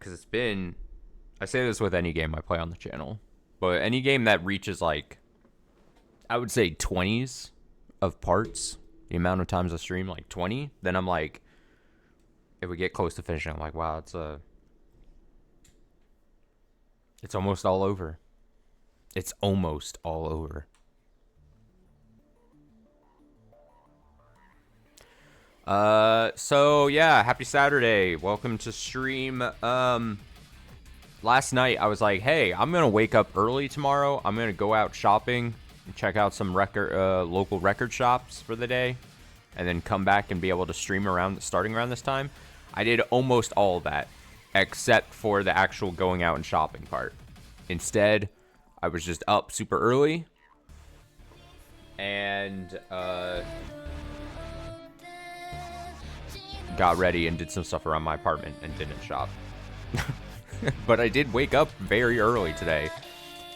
because it's been, I say this with any game I play on the channel, but any game that reaches like, I would say 20s of parts, the amount of times I stream, like 20, then I'm like, if we get close to finishing, I'm like, wow, it's almost all over. It's almost all over. So yeah, happy Saturday. Welcome to stream. Last night I was like, hey, I'm gonna wake up early tomorrow. I'm gonna go out shopping, check out some local record shops for the day, and then come back and be able to stream starting around this time. I did almost all of that, except for the actual going out and shopping part. Instead, I was just up super early, and got ready and did some stuff around my apartment and didn't shop. But I did wake up very early today,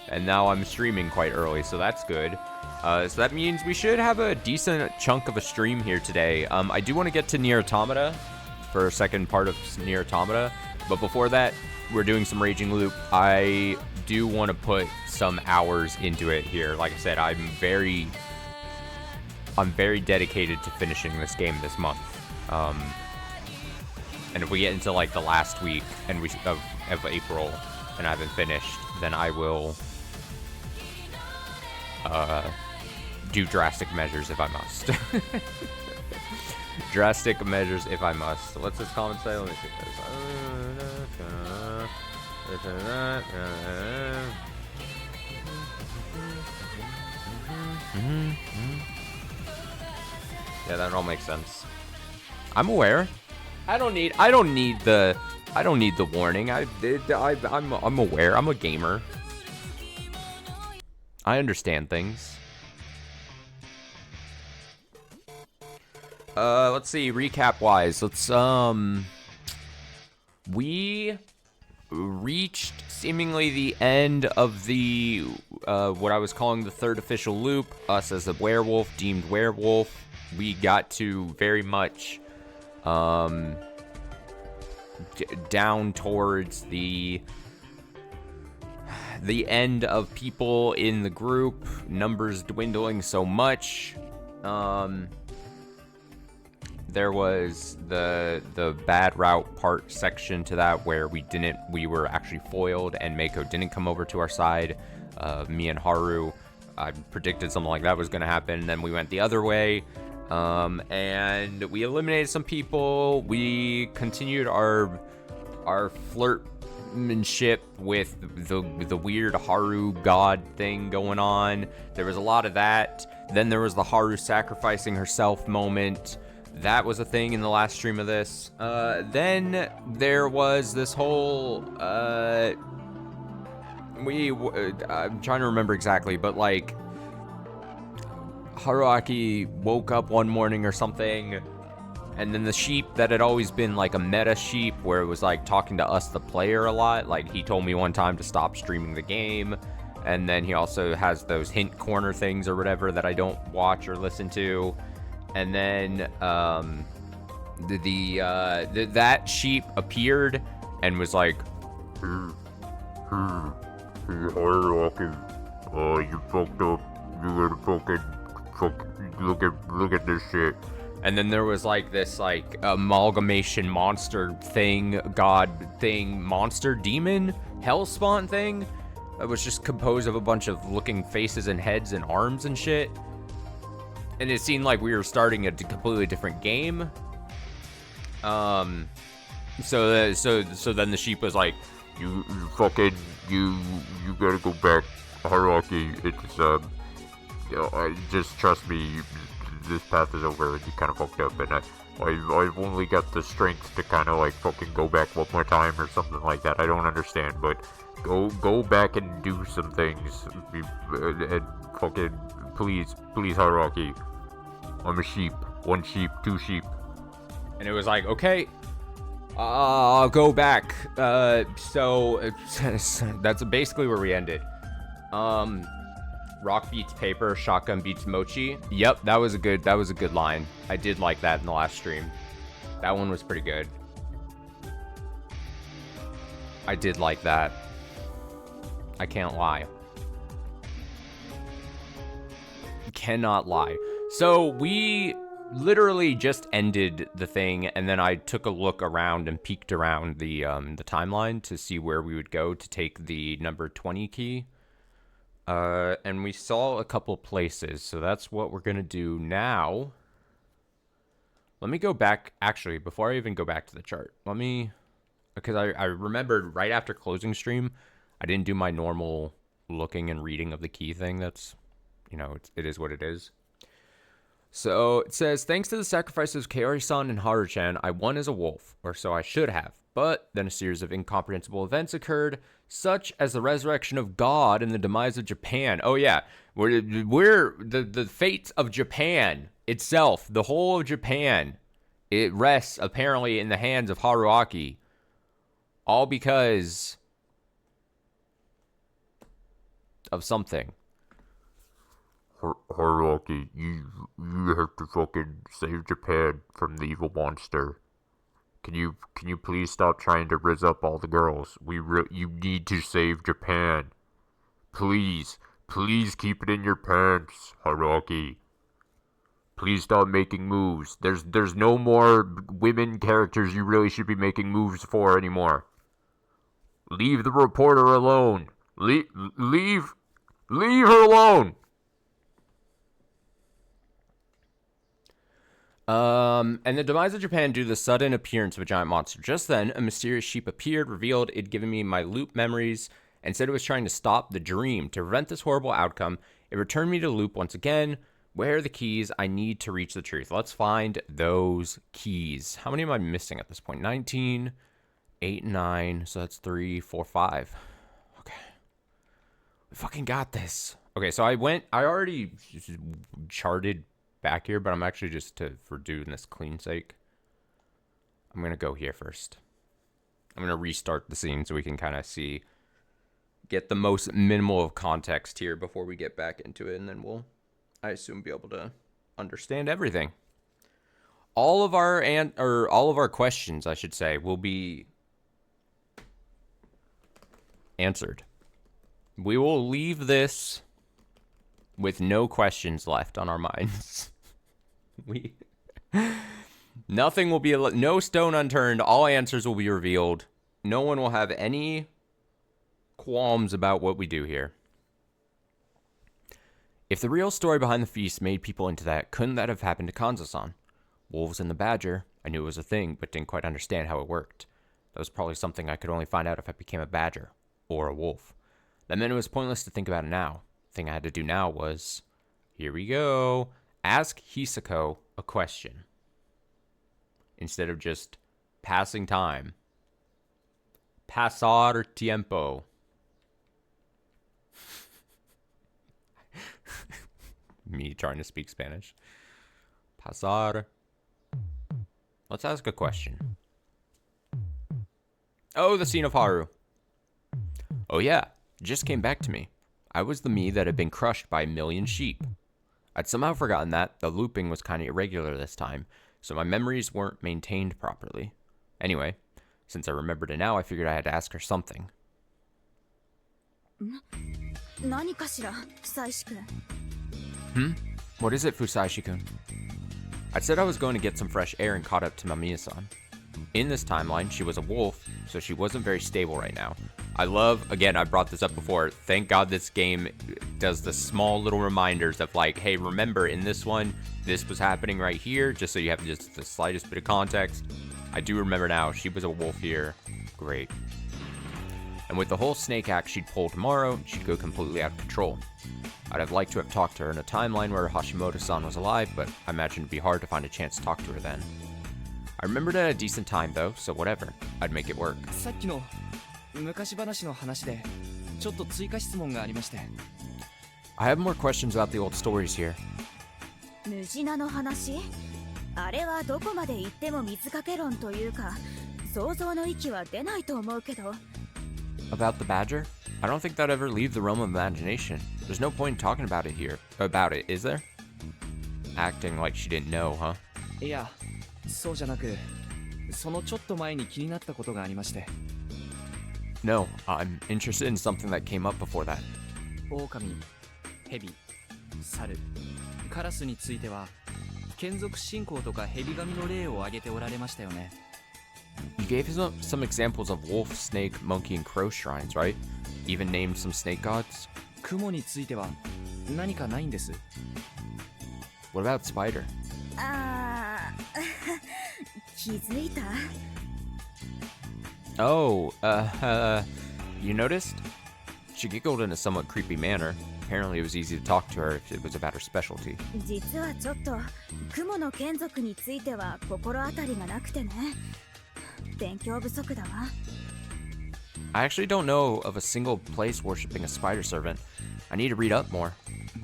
and now I'm streaming quite early, so that's good. So that means we should have a decent chunk of a stream here today. I do want to get to Nier Automata for a second part of Nier Automata, but before that, we're doing some Raging Loop. I do want to put some hours into it here. Like I said, I'm very dedicated to finishing this game this month. And if we get into like the last week and of April and I haven't finished, then I will do drastic measures if I must. Drastic measures if I must. So what's this comment say? Let me see this. Yeah, that all makes sense. I'm aware. I don't need the warning. I'm aware. I'm a gamer. I understand things. Let's see, recap wise. We reached seemingly the end of the what I was calling the third official loop. Us as a werewolf, deemed werewolf. We got to very much down towards the end of people in the group, numbers dwindling so much. There was the bad route part section to that where we were actually foiled and Mako didn't come over to our side. Me and Haru, I predicted something like that was going to happen, and then we went the other way. And we eliminated some people. We continued our flirtmanship with the weird Haru god thing going on. There was a lot of that. Then there was the Haru sacrificing herself moment. That was a thing in the last stream of this. Then there was this whole I'm trying to remember exactly, but like Haruaki woke up one morning or something, and then the sheep that had always been like a meta sheep where it was like talking to us the player a lot, like he told me one time to stop streaming the game, and then he also has those hint corner things or whatever that I don't watch or listen to, and then that sheep appeared and was like, Haruaki, you fucked up, you gotta fucking look at this shit. and then there was like this like amalgamation monster thing, god thing, monster demon hellspawn thing that was just composed of a bunch of looking faces and heads and arms and shit, and it seemed like we were starting a completely different game. So then the sheep was like, You gotta go back, Haruaki. It's just trust me. This path is over. You kind of fucked up, and I've only got the strength to kind of like fucking go back one more time or something like that. I don't understand, but go back and do some things, and fucking please, Haruaki. I'm a sheep. One sheep, two sheep. and it was like, okay, I'll go back. So that's basically where we ended. Rock beats paper, shotgun beats mochi. Yep, that was a good line. I did like that in the last stream. That one was pretty good. I did like that. I can't lie. Cannot lie. So we literally just ended the thing, and then I took a look around and peeked around the timeline to see where we would go to take the number 20 key. And we saw a couple places, so that's what we're gonna do now. Let me go back, actually, before I even go back to the chart. Because I remembered right after closing stream, I didn't do my normal looking and reading of the key thing. That's, you know, it is what it is. So it says, thanks to the sacrifices of Kaori-san and Haru-chan, I won as a wolf, or so I should have. But then a series of incomprehensible events occurred, such as the resurrection of God and the demise of Japan. Oh yeah, we're the fate of Japan itself, the whole of Japan, it rests apparently in the hands of Haruaki. All because of something. Haruaki, you have to fucking save Japan from the evil monster. Can you please stop trying to rizz up all the girls? You need to save Japan. Please keep it in your pants, Haruaki. Please stop making moves. There's no more women characters you really should be making moves for anymore. Leave the reporter alone. Leave her alone. And the demise of Japan due to the sudden appearance of a giant monster. Just then, a mysterious sheep appeared, revealed it'd given me my loop memories, and said it was trying to stop the dream. To prevent this horrible outcome, it returned me to the loop once again. Where are the keys I need to reach the truth? Let's find those keys. How many am I missing at this point? 19, 8, 9. So that's 3, 4, 5. Okay. We fucking got this. Okay, so I already charted back here, but I'm actually for doing this clean sake, I'm going to go here first. I'm going to restart the scene so we can kind of get the most minimal of context here before we get back into it, and then we'll, I assume, be able to understand everything. All of our questions, I should say, will be answered. We will leave this with no questions left on our minds. Nothing will be, no stone unturned. All answers will be revealed. No one will have any qualms about what we do here. If the real story behind the feast made people into that, couldn't that have happened to Kanzo-san? Wolves and the badger, I knew it was a thing, but didn't quite understand how it worked. That was probably something I could only find out if I became a badger or a wolf. That meant it was pointless to think about it now. The thing I had to do now was, here we go, ask Hisako a question. Instead of just passing time. Pasar tiempo. Me trying to speak Spanish. Pasar. Let's ask a question. Oh, the scene of Haru. Oh yeah, it just came back to me. I was the me that had been crushed by a million sheep. I'd somehow forgotten that the looping was kind of irregular this time, so my memories weren't maintained properly. Anyway, since I remembered it now, I figured I had to ask her something. What is it, Fusaishi-kun? I said I was going to get some fresh air and caught up to Mamiya-san. In this timeline, she was a wolf, so she wasn't very stable right now. I love, again, I brought this up before, thank God this game does the small little reminders of like, hey, remember in this one, this was happening right here, just so you have just the slightest bit of context. I do remember now, she was a wolf here. Great. And with the whole snake act she'd pull tomorrow, she'd go completely out of control. I'd have liked to have talked to her in a timeline where Hashimoto-san was alive, but I imagine it'd be hard to find a chance to talk to her then. I remembered it at a decent time though, so whatever. I'd make it work. I have more questions about the old stories here. About the badger? I don't think that'd ever leave the realm of imagination. There's no point in talking about it here. About it, is there? Acting like she didn't know, huh? Yeah. そうじゃなく、そのちょっと前に気になったことがありまして。No, I'm interested in something that came up before that. 狼、蛇、猿、カラスについては眷属信仰とか蛇神の例を挙げておられましたよね。 You gave some examples of wolf, snake, monkey, and crow shrines, right? Even named some snake gods? 雲については何かないんです。 What about spider? あー気づいた Oh, you noticed? She giggled in a somewhat creepy manner. Apparently it was easy to talk to her if it was about her specialty. 実はちょっと雲の眷属については心当たりがなくてね。勉強不足だわ。 I actually don't know of a single place worshipping a spider servant. I need to read up more.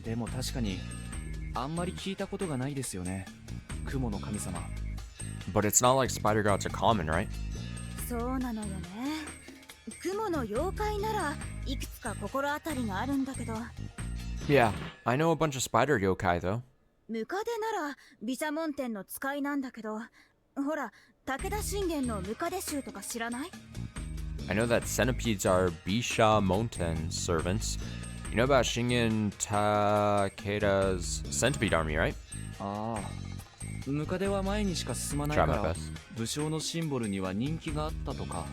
でも確かにあんまり聞いたことがないですよね。雲の神様。 But it's not like spider gods are common, right? そうなのよね。雲の妖怪ならいくつか心当たりがあるんだけど、 Yeah, I know a bunch of spider yokai though. ムカデなら毘沙門天の使いなんだけど、ほら武田信玄のムカデ衆とか知らない？ I know that centipedes are Bisha Monten servants. You know about Shingen Takeda's centipede army, right? ああ、ムカデは前にしか進まないか Try my ら best. 武将のシンボルには人気があったとか。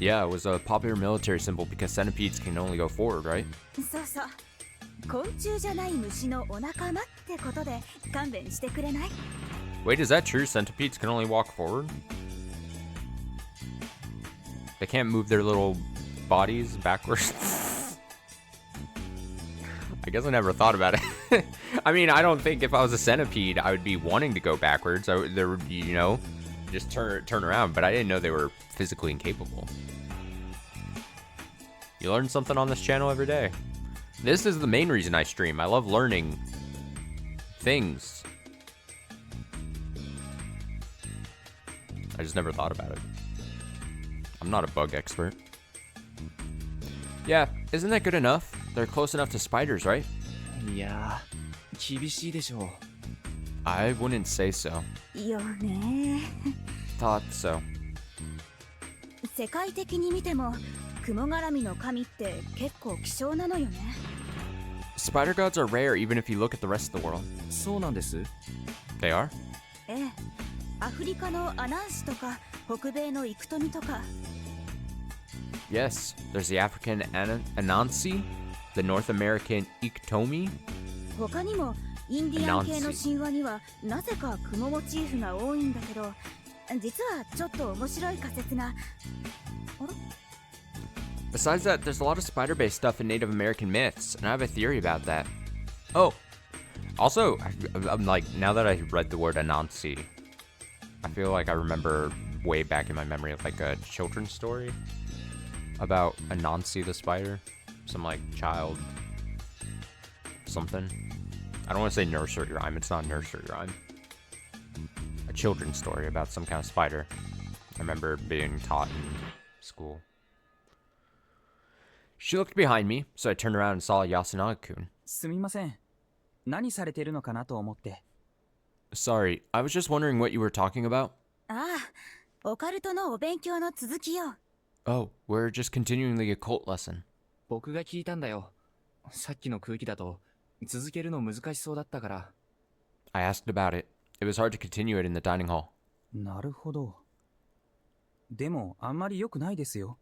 Yeah, it was a popular military symbol because centipedes can only go forward, right? そうそう。昆虫じゃない虫のお仲間ってことで勘弁してくれない？ Wait, is that true? Centipedes can only walk forward? They can't move their little bodies backwards? I guess I never thought about it. I mean, I don't think if I was a centipede, I would be wanting to go backwards. There would be, you know, just turn around, but I didn't know they were physically incapable. You learn something on this channel every day. This is the main reason I stream. I love learning things. I just never thought about it. I'm not a bug expert. Yeah, isn't that good enough? They're close enough to spiders, right? いやー、厳しいでしょう。 I wouldn't say so. よね。 Thought so. 世界的に見ても雲絡みの神って結構希少なのよね。 Spider gods are rare even if you look at the rest of the world. そうなんです。 They are? ええ、アフリカのアナンシとか北米のイクトミとか。 Yes, there's the African Anansi, the North American Iktomi. 他にもインディアン系の神話にはなぜか雲モチーフが多いんだけど、実はちょっと面白い仮説が。あれ？ Besides that, there's a lot of spider-based stuff in Native American myths, and I have a theory about that. Oh, also, I'm like, now that I read the word Anansi, I feel like I remember way back in my memory of like a children's story about Anansi the spider. Some like child something. I don't want to say nursery rhyme, it's not a nursery rhyme. A children's story about some kind of spider. I remember being taught in school. She looked behind me, so I turned around and saw Yasunaga-kun. すみません。何されてるのかなと思って。 Sorry, I was just wondering what you were talking about. ああ、オカルトのお勉強の続きよ。 Oh, we're just continuing the occult lesson. 僕が聞いたんだよ。さっきの空気だと続けるの難しそうだったから。 I asked about it. It was hard to continue it in the dining hall. なるほど。でも、あんまり良くないですよ。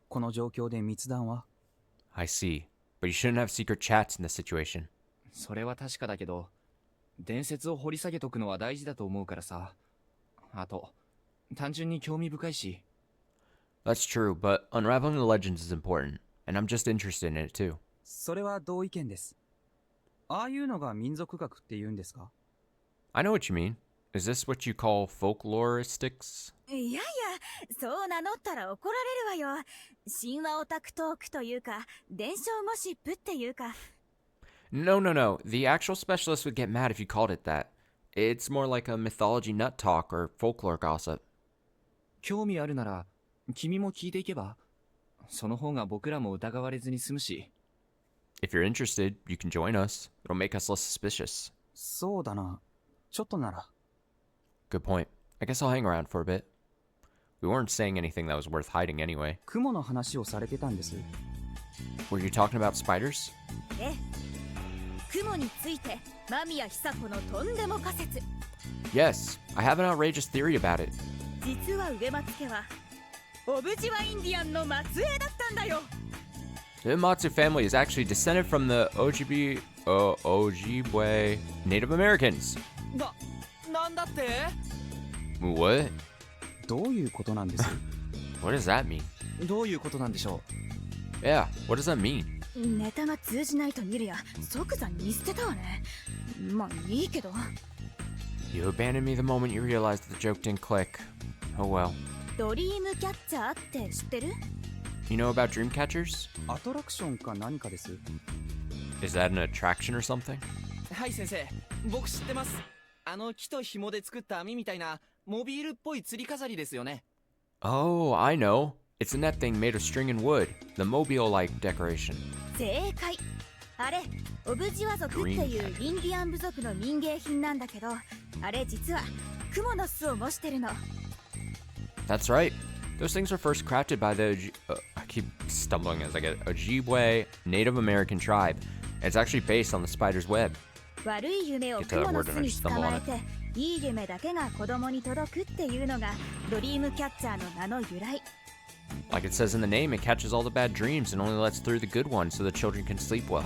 この状況で密談は。I see. But you shouldn't have secret chats in this situation. それは確かだけど、伝説を掘り下げとくのは大事だと思うからさ。あと、単純に興味深いし。 That's true, but unraveling the legends is important, and I'm just interested in it too. それは同意見です。ああいうのが民族学って言うんですか？ I know what you mean. Is this what you call folkloristics? いやいや、そう名乗ったら怒られるわよ。神話オタクトークというか、伝承ゴシップっていうか。No. The actual specialist would get mad if you called it that. It's more like a mythology nut talk or folklore gossip. 興味あるなら、君も聞いていけば。その方が僕らも疑われずに済むし。If you're interested, you can join us. It'll make us less suspicious. そうだな。ちょっとなら。 Good point. I guess I'll hang around for a bit. We weren't saying anything that was worth hiding anyway. 雲の話をされてたんです。 Were you talking about spiders? ええ、雲について間宮久子のとんでも仮説。 Yes, I have an outrageous theory about it. 実は上松家はオブジワインディアンの末裔だったんだよ。 The Matsu family is actually descended from the Ojibwe Native Americans. なんだって What? どういうことなんです？ What does that mean? どういうことなんでしょ Yeah, what does that mean? ネタが通じないと見るや即座に見捨てたわね。まあいいけど。 You abandoned me the moment you realized the joke didn't click. Oh well. ドリームキャッチャーって知ってる？ You know about dream catchers? アトラクションか何かです。 Is that an attraction or something? うはい先生、僕知ってます。木と紐で作った網みたいなモビールっぽい吊り飾りですよね。 Oh, I know. It's a net thing made of string and wood. The mobile-like decoration. 正解。あれオブジワ族っていうインディアン部族の民芸品なんだけど、あれ実はクモの巣を模してるの。 That's right. Those things were first crafted by the I keep stumbling as I get Ojibwe Native American tribe. It's actually based on the spider's web. 悪い夢をクモの巣に捕まえていい夢だけが子供に届くっていうのがドリームキャッチャーの名の由来。 Like it says in the name, it catches all the bad dreams and only lets through the good ones so the children can sleep well.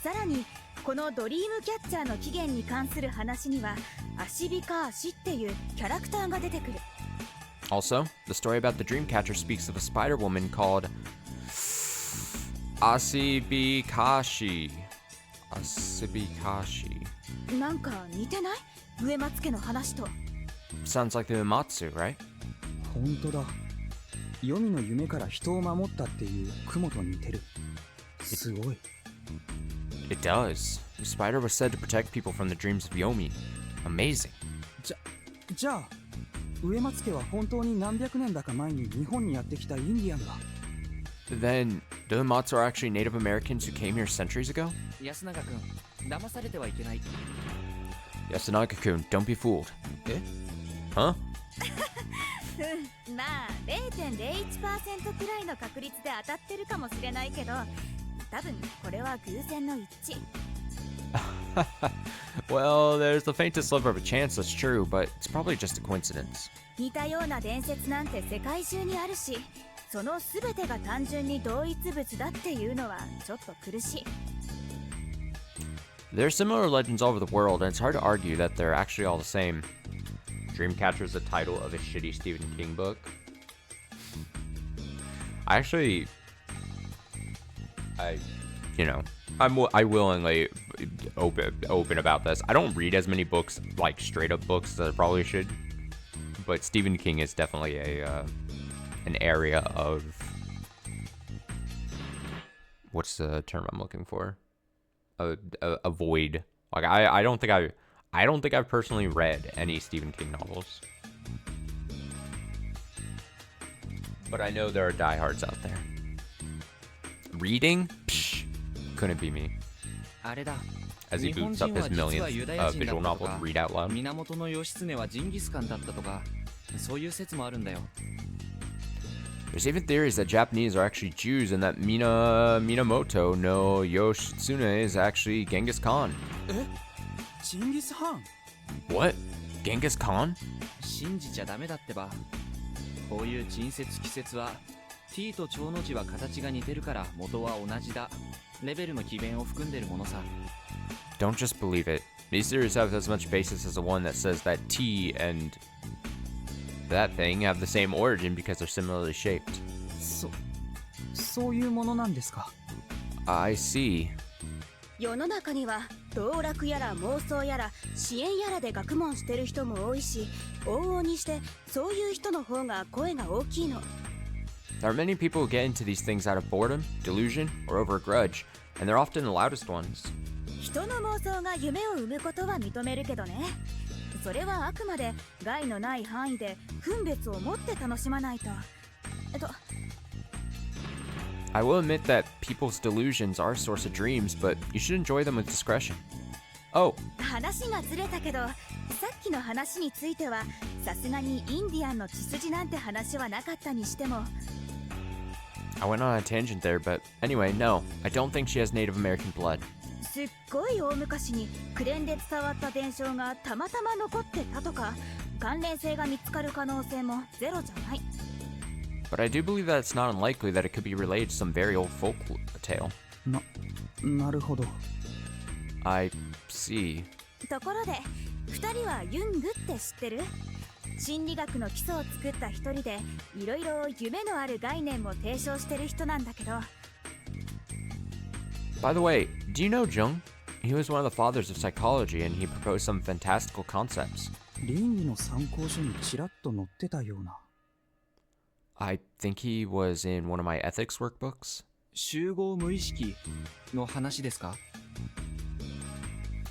さらにこのドリームキャッチャーの起源に関する話にはアシビカーシっていうキャラクターが出てくる。 Also, the story about the dream catcher speaks of a spider woman called Asibikashi. Asibikashi. なんか似てない？上松家の話と。 Sounds like the Uematsu, right? 本当だ。黄泉の夢から人を守ったっていう雲と似てる。すごい。 It does. The spider was said to protect people from the dreams of Yomi. Amazing. じゃあ上松家は本当に何百年だか前に日本にやってきたインディアンが。 Then, the Uematsu are actually Native Americans who came here centuries ago? 安永君、騙されてはいけない。 Yasunaga-kun, don't be fooled. Eh? Huh? まあ 0.01% くらいの確率で当たってるかもしれないけど、多分これは偶然の一致。 Well, there's the faintest sliver of a chance that's true, but it's probably just a coincidence. 似たような伝説なんて世界中にあるし、その全てが単純に同一物だっていうのはちょっと苦しい。 There are similar legends all over the world, and it's hard to argue that they're actually all the same. Dreamcatcher is the title of a shitty Stephen King book. I willingly open about this. I don't read as many books, like straight up books, as I probably should. But Stephen King is definitely an area of, what's the term I'm looking for? A void. Like I don't think I've personally read any Stephen King novels. But I know there are diehards out there. Reading? Psh, couldn't be me. あれだ。 As he boots up his millionth visual novel to read out loud. 源義経はジンギスカンだったとか、そういう説もあるんだよ。 There's even theories that Japanese are actually Jews and that Minamoto no Yoshitsune is actually Genghis Khan. え？ジンギスハン？ What? Genghis Khan? 信じちゃダメだってば。こういう人説奇説は T と長の字は形が似てるから元は同じだ。レベルの奇弁を含んでるものさ。 Don't just believe it. These theories have as much basis as the one that says that T and that thing have the same origin because they're similarly shaped. そういうものなんですか。 I see. 世の中には道楽やら妄想やら支援やらで学問してる人も多いし、往々にしてそういう人の方が声が大きいの。 There are many people who get into these things out of boredom, delusion, or over a grudge, and they're often the loudest ones. 人の妄想が夢を生むことは認めるけどね。それはあくまで害のない範囲で分別を持って楽しまないと。I will admit that people's delusions are a source of dreams, but you should enjoy them with discretion. Oh, 話がずれたけど、さっきの話についてはさすがにインディアンの血筋なんて話はなかったにしても I went on a tangent there, but anyway, no, I don't think she has Native American blood. すっごい大昔に口伝で伝わった伝承がたまたま残ってたとか関連性が見つかる可能性もゼロじゃない But I do believe that it's not unlikely that it could be related to some very old folk tale. なるほど。 I see. ところで2人はユングって知ってる心理学の基礎を作った一人でいろいろ夢のある概念を提唱してる人なんだけど By the way, do you know Jung? He was one of the fathers of psychology and he proposed some fantastical concepts. 倫理の参考書にちらっと載ってたような。 I think he was in one of my ethics workbooks. 集合無意識の話ですか？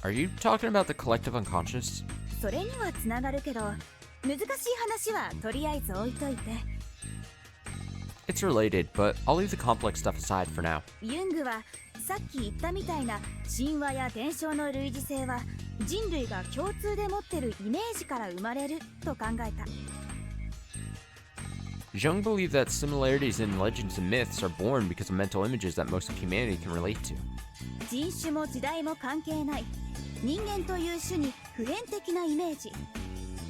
Are you talking about the collective unconscious? それにはつながるけど難しい話はとりあえず置いといて It's related, but I'll leave the complex stuff aside for now. ユングはさっき言ったみたいな神話や伝承の類似性は人類が共通で持ってるイメージから生まれると考えた Jung believed that similarities in legends and myths are born because of mental images that most of humanity can relate to. 人種も時代も関係ない人間という種に普遍的なイメージ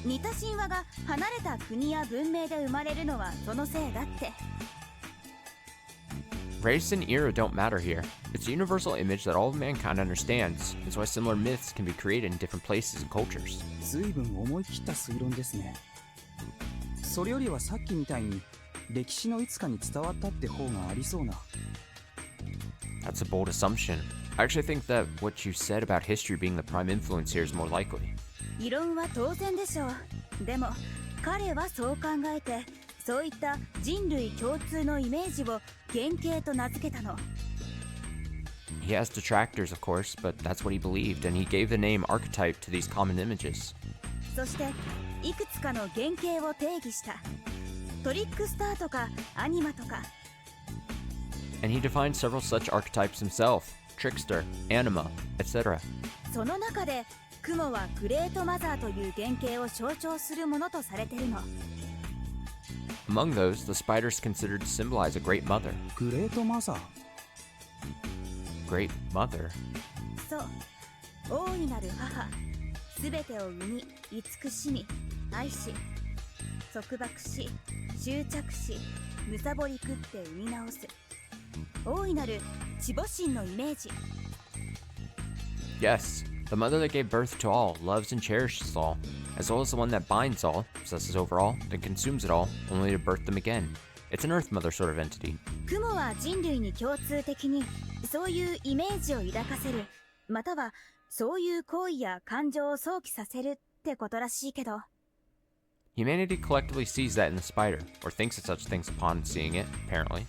似た神話が離れた国や文明で生まれるのはそのせいだって Race and era don't matter here. It's a universal image that all of mankind understands. It's why similar myths can be created in different places and cultures. ずいぶん思い切った推論ですね。それよりはさっきみたいに歴史のいつかに伝わったって方がありそうな。 That's a bold assumption. I actually think that what you said about history being the prime influence here is more likely. 異論は当然でしょうでも彼はそう考えてそういった人類共通のイメージを原型と名付けたの He has detractors, of course, but that's what he believed, and he gave the name archetype to these common images. そしていくつかの原型を定義したトリックスターとかアニマとか And he defined several such archetypes himself: trickster, anima, etc. その中で雲はグレートマザーという原型を象徴するものとされてるの Among those, the spider is considered to symbolize a great mother. グレートマザー。 Great mother? そう大いなる母すべてを生み慈しみ愛し束縛し執着し貪り食って生み直す大いなる地母神のイメージ Yes, the mother that gave birth to all, loves and cherishes all, as well as the one that binds all, possesses over all, then consumes it all, only to birth them again. It's an Earth Mother sort of entity. 雲は人類に共通的にそういうイメージを抱かせるまたはそういう行為や感情を想起させるってことらしいけど Humanity collectively sees that in the spider, or thinks of such things upon seeing it, apparently.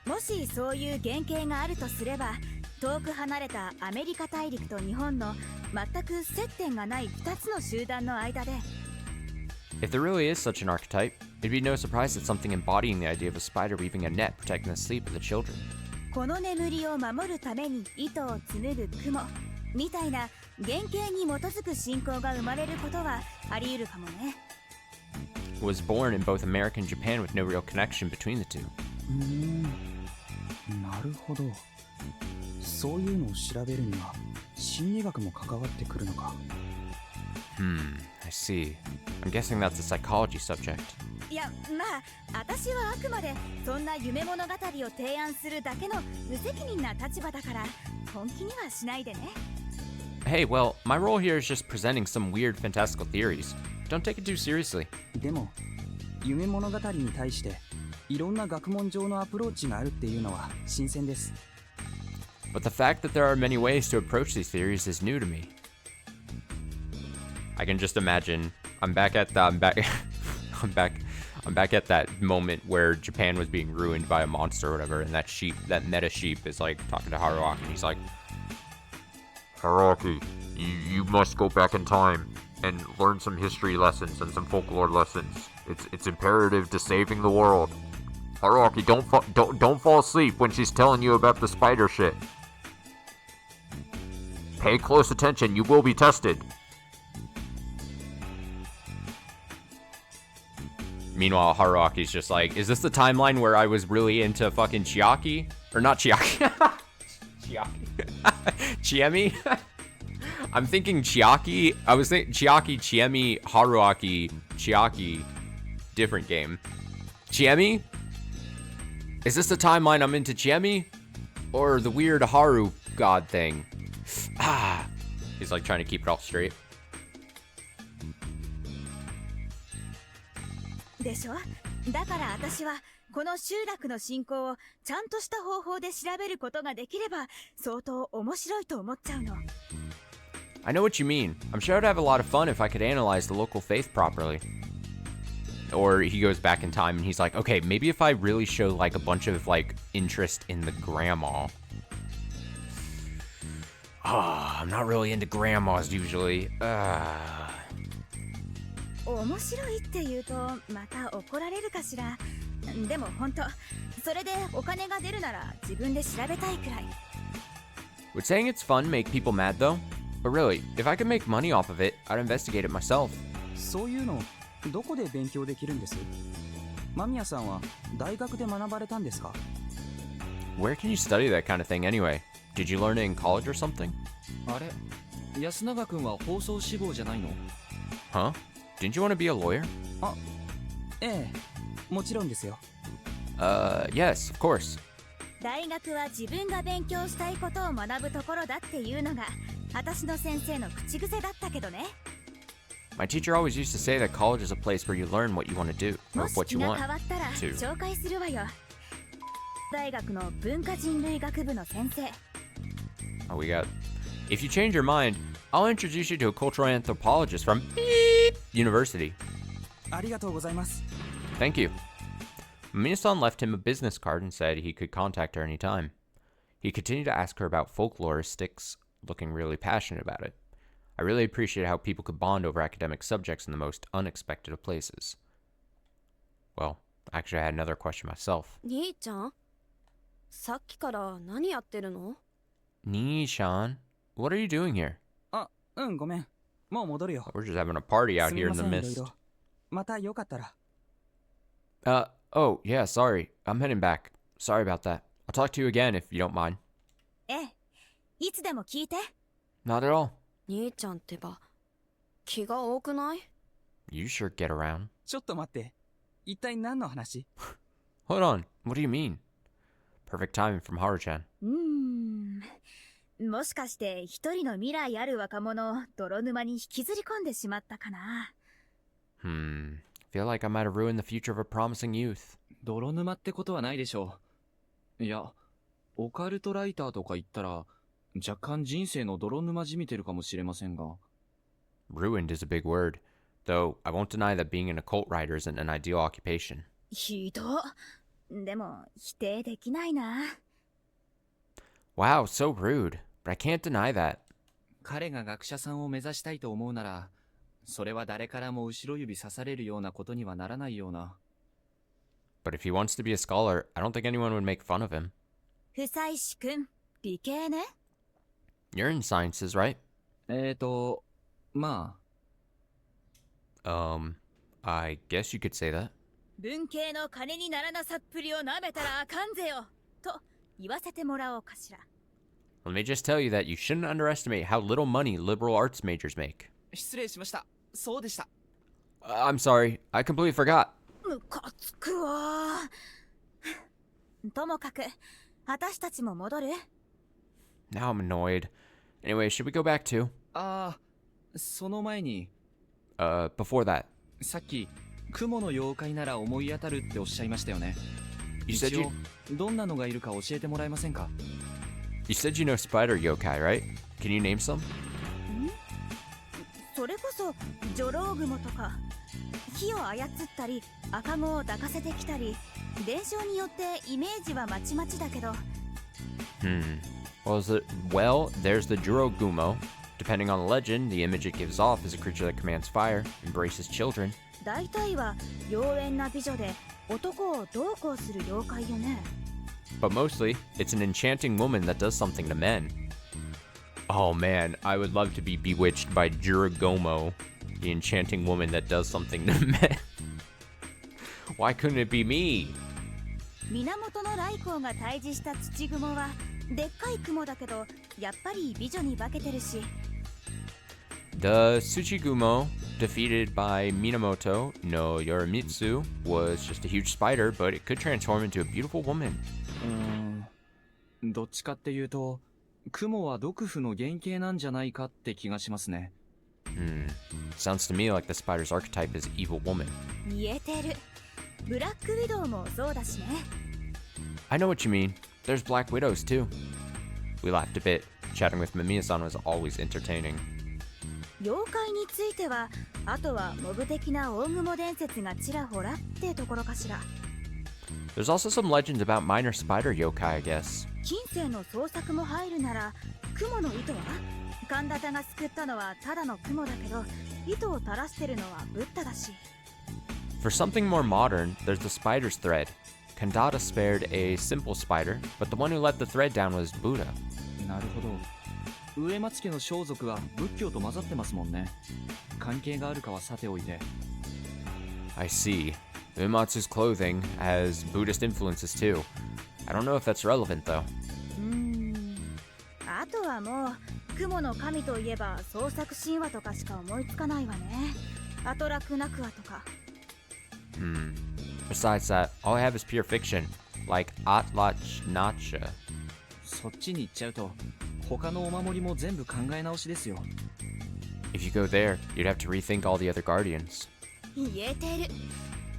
もしそういう原型があるとすれば遠く離れたアメリカ大陸と日本の全く接点がない2つの集団の間で If there really is such an archetype, it'd be no surprise that something embodying the idea of a spider weaving a net protecting the sleep of the children. この眠りを守るために糸を紡ぐ雲みたいな原型に基づく信仰が生まれることはあり得るかもね Was born in both America and Japan with no real connection between the two. なるほど。そういうのを調べるには心理学も関わってくるのか。I see. I'm guessing that's a psychology subject. いやまあ私はあくまでそんな夢物語を提案するだけの無責任な立場だから本気にはしないでね Hey, well, my role here is just presenting some weird fantastical theories. Don't take it too seriously. でも夢物語に対していろんな学問上のアプローチがあるっていうのは新鮮です。 But the fact that there are many ways to approach these theories is new to me. I can just imagine I'm back at that moment where Japan was being ruined by a monster or whatever, and that meta sheep is like talking to Haruaki, and he's like, Haruaki, you must go back in time and learn some history lessons and some folklore lessons. It's imperative to saving the world. Haruaki, don't fall asleep when she's telling you about the spider shit. Pay close attention, you will be tested. Meanwhile, Haruaki's just like, is this the timeline where I was really into fucking Chiaki? Or not Chiaki. Chiaki. Chiemi? I'm thinking Chiaki. I was thinking Chiaki, Chiemi, Haruaki, Chiaki. Different game. Chiemi? Is this the timeline I'm into Chiemi? Or the weird Haru god thing? He's like trying to keep it all straight. でしょ？だから私はこの集落の進行をちゃんとした方法で調べることができれば相当面白いと思っちゃうの。I know what you mean. I'm sure I'd have a lot of fun if I could analyze the local faith properly. Or he goes back in time and he's like, okay, maybe if I really show like a bunch of like interest in the grandma. I'm not really into grandmas usually. 面白いって言うとまた怒られるかしら。でも本当、それでお金が出るなら自分で調べたいくらい。Would saying it's fun make people mad though? But really, if I could make money off of it, I'd investigate it myself. そういうのどこで勉強できるんです？間宮さんは大学で学ばれたんですか？ Where can you study that kind of thing anyway? Did you learn it in college or something? あれ安永君は放送志望じゃないの？ Huh? Didn't you want to be a lawyer? あ、ええ、もちろんですよ。Yes, of course. 大学は自分が勉強したいことを学ぶところだっていうのが私の先生の口癖だったけどね。My teacher always used to say that college is a place where you learn what you want to do, or もし what 気 you が want 変わったら to. 紹介するわよ。大学の文化人類学部の先生。Oh, we got... If you change your mind, I'll introduce you to a cultural anthropologist from University. ありがとうございます。Thank you. Minasan left him a business card and said he could contact her anytime. He continued to ask her about folkloristics, looking really passionate about it. I really appreciate how people could bond over academic subjects in the most unexpected of places. Well, actually I had another question myself. 兄ちゃん、さっきから何やってるの？ Nishan, what are you doing here? あ、うん、ごめん。もう戻るよ。 We're just having a party out すみ here ま in せ the ん、いろい mist. ろ。またよかったら。Oh, yeah, sorry. I'm heading back. Sorry about that. I'll talk to you again if you don't mind. ええ、いつでも聞いて。Not at all. 兄ちゃんってば、気が多くない？ You sure get around. ちょっと待って。一体何の話？ Hold on. What do you mean? Perfect timing from Haru-chan. もしかして一人の未来ある若者を泥沼に引きずり込んでしまったかな。Feel like I might have ruined the future of a promising youth. 泥沼ってことはないでしょう。いや、オカルトライターとか言ったら、若干人生の泥沼じみてるかもしれませんが。Ruined is a big word, though I won't deny that being an occult writer isn't an ideal occupation. ひど。でも否定できないな。Wow, so rude, but I can't deny that. 彼が学者さんを目指したいと思うなら、それは誰からも後ろ指さされるようなことにはならないような。But if he wants to be a scholar, I don't think anyone would make fun of him. 不採志くん、理系ね。You're in sciences, right? まあ。I guess you could say that. 文系の金にならなさっぷりをなめたらあかんぜよと言わせてもらおうかしら。 Let me just tell you that you shouldn't underestimate how little money liberal arts majors make. 失礼しました。そうでした。I'm sorry, I completely forgot. ムカつくわ。ともかく、私たちも戻る？ Now I'm annoyed. Anyway, should we go back too? その前に。Before that. さっき、雲の妖怪なら思い当たるっておっしゃいましたよね。You said 一 you... 応、どんなのがいるか教えてもらえませんか？ You said you know spider yokai, right? Can you name some? それこそ女郎雲とか火を操ったり赤子を抱かせてきたり伝承によってイメージはまちまちだけど Well, there's the Jurogumo. Depending on the legend, the image it gives off is a creature that commands fire, embraces children. 大体は妖艶な美女で男をどうこうする妖怪よね。 But mostly, it's an enchanting woman that does something to men. Oh man, I would love to be bewitched by Juragomo, the enchanting woman that does something to men. Why couldn't it be me? 源頼光が退治した土雲はでっかい雲だけどやっぱり美女に化けてるし。 The Tsuchigumo, defeated by Minamoto no Yorimitsu, was just a huge spider, but it could transform into a beautiful woman. どっちかっていうと雲は毒婦の原型なんじゃないかって気がしますね。Sounds to me like the spider's archetype is evil woman. 言えてる。ブラックウィドウもそうだしね。 I know what you mean. There's Black Widows too. We laughed a bit. Chatting with Mamiya-san was always entertaining. 妖怪についてはあとはモブ的な大雲伝説がちらほらってところかしら。 There's also some legends about minor spider yokai, I guess. 近世の創作も入るなら雲の糸は神田が救ったのはただの雲だけど糸を垂らしてるのはブッダだし。 For something more modern, there's the spider's thread. Kandata spared a simple spider, but the one who let the thread down was Buddha. なるほど。上松家の装束は仏教と混ざってますもんね。関係があるかはさておいて。 I see. Uematsu's clothing has Buddhist influences too. I don't know if that's relevant though. あとはもう雲の神といえば創作神話とかしか思いつかないわね。アトラクナクアとか。Besides that, all I have is pure fiction, like Atlach Nacha. そっちに行っちゃうと他のお守りも全部考え直しですよ。 If you go there, you'd have to rethink all the other guardians. 言えてる。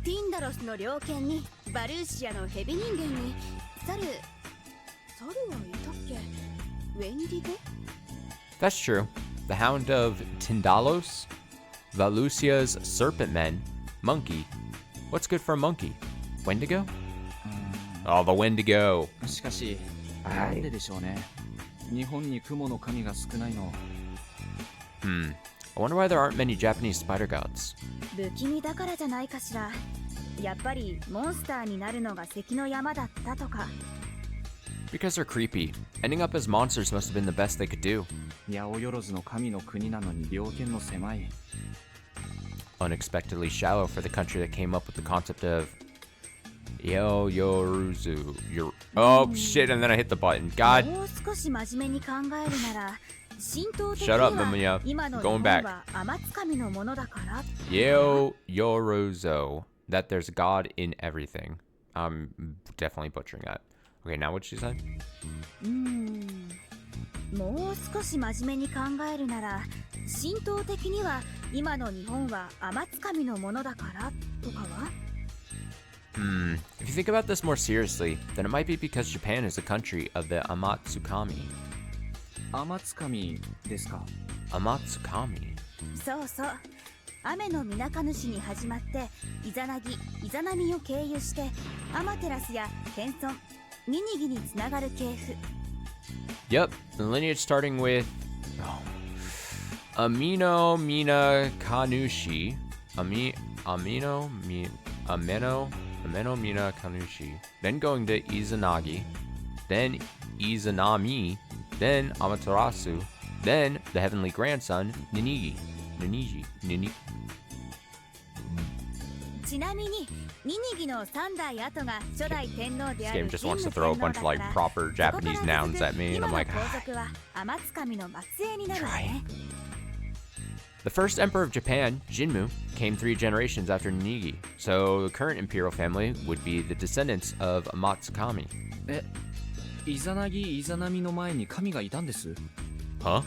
ティンダロスの猟犬にバルーシアのヘビ人間に猿はいたっけ？ウェンディゴ？ That's true. The Hound of Tindalos, Valusia's Serpent Men, Monkey. What's good for a monkey? Wendigo? Oh, the Wendigo. しかしなんででしょうね。日本に雲の神が少ないの。I wonder why there aren't many Japanese spider gods. 不気味だからじゃないかしら。やっぱりモンスターになるのが関の山だったとか。 Because they're creepy. Ending up as monsters must have been the best they could do. 八百万の神の国なのに猟犬の狭い。 Unexpectedly shallow for the country that came up with the concept of Yoruzu. Oh shit, and then I hit the button. God. もう少し真面目に考えるなら神道的に Shut up, は Mamiya. 今の日 Going 本 back. は天津神のものだから。 Yoruzo. That there's God in everything. I'm definitely butchering that. Okay, now what she said? もう少し真面目に考えるなら神道的には今の日本は天津神のものだからとかは。 If you think about this more seriously, then it might be because Japan is a country of the Amatsukami. 天津神ですか。 Amatsukami? そうそう。雨の水主に始まってイザナギ、イザナミを経由してアマテラスや謙遜、ニニギにつながる系譜。 Yep, the lineage starting with Amino Mina Kanushi. Ameno Mina Kanushi. Then going to Izanagi. Then Izanami. Then Amaterasu. Then the heavenly grandson, Ninigi. ちなみにニニギの3代後が初代天皇で This あ game る just 神 wants 武 to throw a 天皇 bunch だ of か like ら proper そこから Japanese 続 nouns く at me, and 今 I'm の like, 皇族は天津神の末裔になるわね。 The first emperor of Japan, Jinmu, came 3 generations after Ninigi, so the current imperial family would be the descendants of Amatsukami. イザナギ、イザナミの前に神がいたんです。 Huh?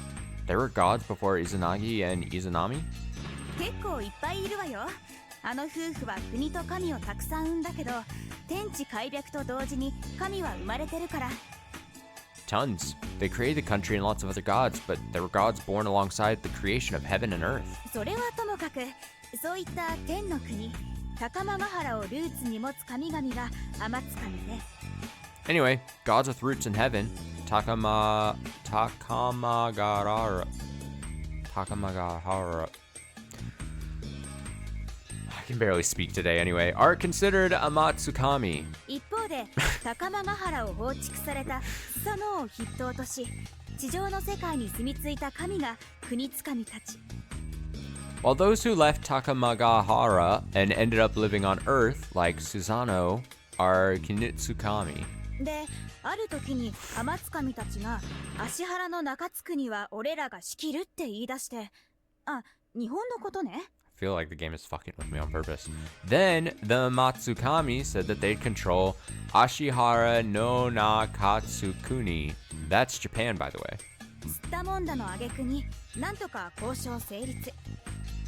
There were gods before Izanagi and Izanami? 結構いっぱいいるわよ。あの夫婦は国と神をたくさん産んだけど天地開闢と同時に神は生まれてるから。 Tons. They created the country and lots of other gods, but there were gods born alongside the creation of heaven and earth. それはともかくそういった天の国高間ヶ原をルーツに持つ神々が天津神ね。 Anyway, gods with roots in heaven, Takamagahara. I can barely speak today anyway, are considered Amatsukami. 一方で高間ヶ原を放逐されたスサノオを筆頭とし地上の世界に住み着いた神が国津神たち。while those who left Takamagahara and ended up living on Earth, like Susanoo, are Kinitsukami. である時に天津神たちが芦原の中津国は俺らが仕切るって言い出して、あ、日本のことね。I feel like the game is fucking with me on purpose. Then the Matsukami said that they'd control Ashihara no Nakatsukuni. That's Japan, by the way. 吸ったもんだの挙句になんとか交渉成立。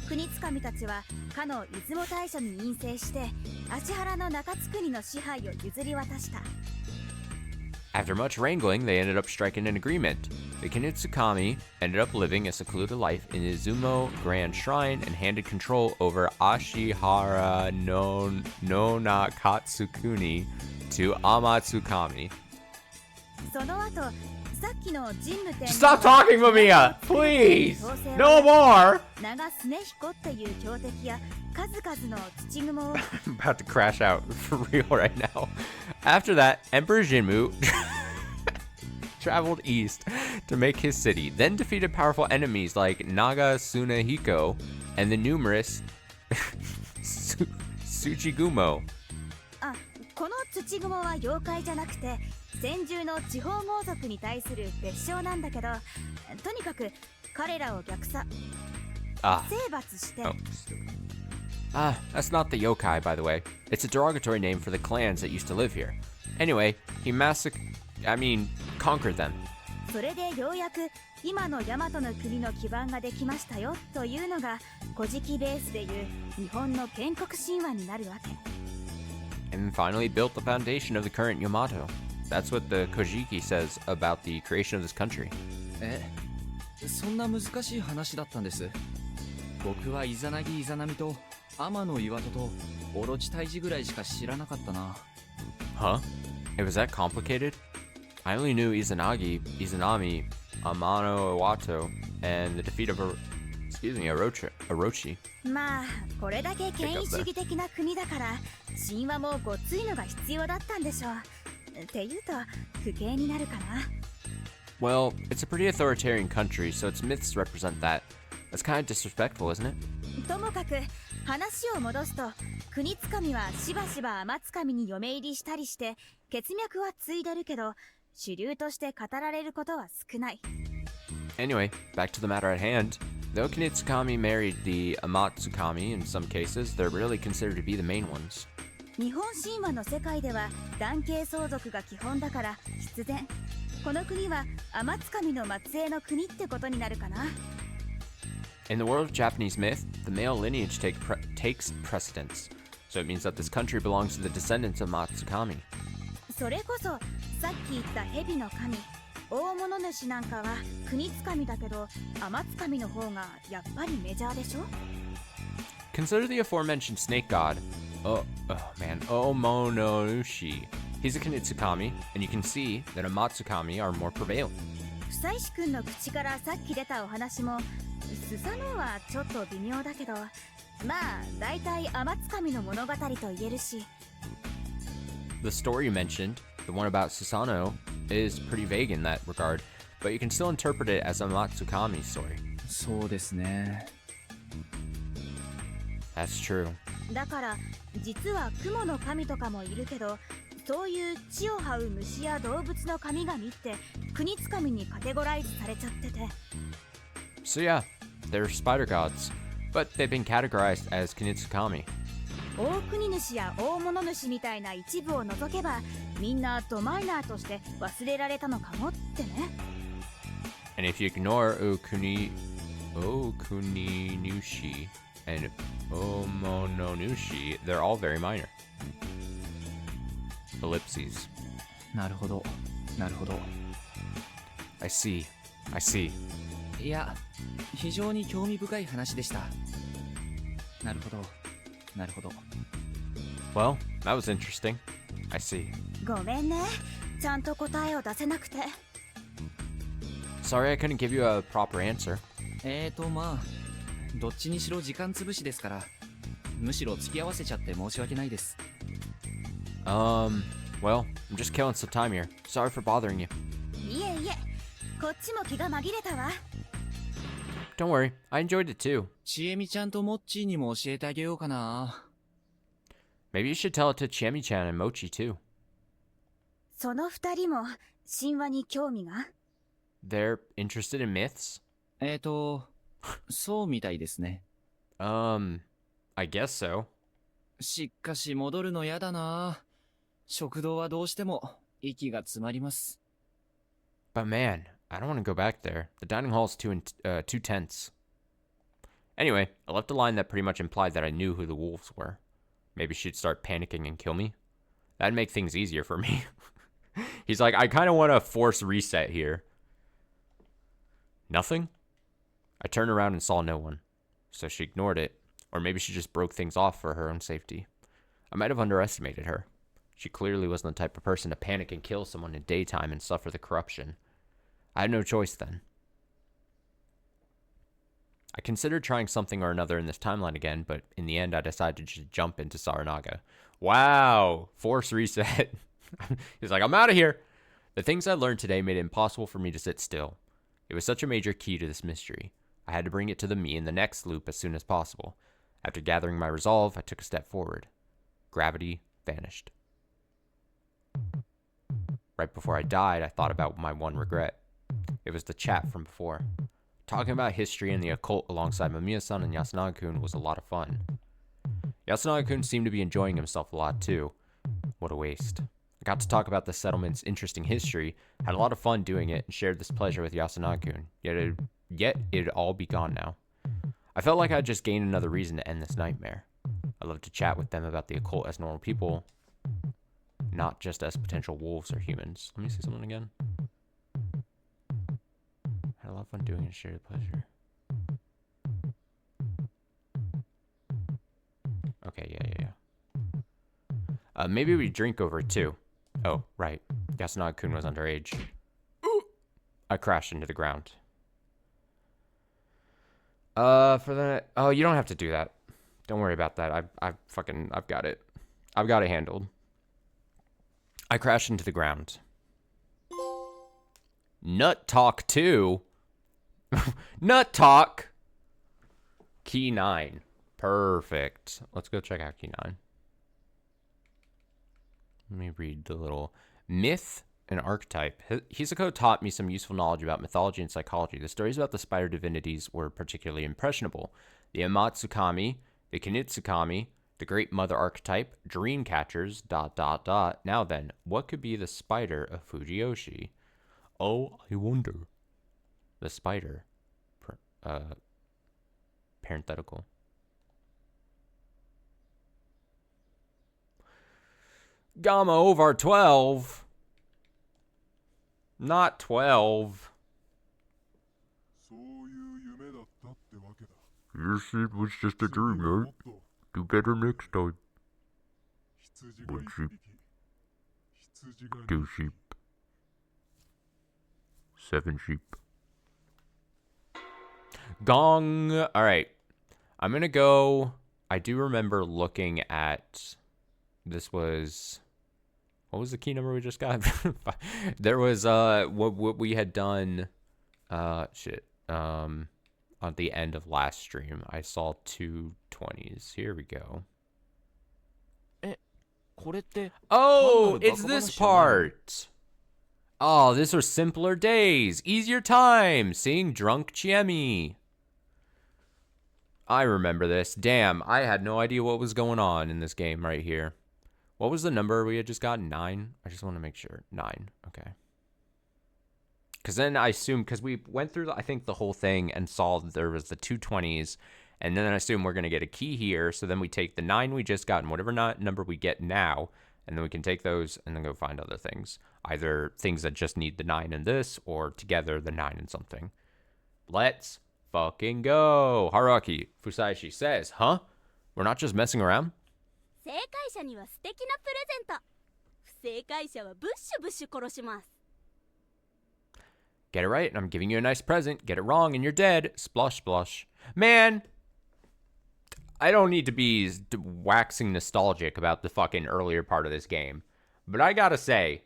国津神たちはかの出雲大社に陰性して芦原の中津国の支配を譲り渡した。After much wrangling, they ended up striking an agreement. The Kinitsukami ended up living a secluded life in Izumo Grand Shrine and handed control over Ashihara no Nakatsukuni to Amatsukami. その後、さっきの神武天皇 Stop talking, Mamiya! Please! No more! 長スネ彦っていう強敵や数々の土雲を I'm about to crash out for real right now. After that, Emperor Jinmu traveled east to make his city, then defeated powerful enemies like Naga Tsunehiko and the numerous Tsuchigumo. あ、この土雲は妖怪じゃなくて先住の地方豪族に対する別称なんだけど、とにかく彼らを虐殺、征伐して。That's not the yokai, by the way. It's a derogatory name for the clans that used to live here. Anyway, he conquered them. それでようやく今の大和の国の基盤ができましたよというのが古事記ベースでいう日本の建国神話になるわけ。And finally built the foundation of the current Yamato. That's what the Kojiki says about the creation of this country. そんな難しい話だったんです。僕はイザナギイザナミと天の岩戸とオロチ退治ぐらいしか知らなかったな。Huh? It was that complicated? I only knew Izanagi, Izanami, Amano Iwato, and the defeat of Orochi. まあこれだけ権威主義的な国だから神話もごついのが必要だったんでしょう。っていうと不敬になるかな。Well, it's a pretty authoritarian country, so its myths represent that. That's kind of disrespectful, isn't it? ともかく話を戻すと国津神はしばしば天津神に嫁入りしたりして血脈は継いでるけど主流として語られることは少ない。 Anyway, back to the matter at hand. Though Kinitsukami married the Amatsukami in some cases, they're really considered to be the main ones. 日本神話の世界では男系相続が基本だから必然。この国は天津神の末裔の国ってことになるかな。In the world of Japanese myth, the male lineage takes precedence, so it means that this country belongs to the descendants of Matsukami. それこそさっき言った蛇の神、大物主なんかは国津神だけど天津神の方がやっぱりメジャーでしょ。 Consider the aforementioned snake god, Omononushi. He's a Kinitsukami, and you can see that Amatsukami are more prevalent. 久石君の口からさっき出たお話もスサノオはちょっと微妙だけど、まあ大体天津神の物語と言えるし。 The story you mentioned, the one about Susanoo, is pretty vague in that regard, but you can still interpret it as a Matsukami story. そうですね。That's true. だから実は雲の神とかもいるけど、そういう地を這う虫や動物の神々って国津神にカテゴライズされちゃってて。 So yeah, they're spider gods, but they've been categorized as Kinitsukami. 大国主や大物主みたいな一部を除けばみんなドマイナーとして忘れられたのかもってね。 And if you ignore Okuninushi and Omononushi, they're all very minor. Ellipses. なるほど、なるほど。I see. いや、非常に興味深い話でした。なるほど、なるほど。Well, that was interesting. I see. ごめんね、ちゃんと答えを出せなくて。 Sorry I couldn't give you a proper answer. まあ、どっちにしろ時間つぶしですから、むしろ付き合わせちゃって申し訳ないです。Well, I'm just killing some time here. Sorry for bothering you. いえいえ、こっちも気が紛れたわ。don't worry. I enjoyed it too. ちえみちゃんとモッチーにも教えてあげようかな。 Maybe you should tell it to Chiemi-chan and Mochi too. その二人も神話に興味が？ They're interested in myths? そうみたいですね。I guess so. しかし戻るのやだな。食堂はどうしても息が詰まります。 But man, I don't want to go back there. The dining hall's too tense. Anyway, I left a line that pretty much implied that I knew who the wolves were. Maybe she'd start panicking and kill me. That'd make things easier for me. He's like, I kind of want to force reset here. Nothing? I turned around and saw no one. So she ignored it. Or maybe she just broke things off for her own safety. I might have underestimated her. She clearly wasn't the type of person to panic and kill someone in daytime and suffer the corruption. I had no choice then. I considered trying something or another in this timeline again, but in the end I decided to just jump into Saranaga. Wow! Force reset. He's like, I'm out of here! The things I learned today made it impossible for me to sit still. It was such a major key to this mystery. I had to bring it to the me in the next loop as soon as possible. After gathering my resolve, I took a step forward. Gravity vanished. Right before I died, I thought about my one regret. It was the chat from before. Talking about history and the occult alongside Mamiya-san and Yasunaga-kun was a lot of fun. Yasunaga-kun seemed to be enjoying himself a lot too. What a waste. I got to talk about the settlement's interesting history, had a lot of fun doing it, and shared this pleasure with Yasunaga-kun, yet it'd all be gone now. I felt like I'd just gained another reason to end this nightmare. I love to chat with them about the occult as normal people, not just as potential wolves or humans. Let me see something again. Had a lot of fun doing it, shared pleasure. Okay, yeah. Maybe we drink over it too. Oh, right. Yasunaga-kun was underage. I crashed into the ground. For that... Oh, you don't have to do that. Don't worry about that. I've got it. I've got it handled. I crashed into the ground. Nut talk 2? Nut talk! Key 9. Perfect. Let's go check out Key 9. Let me read the little myth and archetype. Hisako taught me some useful knowledge about mythology and psychology. The stories about the spider divinities were particularly impressionable. The Amatsukami, the Kinitsukami, the Great Mother archetype, dream catchers, ... Now then, what could be the spider of Fujiyoshi? Oh, I wonder. The spider. Parenthetical. Gamma over 12. Not 12. Your sheep was just a dream, right? Do better next time. 1 sheep. 2 sheep. 7 sheep. Gong. All right. I'm going to go. I do remember looking at. This was. What was the key number we just got? There was what we had done. At the end of last stream, I saw 2 20s. Here we go. Oh, it's this part. Oh, these are simpler days, easier times, seeing drunk Chiemi. I remember this. Damn, I had no idea what was going on in this game right here. What was the number we had just got? 9? I just want to make sure. 9. Okay. Because then I assumed, because we went through, I think, the whole thing and saw that there was the 2 20s. And then I assume we're going to get a key here. So then we take the 9 we just got and whatever number we get now. And then we can take those and then go find other things. Either things that just need the 9 and this, or together the 9 and something. Let's fucking go. Haruki Fusaishi says, huh? We're not just messing around? 正解者には素敵なプレゼント。不正解者はブッシュブッシュ殺します。 Get it right, and I'm giving you a nice present. Get it wrong, and you're dead. Splosh, splosh. Man, I don't need to be waxing nostalgic about the fucking earlier part of this game. But I gotta say,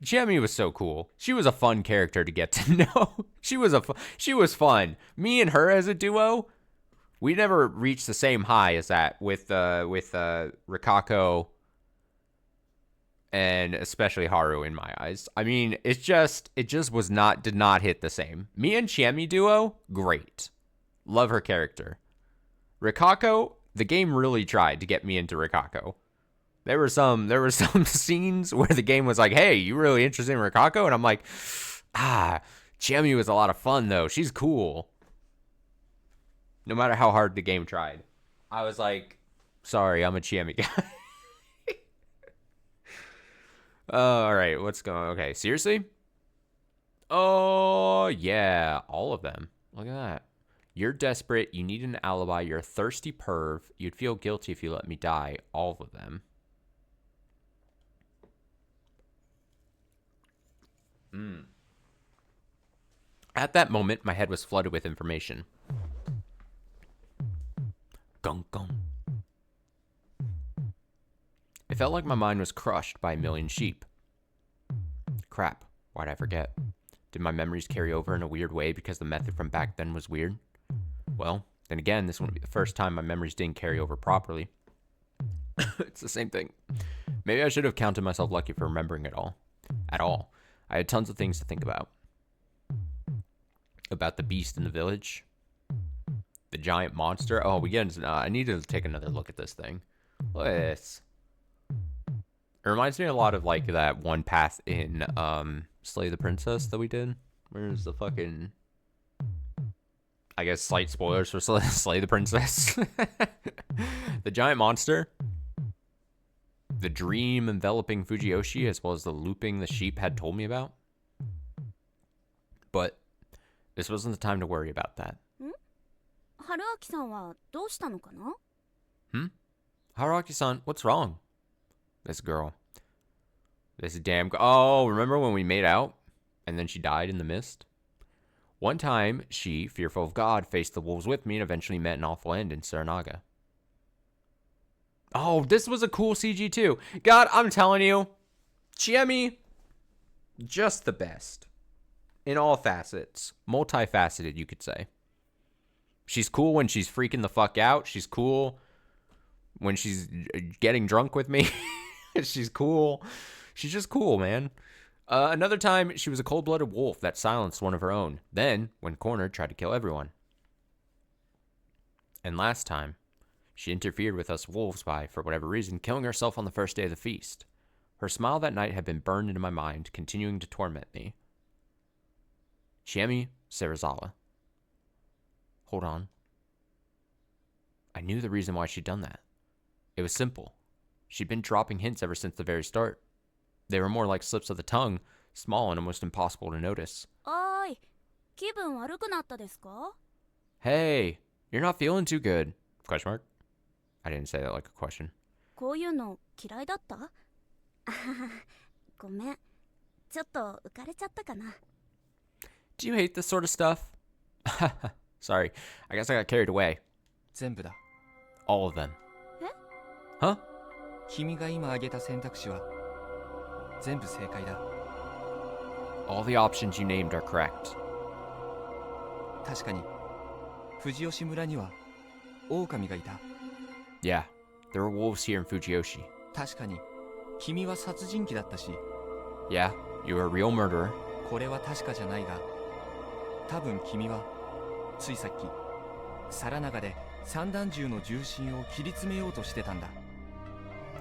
Chiemi was so cool. She was a fun character to get to know. She was fun. Me and her as a duo, we never reached the same high as that with Rikako and especially Haru in my eyes. I mean, it just did not hit the same. Me and Chiemi duo, great. Love her character. Rikako, the game really tried to get me into Rikako. There were some scenes where the game was like, "Hey, you really interested in Rikako?" And I'm like, Chiemi was a lot of fun though. She's cool. No matter how hard the game tried. I was like, sorry, I'm a Chiemi guy. All right, what's going on? Okay, seriously? Oh, yeah, all of them. Look at that. You're desperate. You need an alibi. You're a thirsty perv. You'd feel guilty if you let me die. All of them. At that moment, my head was flooded with information. Gong gong. It felt like my mind was crushed by a million sheep. Crap, why'd I forget? Did my memories carry over in a weird way because the method from back then was weird? Well, then again, this wouldn't be the first time my memories didn't carry over properly. It's the same thing. Maybe I should have counted myself lucky for remembering it all. At all. I had tons of things to think about. About the beast in the village. The giant monster. Oh, we get into... I need to take another look at this thing. Look at this. It reminds me a lot of, like, that one path in Slay the Princess that we did. Where's the fucking... I guess slight spoilers for Slay the Princess. The giant monster. The dream enveloping Fujiyoshi, as well as the looping the sheep had told me about. But this wasn't the time to worry about that. Haruaki-san wa doushitta no kana? Haruaki-san, what's wrong? This girl. This damn... Oh, remember when we made out? And then she died in the mist? One time, she, fearful of God, faced the wolves with me and eventually met an awful end in Saranaga. Oh, this was a cool CG too. God, I'm telling you, Chiemi, just the best. In all facets. Multifaceted, you could say. She's cool when she's freaking the fuck out. She's cool when she's getting drunk with me. She's cool. She's just cool, man. Another time, she was a cold-blooded wolf that silenced one of her own. Then, when cornered, tried to kill everyone. And last time, she interfered with us wolves by, for whatever reason, killing herself on the first day of the feast. Her smile that night had been burned into my mind, continuing to torment me. Chiemi Serizawa. Hold on. I knew the reason why she'd done that. It was simple. She'd been dropping hints ever since the very start. They were more like slips of the tongue, small and almost impossible to notice. Oi, 気分悪くなったですか? Hey, you're not feeling too good. Question mark? I didn't say that like a question. こういうの嫌いだった? ごめん。ちょっと浮かれちゃったかな。 Do you hate this sort of stuff? Sorry, I guess I got carried away. 全部だ。 All of them. え? Huh? 君が今挙げた選択肢は全部正解だ。 All the options you named are correct. 確かに藤吉村には狼がいた。 Yeah, there were wolves here in Fujiyoshi. 確かに君は殺人鬼だったし。 Yeah, you were a real murderer. これは確かじゃないが、多分君はついさっき皿長で散弾銃の重心を切り詰めようとしてたんだ。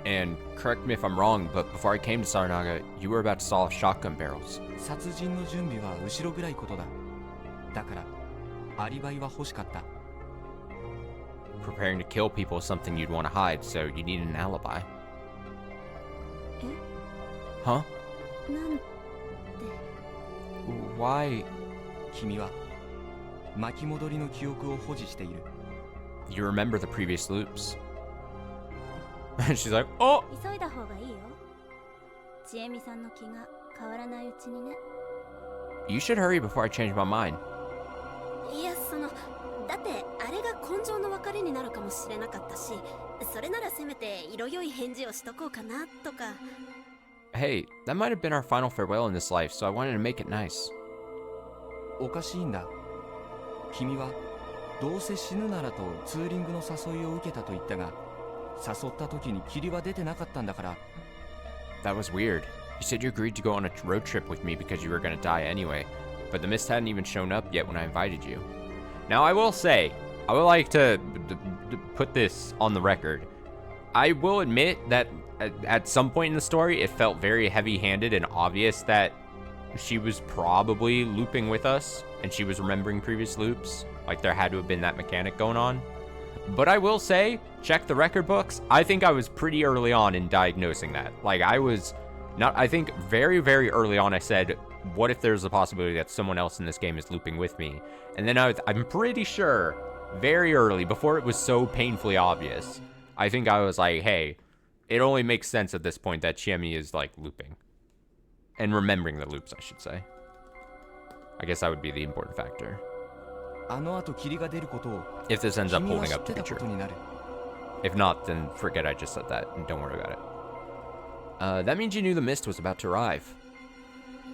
And correct me if I'm wrong, but before I came to Saranaga, you were about to saw shotgun barrels. 殺人の準備は後ろぐらいことだ。だからアリバイは欲しかった。 Preparing to kill people is something you'd want to hide, so you need an alibi. え? Huh? なんて Why? 君は巻き戻りの記憶を保持している。 You remember the previous loops. She's like, oh! 急いだ方がいいよ。ちえみさんの気が変わらないうちにね。 You should hurry before I change my mind. いや、だってあれが根性の別れになるかもしれなかったし、それならせめて色良い返事をしとこうかなとか。Hey, that might have been our final farewell in this life, so I wanted to make it nice. おかしいんだ。君はどうせ死ぬならとツーリングの誘いを受けたと言ったが、誘った時に霧は出てなかったんだから。That was weird. You said you agreed to go on a road trip with me because you were gonna die anyway, but the mist hadn't even shown up yet when I invited you. Now I will say, I would like to put this on the record. I will admit that at some point in the story, it felt very heavy-handed and obvious that she was probably looping with us, and she was remembering previous loops. Like, there had to have been that mechanic going on. But I will say, check the record books, I think I was pretty early on in diagnosing that. Like, I think very, very early on I said, what if there's a possibility that someone else in this game is looping with me? And then I'm pretty sure, very early, before it was so painfully obvious, I think I was like, hey, it only makes sense at this point that Chiemi is, like, looping. And remembering the loops, I should say. I guess that would be the important factor. あの後霧が出ることを If this ends up 君は holding 知っ up て to be たこ true. とになる。If not, then forget I just said that, and don't worry about it. That means you knew the mist was about to arrive.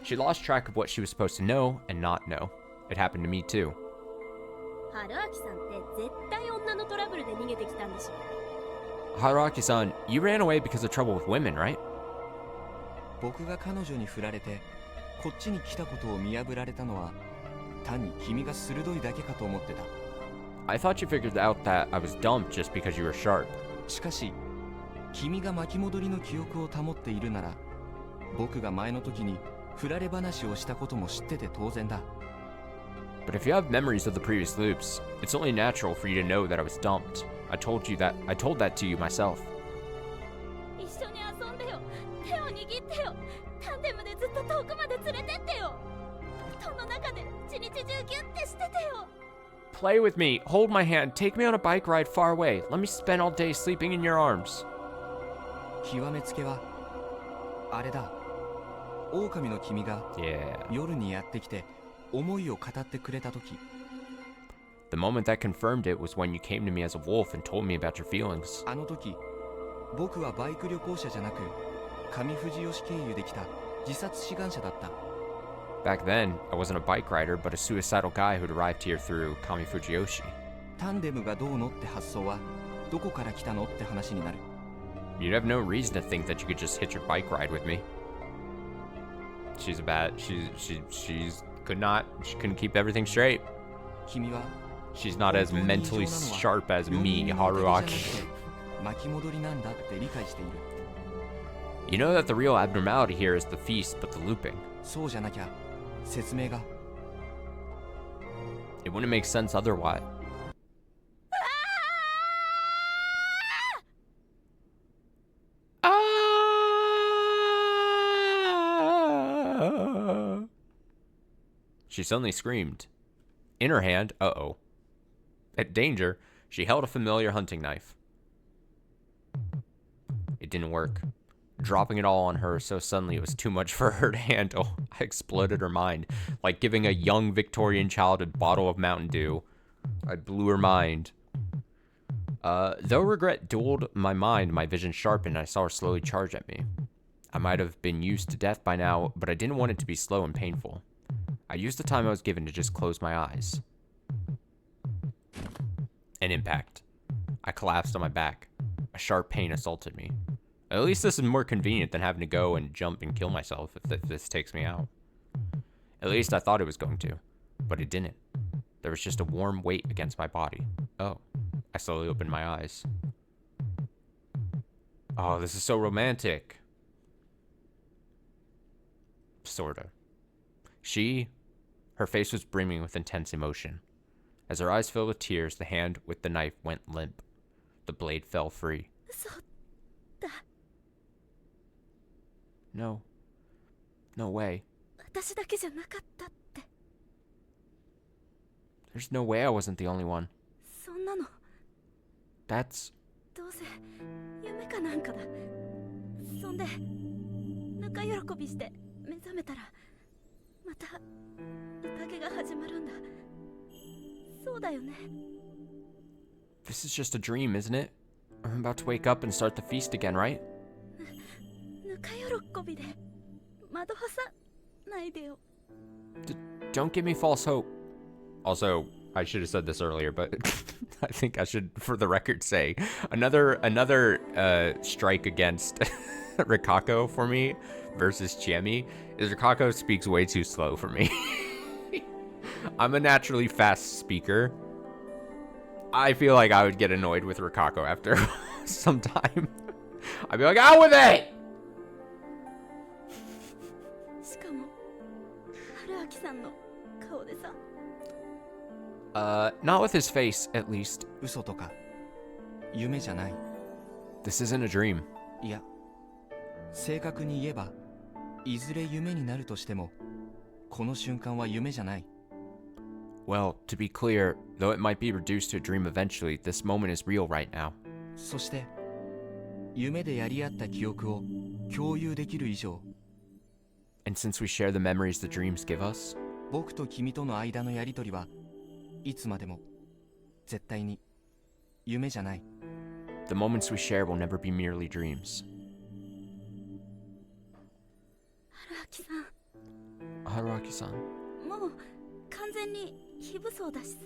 She lost track of what she was supposed to know and not know. It happened to me too. 春明さんって絶対女のトラブルで逃げてきたんでしょ。 Haruaki-san, you ran away because of trouble with women, right? 僕が彼女に振られてこっちに来たことを見破られたのは単に君が鋭いだけかと思ってた。 I thought you figured out that I was dumped just because you were sharp. しかし君が巻き戻りの記憶を保っているなら僕が前の時に振られ話をしたことも知ってて当然だ。 But if you have memories of the previous loops, it's only natural for you to know that I was dumped. I told that to you myself. 一緒に遊んでよ。手を握ってよ。タンデムでずっと遠くまで連れてってよ。布団の中で一日中ギュッてしててよ。 Play with me, hold my hand, take me on a bike ride far away. Let me spend all day sleeping in your arms. 極めつけはあれだ。狼の君が Yeah. 夜にやってきて思いを語ってくれた時。 The moment that confirmed it was when you came to me as a wolf and told me about your feelings. あの時僕はバイク旅行者じゃなく上富士吉経由できた自殺志願者だった。 Back then, I wasn't a bike rider, but a suicidal guy who'd arrived here through Kamifujiyoshi. タンデムがどうのって発想はどこから来たのって話になる。 You'd have no reason to think that you could just hitch your bike ride with me. She couldn't keep everything straight. 君は She's not as mentally sharp as me, Haruaki. 巻き戻りなんだって理解している。 You know that the real abnormality here is the feast, but the looping. そうじゃなきゃ説明が。 It wouldn't make sense otherwise. She suddenly screamed. In her hand, uh-oh. At danger, she held a familiar hunting knife. It didn't work. Dropping it all on her so suddenly it was too much for her to handle. I exploded her mind. Like giving a young Victorian child a bottle of Mountain Dew. I blew her mind. Though regret dueled my mind, my vision sharpened, and I saw her slowly charge at me. I might have been used to death by now, but I didn't want it to be slow and painful. I used the time I was given to just close my eyes. An impact. I collapsed on my back. A sharp pain assaulted me. At least this is more convenient than having to go and jump and kill myself if this takes me out. At least I thought it was going to, but it didn't. There was just a warm weight against my body. Oh, I slowly opened my eyes. Oh, this is so romantic. Sorta. Her face was brimming with intense emotion. As her eyes filled with tears, the hand with the knife went limp. The blade fell free. No. No way. 私だけじゃなかったって。 There's no way I wasn't the only one. そんなの That's... どうせ夢かなんかだ。そんでぬか喜びして目覚めたらまた宴が始まるんだ。そうだよね。 This is just a dream, isn't it? I'm about to wake up and start the feast again, right? ぬぬか喜びで惑わさないでよ。 Don't give me false hope. Also, I should have said this earlier, but I think I should, for the record, say another strike against Rikako for me versus Chiemi is Rikako speaks way too slow for me. I'm a naturally fast speaker. I feel like I would get annoyed with Rikako after some time. I'd be like, out with it! しかも春明さんの顔でさ。 Not with his face, at least. 嘘とか夢じゃない。 This isn't a dream. いや、正確に言えばいずれ夢になるとしてもこの瞬間は夢じゃない。 Well, to be clear, though it might be reduced to a dream eventually, this moment is real right now. そして夢でやり合った記憶を共有できる以上、 And since we share the memories the dreams give us, 僕と君との間のやりとりはいつまでも絶対に夢じゃない。 the moments we share will never be merely dreams. 春明さん Haruaki-san, もう完全に非武装だしさ。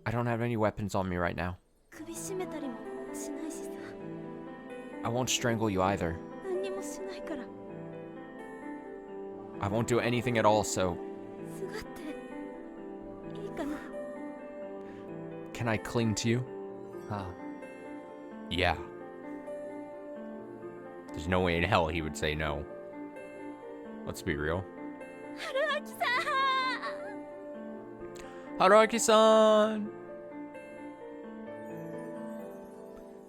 I don't have any weapons on me right now. 首絞めたりもしないしさ。 I won't strangle you either. 何にもしないから。 I won't do anything at all, so すがっていいかな。 can I cling to you? ああ、 Yeah. There's no way in hell he would say no. Let's be real. 春明さん。 Haruaki-san!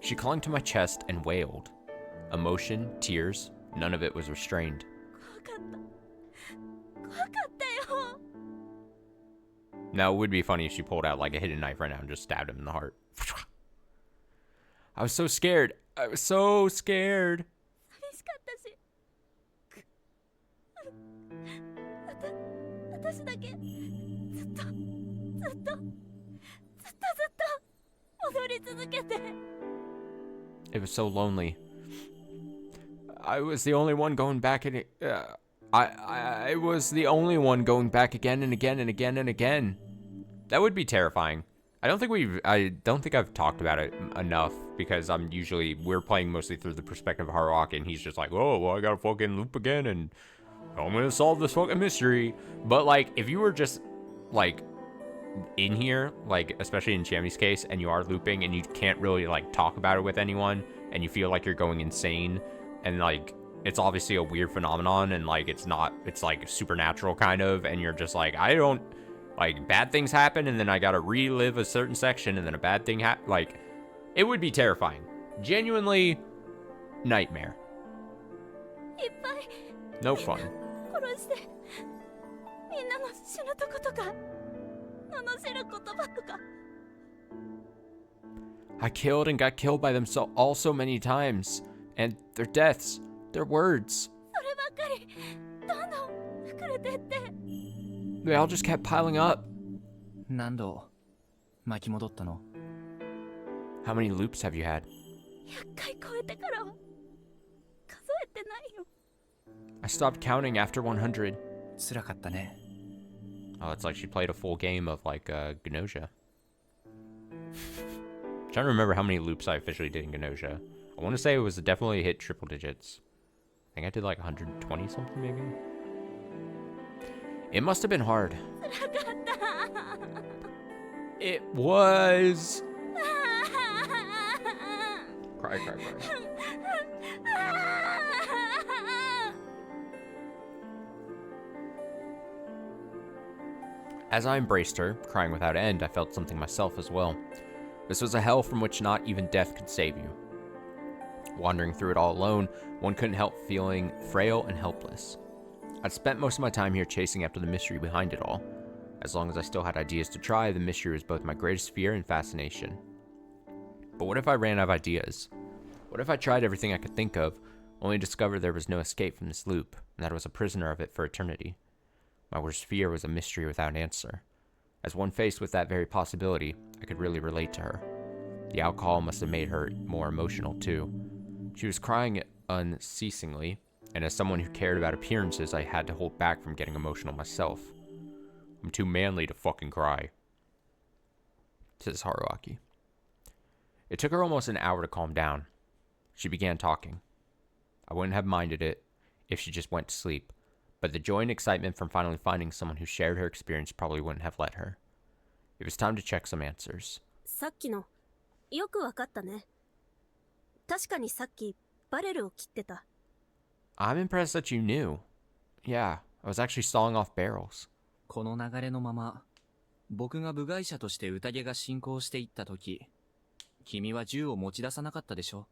She clung to my chest and wailed. Emotion, tears, none of it was restrained. 怖かったよ。 Now, it would be funny if she pulled out like a hidden knife right now and just stabbed him in the heart. I was so scared. I was so scared. 寂しかったし。私だけずっと踊り続けて。 It was so lonely. I was the only one going back and I was the only one going back again and again and again and again. That would be terrifying. I don't think I've talked about it enough because we're playing mostly through the perspective of Haruaki and he's just like, oh, well, I gotta fucking loop again and I'm gonna solve this fucking mystery. But like, if you were just like in here, like especially in Chiemi's case, and you are looping and you can't really like talk about it with anyone and you feel like you're going insane and like it's obviously a weird phenomenon and like it's like supernatural kind of, and you're just like, I don't like, bad things happen and then I gotta relive a certain section and then a bad thing like, it would be terrifying. Genuinely nightmare. いっぱい No fun. 殺してみんなの死ぬとことか罵る言葉とか。 I killed and got killed by them all so many times, and their deaths, their words, そればっかりどんどん膨れてって。 they all just kept piling up. 何度巻き戻ったの？ How many loops have you had? 100回超えてからは数えてないよ。 I stopped counting after 100. 辛かったね。 Oh, it's like she played a full game of like Genosha. Trying to remember how many loops I officially did in Genosha. I want to say it was definitely hit triple digits. I think I did like 120 something maybe. It must have been hard. 辛かった。 It was. Cry, cry, cry. As I embraced her, crying without end, I felt something myself as well. This was a hell from which not even death could save you. Wandering through it all alone, one couldn't help feeling frail and helpless. I'd spent most of my time here chasing after the mystery behind it all. As long as I still had ideas to try, the mystery was both my greatest fear and fascination. But what if I ran out of ideas? What if I tried everything I could think of, only to discover there was no escape from this loop, and that I was a prisoner of it for eternity? My worst fear was a mystery without an answer. As one faced with that very possibility, I could really relate to her. The alcohol must have made her more emotional too. She was crying unceasingly, and as someone who cared about appearances, I had to hold back from getting emotional myself. I'm too manly to fucking cry, says Haruaki. It took her almost an hour to calm down. She began talking. I wouldn't have minded it if she just went to sleep, but the joy and excitement from finally finding someone who shared her experience probably wouldn't have let her. It was time to check some answers. さっきのよくわかったね。確かにさっきバレルを切ってた。 I'm impressed that you knew. Yeah, I was actually sawing off barrels. この流れのまま僕が部外者として宴が進行していった時、君は銃を持ち出さなかったでしょ。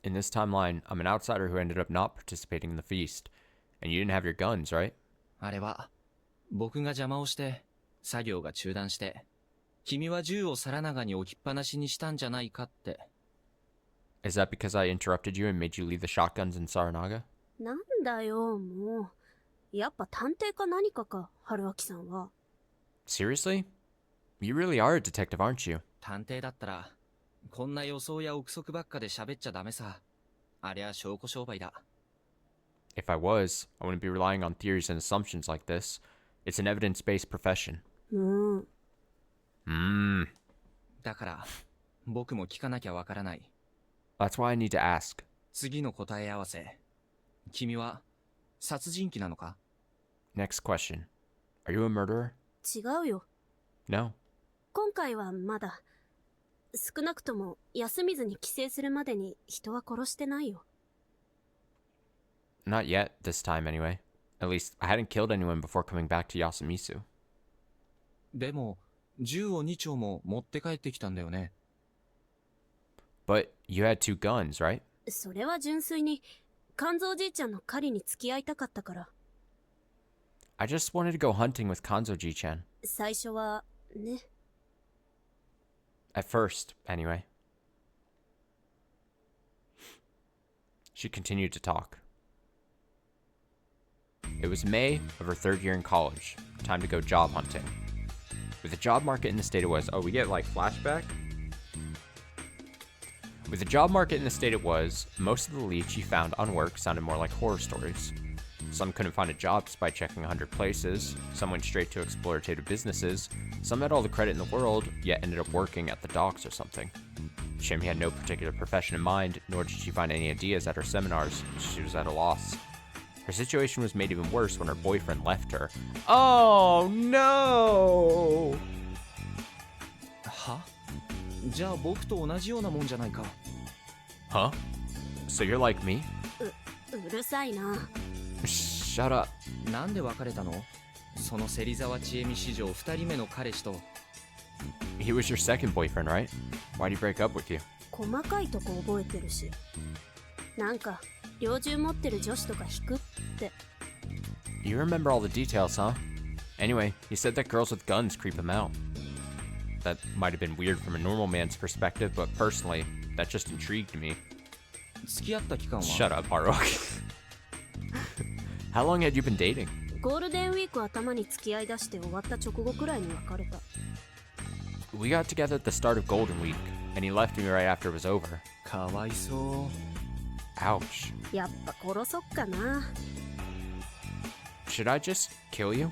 In this timeline, I'm an outsider who ended up not participating in the feast, and you didn't have your guns, right? あれは僕が邪魔をして作業が中断して、君は銃を皿長に置きっぱなしにしたんじゃないかって。 Is that because I interrupted you and made you leave the shotguns in Saranaga? なんだよ、もう。やっぱ探偵か何かか、春秋さんは。 Seriously? You really are a detective, aren't you? 探偵だったらこんな予想や憶測ばっかで喋っちゃダメさ。ありゃ証拠商売だ。 If I was, I wouldn't be relying on theories and assumptions like this. It's an evidence-based profession. だから僕も聞かなきゃわからない。 That's why I need to ask. 次の答え合わせ。君は殺人鬼なのか？ Next question. Are you a murderer? 違うよ。 No. 今回はまだ。少なくとも休みずに帰省するまでに人は殺してないよ。 Not yet, this time anyway. At least, I hadn't killed anyone before coming back to Yasumisu. でも銃を2丁も持って帰ってきたんだよね。 But you had two guns, right? それは純粋に肝臓じいちゃんの狩りに付き合いたかったから。 I just wanted to go hunting with Kanzo-ji-chan. 最初はね。 At first, anyway. She continued to talk. It was May of her third year in college. Time to go job hunting. With the job market in the state it was... Oh, we get, like, flashback? With the job market in the state it was, most of the leads she found on work sounded more like horror stories. Some couldn't find a job despite checking 100 places, some went straight to exploitative businesses, some had all the credit in the world, yet ended up working at the docks or something. Shami had no particular profession in mind, nor did she find any ideas at her seminars. She was at a loss. Her situation was made even worse when her boyfriend left her. Oh no! は？じゃあ僕と同じようなもんじゃないか。 Huh? So you're like me? うるさいな。 Shut up. なんで別れたの？その芹沢千恵美史上2人目の彼氏と。 He was your second boyfriend, right? Why'd he break up with you? 細かいとこ覚えてるし。なんか猟銃持ってる女子とか引くって。 You remember all the details, huh? Anyway, he said that girls with guns creep him out. That might have been weird from a normal man's perspective, but personally, that just intrigued me. 付き合った期間は？ Shut up, Haruaki. How long had you been dating? ゴールデンウィーク頭に付き合い出して終わった直後くらいに別れた。 We got together at the start of Golden Week, and he left me right after it was over. かわいそう。 Ouch. やっぱ殺そっかな。 Should I just kill you?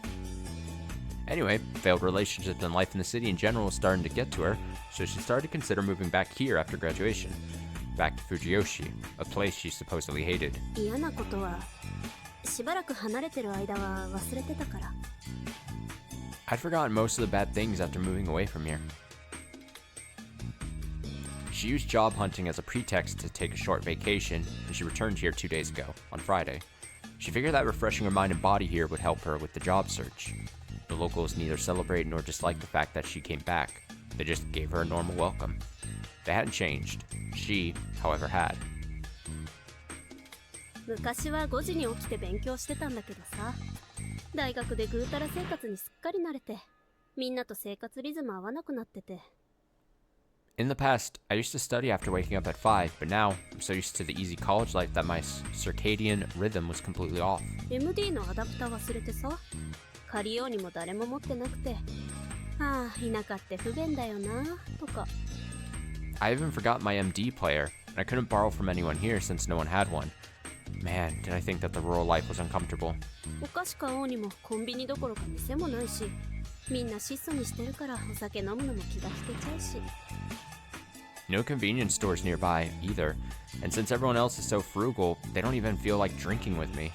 Anyway, failed relationships and life in the city in general was starting to get to her, so she started to consider moving back here after graduation. Back to Fujiyoshi, a place she supposedly hated. 嫌なことはしばらく離れてる間は忘れてたから。 I'd forgotten most of the bad things after moving away from here. She used job hunting as a pretext to take a short vacation, and she returned here 2 days ago, on Friday. She figured that refreshing her mind and body here would help her with the job search. The locals neither celebrate nor dislike the fact that she came back. They just gave her a normal welcome. They hadn't changed. She, however, had. 昔は5時に起きて勉強してたんだけどさ。大学でぐうたら生活にすっかり慣れて、みんなと生活リズム合わなくなってて。 In the past, I used to study after waking up at 5, but now I'm so used to the easy college life that my circadian rhythm was completely off. MD のアダプター忘れてさ。借りようにも誰も持ってなくて。ああ、田舎って不便だよな、とか。 I even forgot my MD player, and I couldn't borrow from anyone here since no one had one. Man, did I think that the rural life was uncomfortable. お菓子買おうにもコンビニどころか店もないし、みんな質素にしてるからお酒飲むのも気が引けちゃうし。No convenience stores nearby, either. And since everyone else is so frugal, they don't even feel like drinking with me.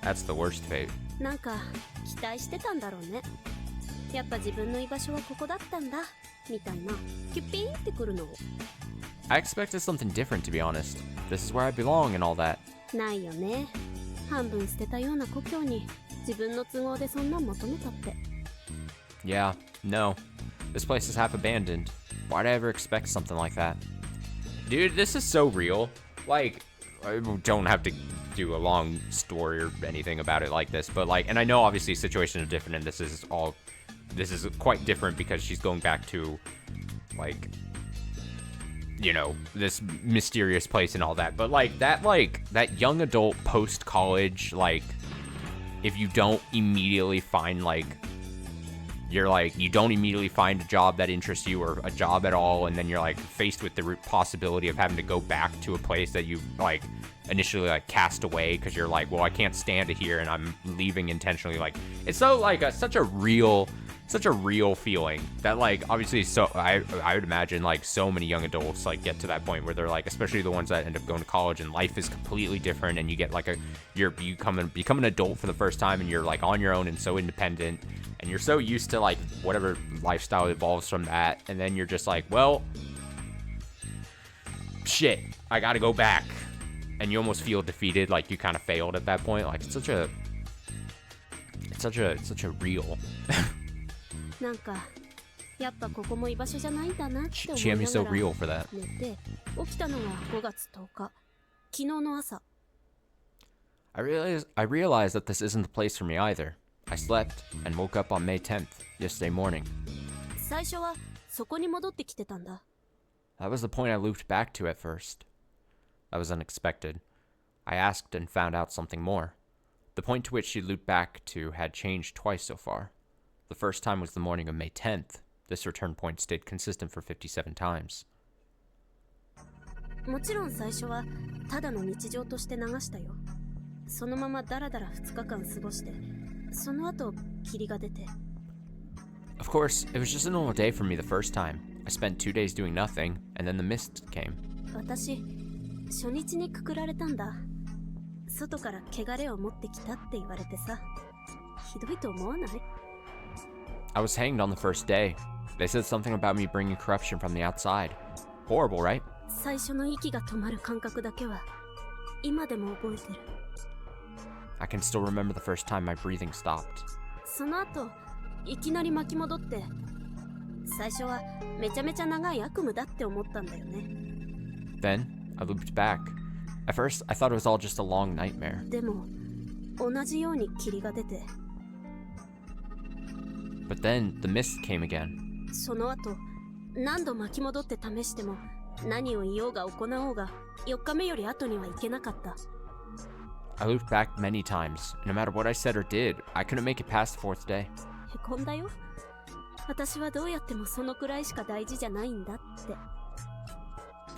That's the worst fate. なんか期待してたんだろうね。やっぱ自分の居場所はここだったんだみたいなキュピーンってくるのを。I expected something different, to be honest. This is where I belong and all that. ないよね。半分捨てたような故郷に自分の都合でそんなん求めたって。Yeah, no. This place is half abandoned. Why'd I ever expect something like that? Dude, this is so real. Like, I don't have to do a long story or anything about it like this, but like, and I know obviously situations are different and this is quite different because she's going back to, like, you know, this mysterious place and all that, but like, that young adult post-college, like, if you don't immediately find, like, you don't immediately find a job that interests you or a job at all, and then you're like faced with the possibility of having to go back to a place that you like initially like cast away because you're like, well, I can't stand it here and I'm leaving intentionally. Like, it's so like such a real feeling that like obviously, so I would imagine like so many young adults like get to that point where they're like, especially the ones that end up going to college and life is completely different and you get like you become an adult for the first time and you're like on your own and so independent and you're so used to like whatever lifestyle evolves from that, and then you're just like, well, shit, I gotta go back, and you almost feel defeated, like you kind of failed at that point. Like it's such a real なんかやっぱここも居場所じゃないんだなって思い Chiami's な so が real ら for that. 寝て起きたのが5月10日、昨日の朝。I realized that this isn't the place for me either. I slept and woke up on May 10th, yesterday morning. 最初はそこに戻ってきてたんだ。That was the point I looped back to at first. That was unexpected. I asked and found out something more. The point to which she looped back to had changed twice so far. The first time was the morning of May 10th. This return point stayed consistent for 57 times. もちろん最初はただの日常として流したよ。そのままだらだら2日間過ごして、その後霧が出て。Of course, it was just a normal day for me the first time. I spent 2 days doing nothing, and then the mist came. 私、初日にくくられたんだ。外から汚れを持ってきたって言われてさ。ひどいと思わない？ I was hanged on the first day. They said something about me bringing corruption from the outside. Horrible, right? 最初の息が止まる感覚だけは今でも覚えてる。I can still remember the first time my breathing stopped. その後、いきなり巻き戻って、最初はめちゃめちゃ長い悪夢だって思ったんだよね。Then, I looped back. At first, I thought it was all just a long nightmare. でも、同じように霧が出て。But then, the mist came again. その後、何度巻き戻って試しても、何を言おうが行おうが、4日目より後には行けなかった。I looped back many times. No matter what I said or did, I couldn't make it past the fourth day. へこんだよ。私はどうやってもそのくらいしか大事じゃないんだって。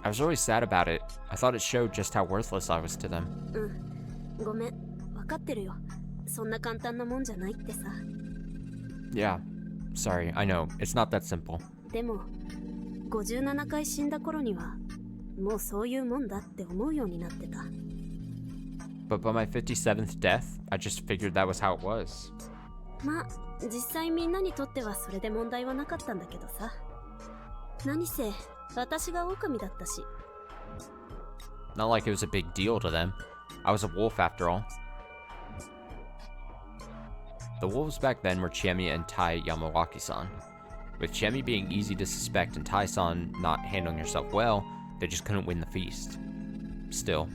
I was always sad about it. I thought it showed just how worthless I was to them. うん、ごめん、わかってるよ。そんな簡単なもんじゃないってさ。Yeah. Sorry, I know. It's not that simple. でも、57回死んだ頃には、もうそういうもんだって思うようになってた。But by my 57th death, I just figured that was how it was. まあ、実際みんなにとってはそれで問題はなかったんだけどさ。何せ、私が狼だったし。Not like it was a big deal to them. I was a wolf after all. The wolves back then were Chiemi and Tai Yamawaki-san. With Chiemi being easy to suspect and Tai-san not handling herself well, they just couldn't win the feast. Still,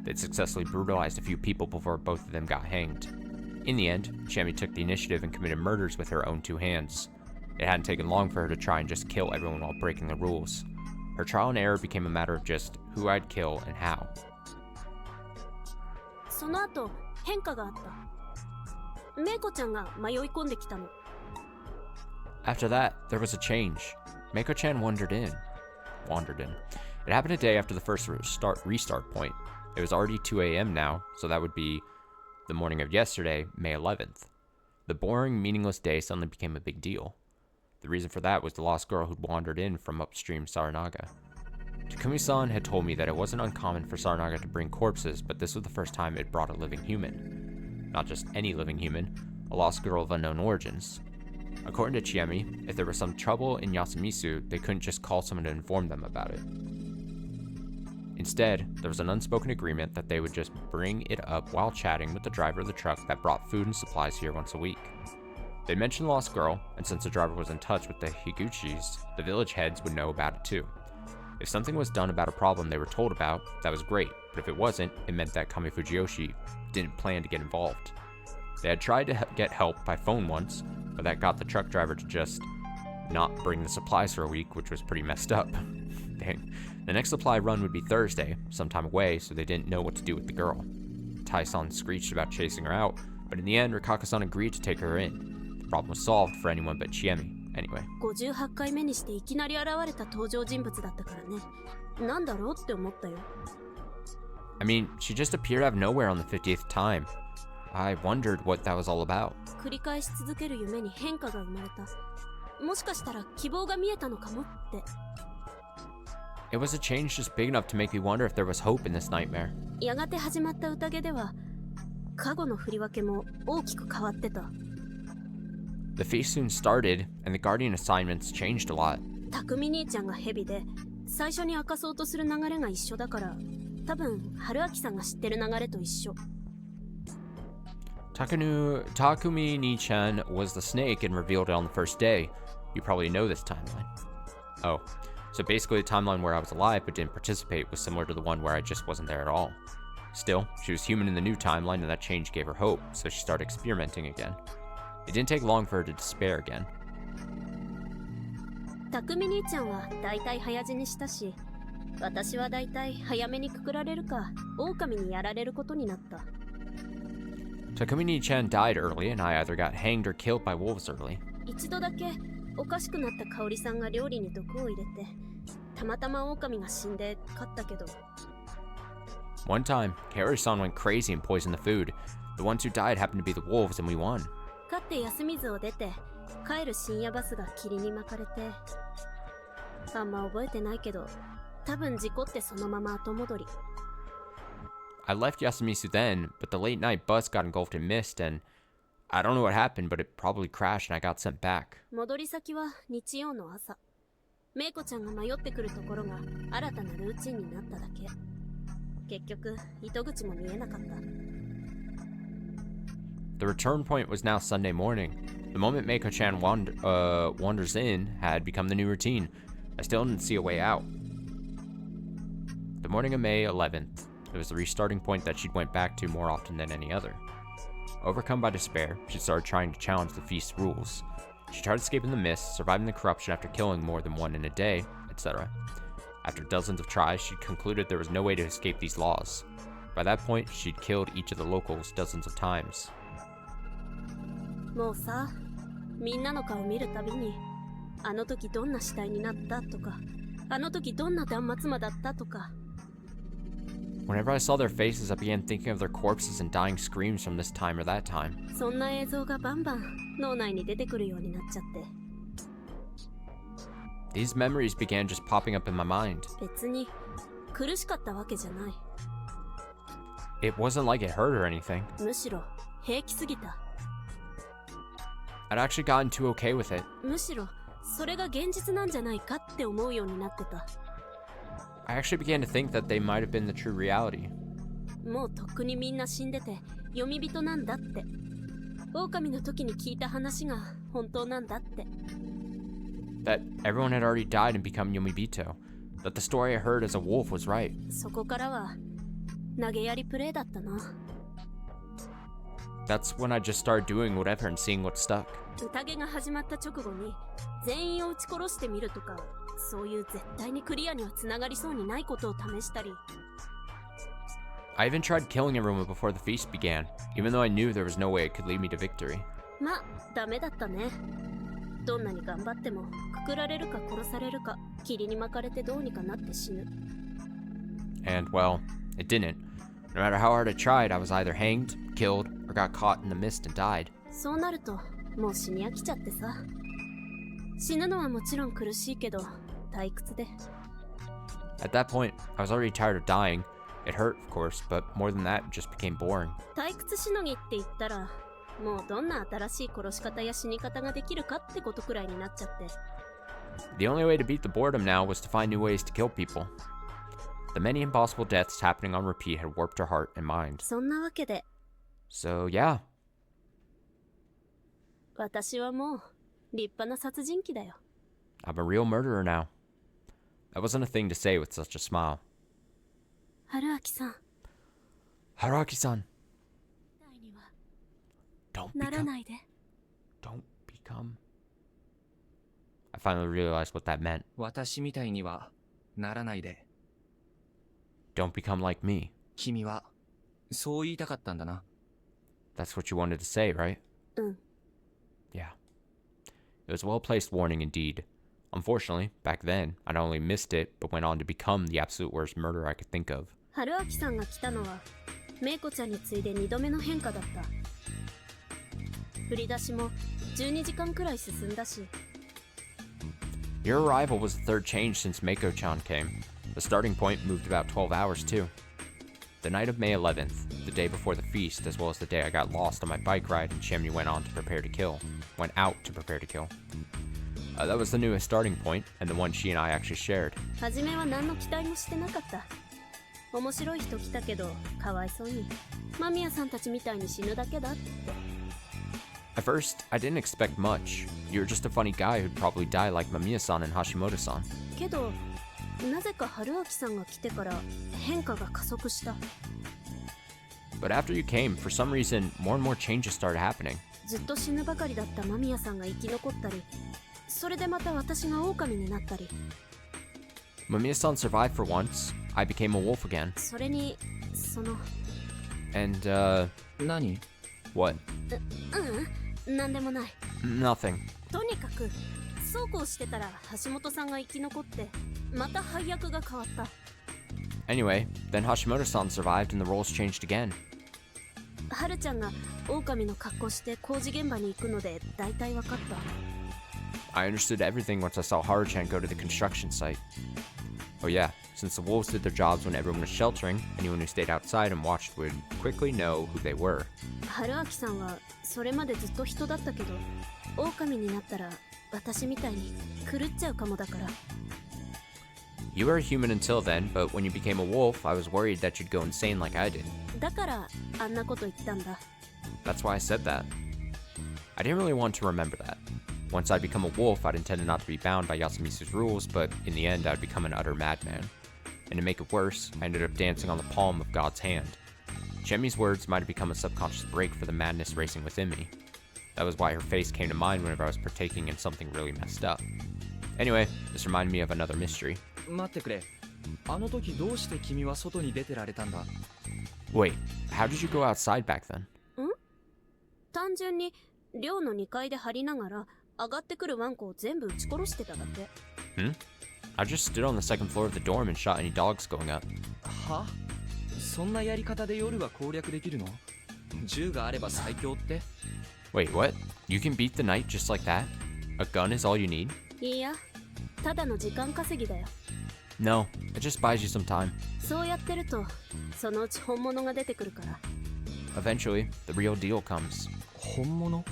they'd successfully brutalized a few people before both of them got hanged. In the end, Chiemi took the initiative and committed murders with her own 2 hands. It hadn't taken long for her to try and just kill everyone while breaking the rules. Her trial and error became a matter of just who I'd kill and how. その後、変化があった。メイコちゃんが迷い込んできたの。After that, there was a change. Meiko-chan wandered in. It happened a day after the first restart point. It was already 2 a.m. now, so that would be the morning of yesterday, May 11th. The boring, meaningless day suddenly became a big deal. The reason for that was the lost girl who'd wandered in from upstream Saranaga. Takumi-san had told me that it wasn't uncommon for Saranaga to bring corpses, but this was the first time it brought a living human. Not just any living human, a lost girl of unknown origins. According to Chiemi, if there was some trouble in Yasumisu, they couldn't just call someone to inform them about it. Instead, there was an unspoken agreement that they would just bring it up while chatting with the driver of the truck that brought food and supplies here once a week. They mentioned the lost girl, and since the driver was in touch with the Higuchis, the village heads would know about it too. If something was done about a problem they were told about, that was great, but if it wasn't, it meant that Kami Fujiyoshi didn't plan to get involved. They had tried to get help by phone once, but that got the truck driver to just not bring the supplies for a week, which was pretty messed up. Dang. The next supply run would be Thursday, sometime away, so they didn't know what to do with the girl. Tai-san screeched about chasing her out, but in the end, Rikaka-san agreed to take her in. The problem was solved for anyone but Chiemi, anyway. 58回目にしていきなり現れた登場人物だったからね。なんだろうって思ったよ。I mean, she just appeared out of nowhere on the 50th time. I wondered what that was all about. 繰り返し続ける夢に変化が生まれた。もしかしたら希望が見えたのかもって。It was a change just big enough to make me wonder if there was hope in this nightmare. やがて始まった宴では、過去の振り分けも大きく変わってた。The feast soon started, and the guardian assignments changed a lot. 匠兄ちゃんが蛇で、最初に明かそうとする流れが一緒だから、多分春明さんが知ってる流れと一緒。Takumi Ni-chan was the snake and revealed it on the first day. You probably know this timeline. Oh, so basically the timeline where I was alive but didn't participate was similar to the one where I just wasn't there at all. Still, she was human in the new timeline and that change gave her hope, so she started experimenting again. It didn't take long for her to despair again. 匠兄ちゃんはだいたい早死にしたし、私はだいたい早めにくくられるか、狼にやられることになった。Takumi Ni-chan died early, and I either got hanged or killed by wolves early. 一度だけおかしくなった香織さんが料理に毒を入れて、たまたま狼が死んで勝ったけど。One time, Kaori-san went crazy and poisoned the food. The ones who died happened to be the wolves, and we won. 勝って休み図を出て、帰る深夜バスが霧に巻かれて、あんま覚えてないけど、多分事故ってそのまま後戻り。I left Yasumisu then, but the late night bus got engulfed in mist, and I don't know what happened, but it probably crashed and I got sent back. 戻り先は日曜の朝。メイコちゃんが迷ってくるところが新たなルーチンになっただけ。結局、糸口も見えなかった。The return point was now Sunday morning. The moment Meiko-chan wanders in had become the new routine. I still didn't see a way out. The morning of May 11th, it was the restarting point that she'd went back to more often than any other. Overcome by despair, she started trying to challenge the feast's rules. She tried escaping the mist, surviving the corruption after killing more than one in a day, etc. After dozens of tries, she'd concluded there was no way to escape these laws. By that point, she'd killed each of the locals dozens of times. もうさ、みんなの顔見るたびに、あの時どんな死体になったとか、あの時どんな断末魔だったとか。Whenever I saw their faces, I began thinking of their corpses and dying screams from this time or that time. そんな映像がバンバン脳内に出てくるようになっちゃって。These memories began just popping up in my mind. 別に苦しかったわけじゃない。It wasn't like it hurt or anything. むしろ平気すぎた。I'd actually gotten too okay with it. むしろそれが現実なんじゃないかって思うようになってた。I actually began to think that they might have been the true reality. もうとっくにみんな死んでて読み人なんだって。狼の時に聞いた話が本当なんだって。That everyone had already died and become Yomibito. That the story I heard as a wolf was right. そこからは投げやりプレイだったな。That's when I just started doing whatever and seeing what stuck. 宴が始まった直後に全員を撃ち殺してみるとか、そういう絶対にクリアにはつながりそうにないことを試したり。I even tried killing everyone before the feast began, even though I knew there was no way it could lead me to victory. まあ、ダメだったね。どんなに頑張っても、くくられるか殺されるか、霧に巻かれてどうにかなって死ぬ。And, well, it didn't. No matter how hard I tried, I was either hanged, killed, or got caught in the mist and died. そうなるともう死に飽きちゃってさ。死ぬのはもちろん苦しいけど退屈で。 At that point, I was already tired of dying. It hurt, of course, but more than that, it just became boring. 退屈しのぎって言ったらもうどんな新しい殺し方や死に方ができるかってことくらいになっちゃって。 The only way to beat the boredom now was to find new ways to kill people. The many impossible deaths happening on repeat had warped her heart and mind. そんなわけで So, yeah. 私はもう立派な殺人鬼だよ。 I'm a real murderer now. That wasn't a thing to say with such a smile. 春明さん Haraki-san, みたいには don't なら become... ないで。 Don't become... I finally realized what that meant. 私みたいにはならないで。 Don't become like me. 君はそう言いたかったんだな。 That's what you wanted to say, right? うん。 Yeah. It was a well-placed warning indeed. Unfortunately, back then, I not only missed it, but went on to become the absolute worst murderer I could think of. 春明さんが来たのはメイコちゃんに次いで2度目の変化だった。振り出しも12時間くらい進んだし。 Your arrival was the third change since Mako-chan came. The starting point moved about 12 hours too. The night of May 11th, the day before the feast, as well as the day I got lost on my bike ride and Chimney went out to prepare to kill. That was the newest starting point, and the one she and I actually shared. 初めは何の期待もしてなかった。面白い人来たけどかわいそうに間宮さんたちみたいに死ぬだけだって。 At first, I didn't expect much. You were just a funny guy who'd probably die like Mamiya-san and Hashimoto-san. けどなぜか春明さんが来てから変化が加速した。 But after you came, for some reason, more and more changes started happening. ずっと死ぬばかりだった間宮さんが生き残ったり、それでまた私が狼になったり。 Mamiya-san survived for once. I became a wolf again. それにその And, 何？ what? なんでもない。 Nothing. とにかくそうこうしてたら橋本さんが生き残ってまた配役が変わった。 Anyway, then Hashimoto-san survived and the roles changed again. 春ちゃんが狼の格好して工事現場に行くので大体分かった。 I understood everything once I saw Haru-chan go to the construction site. Oh yeah, since the wolves did their jobs when everyone was sheltering, anyone who stayed outside and watched would quickly know who they were. 春明さんはそれまでずっと人だったけど狼になったら私みたいに狂っちゃうかもだから。 You were a human until then, but when you became a wolf, I was worried that you'd go insane like I did. だからあんなこと言ったんだ。 That's why I said that. I didn't really want to remember that. Once I'd become a wolf, I'd intended not to be bound by Yasumisu's rules, but in the end, I'd become an utter madman. And to make it worse, I ended up dancing on the palm of God's hand. Chemi's words might have become a subconscious break for the madness racing within me. That was why her face came to mind whenever I was partaking in something really messed up. Anyway, this reminded me of another mystery. 待ってくれ。あの時どうして君は外に出てられたんだ？ Wait, how did you go outside back then? 単純に寮の2階で張りながら上がってくるワンコを全部撃ち殺してただけ。 I just stood on the second floor of the dorm and shot any dogs going up. は？そんなやり方で夜が攻略できるの？銃があれば最強って？ Wait, what? You can beat the night just like that? A gun is all you need? いや、ただの時間稼ぎだよ。 No, it just buys you some time. そうやってるとそのうち本物が出てくるから。 Eventually, the real deal comes. 本物？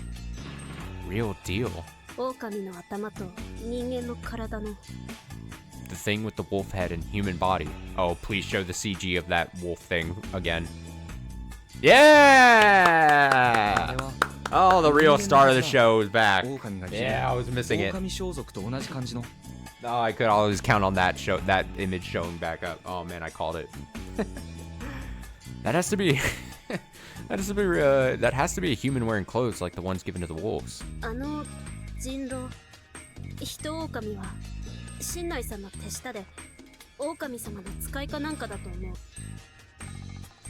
Real deal? 狼の頭と人間の体の。 The thing with the wolf head and human body. Oh, please show the CG of that wolf thing again. Yeah! Oh, the real star of the show is back. Yeah, I was missing it. 狼装束と同じ感じの。 Oh, I could always count on that that image showing back up. Oh man, I called it. That has to be that has to be a human wearing clothes like the ones given to the wolves. あの人狼、人狼は新内さんの手下で狼様の使いかなんかだと思う。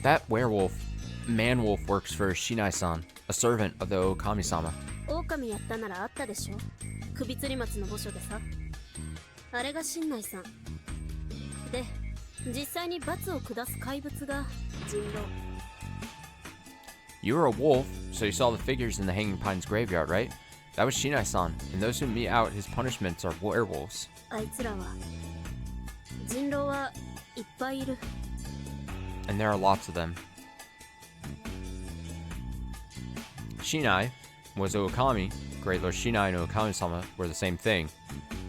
That werewolf, man-wolf works for Shinai-san, a servant of the Okami-sama. 狼やったならあったでしょ。首吊り松の墓所でさ。あれが新内さんで、実際に罰を下す怪物が人狼。 You were a wolf, so you saw the figures in the Hanging Pines graveyard, right? That was Shinai-san, and those who mete out his punishments are werewolves. あいつらは人狼はいっぱいいる。 And there are lots of them. Shinai was Okami. Great Lord Shinai and Okami-sama were the same thing.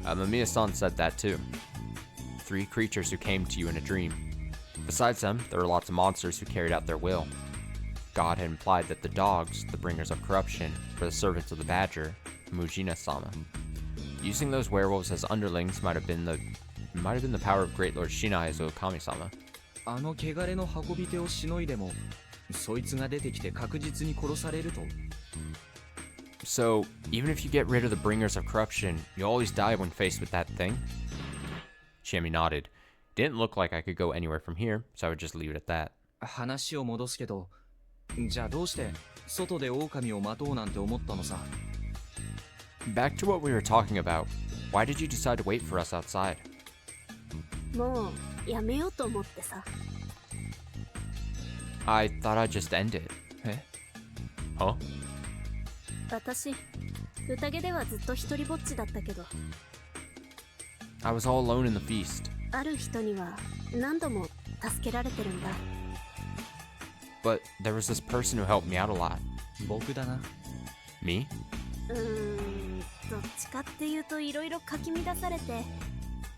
Mamiya-san said that too. 3 creatures who came to you in a dream. Besides them, there were lots of monsters who carried out their will. God had implied that the dogs, the bringers of corruption, were the servants of the badger, Mujina-sama. Using those werewolves as underlings might have been the power of Great Lord Shinai as Okami-sama. あの汚れの運び手をしのいでもそいつが出てきて確実に殺されると。 So, even if you get rid of the bringers of corruption, you'll always die when faced with that thing? Chami nodded. Didn't look like I could go anywhere from here, so I would just leave it at that. 話を戻すけど、じゃあどうして外で狼を待とうなんて思ったのさ。 Back to what we were talking about. Why did you decide to wait for us outside? もうやめようと思ってさ。 I thought I'd just end it. え？ Huh? 私、宴ではずっと一人ぼっちだったけど、 I was all alone in the feast. ある人には何度も助けられてるんだ。 But there was this person who helped me out a lot. 僕だな。 Me? どっちかっていうといろいろかき乱されて、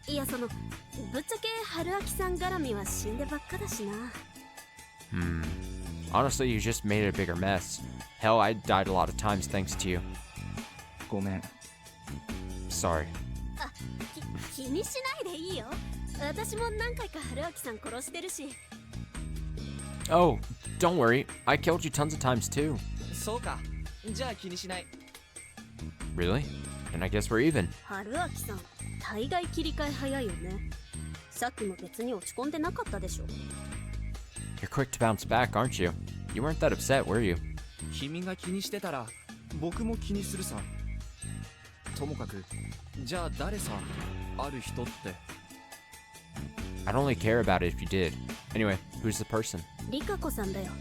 いやぶっちゃけ春明さん絡みは死んでばっかだしな。 Honestly, you just made it a bigger mess. Hell, I died a lot of times thanks to you. ごめん。 Sorry. 気にしないでいいよ。私も何回か春明さん殺してるし。 Oh, don't worry. I killed you tons of times too. そうか。じゃあ気にしない。 Really? Then I guess we're even. 春明さん、大概切り替え早いよね。さっきも別に落ち込んでなかったでしょ。 You're quick to bounce back, aren't you? You weren't that upset, were you? 君が気にしてたら僕も気にするさ。ともかく、じゃあ誰さ、ある人って。 I'd only care about it if you did. Anyway, who's the person? リカ子さんだよ。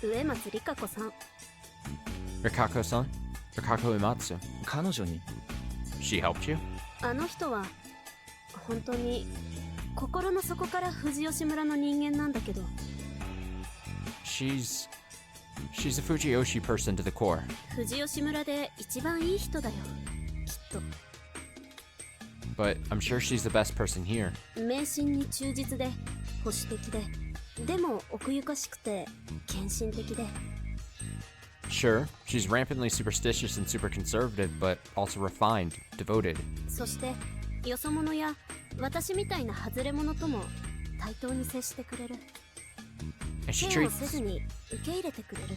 植松リカ子さん。 Rikako-san? Rikako Uematsu. 彼女に。 She helped you? あの人は本当に心の底から藤吉村の人間なんだけど。 She's a Fujiyoshi person to the core. 藤吉村で一番いい人だよ。きっと。 But I'm sure she's the best person here. 迷信に忠実で保守的で、でも奥ゆかしくて献身的で。 Sure, she's rampantly superstitious and super conservative, but also refined, devoted. そしてよそ者や私みたいな外れ者とも対等に接してくれる。 And she ケアをせず treats に受け入れてくれる。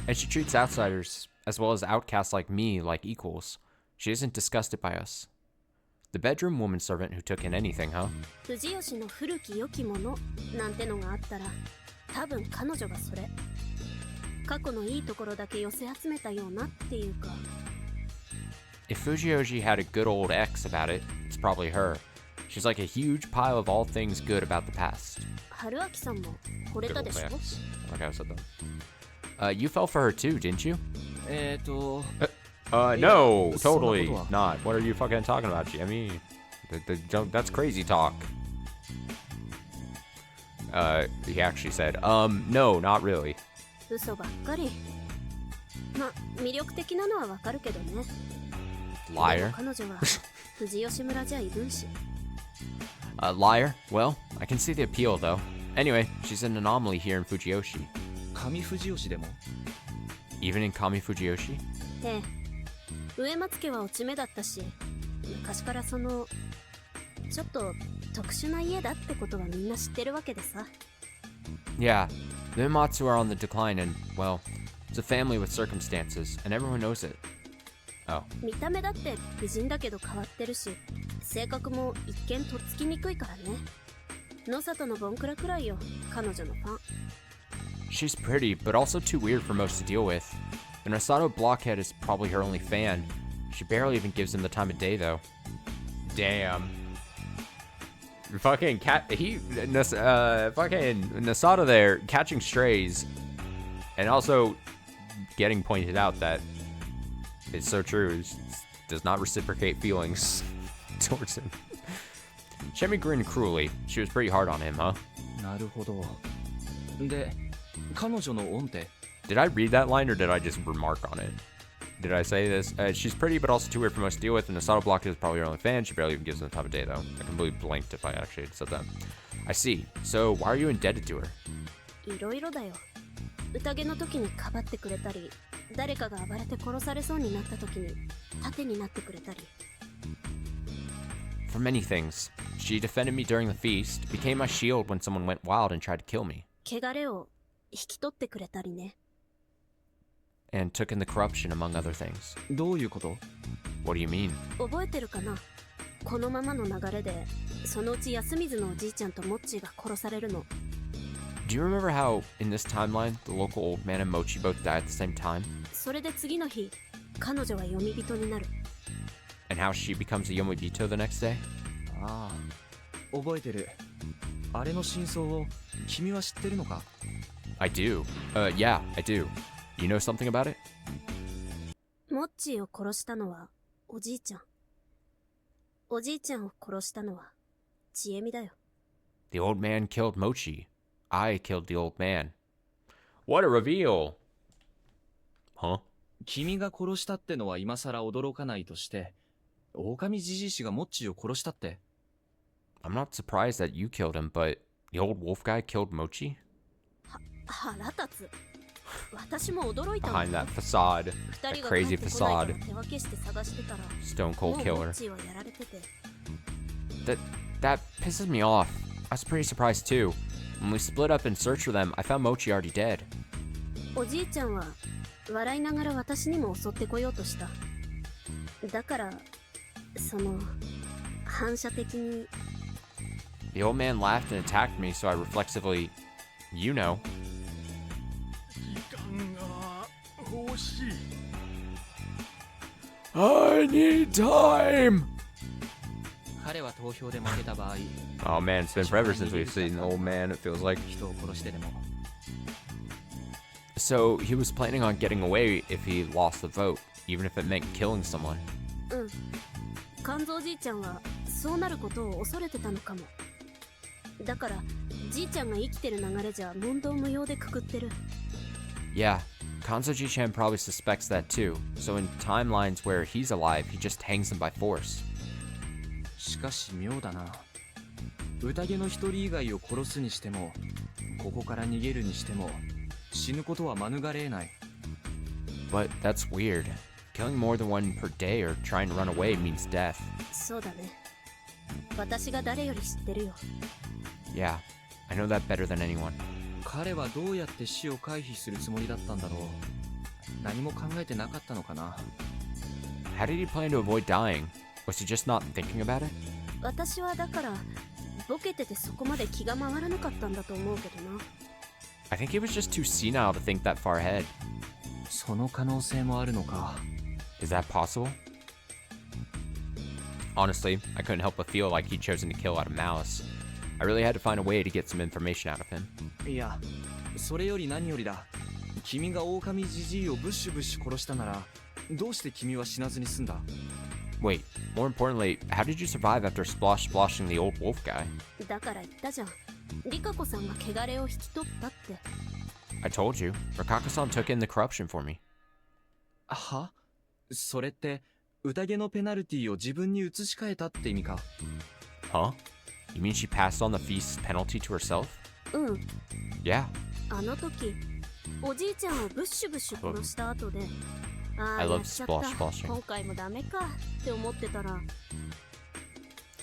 outsiders, as well as outcasts like me, like equals. She isn't disgusted by us. The bedroom woman servant who took in anything, huh? 藤吉の古き良きものなんてのがあったら、多分彼女がそれ。過去のいいところだけ寄せ集めたようなっていうか。 If Fujiyoshi had a good old ex about it, it's probably her. She's like a huge pile of all things good about the past. 春明さんも惚れ Good た old でしょ。 ex. Like I said that. You fell for her too, didn't you? No, totally not. What are you fucking talking about, Jimmy? That's crazy talk. He actually said, no, not really. 嘘ばっかり。ま、魅力的なのはわかるけどね。 Liar. でも彼女は藤吉村じゃいるんし。Liar? Well, I can see the appeal, though. Anyway, she's an anomaly here in Fujiyoshi. 上藤吉でも。 Even in Kami Fujiyoshi? ええ。植松家は落ち目だったし、昔からちょっと特殊な家だってことはみんな知ってるわけでさ。 Yeah, the Uematsu are on the decline and, well, it's a family with circumstances, and everyone knows it. Oh. 見た目だって美人だけど変わってるし、性格も一見とっつきにくいからね。野里のボンクラくらいよ、彼女のファン。 She's pretty, but also too weird for most to deal with. And Masato Blockhead is probably her only fan. She barely even gives him the time of day, though. Damn. fucking fucking Nasada there catching strays, and also getting pointed out that it's so true. Does not reciprocate feelings towards him. Shemi grinned cruelly. She was pretty hard on him, huh? なるほど。で、彼女の恩って Did I read that line or did I just remark on it? Did I say this? She's pretty, but also too weird for most to deal with, and Nasada block is probably her only fan. She barely even gives them the time of day, though. I completely blanked if I actually had said that. I see. So, why are you indebted to her? いろいろだよ。宴の時にかばってくれたり、誰かが暴れて殺されそうになった時に盾になってくれたり。For many things. She defended me during the feast, became my shield when someone went wild and tried to kill me, 汚れを引き取ってくれたりね。 and took in the corruption among other things. どういうこと？ What do you mean? 覚えてるかな？このままの流れで、そのうち安水のおじいちゃんとモッチーが殺されるの。 Do you remember how, in this timeline, the local old man and Mochi both died at the same time? それで次の日、彼女は読み人になる。 And how she becomes a Yomibito the next day? ああ、覚えてる。あれの真相を君は知ってるのか？ I do. Yeah, I do. You know something about it? モッチーを殺したのはおじいちゃん。おじいちゃんを殺したのはちえみだよ。 The old man killed Mochi. I killed the old man. What a reveal! Huh? 君が殺したってのは今さら驚かないとして、狼じじい氏がモッチーを殺したって。I'm not surprised that you killed him, but the old wolf guy killed Mochi? 腹立つ。私も驚いた Behind that facade, that crazy facade. 手分けして探してたら、 Stone もう Cold モ Killer. ッチーはやられてて。 That pisses me off. I was pretty surprised too. When we split up and searched for them, I found Mochi already dead. おじいちゃんは笑いながら私にも襲ってこようとした。だから、反射的に。 The old man laughed and attacked me, so I reflexively, you know. I need time! 彼は投票で負けた場合、 Oh man, it's been forever since we've seen the old man, it feels like. 人を殺してでも。 So he was planning on getting away if he lost the vote, even if it meant killing someone. うん。肝臓じいちゃんはそうなることを恐れてたのかも。だからじいちゃんが生きてる流れじゃ問答無用でくくってる。 Yeah, Kanzoji-chan probably suspects that too, so in timelines where he's alive, he just hangs them by force. しかし妙だな。宴の一人以外を殺すにしても、ここから逃げるにしても、死ぬことは免れない。 But that's weird. Killing more than one per day or trying to run away means death. そうだね。私が誰より知ってるよ。 Yeah, I know that better than anyone. 彼はどうやって死を回避するつもりだったんだろう。何も考えてなかったのかな。 How did he plan to avoid dying? Was he just not thinking about it? 私はだからボケててそこまで気が回らなかったんだと思うけどな。 I think he was just too senile to think that far ahead. その可能性もあるのか。 Is that possible? Honestly, I couldn't help but feel like he'd chosen to kill out of malice. I really had to find a way to get some information out of him. いや、それより何よりだ。君が狼じじいをブッシュブッシュ殺したなら、どうして君は死なずに済んだ？ Wait, more importantly, how did you survive after splashing the old wolf guy? だから言ったじゃん。リカ子さんが汚れを引き取ったって。 I told you, Rikako-san took in the corruption for me. は？それって、宴のペナルティを自分に移し替えたって意味か？ Huh? You mean she passed on the feast's penalty to herself? うん。 Yeah. あの時、おじいちゃんをブッシュブッシュ殺した後で、あ I あ、や love っちゃった。 splashing. 今回もダメかって思ってたら、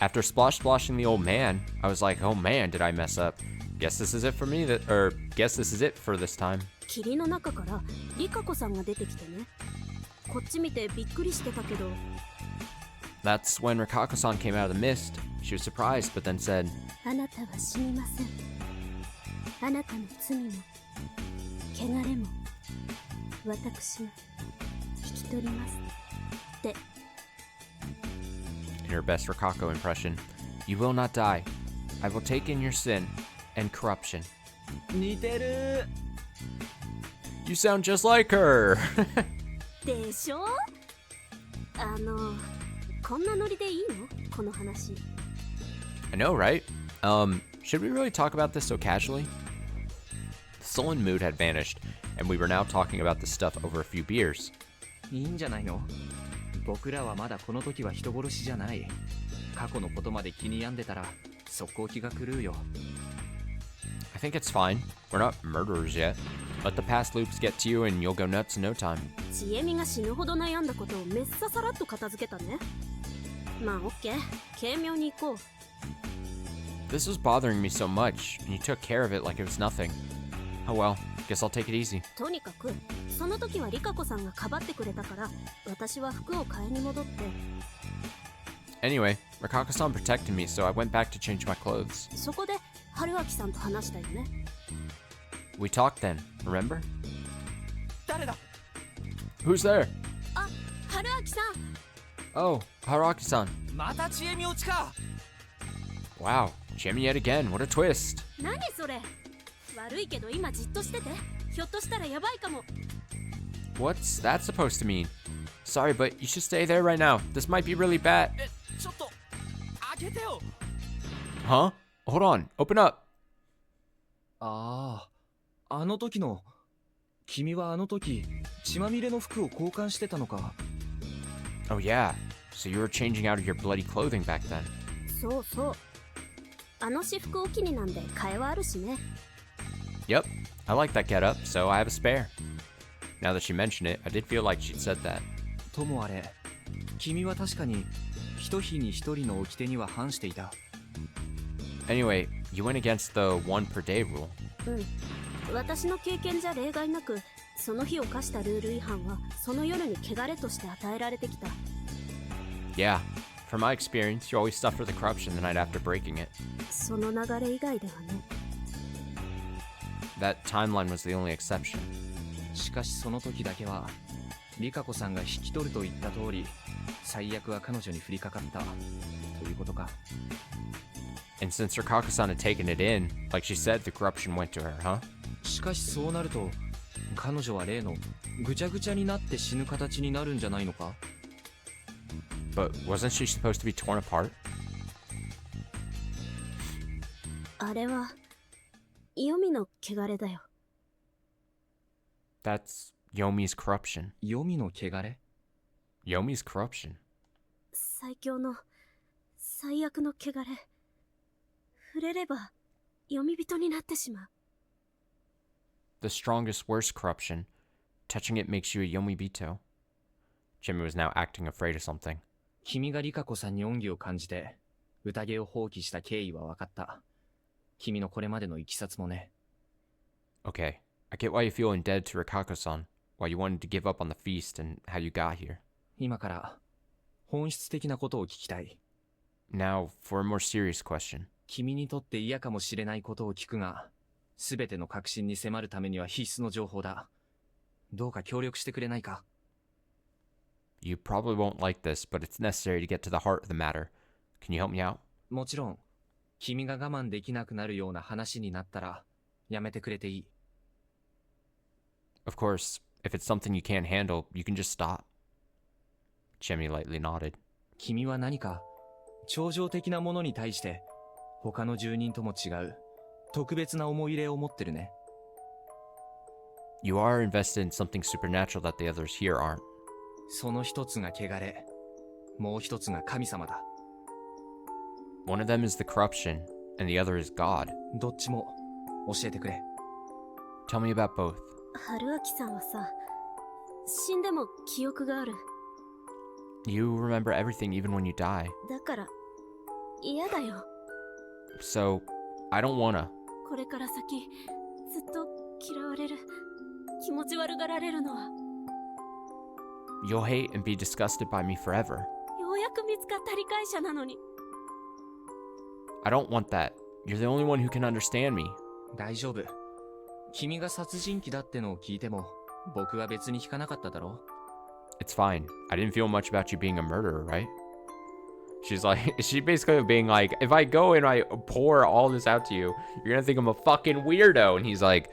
After splashing the old man, I was like, oh man, did I mess up. Guess this is it for me, guess this is it for this time. 霧の中からリカ子さんが出てきてね。こっち見てびっくりしてたけど、 That's when Rikako-san came out of the mist. She was surprised, but then said, あなたは死にません。あなたの罪も、汚れも、私が引き取ります。って。 in her best Rikako impression, you will not die. I will take in your sin and corruption. 似てる。 You sound just like her. でしょ。こんなノリでいいの？この話。I know, right? Should we really talk about this so casually? The sullen mood had vanished, and we were now talking about this stuff over a few beers. いいんじゃないの？僕らはまだこの時は人殺しじゃない。過去のことまで気に病んでたら速攻気が狂うよ。I think it's fine. We're not murderers yet. Let the past loops get to you and you'll go nuts in no time. ちえみが死ぬほど悩んだことをめっささらっと片付けたね。まあオッケー、軽妙に行こう。This was bothering me so much, and you took care of it like it was nothing. Oh well, guess I'll take it easy. とにかくその時はリカ子さんがかばってくれたから私は服を買いに戻って。 Anyway, Rikako-san protected me, so I went back to change my clothes. そこで春明さんと話したよね。 We talked then, remember? 誰だ？ Who's there? あ、春明さん。 Oh, Haraki-san. また知恵み落ちか。 Wow, Jimmy yet again, what a twist. 何それ。悪いけど今じっとしてて。ひょっとしたらやばいかも。 What's that supposed to mean? Sorry, but you should stay there right now. This might be really bad. ちょっと開けてよ。 Huh? Hold on, open up. ああ、あの時の。君はあの時血まみれの服を交換してたのか。 Oh yeah, so you were changing out of your bloody clothing back then. そうそう。あの私服お気になんで替えはあるしね。 Yep, I like that getup, so I have a spare. Now that she mentioned it, I did feel like she'd said that. ともあれ、君は確かに一日に一人の掟には反していた。 Anyway, you went against the one per day rule. うん。私の経験じゃ例外なく、その日犯したルール違反はその夜に汚れとして与えられてきた。 Yeah, from my experience, you always suffer the corruption the night after breaking it. その流れ以外ではね。 That timeline was the only exception. しかしその時だけはリカ子さんが引き取ると言った通り、最悪は彼女に降りかかったということか。 And since Rikako-san had taken it in, like she said, the corruption went to her, huh? しかしそうなると彼女は例のぐちゃぐちゃになって死ぬ形になるんじゃないのか。 But wasn't she supposed to be torn apart? あれは黄泉の汚れだよ。 That's Yomi's corruption. 黄泉の汚れ。 Yomi's corruption. 最強の最悪の汚れ。触れれば読み人になってしまう。 The strongest, worst corruption. Touching it makes you a Yomibito. Jimmy was now acting afraid of something. 君がリカ子さんに恩義を感じて宴を放棄した経緯は分かった。君のこれまでのいきさつもね。 Okay, I get why you feel indebted to Rikako-san, why you wanted to give up on the feast and how you got here. 今から本質的なことを聞きたい。 Now, for a more serious question. 君にとって嫌かもしれないことを聞くが、すべての確信に迫るためには必須の情報だ。どうか協力してくれないか。 You probably won't like this, but it's necessary to get to the heart of the matter. Can you help me out? もちろん、君が我慢できなくなるような話になったら、やめてくれていい。 Of course, if it's something you can't handle, you can just stop. Jimmy lightly nodded. 君は何か、超常的なものに対して、他の住人とも違う、特別な思い入れを持ってるね。You are invested in something supernatural that the others here aren't. その一つが汚れ、もう一つが神様だ。One of them is the corruption, and the other is God. どっちも教えてくれ。Tell me about both. 春明さんはさ、死んでも記憶がある。 You remember everything even when you die. だから嫌だよ。 So, I don't wanna. これから先ずっと嫌われる、気持ち悪がられるのは。 You'll hate and be disgusted by me forever. ようやく見つかった理解者なのに。 I don't want that. You're the only one who can understand me. 大丈夫。君が殺人鬼だってのを聞いても、僕は別に聞かなかっただろう。 It's fine. I didn't feel much about you being a murderer, right? She's like, she basically being like, if I go and I pour all this out to you, you're gonna think I'm a fucking weirdo. And he's like,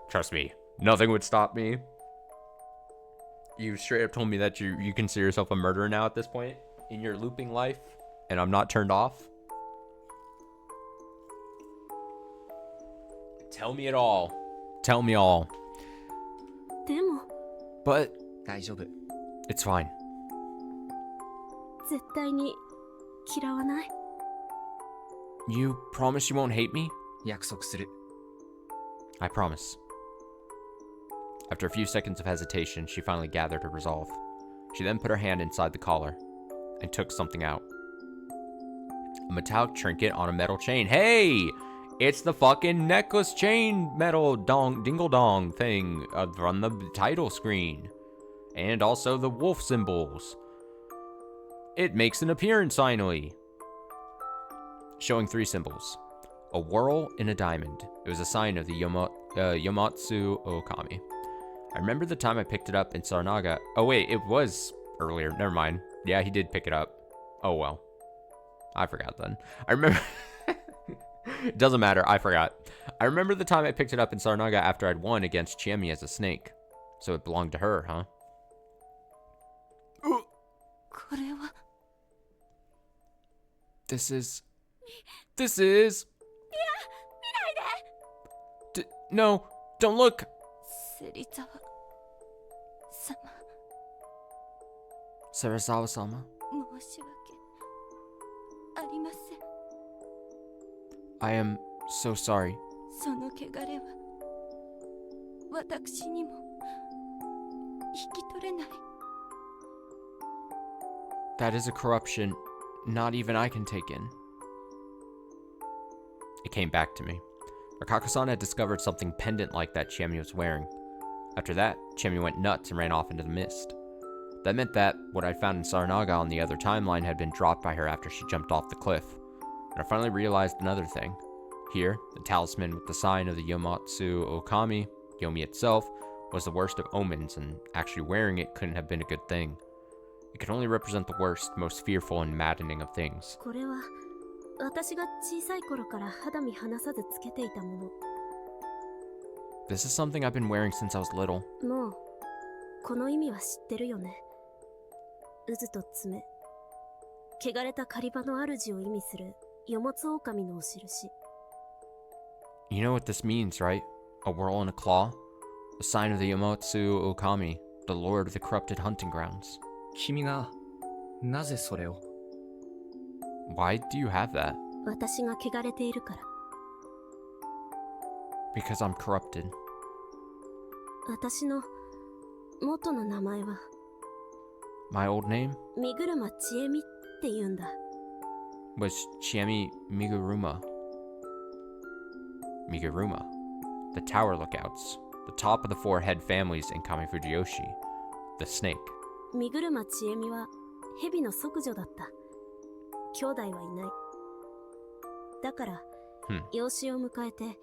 trust me, nothing would stop me. You straight up told me that you consider yourself a murderer now at this point in your looping life, and I'm not turned off. Tell me it all. Tell me all. でも But 大丈夫。 it's fine. 絶対に嫌わない。 You promise you won't hate me? 約束する。 I promise. After a few seconds of hesitation, she finally gathered her resolve. She then put her hand inside the collar and took something out. A metallic trinket on a metal chain. Hey! It's the fucking necklace chain metal dingle dong thing from the title screen. And also the wolf symbols. It makes an appearance finally. Showing 3 symbols. A whirl and a diamond. It was a sign of the Yomatsu Okami. I remember the time I picked it up in Saranaga. Oh wait, it was earlier. Never mind. Yeah, he did pick it up. Oh well. I forgot then. I remember... It doesn't matter. I forgot. I remember the time I picked it up in Saranaga after I'd won against Chiemi as a snake. So it belonged to her, huh? これは This is... 見ないで No, don't look! 芹沢様 Sarazawa-sama, 申し訳ありません。 I am so sorry. その汚れは私にも引き取れない。 That is a corruption not even I can take in. It came back to me. Akako-san had discovered something pendant-like that Chiemi was wearing. After that, Chiemi went nuts and ran off into the mist. That meant that what I'd found in Saranaga on the other timeline had been dropped by her after she jumped off the cliff. And I finally realized another thing. Here, the talisman with the sign of the Yomatsu Okami, Yomi itself, was the worst of omens, and actually wearing it couldn't have been a good thing. It could only represent the worst, most fearful and maddening of things. これは私が小さい頃から肌身離さずつけていたも This is something I've been wearing since I was little. の。もうこの意味は知ってるよね。渦と爪。汚れた狩り場の主を意味するヨモツオオカミのお印。 You know what this means, right? A whirl and a claw? A sign of the Yomatsu Okami, the lord of the corrupted hunting grounds. 君がなぜそれを？ Why do you have that? 私が汚れているから。 Because I'm corrupted. 私の元の名前は My old name 身車千恵美って言うんだ。 was Chiemi Miguruma. Miguruma. The tower lookouts. The top of the 4 head families in Kamifujiyoshi. The snake. 身車千恵美は蛇の息女だった。兄弟はいない。だから、養子を迎えて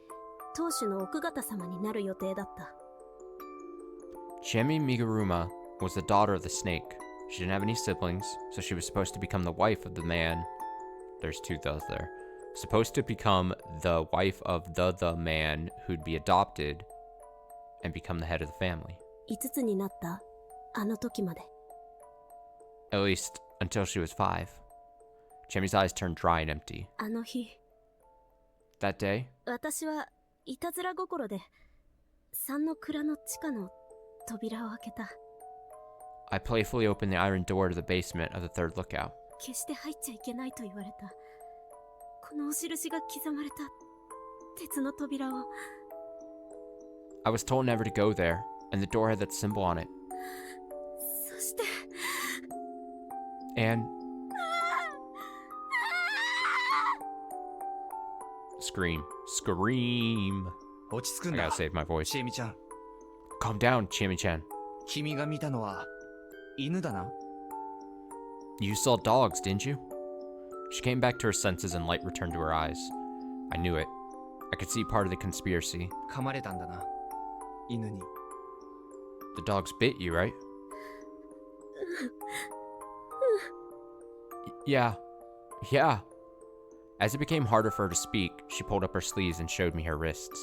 当主の奥方様になる予定だった。 Chiemi Miguruma was the daughter of the snake. She didn't have any siblings, so she was supposed to become the wife of the man. There's 2 thes there. Supposed to become the wife of the man who'd be adopted and become the head of the family. 5つになったあの時まで。 At least until she was 5. Chiemi's eyes turned dry and empty. あの日、 That day, 私はいたずら心で三の蔵の地下の扉を開けた。 I playfully opened the iron door to the basement of the 3rd lookout. 決して入っちゃいけないと言われた。このお印が刻まれた鉄の扉を。 I was told never to go there, and the door had that symbol on it. そして And... Scream. Scream. 落ち着く I んだ gotta。save my voice. 千恵美ちゃん、 Calm down, Chiemi-chan. 君が見たのは犬だな。 You saw dogs, didn't you? She came back to her senses and light returned to her eyes. I knew it. I could see part of the conspiracy. 噛まれたんだな、犬に。 The dogs bit you, right? Yeah, Yeah. As it became harder for her to speak, she pulled up her sleeves and showed me her wrists.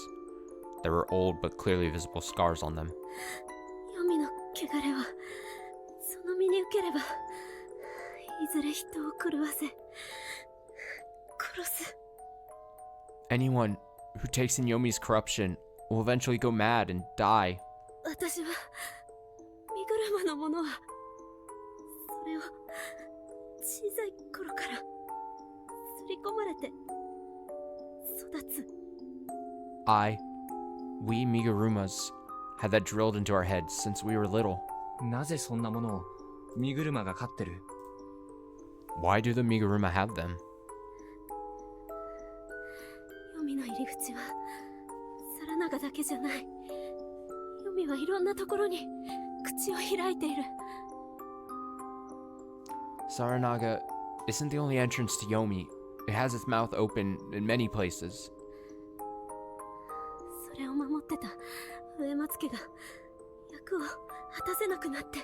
There were old but clearly visible scars on them. 黄泉の汚れはその身に受ければいずれ人を狂わせ殺す。 Anyone who takes in Yomi's corruption will eventually go mad and die. 私は身車のものはそれを小さい頃から刷り込まれて育つ。 We Migurumas, had that drilled into our heads since we were little. なぜそんなものを身車が飼ってる？ Why do the Miguruma have them? 黄泉の入り口はサラナガだけじゃない。黄泉はいろんなところに口を開いている。 Saranaga isn't the only entrance to Yomi. It has its mouth open in many places. それを守ってた植松家が役を果たせなくなって。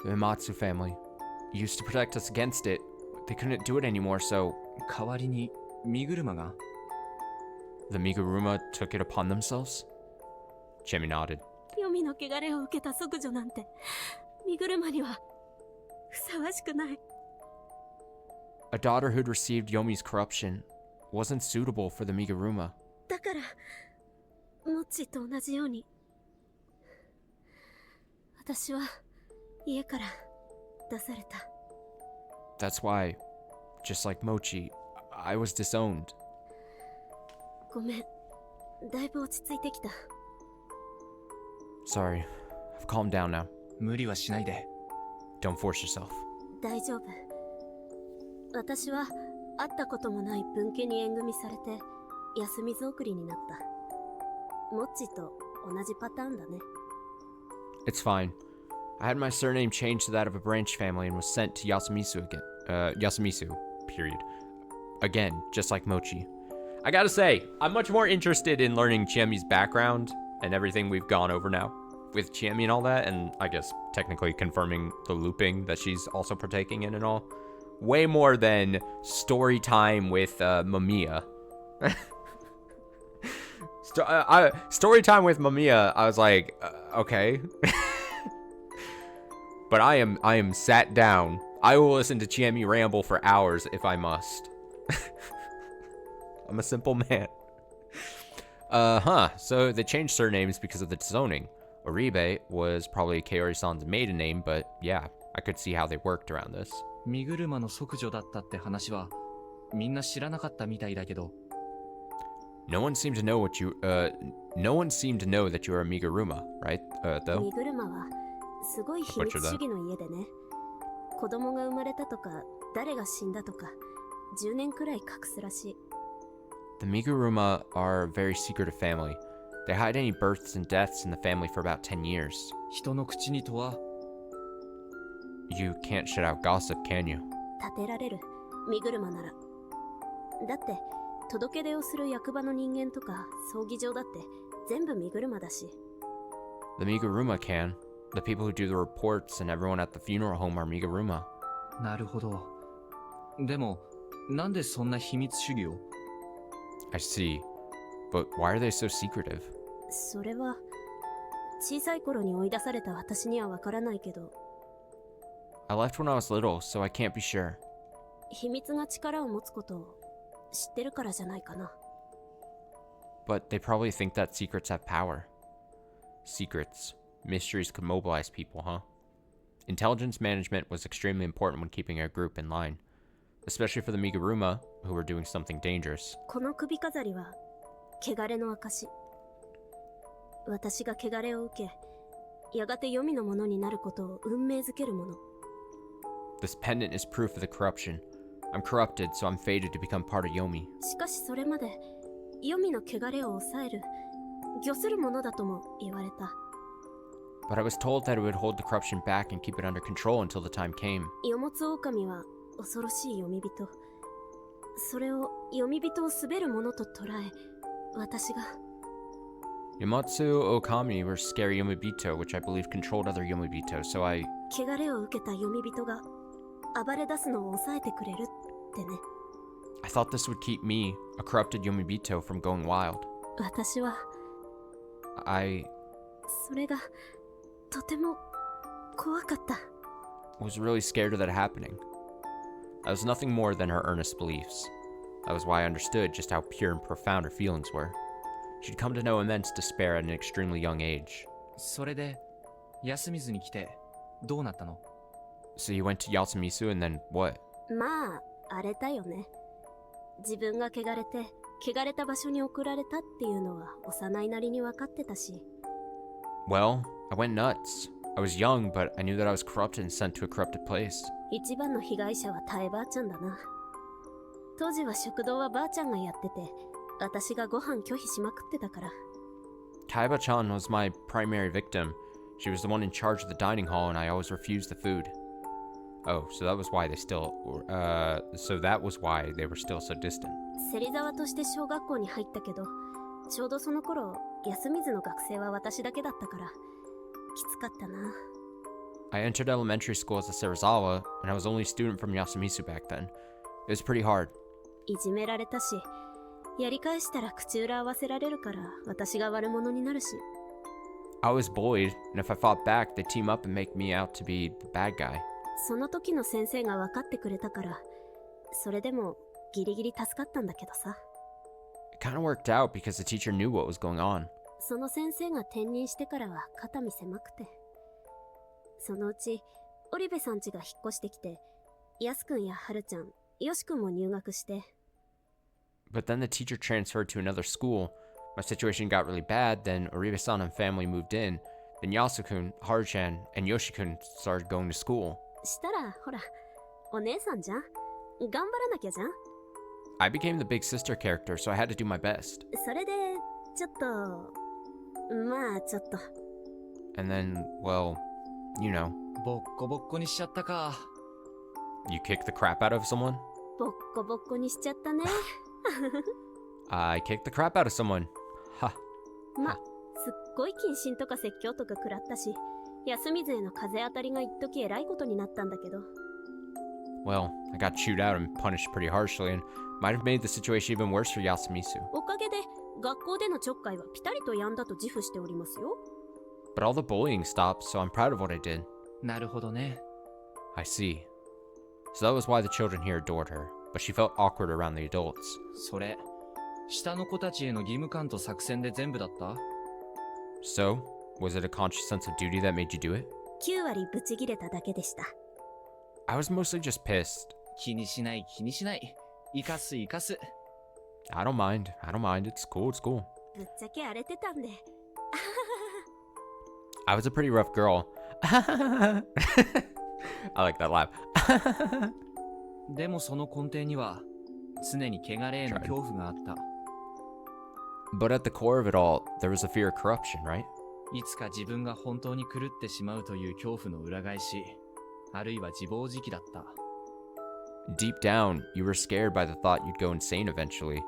The Imatsu family used to protect us against it, but they couldn't do it anymore, so 代わりに身車が？ the Miguruma took it upon themselves? Chemi nodded. 黄泉の汚れを受けた即女なんて身車にはふさわしくない。 A daughter who'd received Yomi's corruption wasn't suitable for the Miguruma. だからモッチーと同じように私は家から出された。 That's why, just like Mochi, I was disowned. ごめん、だいぶ落ち着いてきた。 Sorry, I've calmed down now. 無理はしないで。 Don't force yourself. 大丈夫。私は会ったこともない分家に縁組されて休みず送りになった。モッチーと同じパターンだね。 It's fine. I had my surname changed to that of a branch family and was sent to Yasumisu again. Yasumisu, period. Again, just like Mochi. I gotta say, I'm much more interested in learning Chiemi's background and everything we've gone over now with Chiemi and all that, and I guess technically confirming the looping that she's also partaking in and all. Way more than story time with Mamiya. Story time with Mamiya, I was like, okay. But I am sat down. I will listen to Chiemi ramble for hours if I must. I'm a simple man. So they changed surnames because of the disowning. Oribe was probably Kaori-san's maiden name, but yeah, I could see how they worked around this. 身車の即女だったって話はみんな知らなかったみたいだけど。 No one seemed to know that you were a Miguruma, right? Though? 身車はすごい秘密主義の家でね。子供が生まれたとか誰が死んだとか10年くらい隠すらしい。 The Miguruma are a very secretive family. They hide any births and deaths in the family for about 10 years. 人の口にとは You can't shut out gossip, can you? 立てられる身車なら。だって届け出をする役場の人間とか葬儀場だって全部身車だし。 The Miguruma can. The people who do the reports and everyone at the funeral home are Miguruma. なるほど。でもなんでそんな秘密主義を？ I see. But why are they so secretive? それは小さい頃に追い出された私にはわからないけど。 I left when I was little, so I can't be sure. 秘密が力を持つことを知ってるからじゃないかな。 But they probably think that secrets have power. Secrets. Mysteries could mobilize people, huh? Intelligence management was extremely important when keeping a group in line. Especially for the Miguruma, who were doing something dangerous. この首飾りは汚れの証。私が汚れを受け、やがて黄泉のものになることを運命づけるもの。 This pendant is proof of the corruption. I'm corrupted, so I'm fated to become part of Yomi. しかしそれまで黄泉の汚れを抑える、御するものだとも言われた。 But I was told that it would hold the corruption back and keep it under control until the time came. よもつ狼は恐ろしい読み人。それを読み人を滑るものと捉え、私が Yamatsu Okami were scary Yomibito, which I believe controlled other Yomibito, so I... 汚れを受けた読み人が暴れ出すのを抑えてくれるってね。I thought this would keep me, a corrupted Yomibito, from going wild. 私は I それがとても怖かった。 was really scared of that happening. That was nothing more than her earnest beliefs. That was why I understood just how pure and profound her feelings were. She'd come to know immense despair at an extremely young age. それで休みずに来てどうなったの？ So you went to Yasumisu and then what? まああれだよね。自分が汚れて汚れた場所に送られたっていうのは幼いなりに分かってたし。 Well, I went nuts. I was young, but I knew that I was corrupted and sent to a corrupted place. 一番の被害者はタエばあちゃんだな。当時は食堂はばあちゃんがやってて、私がご飯拒否しまくってたから。 Taiba-chan was my primary victim. She was the one in charge of the dining hall and I always refused the food. Oh, so that was why they were still so distant. 芹沢として小学校に入ったけど、ちょうどその頃、休みずの学生は私だけだったから、きつかったな。 I entered elementary school as a Serizawa, and I was only a student from Yasumisu back then. It was pretty hard. いじめられたし、やり返したら口裏合わせられるから、私が悪者になるし。 I was bullied, and if I fought back, they'd team up and make me out to be the bad guy. その時の先生が分かってくれたから、それでもギリギリ助かったんだけどさ。 It kind of worked out because the teacher knew what was going on. その先生が転任してからは肩身狭くて。そのうち、オリベさん家が引っ越してきて、ヤスくんやハルちゃん、ヨシくんも入学して。 But then the teacher transferred to another school. My situation got really bad, then Oribe-san and family moved in. Then Yasu-kun, Haru-chan, and Yoshi-kun started going to school. したら、ほら、お姉さんじゃん。頑張らなきゃじゃん。 I became the big sister character, so I had to do my best. それで、ちょっと、まあちょっと。 And then, well, you know. ボッコボッコにしちゃったか。 You kicked the crap out of someone? ボッコボッコにしちゃったね。I kicked the crap out of someone. Ha. ま、すっごい謹慎とか説教とか食らったし、休みずへの風当たりが一時えらいことになったんだけど。 Well, I got chewed out and punished pretty harshly and might have made the situation even worse for Yasumisu. おかげで、学校でのちょっかいはピタリと止んだと自負しておりますよ。 But all the bullying stopped, so I'm proud of what I did. なるほどね。 I see. So that was why the children here adored her, but she felt awkward around the adults. それ、下の子たちへの義務感と作戦で全部だった？ So, was it a conscious sense of duty that made you do it? 9割ブチギレただけでした。 I was mostly just pissed. 気にしない気にしない。生かす生かす。I don't mind. It's cool. ぶっちゃけ荒れてたんで。I was a pretty rough girl. I like that laugh. でもその根底には常に汚れへの恐怖があった。 But at the core of it all, there was a fear of corruption, right? いつか自分が本当に狂ってしまうという恐怖の裏返し、あるいは自暴自棄だった。 Deep down, you were scared by the thought you'd go insane eventually,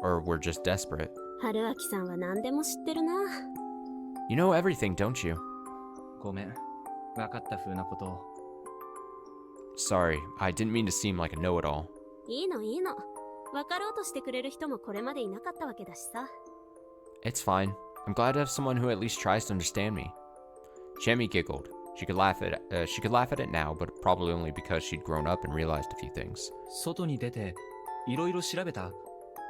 or were just desperate. 春明さんは何でも知ってるな。 You know everything, don't you? ごめん、分かった風なことを。 Sorry, I didn't mean to seem like a know-it-all. いいのいいの。分かろうとしてくれる人もこれまでいなかったわけだしさ。 It's fine. I'm glad to have someone who at least tries to understand me. Chemi giggled. She could laugh at it now, but probably only because she'd grown up and realized a few things. 外に出ていろいろ調べた。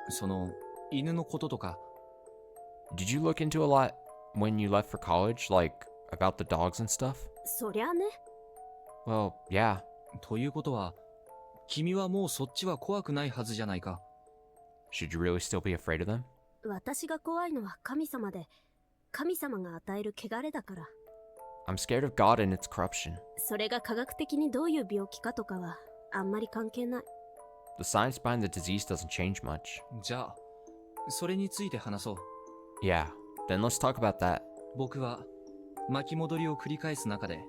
その犬のこととか。 Did you look into a lot when you left for college, like about the dogs and stuff? そりゃね。 Well, yeah. ということは、君はもうそっちは怖くないはずじゃないか。 Should you really still be afraid of them? 私が怖いのは神様で、神様が与える汚れだから。 I'm scared of God and its corruption. それが科学的にどういう病気かとかはあんまり関係ない。 The science behind the disease doesn't change much. じゃあ、それについて話そう。 Yeah, then let's talk about that. 僕は巻き戻りを繰り返す中で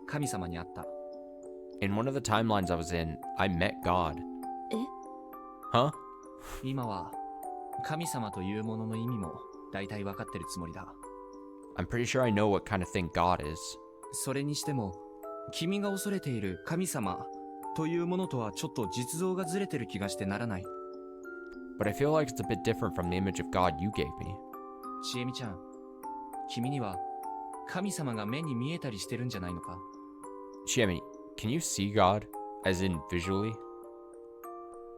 神様に会った。 In one of the timelines I was in, I met God. え？ Huh? 今は神様というものの意味も大体分かってるつもりだ。 I'm pretty sure I know what kind of thing God is. それにしても、君が恐れている神様というものとはちょっと実像がずれてる気がしてならない。But I feel like it's a bit different from the image of God you gave me. ちえみちゃん、君には神様が目に見えたりしてるんじゃないのか？ Chiemi, can you see God? As in visually?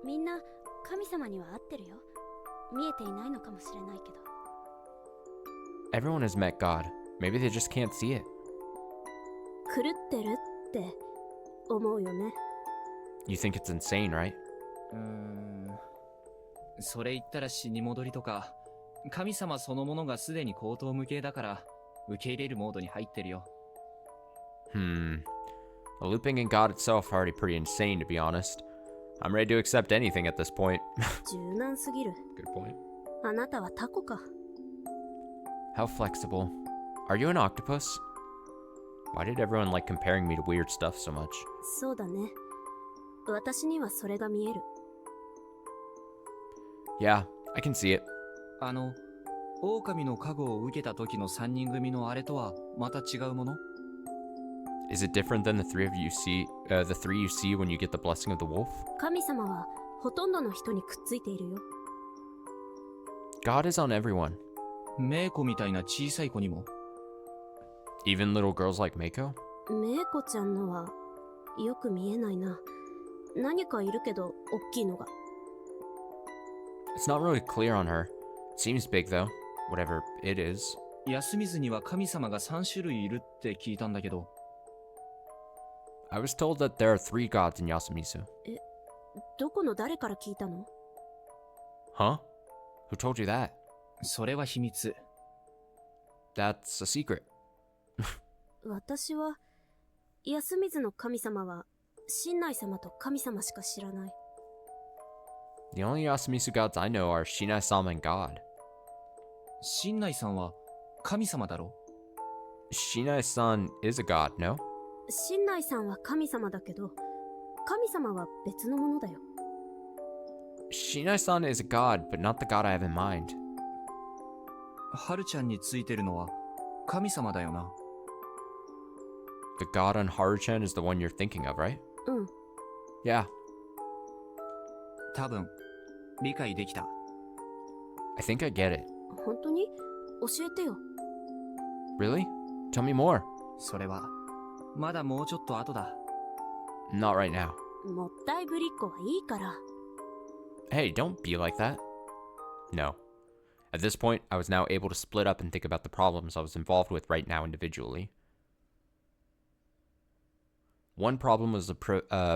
みんな神様には会ってるよ。見えていないのかもしれないけど。 Everyone has met God. Maybe they just can't see it. 狂ってるって思うよね。You think it's insane, right? それ言ったら死に戻りとか、神様そのものがすでに口頭無形だから受け入れるモードに入ってるよ。The looping and God itself are already pretty insane, to be honest. I'm ready to accept anything at this point. 柔軟すぎる。 Good point. あなたはタコか。 How flexible. Are you an octopus? Why did everyone like comparing me to weird stuff so much? そうだね。私にはそれが見える。 Yeah, I can see it. 狼の加護を受けた時の3人組のあれとはまた違うもの？ Is it different than the three you see when you get the blessing of the wolf? 神様はほとんどの人にくっついているよ。 God is on everyone. メイコみたいな小さい子にも。 Even little girls like Mako? メイコちゃんのはよく見えないな。何かいるけど大きいのが。 It's not really clear on her. Seems big though. Whatever it is. 休みずには神様が3種類いるって聞いたんだけど。 I was told that there are 3 gods in Yasumizu. どこの誰から聞いたの？ Huh? Who told you that? それは秘密。 That's a secret. 私は休みずの神様は神内様と神様しか知らない。 The only Yasumizu gods I know are Shinai-sama and God. 神内さんは神様だろ？ Shinai-san is a god, no? 神内さんは神様だけど、神様は別のものだよ。 Shinai-san is a god, but not the god I have in mind. はるちゃんについてるのは神様だよな。 The god on Haru-chan is the one you're thinking of, right? うん。 Yeah. 多分理解できた。 I think I get it. 本当に？教えてよ。 Really? Tell me more. それはまだもうちょっと後だ。 Not right now. もったいぶりっ子はいいから。 Hey, don't be like that. No. At this point, I was now able to split up and think about the problems I was involved with right now individually. One problem was the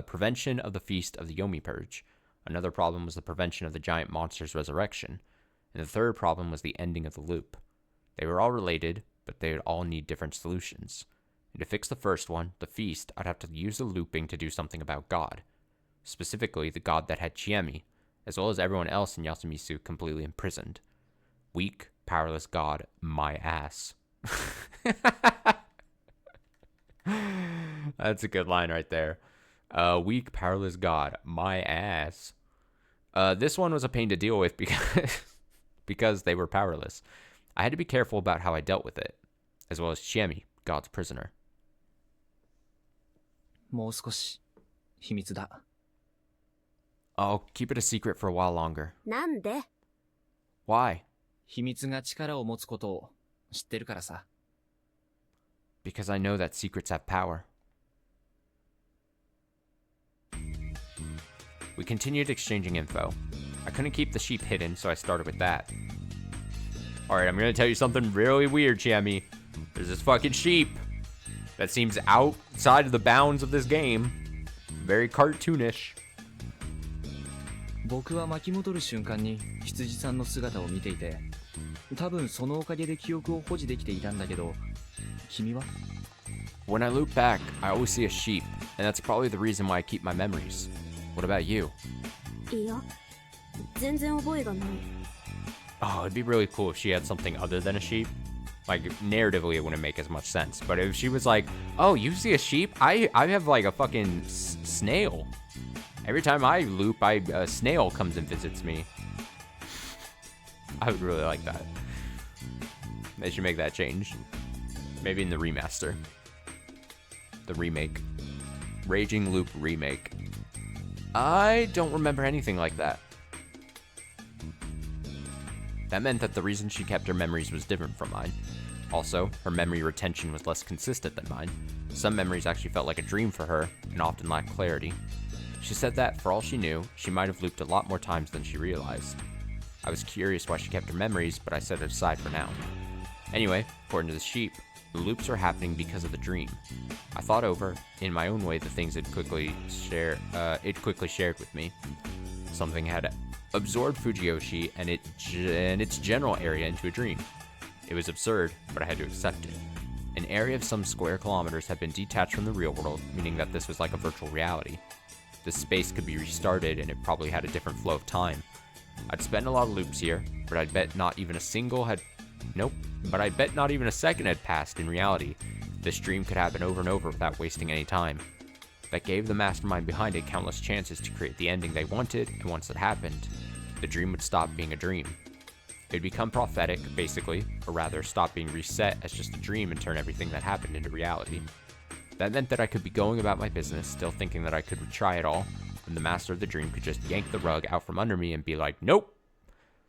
prevention of the Feast of the Yomi Purge. Another problem was the prevention of the giant monster's resurrection. And the third problem was the ending of the loop. They were all related, but they would all need different solutions. And to fix the first one, the feast, I'd have to use the looping to do something about God. Specifically, the god that had Chiemi, as well as everyone else in Yasumizu completely imprisoned. Weak, powerless god, my ass. That's a good line right there. Weak, powerless god, my ass. This one was a pain to deal with because they were powerless. I had to be careful about how I dealt with it, as well as Chiemi, God's prisoner. もう少し秘密だ。 I'll keep it a secret for a while longer. なんで？ Why? 秘密が力を持つことを知ってるからさ。 Because I know that secrets have power. We continued exchanging info. I couldn't keep the sheep hidden, so I started with that. Alright, I'm gonna tell you something really weird, Chiemi. There's this fucking sheep that seems outside of the bounds of this game. Very cartoonish. 僕は巻き戻る瞬間に羊さんの姿を見ていて、多分そのおかげで記憶を保持できていたんだけど、君は？ When I loop back, I always see a sheep, and that's probably the reason why I keep my memories. What about you? いや、全然覚えがない。 Oh, it'd be really cool if she had something other than a sheep. Like, narratively, it wouldn't make as much sense. But if she was like, oh, you see a sheep? I have, like, a fucking snail. Every time I loop, a snail comes and visits me. I would really like that. They should make that change. Maybe in the remaster. The remake. Raging Loop remake. I don't remember anything like that. That meant that the reason she kept her memories was different from mine. Also, her memory retention was less consistent than mine. Some memories actually felt like a dream for her, and often lacked clarity. She said that, for all she knew, she might have looped a lot more times than she realized. I was curious why she kept her memories, but I set it aside for now. Anyway, according to the sheep, the loops are happening because of the dream. I thought over, in my own way, the things it quickly shared with me. Something had absorbed Fujiyoshi and its general area into a dream. It was absurd, but I had to accept it. An area of some square kilometers had been detached from the real world, meaning that this was like a virtual reality. This space could be restarted, and it probably had a different flow of time. I'd spent a lot of loops here, but I'd bet not even a second had passed in reality. This dream could happen over and over without wasting any time. That gave the mastermind behind it countless chances to create the ending they wanted, and once it happened, the dream would stop being a dream. It would become prophetic, basically, or rather stop being reset as just a dream and turn everything that happened into reality. That meant that I could be going about my business, still thinking that I could try it all, when the master of the dream could just yank the rug out from under me and be like, nope!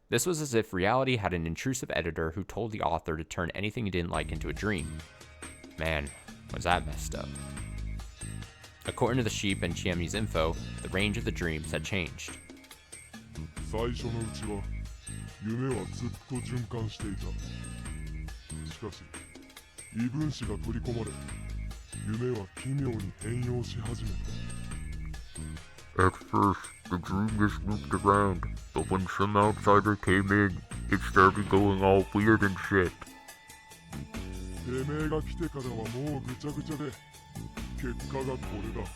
This was as if reality had an intrusive editor who told the author to turn anything he didn't like into a dream. Man, was that messed up. According to the sheep and Chiemi's info, the range of the dreams had changed. 最初のうちは夢はずっと循環していた。しかし異分子が取り込まれ夢は奇妙に変容し始めた。 At first, the dream just looped around, but when some outsider came in, it started going all weird and shit. てめえが来てからはもうぐちゃぐちゃで結果がこれだ。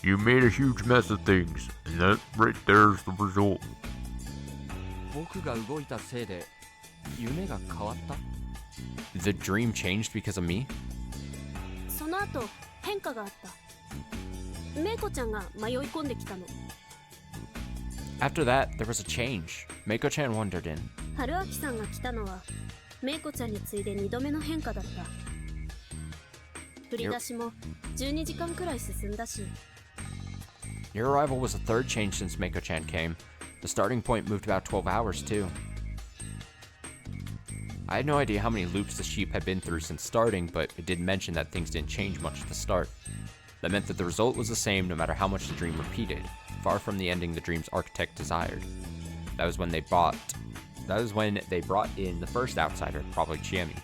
You made a huge mess of things, and that right there's the result. 僕が動いたせいで夢が変わった？ The dream changed because of me? その後変化があった。メイコちゃんが迷い込んできたの。After that, there was a change. Meiko-chan wandered in. 春明さんが来たのはメイコちゃんに次いで2度目の変化だった。振り出しも12時間くらい進んだし。 Your arrival was the third change since Meiko-chan came. The starting point moved about 12 hours, too. I had no idea how many loops the sheep had been through since starting, but it did mention that things didn't change much at the start. That meant that the result was the same no matter how much the dream repeated, far from the ending the dream's architect desired. That was when they brought in the first outsider, probably Chiemi.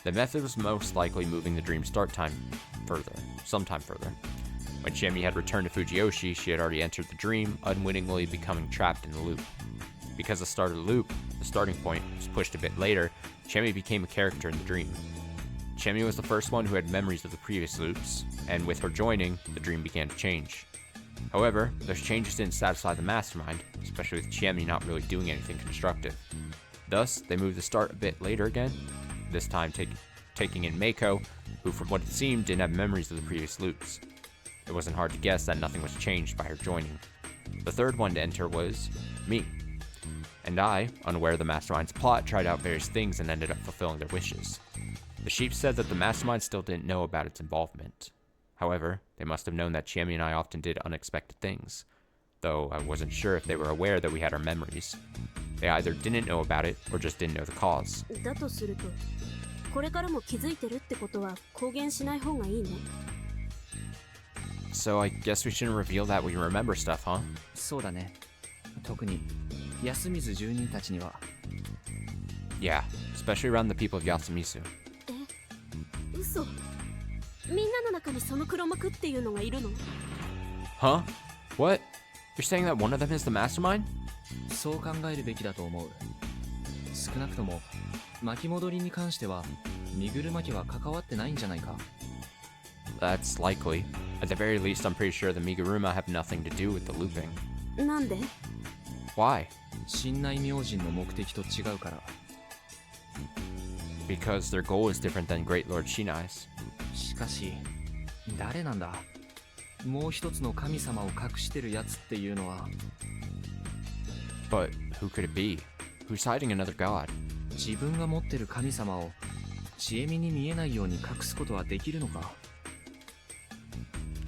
The method was most likely moving the dream's start time sometime further. When Chiemi had returned to Fujiyoshi, she had already entered the dream, unwittingly becoming trapped in the loop. Because the start of the loop, the starting point, was pushed a bit later, Chiemi became a character in the dream. Chiemi was the first one who had memories of the previous loops, and with her joining, the dream began to change. However, those changes didn't satisfy the mastermind, especially with Chiemi not really doing anything constructive. Thus, they moved the start a bit later again, this time taking in Meiko, who from what it seemed didn't have memories of the previous loops. It wasn't hard to guess that nothing was changed by her joining. The third one to enter was me. And I, unaware of the mastermind's plot, tried out various things and ended up fulfilling their wishes. The sheep said that the mastermind still didn't know about its involvement. However, they must have known that Chiemi and I often did unexpected things, though I wasn't sure if they were aware that we had our memories. They either didn't know about it or just didn't know the cause. だとすると、これからも気づいてるってことは公言しない方がいいの？ So I guess we shouldn't reveal that we remember stuff, huh? そうだね。特に安水住人たちには。Yeah, especially around the people of Yasumizu. え、嘘。みんなの中にその黒幕っていうのがいるの？ Huh? What? You're saying that one of them is the mastermind? そう考えるべきだと思う。少なくとも巻き戻りに関しては身車家は関わってないんじゃないか。That's likely. At the very least, I'm pretty sure the Miguruma have nothing to do with the looping. なんで？ Why? 神内明神の目的と違うから。Because their goal is different than Great Lord Shinai's. しかし、誰なんだ？もう一つの神様を隠してるやつっていうのは。But who could it be? Who's hiding another god? 自分が持ってる神様を知恵見に見えないように隠すことはできるのか？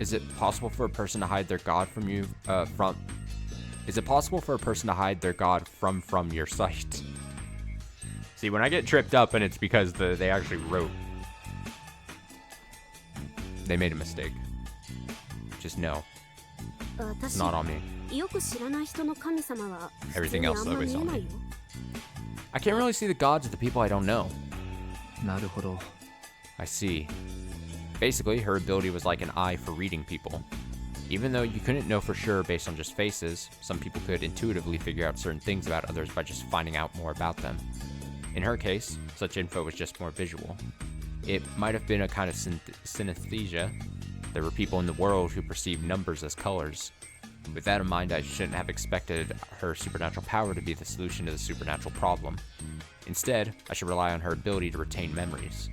Is it possible for a person to hide their god from you, Is it possible for a person to hide their god from your sight? See, when I get tripped up, and it's because they actually wrote. They made a mistake. Just no. It's not on me. Everything else, though, is on me. I can't really see the gods of the people I don't know. なるほど。 I see. Basically, her ability was like an eye for reading people. Even though you couldn't know for sure based on just faces, some people could intuitively figure out certain things about others by just finding out more about them. In her case, such info was just more visual. It might have been a kind of synesthesia. There were people in the world who perceived numbers as colors. With that in mind, I shouldn't have expected her supernatural power to be the solution to the supernatural problem. Instead, I should rely on her ability to retain memories.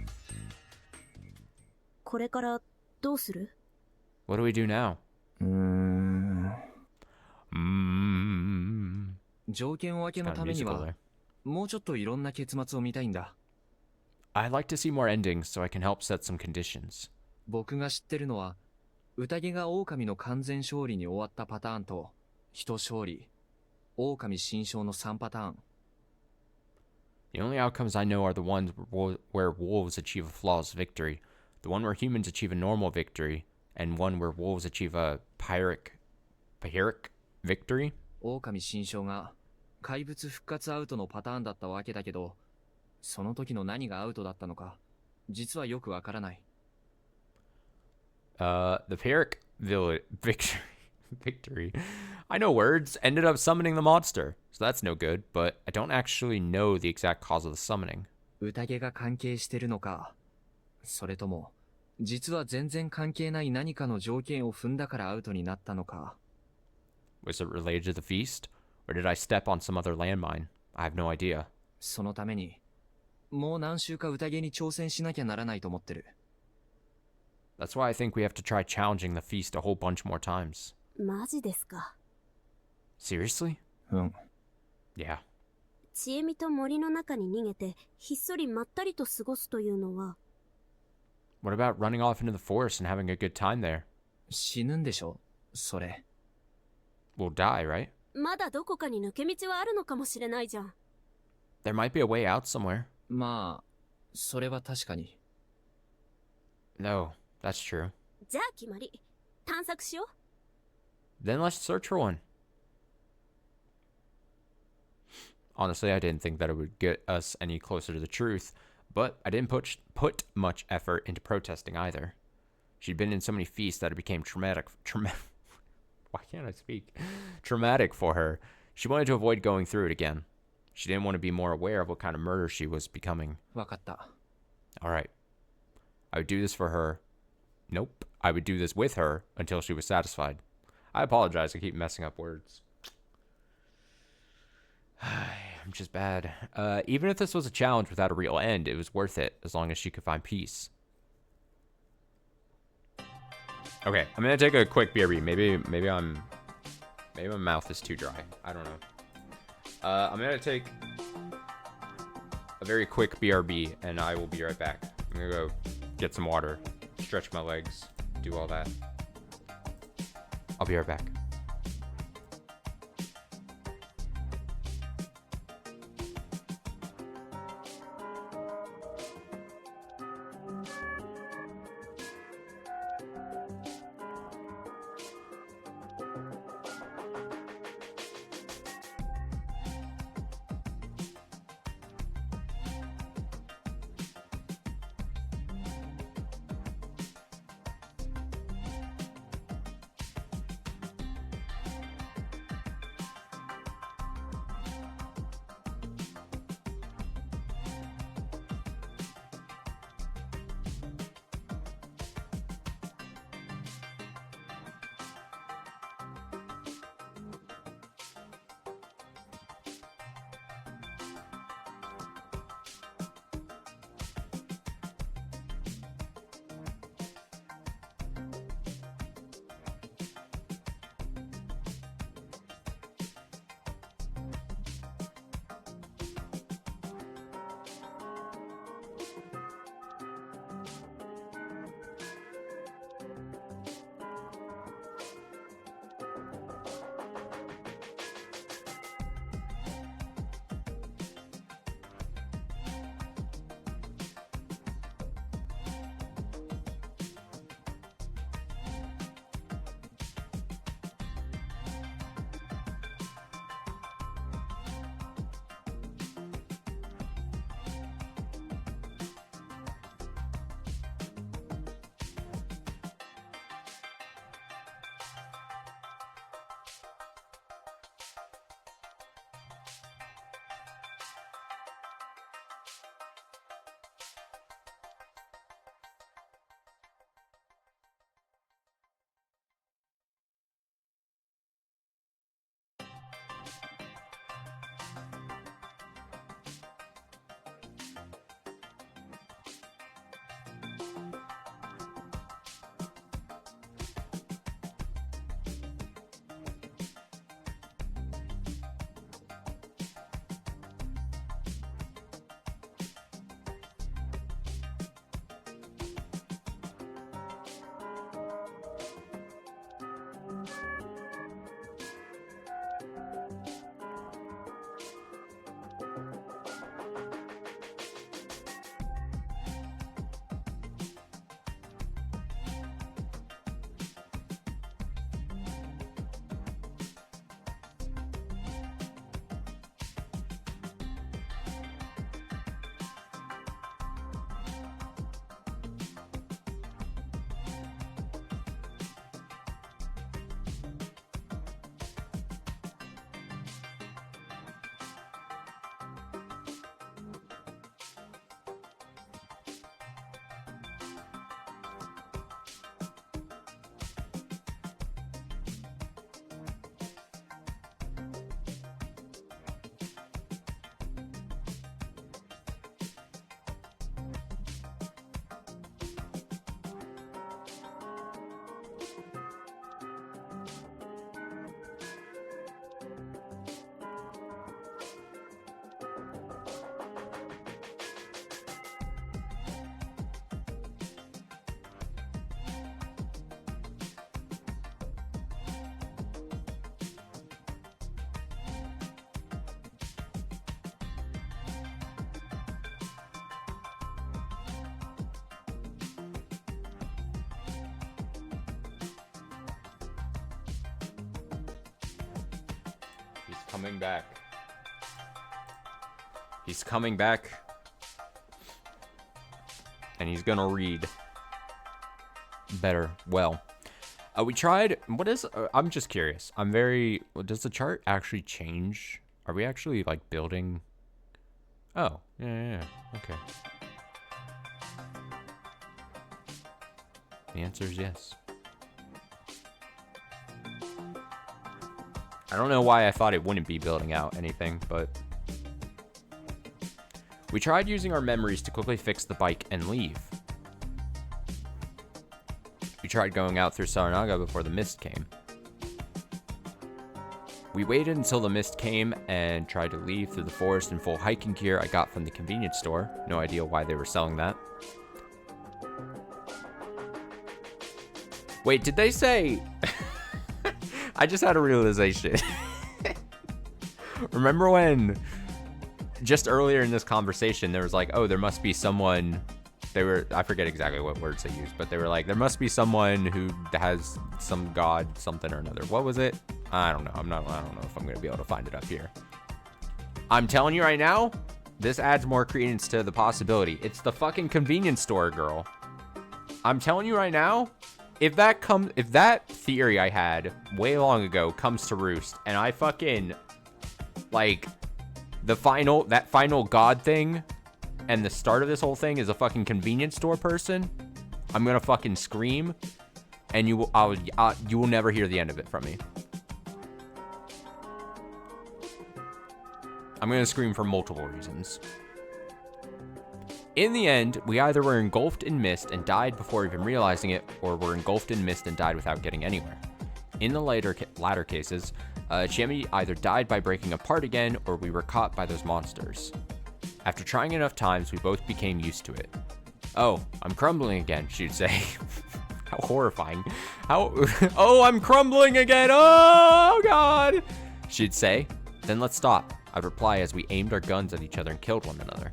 これからどうする？ What do we do now? 条件分けのためにはもうちょっといろんな結末を見たいんだ。 I'd like to see more endings so I can help set some conditions. 僕が知ってるのは、宴が狼の完全勝利に終わったパターンと、人勝利、狼新勝の3パターン。 The only outcomes I know are the ones where wolves achieve a flawless victory, the one where humans achieve a normal victory, and one where wolves achieve a pyrrhic victory? 狼新勝が怪物復活アウトのパターンだったわけだけど、その時の何がアウトだったのか、実はよくわからない。The pyrrhic victory. I know words. Ended up summoning the monster, so that's no good, but I don't actually know the exact cause of the summoning. 宴が関係してるのか、それとも、実は全然関係ない何かの条件を踏んだからアウトになったのか。Was it related to the feast? Or did I step on some other landmine? I have no idea. そのために、もう何週か宴に挑戦しなきゃならないと思ってる。That's why I think we have to try challenging the feast a whole bunch more times. マジですか。 Seriously? うん。Yeah. ちえみと森の中に逃げて、ひっそりまったりと過ごすというのは。What about running off into the forest and having a good time there? 死ぬんでしょ、それ。We'll die, right? まだどこかに抜け道はあるのかもしれないじゃん。There might be a way out somewhere. まあ、それは確かに。No, that's true. じゃあ決まり。探索しよう。 Then let's search for one. Honestly, I didn't think that it would get us any closer to the truth, but I didn't put much effort into protesting either. She'd been in so many feasts that it became traumatic. Why can't I speak? Traumatic for her. She wanted to avoid going through it again. She didn't want to be more aware of what kind of murder she was becoming. わかった。 All right. I would do this for her. Nope. I would do this with her until she was satisfied. I apologize. I keep messing up words. I'm just bad. Even if this was a challenge without a real end, it was worth it as long as she could find peace. Okay, I'm gonna take a quick BRB. Maybe my mouth is too dry. I don't know. I'm gonna take a very quick BRB, and I will be right back. I'm gonna go get some water, stretch my legs, do all that. I'll be right back. coming back. He's coming back. And he's gonna read better. Well, we tried. What is? I'm just curious. I'm very. Does the chart actually change? Are we actually like building? Oh, yeah. Okay. The answer is yes. I don't know why I thought it wouldn't be building out anything, but we tried using our memories to quickly fix the bike and leave. We tried going out through Saranaga before the mist came. We waited until the mist came and tried to leave through the forest in full hiking gear I got from the convenience store. No idea why they were selling that. Wait, did they say... I just had a realization. Remember when, just earlier in this conversation, there was like, oh, there must be someone... I forget exactly what words they used, but they were like, there must be someone who has some god, something or another. What was it? I don't know. I don't know if I'm going to be able to find it up here. I'm telling you right now, this adds more credence to the possibility. It's the fucking convenience store girl. I'm telling you right now, if that theory I had way long ago comes to roost, and I fucking, like, that final god thing, and the start of this whole thing is a fucking convenience store person, I'm gonna fucking scream, and you will never hear the end of it from me. I'm gonna scream for multiple reasons. In the end, we either were engulfed in mist and died before even realizing it, or were engulfed in mist and died without getting anywhere. In the latter cases, Chiemi either died by breaking apart again, or we were caught by those monsters. After trying enough times, we both became used to it. Oh, I'm crumbling again, she'd say. How horrifying. Oh, I'm crumbling again. Oh, God. She'd say. Then let's stop. I'd reply as we aimed our guns at each other and killed one another.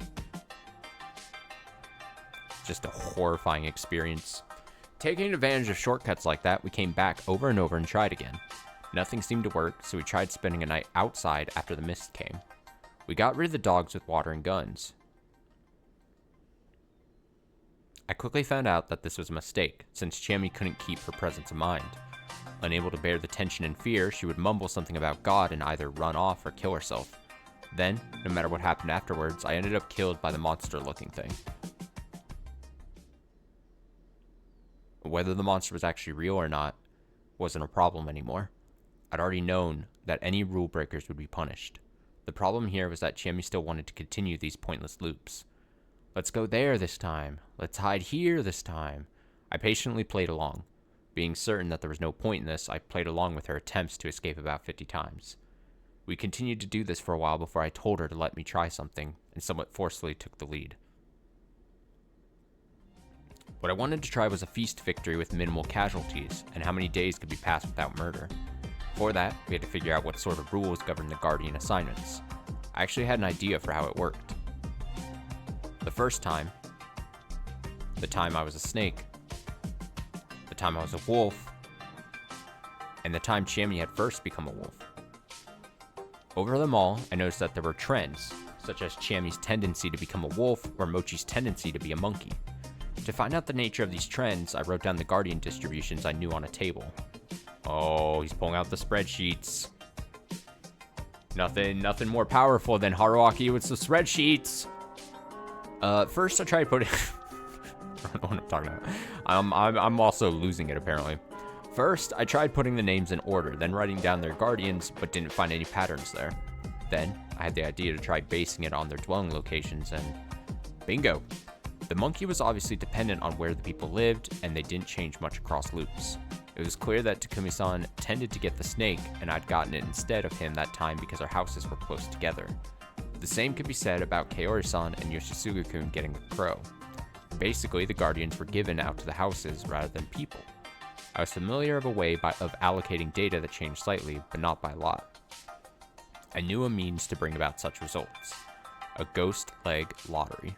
Just a horrifying experience. Taking advantage of shortcuts like that, we came back over and over and tried again. Nothing seemed to work, so we tried spending a night outside after the mist came. We got rid of the dogs with water and guns. I quickly found out that this was a mistake, since Chiemi couldn't keep her presence of mind. Unable to bear the tension and fear, she would mumble something about God and either run off or kill herself. Then, no matter what happened afterwards, I ended up killed by the monster-looking thing. Whether the monster was actually real or not wasn't a problem anymore. I'd already known that any rule breakers would be punished. The problem here was that Chiemi still wanted to continue these pointless loops. Let's go there this time. Let's hide here this time. I patiently played along. Being certain that there was no point in this, I played along with her attempts to escape about 50 times. We continued to do this for a while before I told her to let me try something, and somewhat forcefully took the lead. What I wanted to try was a feast victory with minimal casualties, and how many days could be passed without murder. For that, we had to figure out what sort of rules govern the Guardian assignments. I actually had an idea for how it worked. The first time, the time I was a snake, the time I was a wolf, and the time Chiemi had first become a wolf. Over them all, I noticed that there were trends, such as Chiemi's tendency to become a wolf or Mochi's tendency to be a monkey. To find out the nature of these trends, I wrote down the Guardian distributions I knew on a table. Oh, he's pulling out the spreadsheets. Nothing more powerful than Haruaki with the spreadsheets. First I tried putting... I don't know what I'm talking about. I'm also losing it, apparently. First, I tried putting the names in order, then writing down their guardians, but didn't find any patterns there. Then, I had the idea to try basing it on their dwelling locations, and bingo! The monkey was obviously dependent on where the people lived, and they didn't change much across loops. It was clear that Takumi-san tended to get the snake, and I'd gotten it instead of him that time because our houses were close together. The same could be said about Kaori-san and Yoshisugu-kun getting the crow. Basically, the guardians were given out to the houses rather than people. I was familiar of a way of allocating data that changed slightly, but not by a lot. I knew a means to bring about such results. A ghost leg lottery.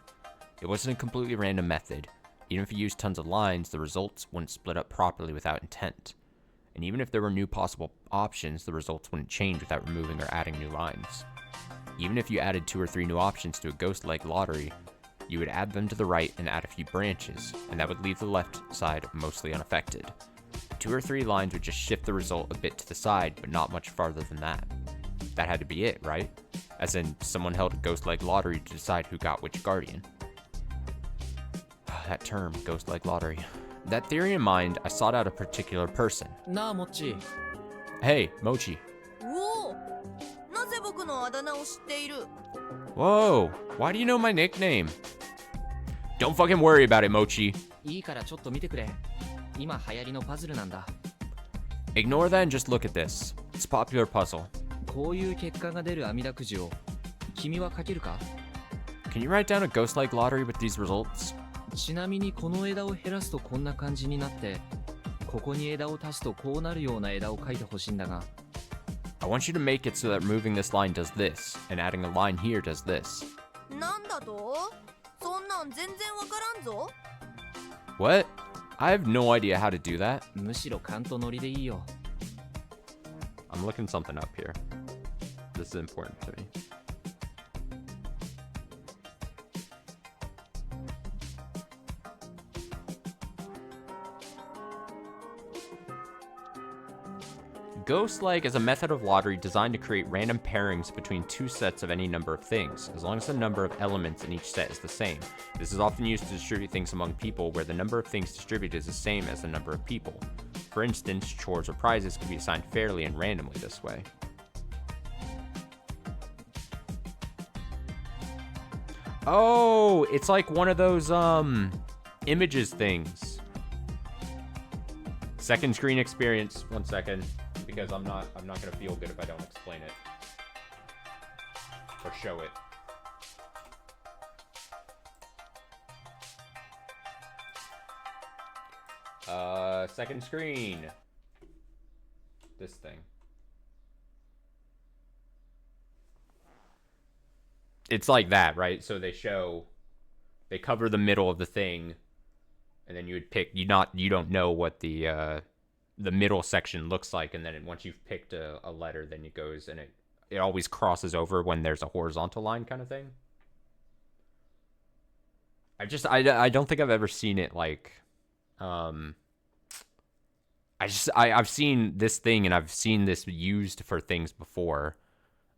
It wasn't a completely random method. Even if you used tons of lines, the results wouldn't split up properly without intent. and even if there were new possible options, the results wouldn't change without removing or adding new lines. Even if you added 2 or 3 new options to a ghost-like lottery, you would add them to the right and add a few branches, and that would leave the left side mostly unaffected. 2 or 3 lines would just shift the result a bit to the side, but not much farther than that. That had to be it, right? As in, someone held a ghost-like lottery to decide who got which guardian. That term, ghost-like lottery. That theory in mind, I sought out a particular person. なあモッチー Hey, Mochi. おお、なぜ僕のあだ名を知っている？ Whoa, why do you know my nickname? Don't fucking worry about it, Mochi. いいからちょっと見てくれ今流行りのパズルなんだ Ignore that and just look at this. It's a popular puzzle. こういう結果が出る阿弥陀くじを君は書けるか Can you write down a ghost-like lottery with these results? ちなみにこの枝を減らすとこんな感じになってここに枝を足すとこうなるような枝を書いてほしいんだが I want you to make it so that removing this line does this, and adding a line here does this. なんだと？そんなん全然わからんぞ。 What? I have no idea how to do that. むしろ勘とノリでいいよ I'm looking something up here. This is important to me. Ghost-like is a method of lottery designed to create random pairings between 2 sets of any number of things, as long as the number of elements in each set is the same. This is often used to distribute things among people where the number of things distributed is the same as the number of people. For instance, chores or prizes can be assigned fairly and randomly this way. Oh, it's like one of those, images things. Second screen experience. 1 second. Because I'm not gonna feel good if I don't explain it. Or show it. Second screen. This thing. It's like that, right? So they cover the middle of the thing, and then you would pick, you don't know what the middle section looks like, and then once you've picked a letter, then it goes, and it always crosses over when there's a horizontal line kind of thing. I don't think I've ever seen it like, I've seen this thing, and I've seen this used for things before.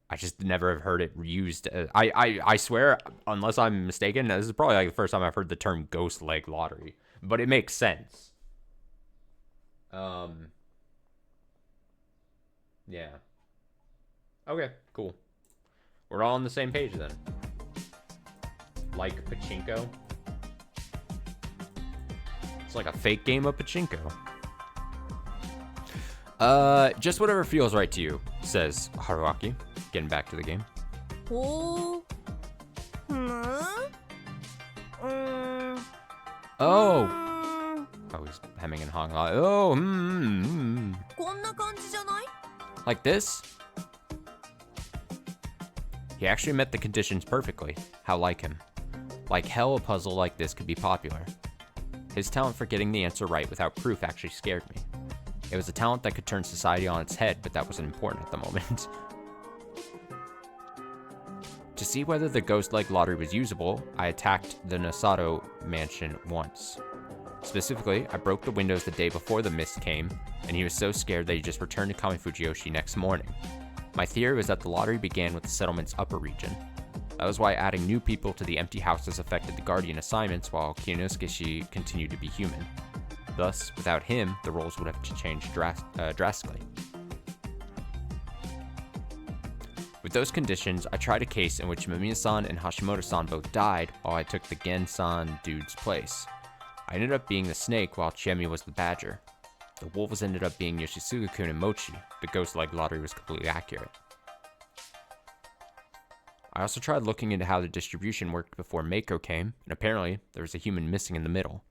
I just never have heard it used. I swear, unless I'm mistaken, this is probably like the first time I've heard the term ghost-like lottery, but it makes sense. Yeah. Okay, cool. We're all on the same page then. Like pachinko. It's like a fake game of pachinko. Just whatever feels right to you, says Haruaki, getting back to the game. ほう。Oh! Oh, he's hemming and hawing. Oh,「こんな感じじゃない？ Like this? He actually met the conditions perfectly. How like him. Like hell, a puzzle like this could be popular. His talent for getting the answer right without proof actually scared me. It was a talent that could turn society on its head, but that wasn't important at the moment. To see whether the ghost-like lottery was usable, I attacked the Nasato mansion once. Specifically, I broke the windows the day before the mist came, and he was so scared that he just returned to Kamifujiyoshi next morning. My theory was that the lottery began with the settlement's upper region. That was why adding new people to the empty houses affected the guardian assignments while Kinosuke continued to be human. Thus, without him, the roles would have changed drastically. With those conditions, I tried a case in which Mamiya-san and Hashimoto-san both died while I took the Gen-san dude's place. I ended up being the snake while Chiemi was the badger. The wolves ended up being Yoshisuga-kun and Mochi. The ghost-like lottery was completely accurate. I also tried looking into how the distribution worked before Mako came, and apparently there was a human missing in the middle.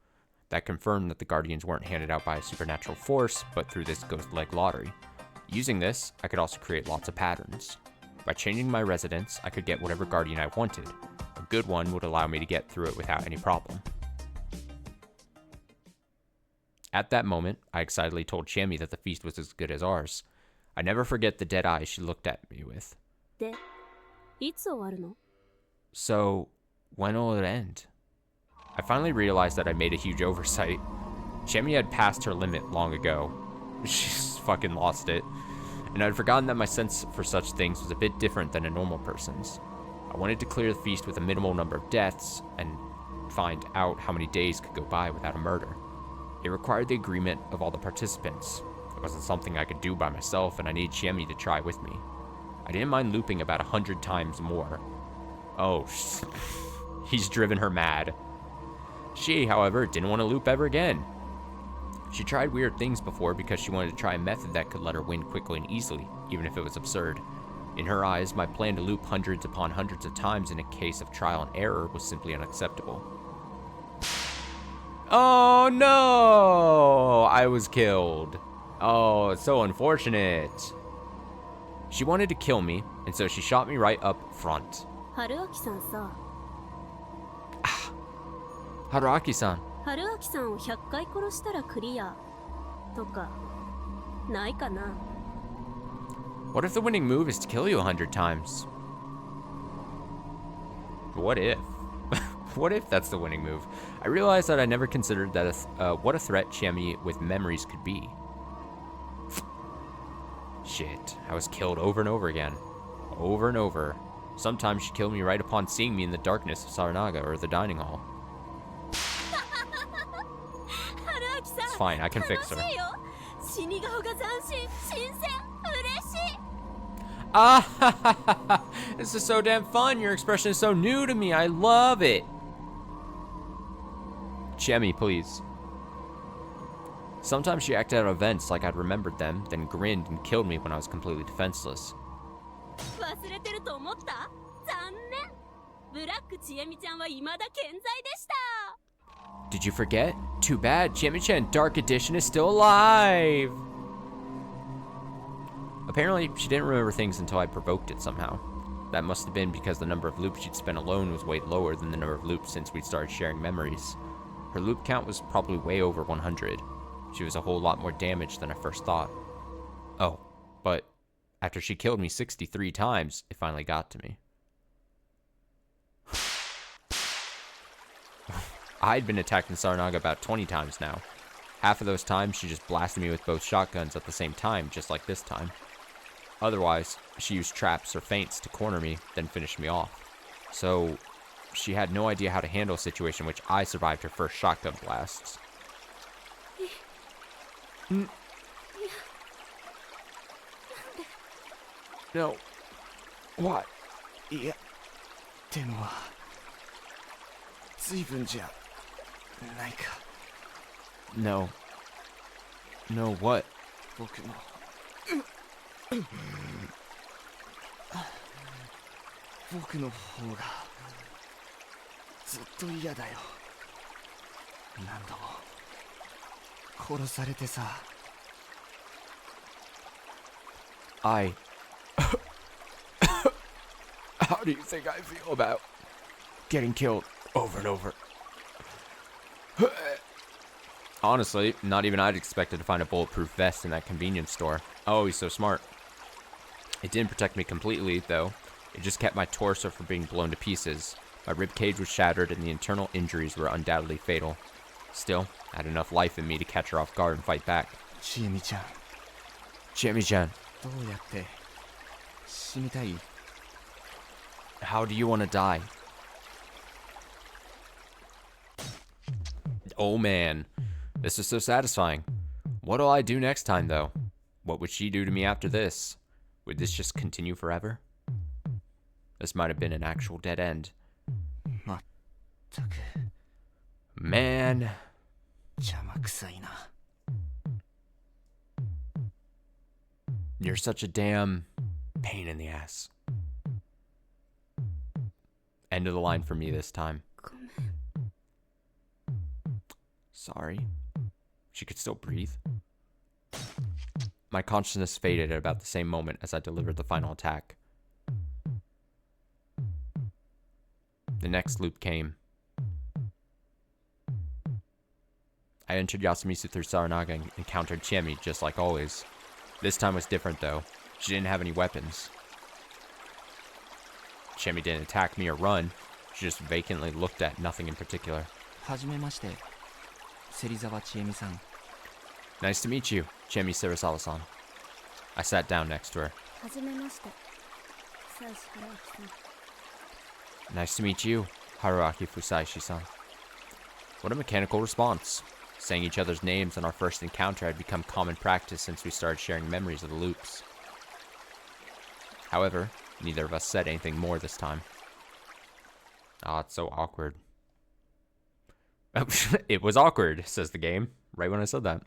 That confirmed that the guardians weren't handed out by a supernatural force, but through this ghost-like lottery. Using this, I could also create lots of patterns. By changing my residence, I could get whatever guardian I wanted. A good one would allow me to get through it without any problem. At that moment, I excitedly told Chami that the feast was as good as ours. I never forget the dead eyes she looked at me with. で、いつ終わるの? So, when will it end? I finally realized that I made a huge oversight. Chami had passed her limit long ago. She's fucking lost it. And I'd forgotten that my sense for such things was a bit different than a normal person's. I wanted to clear the feast with a minimal number of deaths and find out how many days could go by without a murder. It required the agreement of all the participants. It wasn't something I could do by myself, and I needed Chami to try with me. I didn't mind looping about 100 times more. Oh, he's driven her mad. She, however, didn't want to loop ever again. She tried weird things before because she wanted to try a method that could let her win quickly and easily, even if it was absurd. In her eyes, my plan to loop hundreds upon hundreds of times in a case of trial and error was simply unacceptable. Oh no! I was killed. Oh, it's so unfortunate. She wanted to kill me, and so she shot me right up front. 春明さんさ、 Haruaki-san. 春明さんを100回殺したらクリアとかないかな? What if the winning move is to kill you 100 times? What if? What if that's the winning move? I realized that I never considered that what a threat Chami with memories could be. Shit, I was killed over and over again. Over and over. Sometimes she killed me right upon seeing me in the darkness of Saranaga or the dining hall. It's fine, I can fix her. Ah, this is so damn fun. Your expression is so new to me. I love it. Chami, please. Sometimes she acted out events like I'd remembered them, then grinned and killed me when I was completely defenseless. Did you forget? Too bad. Chami-chan Dark Edition is still alive. Apparently, she didn't remember things until I provoked it somehow. That must have been because the number of loops she'd spent alone was way lower than the number of loops since we'd started sharing memories. Her loop count was probably way over 100. She was a whole lot more damaged than I first thought. Oh, but after she killed me 63 times, it finally got to me. I'd been attacked in Saranaga about 20 times now. Half of those times, she just blasted me with both shotguns at the same time, just like this time. Otherwise, she used traps or feints to corner me, then finished me off. So, she had no idea how to handle a situation in which I survived her first shotgun blasts. No. What? Yeah. ってのは随分じゃないか。 No. No, what? 僕の方がずっと嫌だよ。何度も殺されてさ。How do you think I feel about getting killed over and over? Honestly, not even I'd expected to find a bulletproof vest in that convenience store. Oh, he's so smart. It didn't protect me completely, though. It just kept my torso from being blown to pieces. My ribcage was shattered and the internal injuries were undoubtedly fatal. Still, I had enough life in me to catch her off guard and fight back. Chami-chan. Chami-chan. どうやって死にたい? How do you want to die? Oh man, this is so satisfying. What'll I do next time, though? What would she do to me after this? Would this just continue forever? This might have been an actual dead end. まったく Man. 邪魔くさいな。 You're such a damn pain in the ass. End of the line for me this time. Sorry. She could still breathe. My consciousness faded at about the same moment as I delivered the final attack. The next loop came. I entered Yasumitsu through Saranaga and encountered Chiemi just like always. This time was different though. She didn't have any weapons. Chiemi didn't attack me or run. She just vacantly looked at nothing in particular. はじめまして、芹沢千恵美さん。 Nice to meet you, Chiemi Sarasawa-san. I sat down next to her. はじめまして、久石原明さん。 Nice to meet you, Haruaki Fusaishi-san. What a mechanical response. Saying each other's names on our first encounter had become common practice since we started sharing memories of the loops. However, neither of us said anything more this time. Ah, it's so awkward. It was awkward, says the game, right when I said that.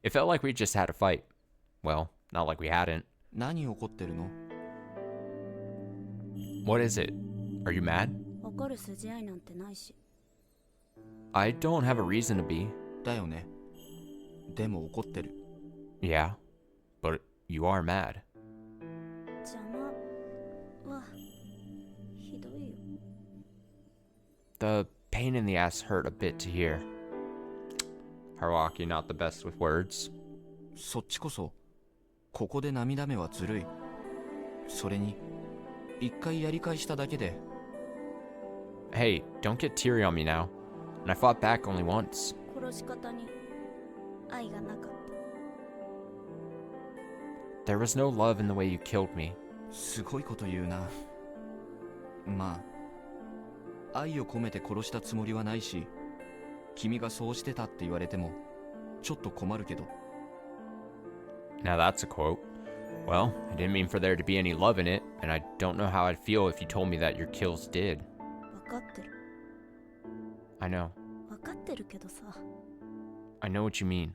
It felt like we just had a fight. Well, not like we hadn't. 何怒ってるの？ What is it? Are you mad? 怒る筋合いなんてないし。 I don't have a reason to be. だよね。でも怒ってる。 Yeah, but you are mad. 邪魔はひどいよ。 The pain in the ass hurt a bit to hear. Haruaki not the best with words. そっちこそ、ここで涙目はずるい。それに、一回やり返しただけで。 Hey, don't get teary on me now. And I fought back only once. 殺し方に愛がなかった。 There was no love in the way you killed me. すごいこと言うな。まあ、愛を込めて殺したつもりはないし、君がそうしてたって言われても、ちょっと困るけど。 Now that's a quote. Well, I didn't mean for there to be any love in it, and I don't know how I'd feel if you told me that your kills did. 分かってる。 I know. 分かってるけどさ、 I know what you mean.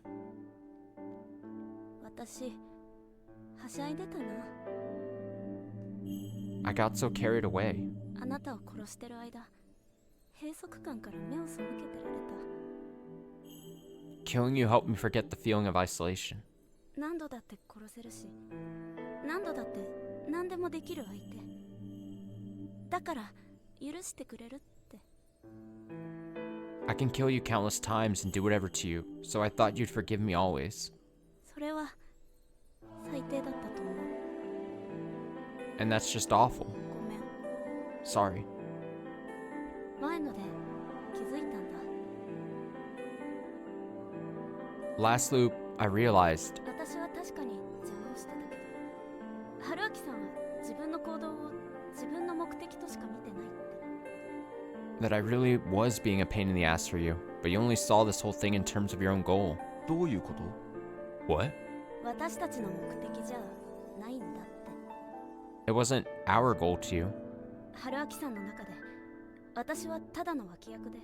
私、はしゃいでたな。 I got so carried away. あなたを殺してる間、閉塞感から目を背けてられた。 Killing you helped me forget the feeling of isolation. 何度だって殺せるし、何度だって何でもできる相手。だから許してくれるって。 I can kill you countless times and do whatever to you, so I thought you'd forgive me always. それは最低だったと思う。 And that's just awful. ごめん。 Sorry. 前ので気づいたんだ。 Last loop, I realized 私は確かに邪魔をしてたけど、春明さんは自分の行動を自分の目的としか見てないって。 that I really was being a pain in the ass for you, but you only saw this whole thing in terms of your own goal. どういうこと？ What? 私たちの目的じゃないんだって。 It wasn't our goal to you. 春明さんの中で私はただの脇役で、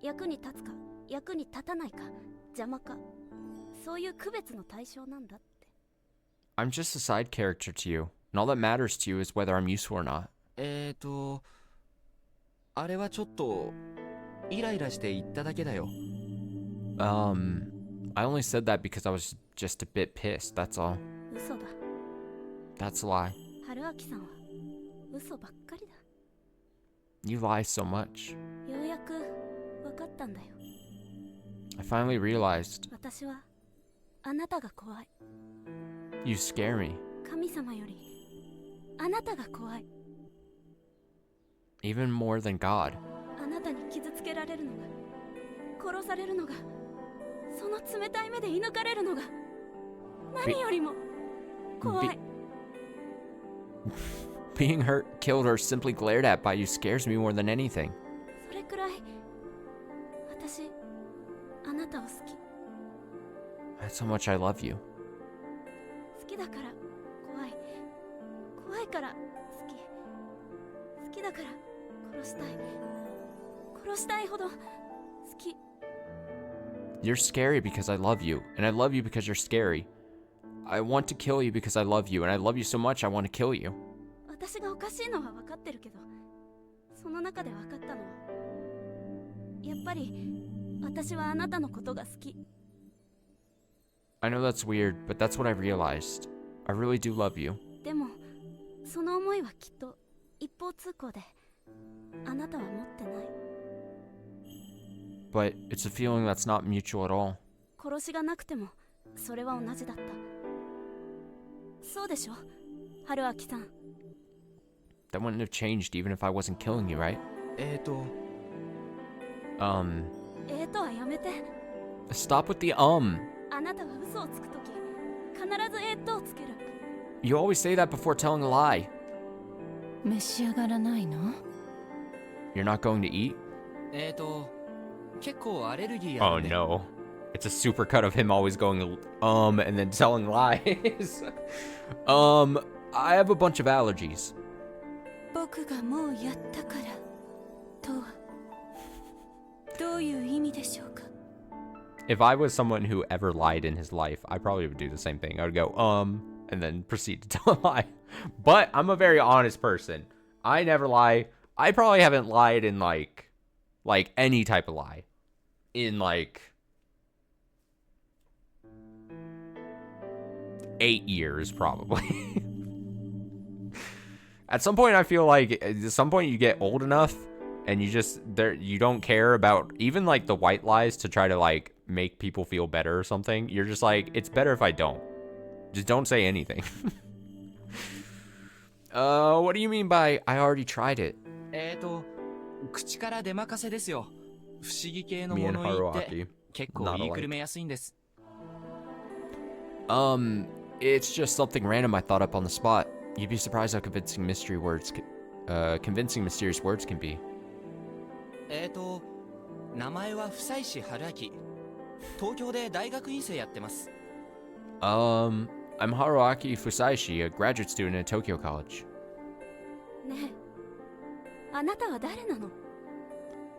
役に立つか役に立たないか邪魔か、そういう区別の対象なんだって。 I'm just a side character to you, and all that matters to you is whether I'm useful or not. あれはちょっとイライラして言っただけだよ。I only said that because I was just a bit pissed, that's all. 嘘だ。 That's a lie. 春明さんは嘘ばっかりだ。 You lie so much. ようやく分かったんだよ。 I finally realized 私はあなたが怖い。 you scare me, 神様よりあなたが怖い。 even more than God. あなたに傷つけられるのが、殺されるのが、その冷たい目で射抜かれるのが何よりも怖い。 Being hurt, killed, or simply glared at by you scares me more than anything. それくらい私あなたを好き。 That's how much I love you. 好きだから怖い。怖いから好き。好きだから殺したい。殺したいほど好き。 You're scary because I love you, and I love you because you're scary. I want to kill you because I love you, and I love you so much I want to kill you. 私がおかしいのは分かってるけど、その中で分かったのは、やっぱり私はあなたのことが好き。 I know that's weird, but that's what I realized. I really do love you. でもその思いはきっと一方通行で、あなたは持ってない。but it's a feeling that's not mutual at all. 殺しがなくてもそれは同じだった。そうでしょ、春明さん。 That wouldn't have changed even if I wasn't killing you, right? はやめて。 Stop with the あなたは嘘をつくとき必ずをつける。 You always say that before telling a lie. 召し上がらないの？ You're not going to eat? 結構アレルギーあ Oh るんで。 no. It's a super cut of him always going and then telling lies. I have a bunch of allergies. 僕がもうやったからとはどういう意味でしょうか？ If I was someone who ever lied in his life, I probably would do the same thing. I would go, and then proceed to tell a lie. But I'm a very honest person. I never lie. I probably haven't lied in like any type of lie. In like 8 years, probably. At some point, I feel like at some point you get old enough and you don't care about even like the white lies to try to like make people feel better or something. You're just like, it's better if I don't. Just don't say anything. What do you mean by I already tried it? 口から出任せですよ。不思議系の Me も and の言って Haruaki. 結構 Not 言いく alike. るめやすいんです。It's just something random I thought up on the spot. You'd be surprised how convincing mysterious words can be. 名前は久石春明。東京で大学院生やってます。I'm Haruaki Fusaishi, a graduate student at Tokyo College. ねえ、あなたは誰なの？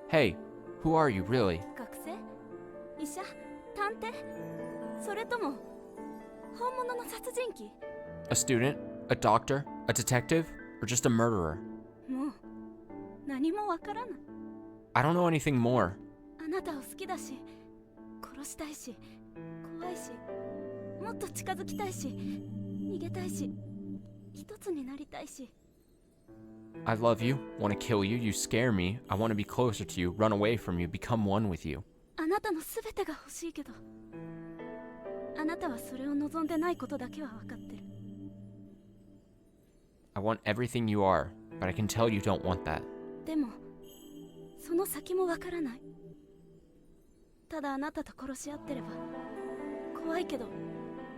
Hey, who are you really? 学生？医者？探偵？それとも本物の殺人鬼？ A student? A doctor? A detective? Or just a murderer? もう何もわからない。 I don't know anything more. あなたを好きだし、殺したいし、怖いし、もっと近づきたいし、逃げたいし、一つになりたいし。 I love you, want to kill you, you scare me, I want to be closer to you, run away from you, become one with you. あなたのすべてが欲しいけど、あなたはそれを望んでないことだけは分かってる。 I want everything you are, but I can tell you don't want that. でも、その先も分からない。ただあなたと殺し合ってれば、怖いけど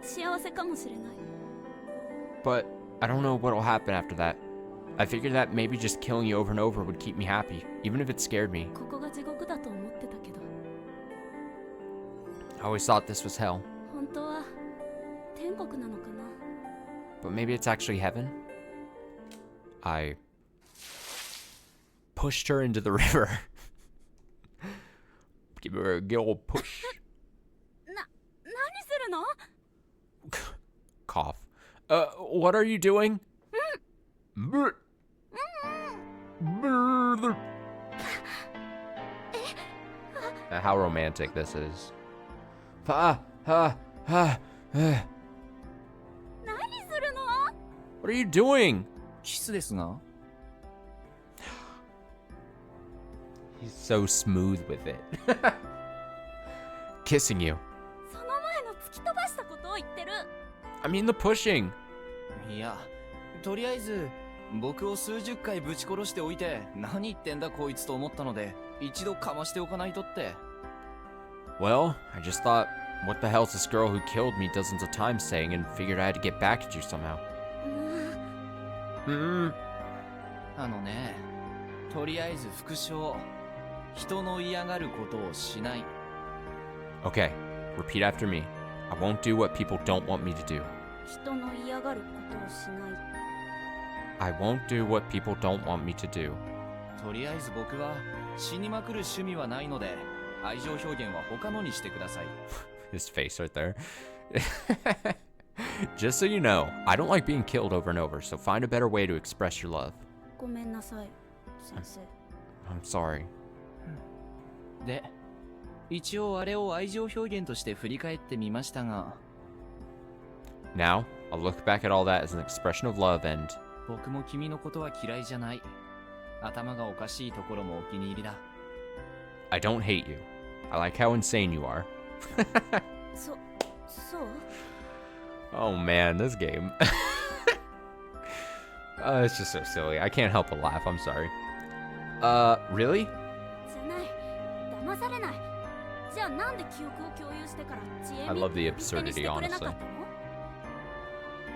幸せかもしれない。 But I don't know what'll happen after that. I figured that maybe just killing you over and over would keep me happy, even if it scared me. ここが地獄だと思ってたけど、 I always thought this was hell, 本当は天国なのかな。 but maybe it's actually heaven? I pushed her into the river. Give her a good old push. 何するの？ Cough. What are you doing? How romantic this is. 何するの？ What are you doing? キスですが。 He's so smooth with it. Kissing you. その前の突き飛ばしたことを言ってる。 I mean the pushing. いや、とりあえず僕を数十回ぶち殺しておいて何言ってんだこいつと思ったので一度かましておかないとって。 Well, I just thought, what the hell's this girl who killed me dozens of times saying, and figured I had to get back at you somehow. あのね、とりあえず復讐。人の嫌がることをしない。 Okay, repeat after me. I won't do what people don't want me to do. 人の嫌がることをしない。 I won't do what people don't want me to do. とりあえず僕は死にまくる趣味はないので愛情表現は他のにしてください。 His face right there. Just so you know, I don't like being killed over and over, so find a better way to express your love. ごめんなさい、先生。 I'm sorry. で、一応あれを愛情表現として振り返ってみましたが、 Now, I'll look back at all that as an expression of love and... 僕も君のことは嫌いじゃない。頭がおかしいところもお気に入りだ。 I don't hate you. I like how insane you are. そう Oh man, this game. It's just so silly. I can't help but laugh. I'm sorry. Really? じゃない騙されないじゃあなんで記憶を共有してからジエ I ミ love the って呼び捨てにして absurdity, くれなか honestly. ったの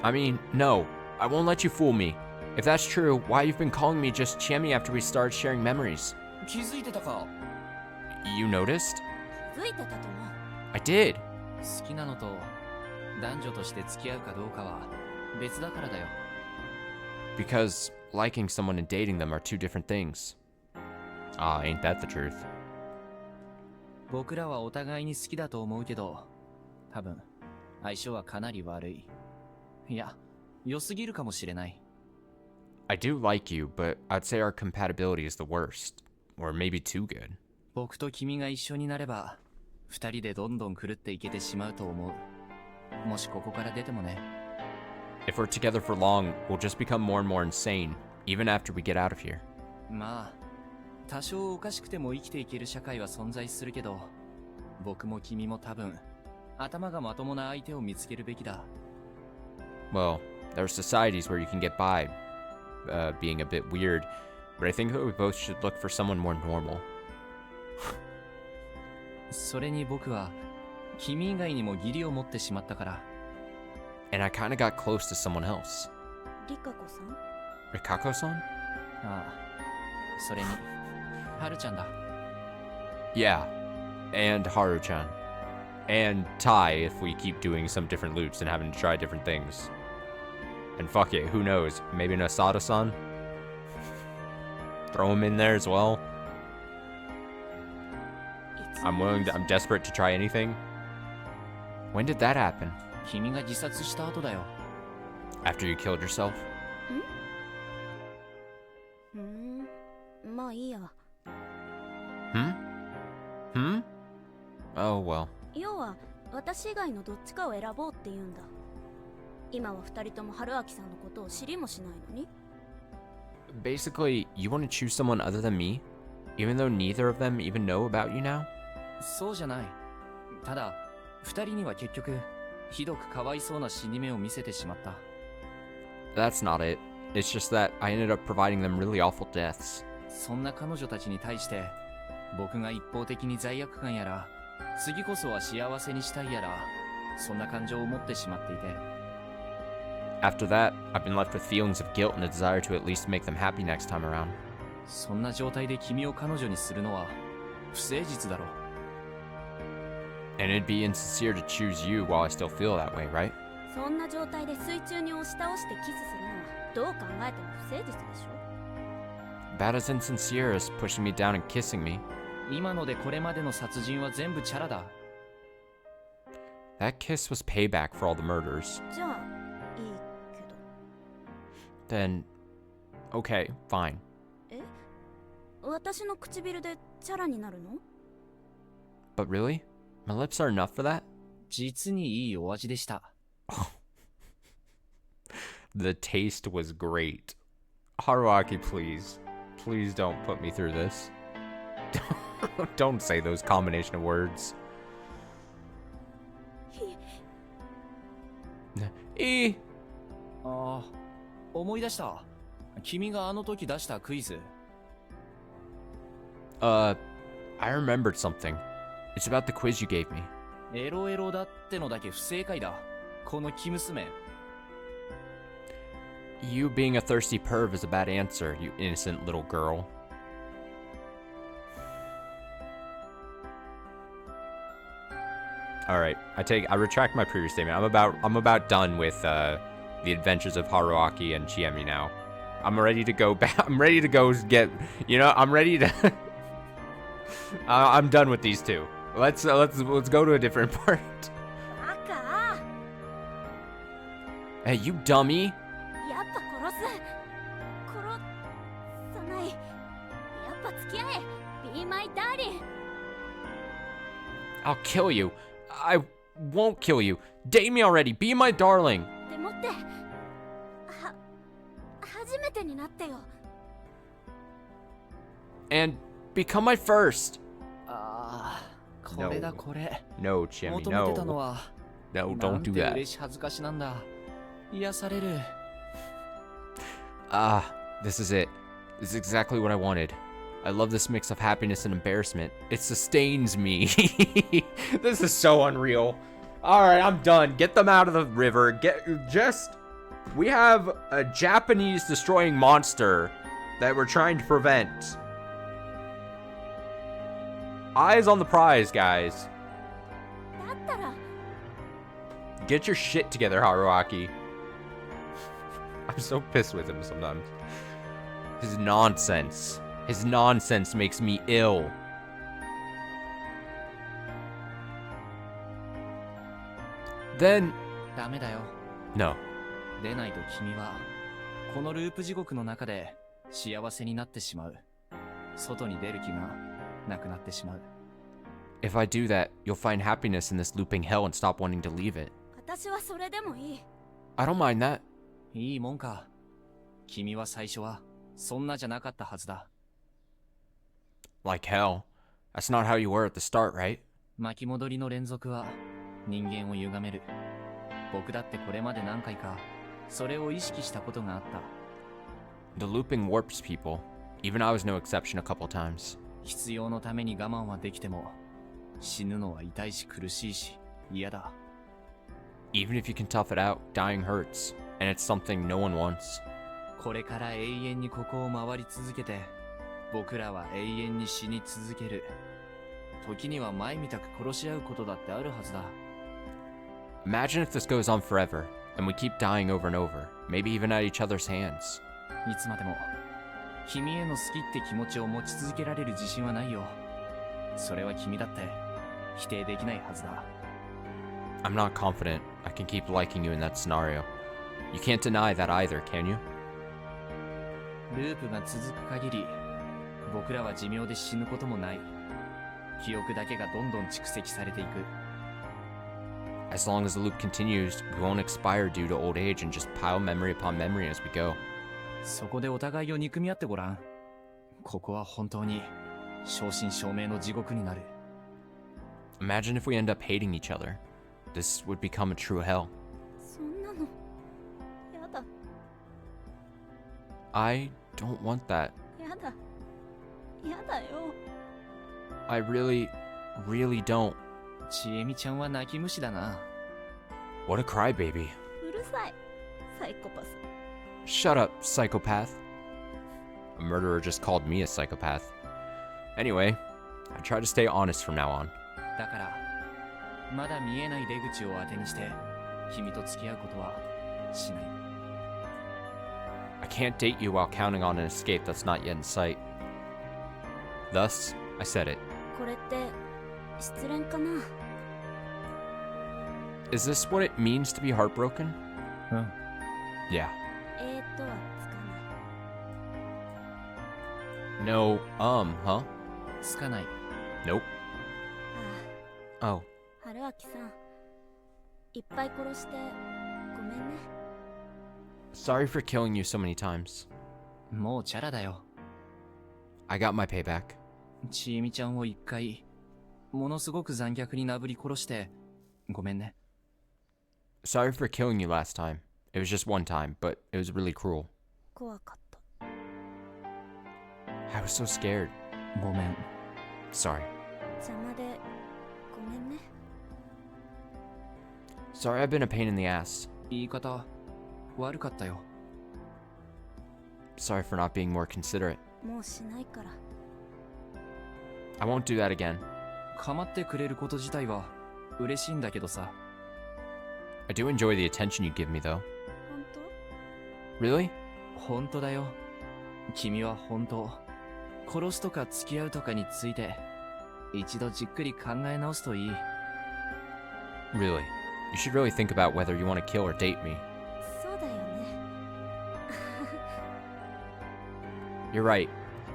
I mean, no. I won't let you fool me. If that's true, why you've been calling me just Chiemi after we started sharing memories? 気づいてたか You noticed? 気づいてたと思う I did. 好きなのと男女として付き合うかどうかは別だからだよ Because liking someone and dating them are two different things. Ah, ain't that the truth? 僕らはお互いに好きだと思うけど多分相性はかなり悪いいや良すぎるかもしれない I do like you, but I'd say our compatibility is the worst. Or maybe too good. 僕と君が一緒になれば二人でどんどん狂っていけてしまうと思うもしここから出てもね If we're together for long, we'll just become more and more insane, even after we get out of here. まあ多少おかしくても生きていける社会は存在するけど僕も君も多分頭がまともな相手を見つけるべきだ Well, there are societies where you can get by, being a bit weird, but I think that we both should look for someone more normal. それに僕は君以外にも義理を持ってしまったから And I kinda got close to someone else. リカコさん Rikako-san? ああそれにハルちゃんだ Yeah. And Haru-chan. And Tai if we keep doing some different loops and having to try different things. And fuck it, who knows? Maybe Nasada-san? Throw him in there as well. I'm desperate to try anything. When did that happen? 君が自殺した後だよ After you killed yourself? まあいいや Hmm? Oh, well. 要は私以外のどっちかを選ぼうって言うんだ今は二人とも春明さんのことを知りもしないのに Basically, you want to choose someone other than me? Even though neither of them even know about you now? そうじゃないただ二人には結局ひどくかわいそうな死に目を見せてしまった That's not it. It's just that I ended up providing them really awful deaths. そんな彼女たちに対して僕が一方的に罪悪感やら次こそは幸せにしたいやらそんな感情を持ってしまっていて After that, I've been left with feelings of guilt and a desire to at least make them happy next time around. そんな状態で君を彼女にするのは不誠実だろ And it'd be insincere to choose you while I still feel that way, right? そんな状態で水中に押し倒してキスするのはどう考えても不誠実でしょ About as insincere as pushing me down and kissing me. 今のでこれまでの殺人は全部チャラだ That kiss was payback for all the murders. じゃあいいけど Then, okay, fine. 私の唇でチャラになるの But really? My lips are enough for that? 実にいいお味でした The taste was great. Haruaki, please. Please don't put me through this. Don't say those combination of words. E. ああ思い出した君があの時出したクイズ I remembered something. It's about the quiz you gave me. エロエロだってのだけ不正解だこの生娘 You being a thirsty perv is a bad answer, you innocent little girl. Alright, I retract my previous statement. I'm about done with the adventures of Haruaki and Chiemi now. I'm ready to go back. I'm ready to go get, I'm ready to I'm done with these two. Let's go to a different part. バカ Hey, you dummy. やっぱ殺さないやっぱ付き合え Be my darling I'll kill you. I won't kill you. Date me already. Be my darling. でもって初めてになってよ And become my first. これだこれ。 No, Chimmy, 求めてたの no. は No, な don't ん do て that. 嬉し恥ずかしなんだ。癒される。 Ah, this is it. This is exactly what I wanted. I love this mix of happiness and embarrassment. It sustains me. This is so unreal. Alright, I'm done. Get them out of the river. We have a Japanese destroying monster that we're trying to prevent. Eyes on the prize, guys. だったら Get your shit together, Haruaki. I'm so pissed with him sometimes. His nonsense. His nonsense makes me ill. Then... ダメだよ。 No. でないと君はこのループ地獄の中で幸せになってしまう。外に出る気がなくなってしまう。 If I do that, you'll find happiness in this looping hell and stop wanting to leave it. 私はそれでもいい。 I don't mind that. いいもんか。君は最初はそんなじゃなかったはずだ。 Like hell. That's not how you were at the start, right? 巻き戻りの連続は人間を歪める。僕だってこれまで何回かそれを意識したことがあった。 The looping warps people. Even I was no exception a couple times. 必要のために我慢はできても死ぬのは痛いし苦しいし嫌だ。 Even if you can tough it out, dying hurts. And it's something no one wants. これから永遠にここを回り続けて僕らは永遠に死に続ける。時には前みたく殺し合うことだってあるはずだ。 Imagine if this goes on forever, and we keep dying over and over, maybe even at each other's hands. いつまでも君への好きって気持ちを持ち続けられる自信はないよ。それは君だって否定できないはずだ。 I'm not confident I can keep liking you in that scenario. You can't deny that either, can you? ループが続く限り僕らは寿命で死ぬこともない。記憶だけがどんどん蓄積されていく。 As long as the loop continues, we won't expire due to old age and just pile memory upon memory as we go. そこでお互いを憎み合ってごらん。ここは本当に正真正銘の地獄になる。 Imagine if we end up hating each other. This would become a true hell. そんなのやだ I don't want that. やだやだよ。 I really, really don't. ちえみちゃんは泣き虫だな。 What a crybaby. うるさいサイコパス。 Shut up, psychopath. A murderer just called me a psychopath. Anyway, I try to stay honest from now on. だからまだ見えない出口を当てにして君と付き合うことはしない。 I can't date you while counting on an escape that's not yet in sight. Thus, I said it. これって失恋かな。 Is this what it means to be heartbroken? うん。 Yeah. はつかない。 No, huh? つかない。 Nope. あ Oh. あ、春明さんいっぱい殺してごめんね。 Sorry for killing you so many times. もうチャラだよ。 I got my payback. ちえみちゃんを一回ものすごく残虐になぶり殺してごめんね。 Sorry for killing you last time. It was just one time, but it was really cruel. 怖かった。 I was so scared. ごめん。 Sorry. 邪魔でごめんね。 Sorry I've been a pain in the ass. 言い方悪かったよ。 Sorry for not being more considerate. もうしないから。 I won't do that again. 構ってくれること自体は嬉しいんだけどさ。 I do enjoy the attention you give me, though. 本当？ Really? 本当だよ。君は本当。殺すとか付き合うとかについて一度じっくり考え直すといい。 Really? You should really think about whether you want to kill or date me. そうだよね。 You're right.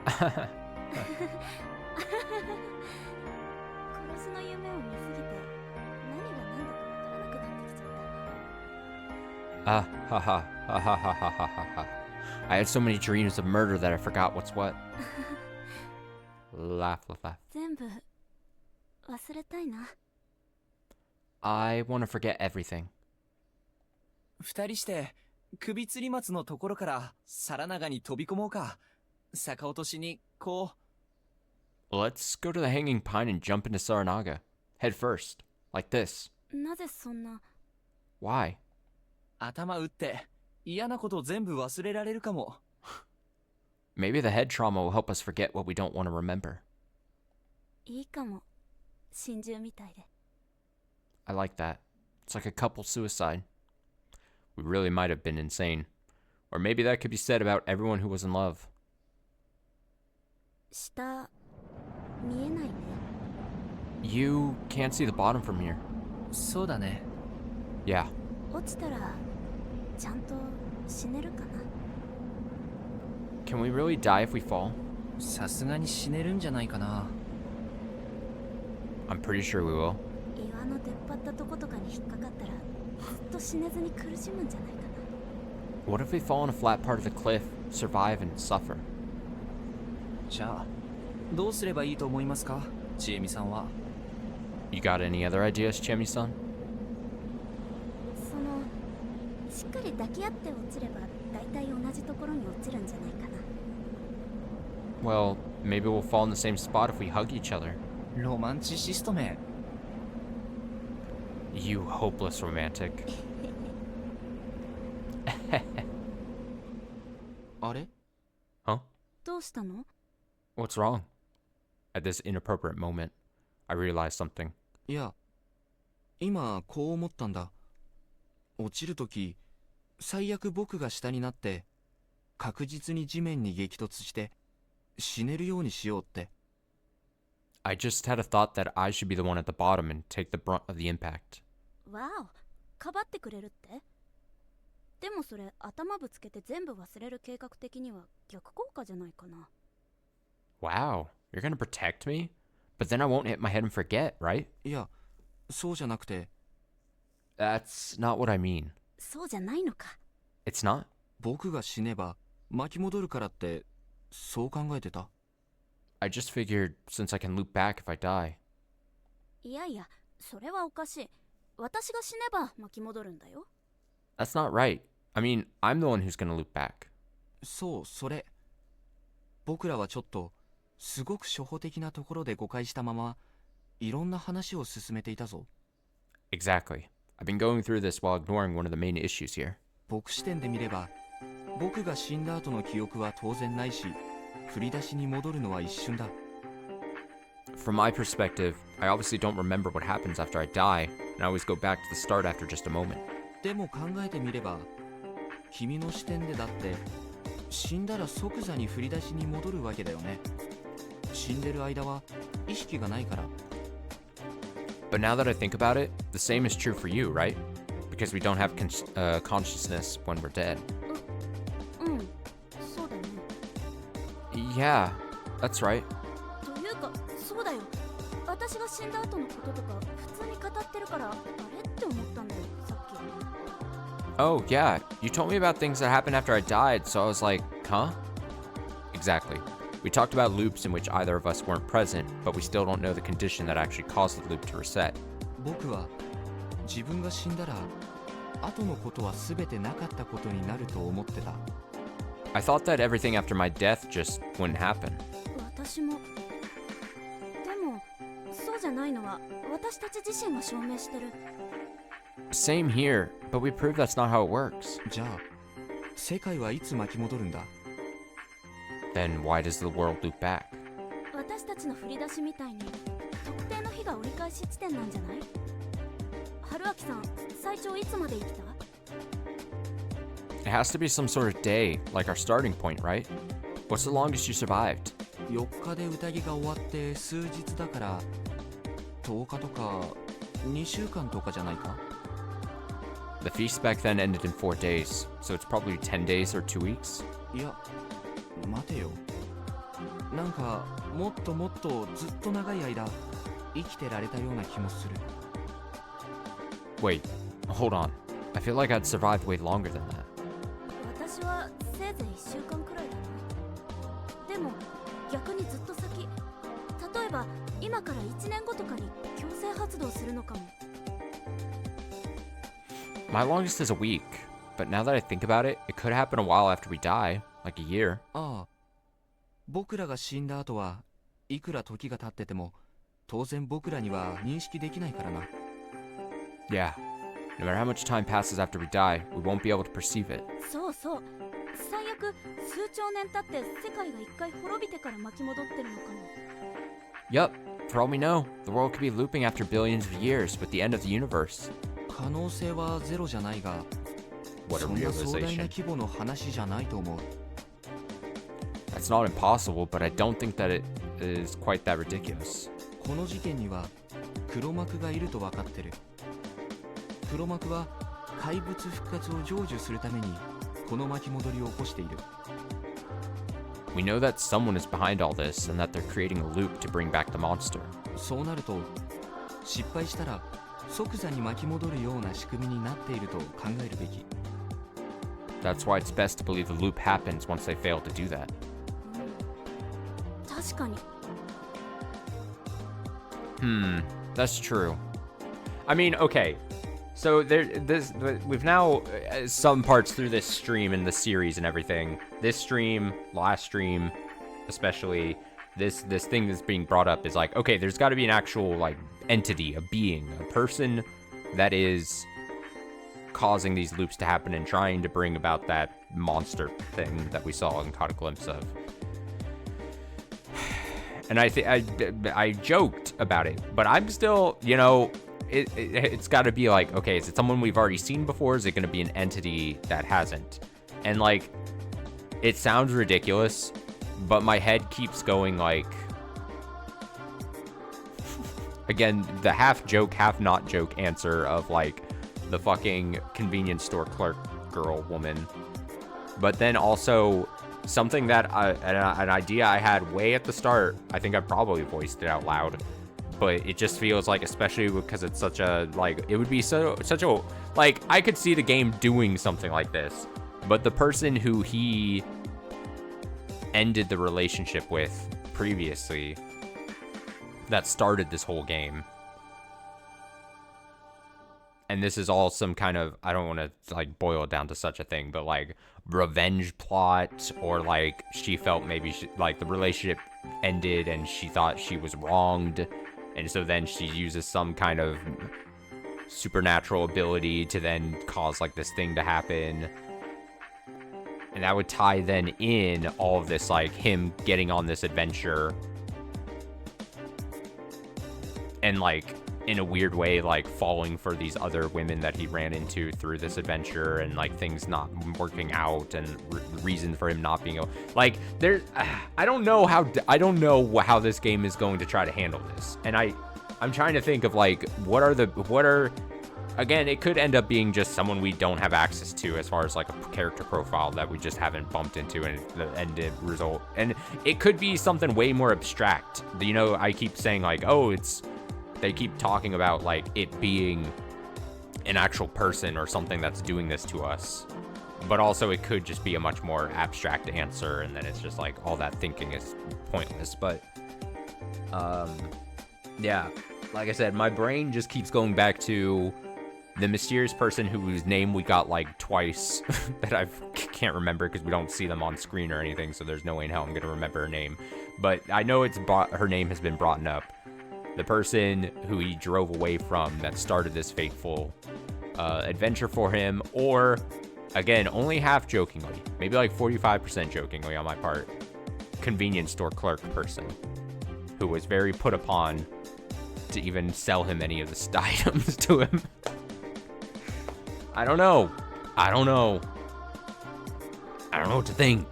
殺しの夢を見すぎて何が何だかわからなくなってきちゃった。 Ah, ha ha, ha ha ha ha ha ha ha. I had so many dreams of murder that I forgot what's what. Laugh, laugh, laugh. 全部忘れたいな。 I want to forget everything. 二人して首吊り松のところから皿長に飛び込もうか。逆落としにこう。 Let's go to the hanging pine and jump into Saranaga. Head first. Like this. なぜそんな。 Why? 頭打って嫌なこと全部忘れられるかも。 Maybe the head trauma will help us forget what we don't want to remember. いいかも。心中みたいで。 I like that. It's like a couple suicide. We really might have been insane. Or maybe that could be said about everyone who was in love. 下見えないね。 You can't see the bottom from here. そうだね。 Yeah. 落ちたらちゃんと死ねるかな。 Can we really die if we fall? さすがに死ねるんじゃないかな。 I'm pretty sure we will. 岩の出っ張ったとことかに引っかかったらずっと死ねずに苦しむんじゃないかな。 What if we fall on a flat part of the cliff, survive, and suffer? じゃあどうすればいいと思いますか、ちえみさんは。 You got any other ideas, Chemi-san? そのしっかり抱き合って落ちれば大体同じところに落ちるんじゃないかな。 Well, maybe we'll fall in the same spot if we hug each other. ロマンチシストめ。 You hopeless romantic. あれ？ Huh? どうしたの？ What's wrong? At this inappropriate moment, I realized something. いや、今こう思ったんだ。落ちるとき、最悪僕が下になって確実に地面に激突して死ねるようにしようって。 I just had a thought that I should be the one at the bottom and take the brunt of the impact. わお、かばってくれるって？でもそれ頭ぶつけて全部忘れる計画的には逆効果じゃないかな。 Wow, you're gonna protect me? But then I won't hit my head and forget, right? いや、そうじゃなくて。 That's not what I mean. そうじゃないのか。 It's not? 僕が死ねば巻き戻るからってそう考えてた。 I just figured since I can loop back if I die. いやいや、それはおかしい。私が死ねば巻き戻るんだよ。 That's not right. I mean, I'm the one who's gonna loop back. そう、それ。僕らはちょっとすごく初歩的なところで誤解したままいろんな話を進めていたぞ。 Exactly. I've been going through this while ignoring one of the main issues here. 僕視点で見れば僕が死んだ後の記憶は当然ないし、振り出しに戻るのは一瞬だ。 From my perspective, I obviously don't remember what happens after I die, and I always go back to the start after just a moment. でも考えてみれば君の視点でだって死んだら即座に振り出しに戻るわけだよね。死んでる間は意識がないから。 But now that I think about it, the same is true for you, right? Because we don't have consciousness when we're dead. うん、そうだね。 Yeah, that's right. というか、そうだよ。私が死んだ後のこととか普通に語ってるからあれって思ったんだよ、さっき。 Oh, yeah, you told me about things that happened after I died, so I was like, huh? Exactly. We talked about loops in which either of us weren't present, but we still don't know the condition that actually caused the loop to reset. 僕は自分が死んだら後のことは全てなかったことになると思ってた。 I thought that everything after my death just wouldn't happen. 私も。でも、そうじゃないのは私たち自身が証明してる。 Same here, but we proved that's not how it works. じゃあ世界はいつ巻き戻るんだ？ Then why does the world loop back? 私たちの振り出しみたいに特定の日が折り返し地点なんじゃない？春明さん、最長いつまで生きた？ It has to be some sort of day, like our starting point, right? What's the longest you survived? 4日で宴が終わって数日だから10日とか2週間とかじゃないか？ The feast back then ended in 4 days, so it's probably 10 days or 2 weeks. いや、待てよ。なんかもっともっとずっと長い間生きてられたような気もする。 Wait, hold on. I feel like I'd survived way longer than that. 私はせいぜい1週間くらいだな。でも逆にずっと先。例えば今今から1年後とかに強制発動するのかも。 My longest is a week, but now that I think about it, it could happen a while after we die, like a year. ああ、僕らが死んだ後はいくら時が経ってても当然僕らには認識できないからな。 Yeah. No matter how much time passes after we die, we won't be able to perceive it. そうそう、最悪数兆年経って世界が一回滅びてから巻き戻ってるのかも。 Yup. For all we know, the world could be looping after billions of years with the end of the universe. 可能性はゼロじゃないが、 What a そんな壮大な realization. 規模の話じゃないと思う。 That's not impossible, but I don't think that it is quite that ridiculous. この事件には黒幕がいると分かってる。黒幕は怪物復活を成就するためにこの巻き戻りを起こしている。 We know that someone is behind all this and that they're creating a loop to bring back the monster. そうなると失敗したら即座に巻き戻るような仕組みになっていると考えるべき。 That's why it's best to believe the loop happens once they fail to do that. 確かに。 That's true. I mean, okay. So we've now some parts through this stream and the series and everything. This stream, last stream, especially this thing that's being brought up is like, okay, there's got to be an actual like entity, a being, a person that is causing these loops to happen and trying to bring about that monster thing that we saw and caught a glimpse of. And I joked about it, but I'm still, you know, it's got to be like, okay, is it someone we've already seen before? Is it going to be an entity that hasn't? And like, it sounds ridiculous, but my head keeps going like, again, the half joke, half not joke answer of like the fucking convenience store clerk girl woman. But then also something that an idea I had way at the start, I think I probably voiced it out loud, but it just feels like, especially because it's such a, like, it would be such a, like, I could see the game doing something like this, but the person who he ended the relationship with previously that started this whole game, and this is all some kind of, I don't want to like boil it down to such a thing, but like revenge plot, or like she felt maybe like the relationship ended and she thought she was wronged, and so then she uses some kind of supernatural ability to then cause like this thing to happen, and that would tie then in all of this, like him getting on this adventure and like in a weird way, like falling for these other women that he ran into through this adventure, and like things not working out, and reason for him not being able, like there's, I don't know how this game is going to try to handle this, and I'm trying to think of like what are again, it could end up being just someone we don't have access to as far as like a character profile that we just haven't bumped into, and the end result, and it could be something way more abstract. You know, I keep saying like, oh, they keep talking about like it being an actual person or something that's doing this to us, but also it could just be a much more abstract answer, and then it's just like all that thinking is pointless. But yeah, like I said, my brain just keeps going back to the mysterious person whose name we got like twice that I can't remember because we don't see them on screen or anything, so there's no way in hell I'm gonna remember her name, but I know her name has been brought up. The person who he drove away from that started this fateful adventure for him, or again, only half jokingly, maybe like 45% jokingly on my part, convenience store clerk person who was very put upon to even sell him any of the items to him. I don't know what to think.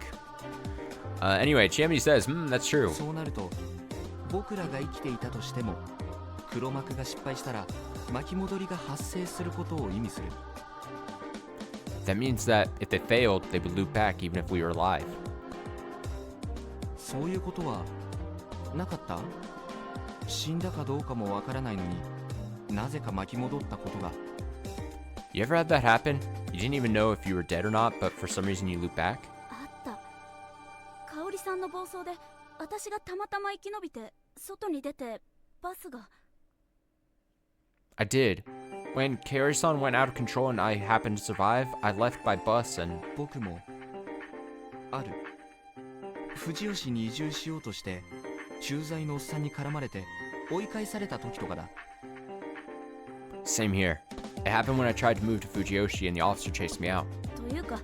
Anyway, Chiemi says, that's true. そうなると僕らが生きていたとしても黒幕が失敗したら巻き戻りが発生することを意味する。 That means that if they failed, they would loop back even if we were alive. そういうことはなかった？死んだかどうかもわからないのになぜか巻き戻ったことが。 You ever had that happen? You didn't even know if you were dead or not, but for some reason you loop back? あった。香織さんの暴走で私がたまたま生き延びて外に出てバスが。 I did. When Kaori-san went out of control and I happened to survive, I left by bus and... 僕もある。富士吉に移住しようとして駐在のおっさんに絡まれて追い返された時とかだ。 Same here. It happened when I tried to move to Fujiyoshi and the officer chased me out. というか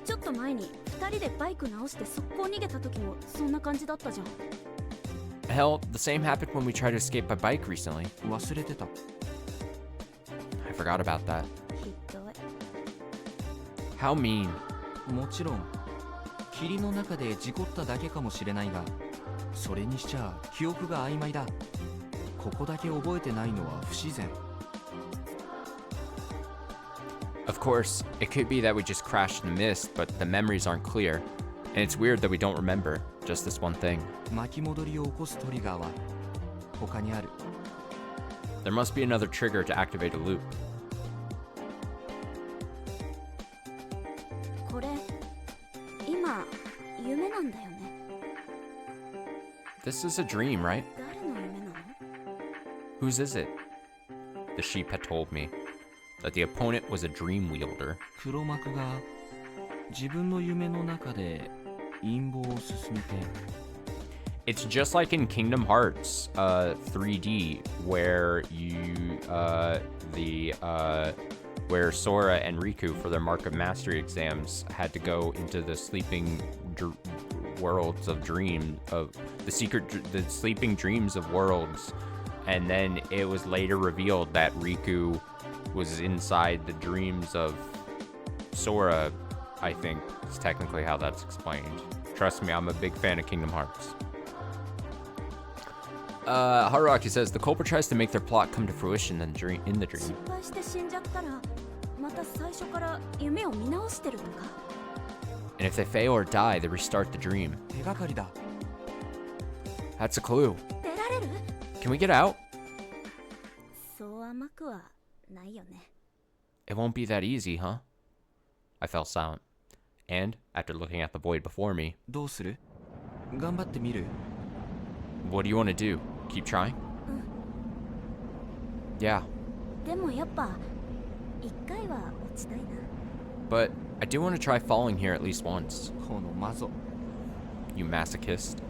ちょっと前に2人でバイク直して速攻逃げた時もそんな感じだったじゃん。 Hell, the same happened when we tried to escape by bike recently. 忘れてた。 I forgot about that. ひどい。 How mean. もちろん霧の中で事故っただけかもしれないが、それにしちゃ記憶が曖昧だ。ここだけ覚えてないのは不自然。 Of course, it could be that we just crashed in the mist, but the memories aren't clear. And it's weird that we don't remember just this one thing. 巻き戻りを起こすトリガーは他にある。 There must be another trigger to activate a loop. これ今夢なんだよね。 This is a dream, right? 誰の夢なの？ Whose is it? The sheep had told me that the opponent was a dream wielder. 黒幕が自分の夢の中で陰謀を進めて。 It's just like in Kingdom Hearts 3D, where where Sora and Riku, for their Mark of Mastery exams, had to go into the sleeping worlds of dream of the sleeping dreams of worlds, and then it was later revealed that Riku was inside the dreams of Sora. I think is technically how that's explained. Trust me, I'm a big fan of Kingdom Hearts. Haruaki says the culprit tries to make their plot come to fruition in the dream. 失敗して死んじゃったらまた最初から夢を見直してるのか。 And if they fail or die, they restart the dream. 手がかりだ。 That's a clue. 出られる？ Can we get out? そう甘くはないよね。 It won't be that easy, huh? I fell silent. And, after looking at the void before me, どうする？頑張ってみる？ what do you want to do? Keep trying? Yeah, でもやっぱ一回は落ちたいな。 but I do want to try falling here at least once. このマゾ。 You masochist.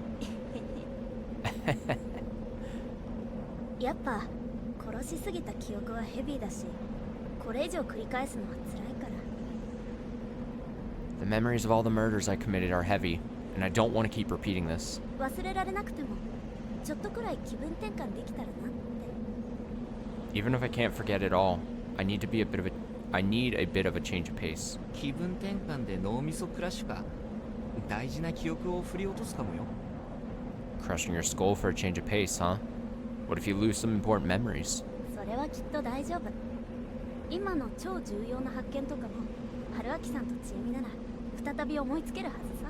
やっぱ殺しすぎた記憶はヘビーだし、これ以上繰り返すのは辛いから。 The memories of all the murders I committed are heavy, and I don't want to keep repeating this. 忘れられなくてもちょっとくらい気分転換できたらなって。 Even if I can't forget it all, I need a bit of a change of pace. 気分転換で脳みそクラッシュか。大事な記憶を振り落とすかもよ。 Crushing your skull for a change of pace, huh? What if you lose some important memories? それはきっと大丈夫。今の超重要な発見とかも春明さんと千恵美なら再び思いつけるはずさ。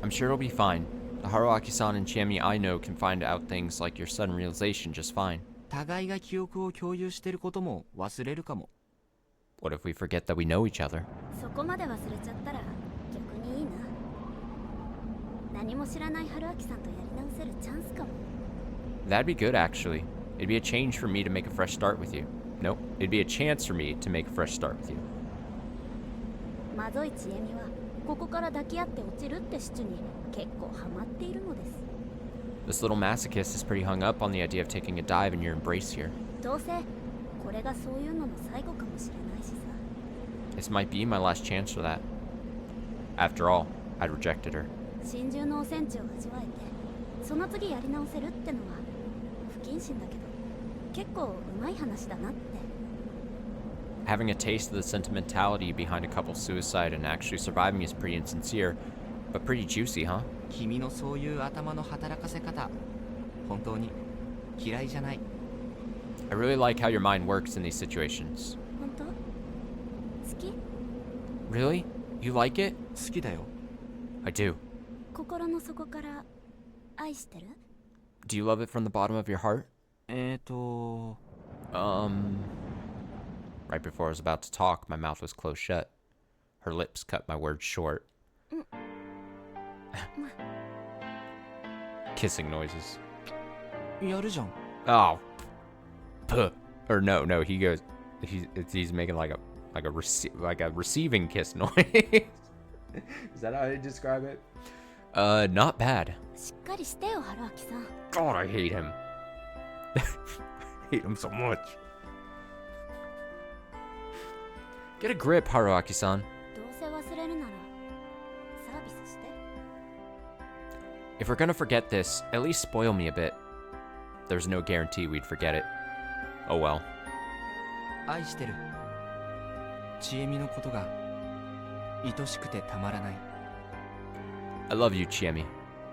I'm sure it'll be fine. The Haruaki-san and Chiemi I know can find out things like your sudden realization just fine. 互いが記憶を共有してることも忘れるかも。 What if we forget that we know each other? そこまで忘れちゃったら逆にいいな。何も知らない春明さんとやり直せるチャンスかも。 That'd be good, actually. It'd be a change for me to make a fresh start with you. Nope, it'd be a chance for me to make a fresh start with you. まぞい千恵美はここから抱き合って落ちるってシチュに結構ハマっているのです。 This little masochist is pretty hung up on the idea of taking a dive in your embrace here. どうせこれがそういうのの最後かもしれないしさ。 This might be my last chance for that. After all, I'd rejected her. 心中のお戦地を味わえてその次やり直せるってのは不謹慎だけど結構うまい話だなって。 Having a taste of the sentimentality behind a couple's suicide and actually surviving is pretty insincere, but pretty juicy, huh? 君のそういう頭の働かせ方、本当に嫌いじゃない。 I really like how your mind works in these situations. 本当？好き？ Really? You like it? 好きだよ。 I do. 心の底から愛してる？ Do you love it from the bottom of your heart? Right before I was about to talk, my mouth was closed shut. Her lips cut my words short. Kissing noises. やるじゃん。 Oh. Puh. Or no, he goes, he's making like a receiving kiss noise. Is that how they describe it? Not bad. しっかりしてよ春明さん。 God, I hate him. I hate him so much. Get a grip, Haruaki-san. どうせ忘れるならサービスして。 If we're gonna forget this, at least spoil me a bit. There's no guarantee we'd forget it. Oh well. 愛してる。ちえみのことが愛しくてたまらない。 I love you, Chiemi.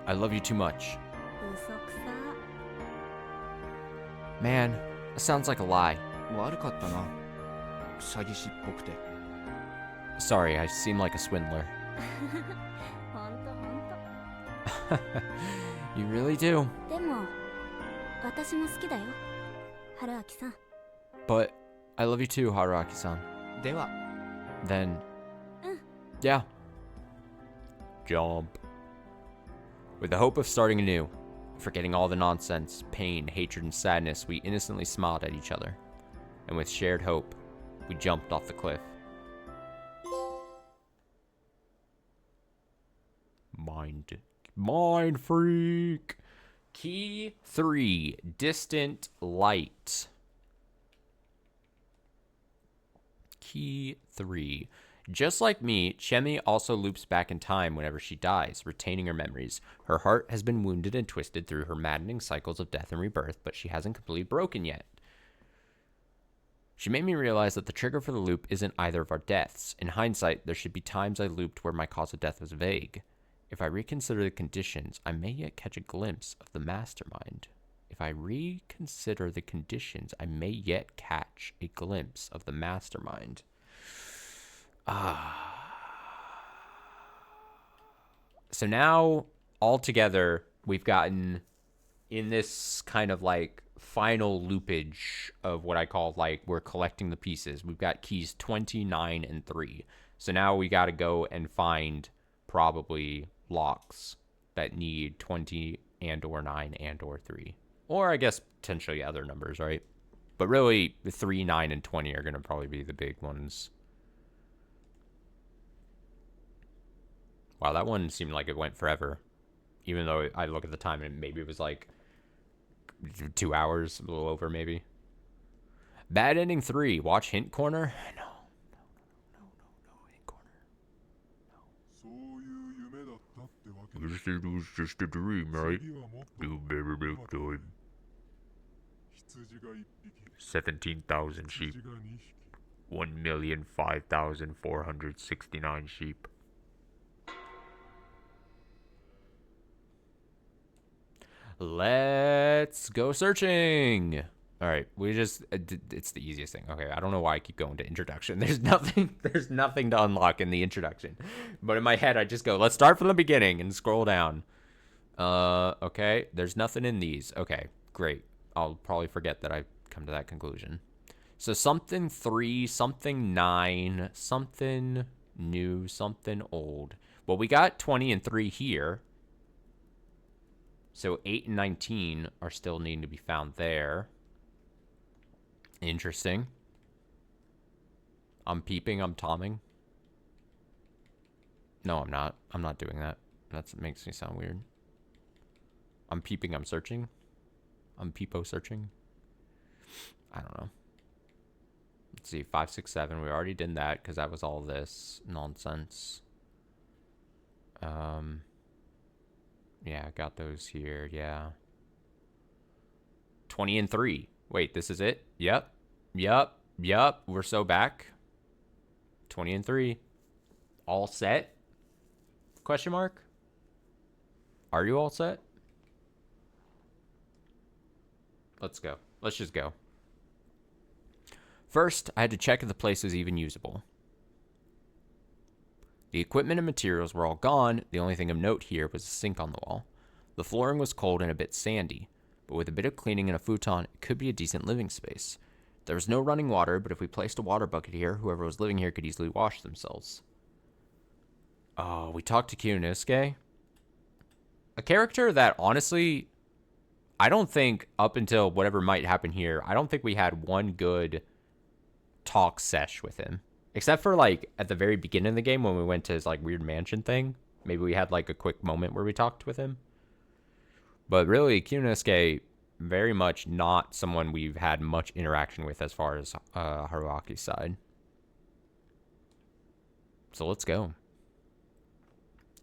I love you too much. 嘘くさ。 Man, that sounds like a lie. 悪かったな。詐欺師っぽくて。 Sorry, I seem like a swindler. ほんとほんと。 You really do. でも私も好きだよ春明さん。 But I love you too, Haruaki-san. では Then, yeah. Jump. With the hope of starting anew, forgetting all the nonsense, pain, hatred, and sadness, we innocently smiled at each other. And with shared hope, we jumped off the cliff. Mind freak. Key 3, distant light. Key 3. Just like me, Chemi also loops back in time whenever she dies, retaining her memories. Her heart has been wounded and twisted through her maddening cycles of death and rebirth, but she hasn't completely broken yet. She made me realize that the trigger for the loop isn't either of our deaths. In hindsight, there should be times I looped where my cause of death was vague. If I reconsider the conditions, I may yet catch a glimpse of the mastermind. If I reconsider the conditions, I may yet catch a glimpse of the mastermind. So now, altogether, we've gotten in this kind of like final loopage of what I call like we're collecting the pieces. We've got keys 29 and 3. So now we got to go and find probably locks that need 20 and or 9 and or 3. Or I guess potentially other numbers, right? But really, 3, 9, and 20 are going to probably be the big ones. Wow, that one seemed like it went forever. Even though I look at the time and maybe it was like 2 hours, a little over maybe. Bad ending 3. Watch hint corner. No, hint corner. You said it was just a dream, right? You better make time. 17,000 sheep. 1,005,469 sheep. Let's go searching. All right, we just it's the easiest thing. Okay, I don't know why I keep going to introduction. There's nothing to unlock in the introduction. But in my head I just go, let's start from the beginning and scroll down. Okay, there's nothing in these. Okay, great. I'll probably forget that I've come to that conclusion. So something 3, something 9, something new, something old. Well, we got 20 and 3 here. So 8 and 19 are still needing to be found there. Interesting. I'm peeping, I'm tomming. No, I'm not. I'm not doing that. That makes me sound weird. I'm peeping, I'm searching. I'm peepo searching. I don't know. Let's see, 5, 6, 7. We already did that because that was all this nonsense. Yeah, I got those here. Yeah. 20 and 3. Wait, this is it? Yep. We're so back. 20 and 3. All set? Question mark? Are you all set? Let's go. Let's just go. First, I had to check if the place was even usable. The equipment and materials were all gone. The only thing of note here was a sink on the wall. The flooring was cold and a bit sandy, but with a bit of cleaning and a futon, it could be a decent living space. There was no running water, but if we placed a water bucket here, whoever was living here could easily wash themselves. Oh, we talked to Kiyonisuke. A character that, honestly, I don't think up until whatever might happen here, I don't think we had one good talk sesh with him. Except for, like, at the very beginning of the game when we went to his, like, weird mansion thing. Maybe we had, like, a quick moment where we talked with him. But really, Kyunosuke, very much not someone we've had much interaction with as far as Haruaki's side. So let's go.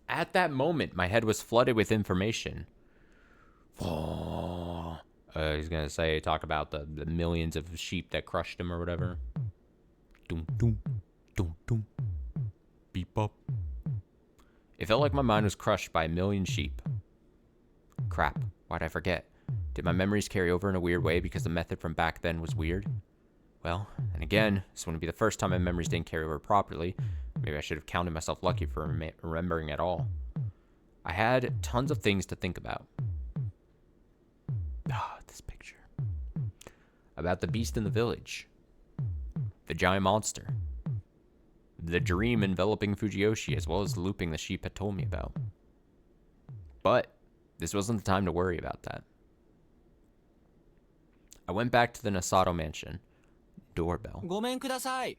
At that moment, my head was flooded with information. Oh, he's going to talk about the millions of sheep that crushed him or whatever. Doom, doom, doom, doom. Beep up. It felt like my mind was crushed by a million sheep. Crap, why'd I forget? Did my memories carry over in a weird way because the method from back then was weird? Well, and again, this wouldn't be the first time my memories didn't carry over properly. Maybe I should have counted myself lucky for remembering at all. I had tons of things to think about. Ah, this picture. About the beast in the village. The giant monster. The dream enveloping Fujiyoshi, as well as the looping the sheep had told me about. But this wasn't the time to worry about that. I went back to the Nasato mansion. Doorbell. ごめんください。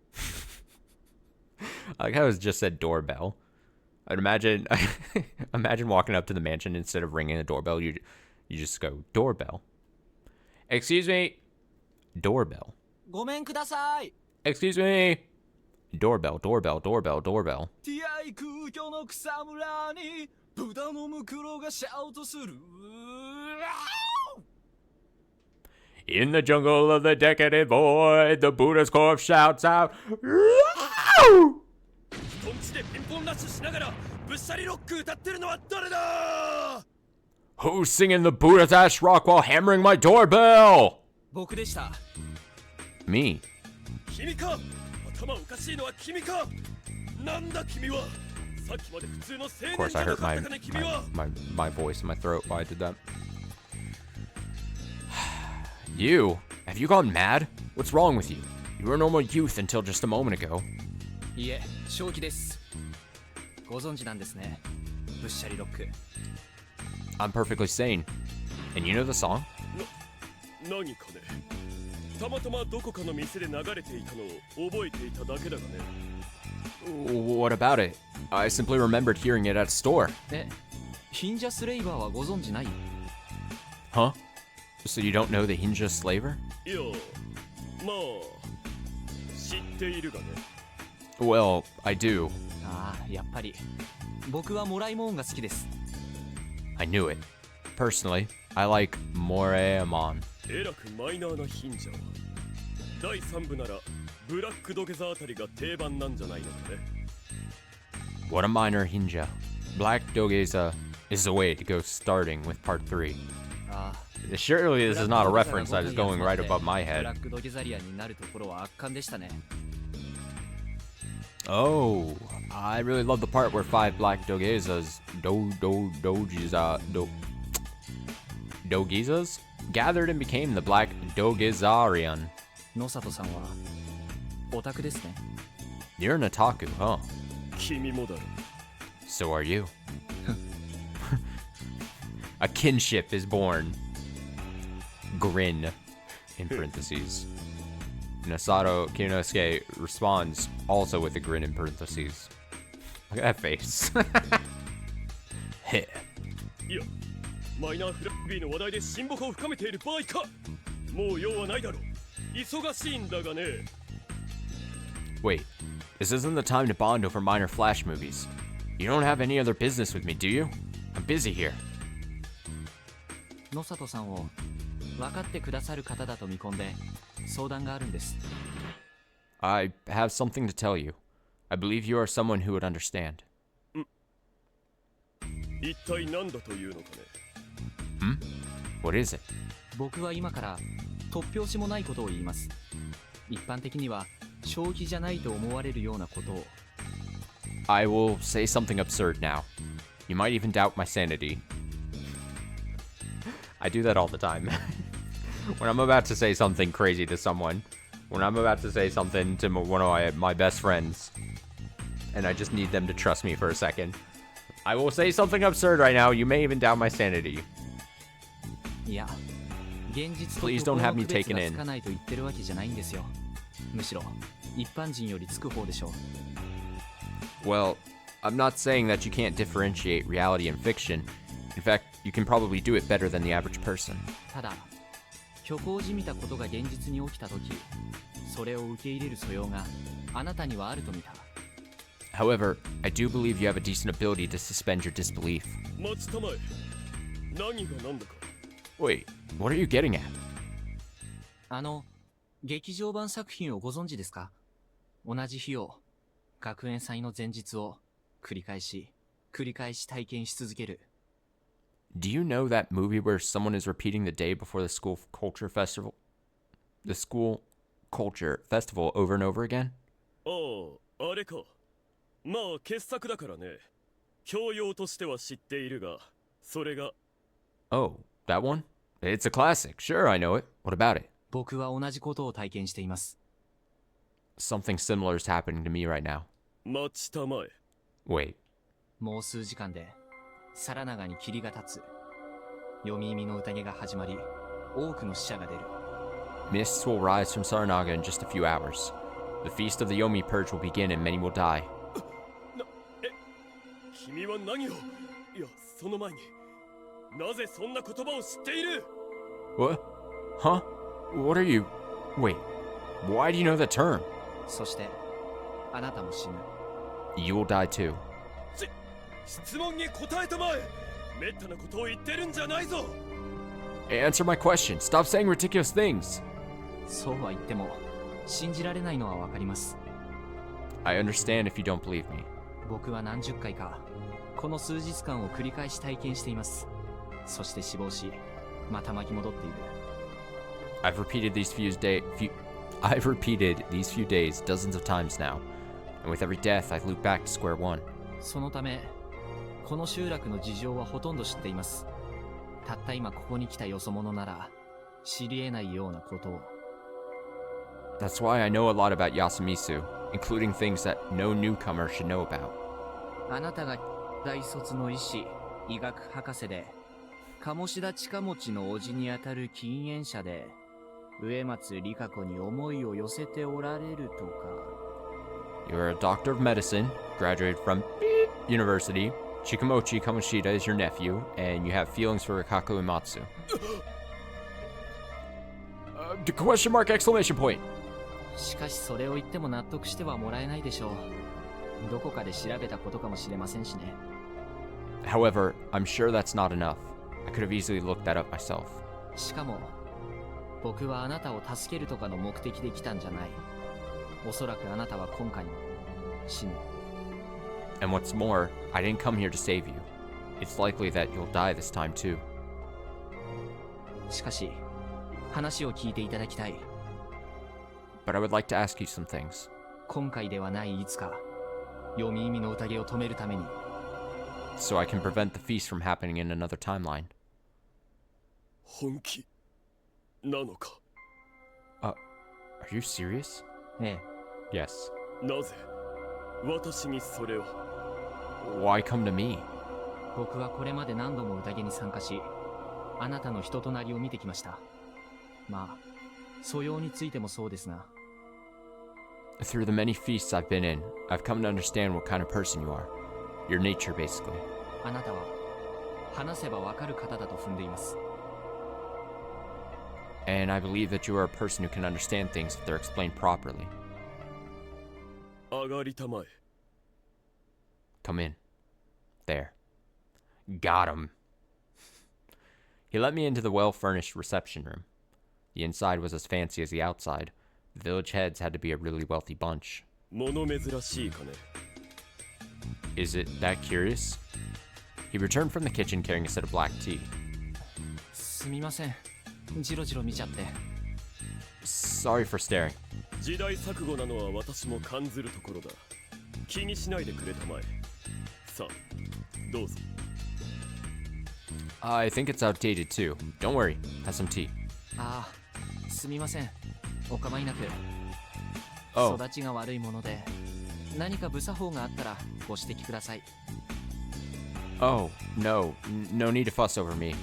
I like how it just said doorbell. I'd imagine imagine walking up to the mansion instead of ringing the doorbell, you just go doorbell. Excuse me. Doorbell. ごめんください。 Excuse me. Doorbell, doorbell, doorbell, doorbell. ティアイ空虚の草むらに豚のムクロがシャウトする。 In the jungle of the decadent void, the Buddha's corpse shouts out. Who's singing the Buddha's ash rock while hammering my doorbell? 僕でした。 Me. 君か頭おかしいのは君かなんだ君はさっきまで普通の青 Of 年 course, じゃ I な hurt かったかね君は my voice in my throat while I did that. You? Have you gone mad? What's wrong with you? You were a normal youth until just a moment ago. いえ、正気です。ご存知なんですね。ぶっしゃりロック。 I'm perfectly sane. And you know the song? 何かねたまたまどこかの店で流れていたのを覚えていただけだがね What about it? I simply remembered hearing it at a store. え、ヒンジャスレイバーはご存知ない？ Huh? So you don't know the Hinja slaver? いやまあ知っているがね Well, I do. ああ、やっぱり。僕はもらいもんが好きです。 I knew it. Personally, I like Moraemon. えらくマイナーな貧者は第3部ならブラックドゲザあたりが定番なんじゃないのかね What a minor Hinja. Black Dogeza is the way to go starting with part 3. ああ。 Surely this is not a reference that is going right above my ブ head. ラックドゲザリアになるところは圧巻でしたね。 Oh, I really love the part where 5 black Dogezas, Dogezas gathered and became the Black Dogezarian. 野里さんはオタクですね。 You're an otaku, huh? 君もだろ So are you. A kinship is born. Grin, in parentheses. Nasato Kyunosuke responds also with a grin in parentheses. Look at that face. いやマイナーフラッビーの話題で親睦を深めている場合かもう用はないだろう忙しいんだがね Wait, this isn't the time to bond over minor Flash movies. You don't have any other business with me, do you? I'm busy here. 野里さんを分かってくださる方だと見込んで相談があるんです。 I have something to tell you. I believe you are someone who would understand. 一体何だというのかね Hmm? What is it? 僕は今から突拍子もないことを言います。一般的には正気じゃないと思われるようなことを。 I will say something absurd now. You might even doubt my sanity. I do that all the time. When I'm about to say something crazy to someone, when I'm about to say something to one of my best friends, and I just need them to trust me for a second, I will say something absurd right now. You may even doubt my sanity. いや、現実と Please 虚 don't 構 have の me 区別 taken が in. つかないと言ってるわけじゃないんですよ。むしろ一般人よりつく方でしょう。 Well, I'm not saying that you can't differentiate reality and fiction. In fact, you can probably do it better than the average person. ただ、虚構じみたことが現実に起きたとき、それを受け入れる素養があなたにはあると見た。However, I do believe you have a decent ability to suspend your disbelief. 待ちたまえ。何が何だか。 Wait, what are you getting at? 劇場版作品をご存知ですか？同じ日を、学園祭の前日を繰り返し体験し続ける。Do you know that movie where someone is repeating the day before the school culture festival? The school culture festival over and over again? ああ、あれか。まあ傑作だからね。教養としては知っているが、それが。 Oh, that one? It's a classic. Sure, I know it. What about it? 僕は同じことを体験しています。 Something similar is happening to me right now. 待ちたまえ。 Wait, もう数時間で、皿長に霧が立つ。読み意味の宴が始まり、多くの死者が出る。 mists will rise from Saranaga in just a few hours. The feast of the Yomi Purge will begin and many will die. 君は何を？いや、その前に。なぜそんな言葉を知っている？ What? Huh? What are you... Wait, why do you know that term? そして、あなたも死ぬ。 You will die too. 質問に答えたまえ。めったなことを言ってるんじゃないぞ。 Answer my question. Stop saying ridiculous things. そうは言っても、信じられないのはわかります。 I understand if you don't believe me. 僕は何十回か、この数日間を繰り返し体験しています。そして死亡し、また巻き戻っている。 I've repeated these few days dozens of times now, and with every death I loop back to square one. そのため、この集落の事情はほとんど知っています。たった今ここに来たよそ者なら、知り得ないようなことを。 That's why I know a lot about Yasumisu, including things that no newcomer should know about. あなたが大卒の医師、医学博士で、鴨志田近持の叔父にあたる禁煙者で、植松里香子に思いを寄せておられるとか。 You're a doctor of medicine, graduated from University. Chikamochi Kamoshida is your nephew, and you have feelings for Rikaku Uematsu. Question mark exclamation point. しかしそれを言っても納得してはもらえないでしょう。どこかで調べたことかもしれませんしね。 However, I'm sure that's not enough. I could have easily looked that up myself. しかも、僕はあなたを助けるとかの目的で来たんじゃない。おそらくあなたは今回も死ぬ。 And what's more, I didn't come here to save you. It's likely that you'll die this time too. しかし、話を聞いていただきたい。 But I would like to ask you some things. 今回ではないいつか、読み意味の宴を止めるために。 So I can prevent the feast from happening in another timeline. 本気なのか？ Are you serious? ええ。 Yes. なぜ私にそれを？ Why come to me? 僕はこれまで何度も宴に参加し、あなたの人となりを見てきました。まあ、素養についてもそうですが。 Through the many feasts I've been in, I've come to understand what kind of person you are. Your nature, basically. あなたは、話せばわかる方だと踏んでいます。 And I believe that you are a person who can understand things if they're explained properly. 上がりたまえ。 Come in. There. Got him. He let me into the well-furnished reception room. The inside was as fancy as the outside. The village heads had to be a really wealthy bunch. 物珍しいかね。 Is it that curious? He returned from the kitchen carrying a set of black tea. すみません。じろじろ見ちゃって。 Sorry for staring. 時代錯誤なのは私も感ずるところだ。気にしないでくれたまえ。さあ、どうぞ。 I think it's outdated too. Don't worry. Have some tea. ああ、すみません。お構いなく。 Oh. 育ちが悪いもので、何か無作法があったらご指摘ください。 Oh, no. No need to fuss over me.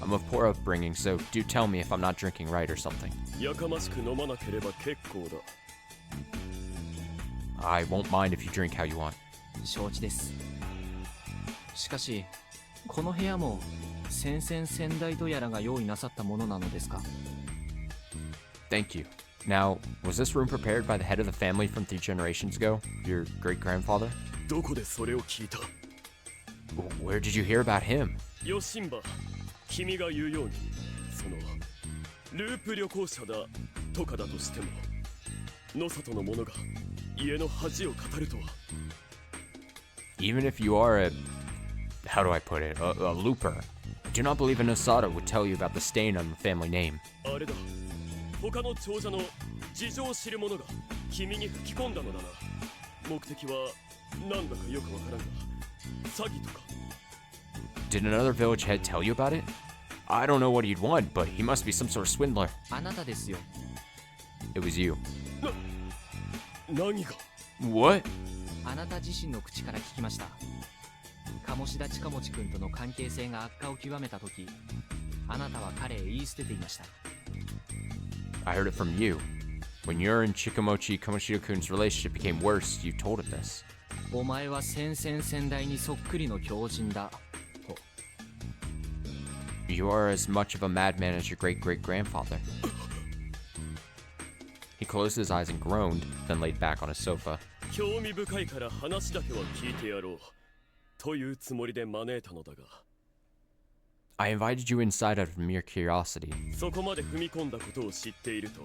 I'm of poor upbringing, so do tell me if I'm not drinking right or something. やかましく飲まなければ結構だ。 I won't mind if you drink how you want. 承知です。しかしこの部屋も先々先代とやらが用意なさったものなのですか？ Thank you. Now, was this room prepared by the head of the family from 3 generations ago? Your great-grandfather? どこでそれを聞いた？ Where did you hear about him? ヨシンバ、君が言うように、そのループ旅行者だとかだとしても、野里の者が家の恥を語るとは。 Even if you are how do I put it? A looper. I do not believe a Nosada would tell you about the stain on the family name. あれだ、他の長者の事情を知る者が君に吹き込んだのだな。目的はなんだかよくわからんが、詐欺とか。 Did another village head tell you about it? I don't know what he'd want, but he must be some sort of swindler. あなたですよ。 It was you. 何が？ What? あなた自身の口から聞きました。鴨志田近持君との関係性が悪化を極めた時、あなたは彼へ言い捨てていました。 I heard it from you. When your and Chikamochi Kamoshida-kun's relationship became worse, you told him this. お前は先々先代にそっくりの狂人だと。 You are as much of a madman as your great-great-grandfather. He closed his eyes and groaned, then laid back on his sofa. 興味深いから話だけは聞いてやろうというつもりで招いたのだが。 I invited you inside out of mere curiosity. そこまで踏み込んだことを知っていると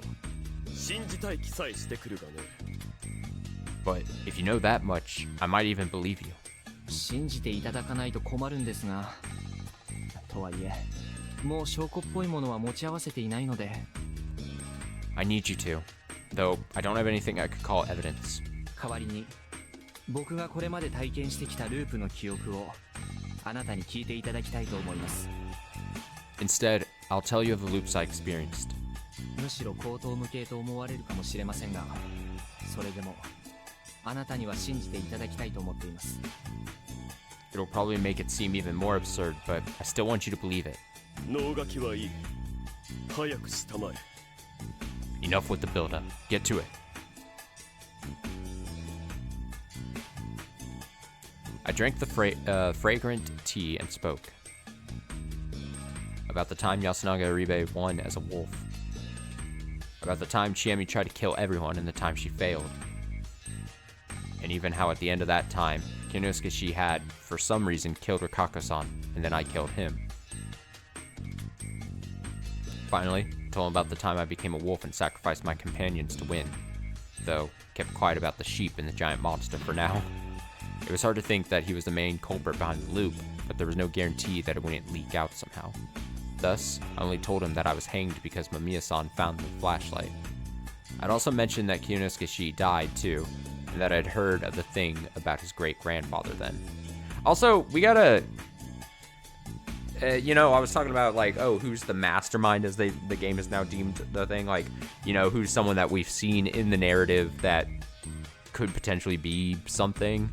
信じたい気さえしてくるがね。 But if you know that much, I might even believe you. 信じていただかないと困るんですが、とはいえもう証拠っぽいものは持ち合わせていないので。 I need you to, though I don't have anything I could call evidence. 代わりに僕がこれまで体験してきたループの記憶をあなたに聞いていただきたいと思います。 Instead, I'll tell you of the loops I experienced. むしろ口頭無形と思われるかもしれませんが、それでもあなたには信じていただきたいと思っています。 It'll probably make it seem even more absurd, but I still want you to believe it. 脳書きはいい。早くしたまえ。 Enough with the build-up. Get to it. I drank the fragrant tea and spoke. About the time Yasunaga Uribe won as a wolf. About the time Chiemi tried to kill everyone and the time she failed. And even how at the end of that time, Kinosuke Shi had, for some reason, killed Rikako-san, and then I killed him. Finally, I told him about the time I became a wolf and sacrificed my companions to win. Though, kept quiet about the sheep and the giant monster for now. It was hard to think that he was the main culprit behind the loop, but there was no guarantee that it wouldn't leak out somehow. Thus, I only told him that I was hanged because Mamiya-san found the flashlight. I'd also mentioned that Kinosuke Shi died too, and that I'd heard of the thing about his great-grandfather then. Also, we gotta... I was talking about, like, oh, who's the mastermind as the game is now deemed the thing? Like, who's someone that we've seen in the narrative that could potentially be something?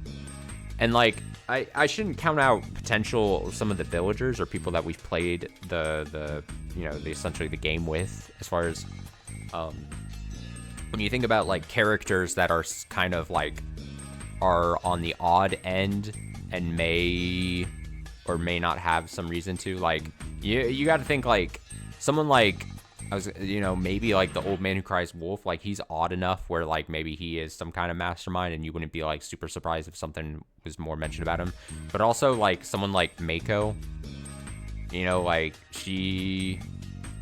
And, like, I shouldn't count out potential some of the villagers or people that we've played essentially the game with, as far as, when you think about, like, characters that are kind of, like, are on the odd end and may or may not have some reason to, like, you got to think, like, someone like, maybe, like, the old man who cries wolf, like, he's odd enough where, like, maybe he is some kind of mastermind and you wouldn't be, like, super surprised if something was more mentioned about him. But also, like, someone like Mako, like, she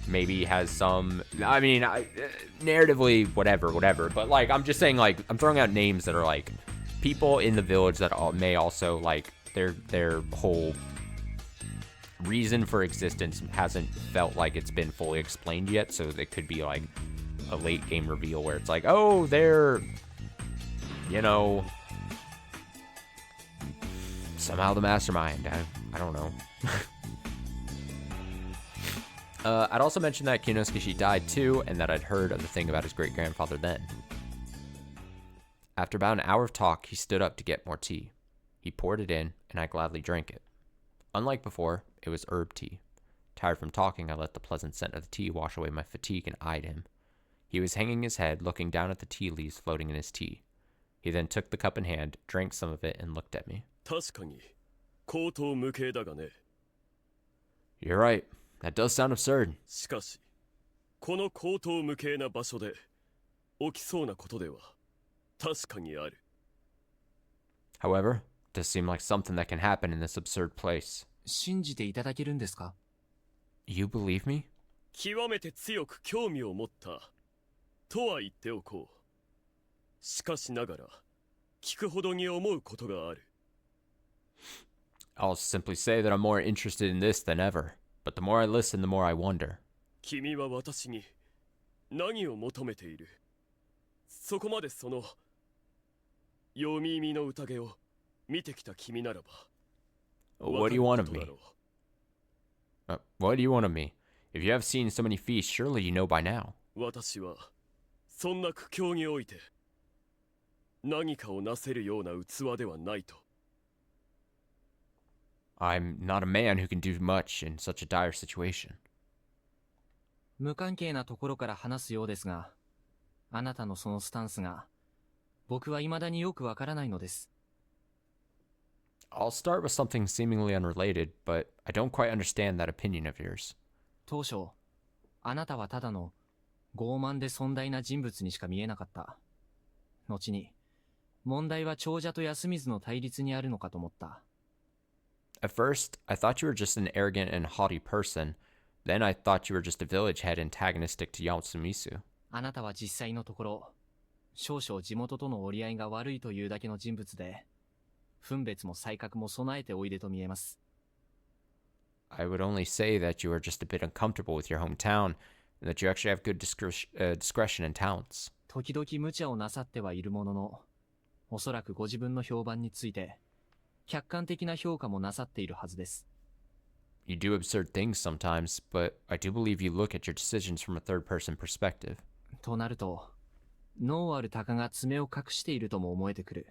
maybe has some, narratively, whatever, but, like, I'm just saying, like, I'm throwing out names that are, like, people in the village that may also, like, their whole reason for existence hasn't felt like it's been fully explained yet, so it could be like a late game reveal where it's like, oh, they're somehow the mastermind. I don't know. I'd also mentioned that Kinosuke Shi died too, and that I'd heard of the thing about his great-grandfather then. After about an hour of talk, he stood up to get more tea. He poured it in, and I gladly drank it. Unlike before, it was herb tea. Tired from talking, I let the pleasant scent of the tea wash away my fatigue and eyed him. He was hanging his head, looking down at the tea leaves floating in his tea. He then took the cup in hand, drank some of it, and looked at me. 確かに口頭無形だがね。 You're right. That does sound absurd. しかしこの口頭無形な場所で起きそうなことでは確かにある。 However, it does seem like something that can happen in this absurd place. 信じていただけるんですか？ You believe me? 極めて強く興味を持ったとは言っておこう。しかしながら聞くほどに思うことがある。 I'll simply say that I'm more interested in this than ever. But the more I listen, the more I wonder. 君は私に何を求めている？そこまでその読み耳の宴を見てきた君ならば。 What do you want of me? What do you want of me? If you have seen so many feasts, surely you know by now. 私はそんな苦境において何かをなせるような器ではないと。 I'm not a man who can do much in such a dire situation. 無関係なところから話すようですが、あなたのそのスタンスが僕は未だによくわからないのです。 I'll start with something seemingly unrelated, but I don't quite understand that opinion of yours. 当初、あなたはただの傲慢で尊大な人物にしか見えなかった。後に、問題は長者と安水の対立にあるのかと思った。 At first, I thought you were just an arrogant and haughty person. Then I thought you were just a village head antagonistic to Yasumisu. あなたは実際のところ、少々地元との折り合いが悪いというだけの人物で、分別も才覚も備えておいでと見えます。 I would only say that you are just a bit uncomfortable with your hometown, and that you actually have good discretion and talents. 時々無茶をなさってはいるものの、おそらくご自分の評判について、客観的な評価もなさっているはずです。 You do absurd things sometimes, but I do believe you look at your decisions from a third-person perspective. となると、脳ある鷹が爪を隠しているとも思えてくる。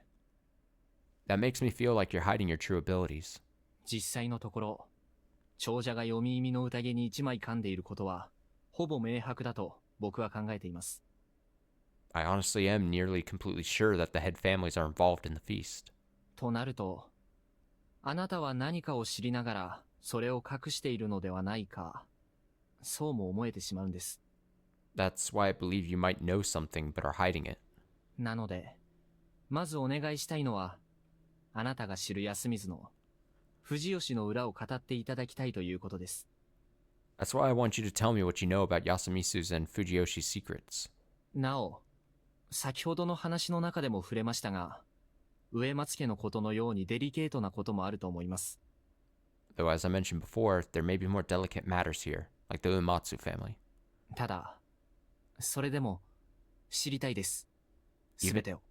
That makes me feel like you're hiding your true abilities. 実際のところ、長者が読み意味の宴に一枚噛んでいることは、ほぼ明白だと僕は考えています。 I honestly am nearly completely sure that the head families are involved in the feast. となると、あなたは何かを知りながら、それを隠しているのではないか、そうも思えてしまうんです。 That's why I believe you might know something but are hiding it. なので、まずお願いしたいのは、あなたが知る安水の、藤吉の裏を語っていただきたいということです。 That's why I want you to tell me what you know about Yasumisu's and Fujiyoshi's secrets. なお、先ほどの話の中でも触れましたが、植松家のことのようにデリケートなこともあると思います。 Though as I mentioned before, there may be more delicate matters here, like the Uematsu family. ただ、それでも、知りたいです。すべてを。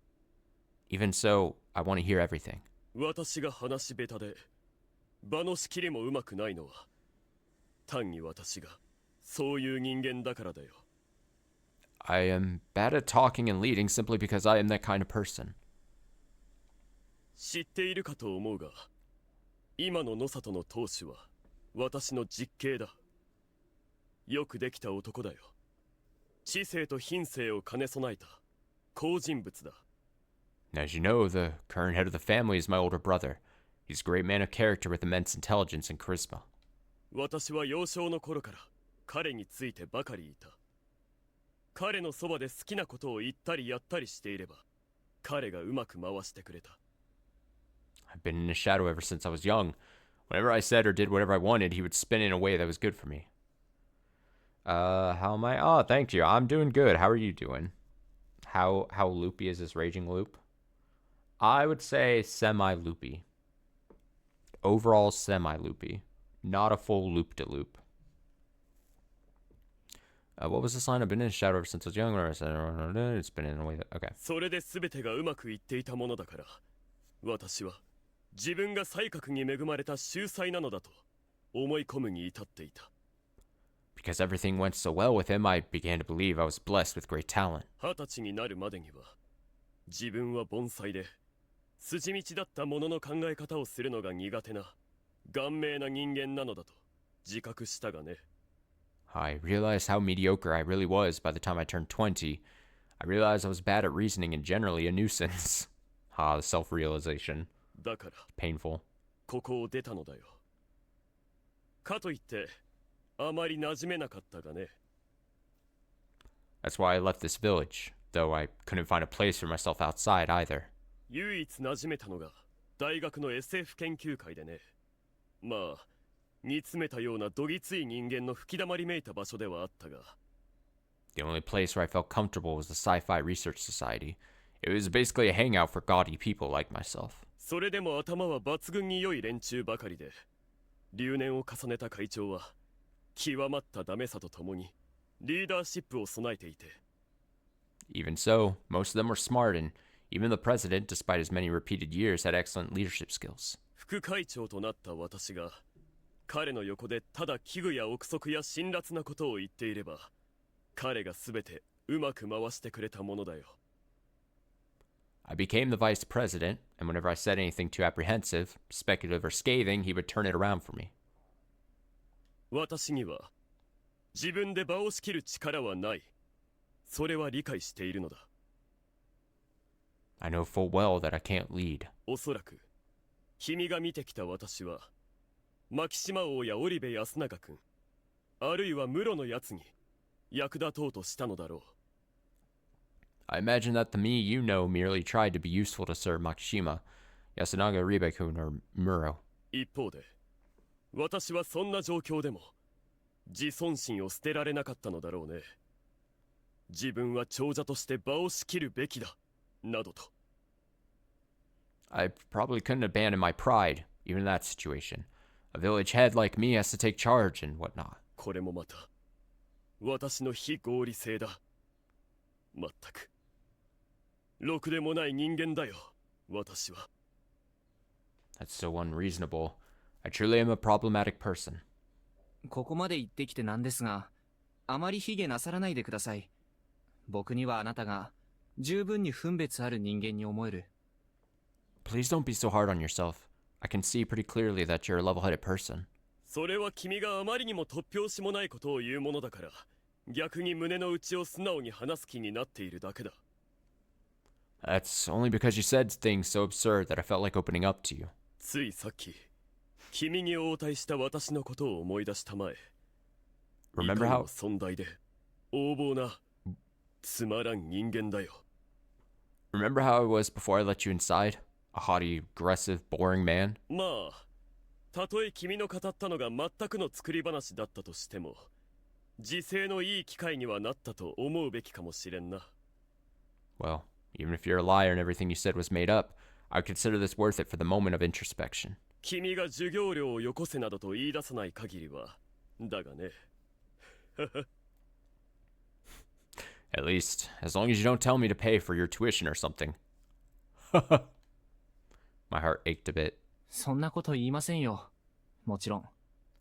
Even so, I want to hear everything. 私が話し下手で場の仕切りもうまくないのは単に私がそういう人間だからだよ。 I am bad at talking and leading simply because I am that kind of person. 知っているかと思うが、今の野里の当主は私の実兄だ。よくできた男だよ。知性と品性を兼ね備えた好人物だ。 As you know, the current head of the family is my older brother. He's a great man of character with immense intelligence and charisma. 私は幼少の頃から彼についてばかりいた。彼のそばで好きなことを言ったりやったりしていれば、彼がうまく回してくれた。 I've been in his shadow ever since I was young. Whenever I said or did whatever I wanted, he would spin in a way that was good for me. How am I? Oh, thank you. I'm doing good. How are you doing? How loopy is this raging loop? I would say semi-loopy. Overall semi-loopy. Not a full loop-de-loop. What was this line? I've been in his shadow ever since I was young. It's been in a way that... Okay. それで全てがうまくいっていたものだから、私は自分が才覚に恵まれた秀才なのだと思い込むに至っていた。 Because everything went so well with him, I began to believe I was blessed with great talent. 20歳になるまでには、自分は盆栽で筋道だったものの考え方をするのが苦手な顔面な人間なのだと自覚したがね。 I realized how mediocre I really was by the time I turned 20. I realized I was bad at reasoning and generally a nuisance. Ah, the self-realization. だから Painful. ここを出たのだよ。かといってあまり馴染めなかったがね。 That's why I left this village, though I couldn't find a place for myself outside either. 唯一馴染めたのが大学の SF 研究会でね。まあ煮詰めたようなどぎつい人間の吹き溜まりめいた場所ではあったが。 The only place where I felt comfortable was the Sci-Fi Research Society. It was basically a hangout for gaudy people like myself. それでも頭は抜群に良い連中ばかりで、留年を重ねた会長は極まったダメさとともにリーダーシップを備えていて。 Even so, most of them were smart, and even the president, despite his many repeated years, had excellent leadership skills. 副会長となった私が彼の横でただ危惧や憶測や辛辣なことを言っていれば、彼が全てうまく回してくれたものだよ。 I became the vice president, and whenever I said anything too apprehensive, speculative, or scathing, he would turn it around for me. 私には自分で場を仕切る力はない。それは理解しているのだ。 I know full well that I can't lead. おそらく君が見てきた私は牧島王や織部安永君、あるいは室のやつに役立とうとしたのだろう。 I imagine that the me you know merely tried to be useful to Sir Makishima, Yasunaga Ribekun, or Muro. 一方で私はそんな状況でも自尊心を捨てられなかったのだろうね。自分は長者として場を仕切るべきだなどと。 I probably couldn't abandon my pride, even in that situation. A village head like me has to take charge and whatnot. これもまた私の非合理性だ。まったくろくでもない人間だよ、私は。 That's so unreasonable. I truly am a problematic person. ここまで言ってきてなんですが、あまり卑下なさらないでください。僕にはあなたが十分に分別ある人間に思える。 Please don't be so hard on yourself. I can see pretty clearly that you're a level-headed person. それは君があまりにも突拍子もないことを言うものだから、逆に胸の内を素直に話す気になっているだけだ。 That's only because you said things so absurd that I felt like opening up to you. ついさっき君に応対した私のことを思い出したまえ。 Remember いか how... にも尊大で横暴なつまらん人間だよ。 Remember how I was before I let you inside? A haughty, aggressive, boring man? まあたとえ君の語ったのが全くの作り話だったとしても、自制のいい機会にはなったと思うべきかもしれんな。 Well, even if you're a liar and everything you said was made up, I would consider this worth it for the moment of introspection. 君が授業料をよこせなどと言い出さない限りは。だがね。At least, as long as you don't tell me to pay for your tuition or something. My heart ached a bit. そんなこと言いませんよ。もちろん。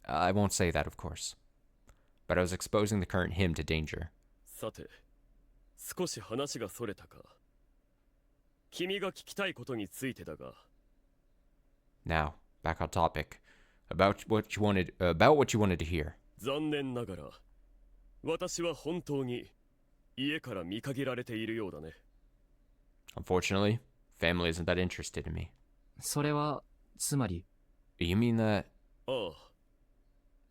I won't say that, of course. But I was exposing the current him to danger. さて、少し話がそれたか。君が聞きたいことについてだが。 Now, back on topic. About what you wanted to hear. 残念ながら、私は本当に家から見限られているようだね。 Unfortunately, family isn't that interested in me. それは、つまり。 You mean that... ああ、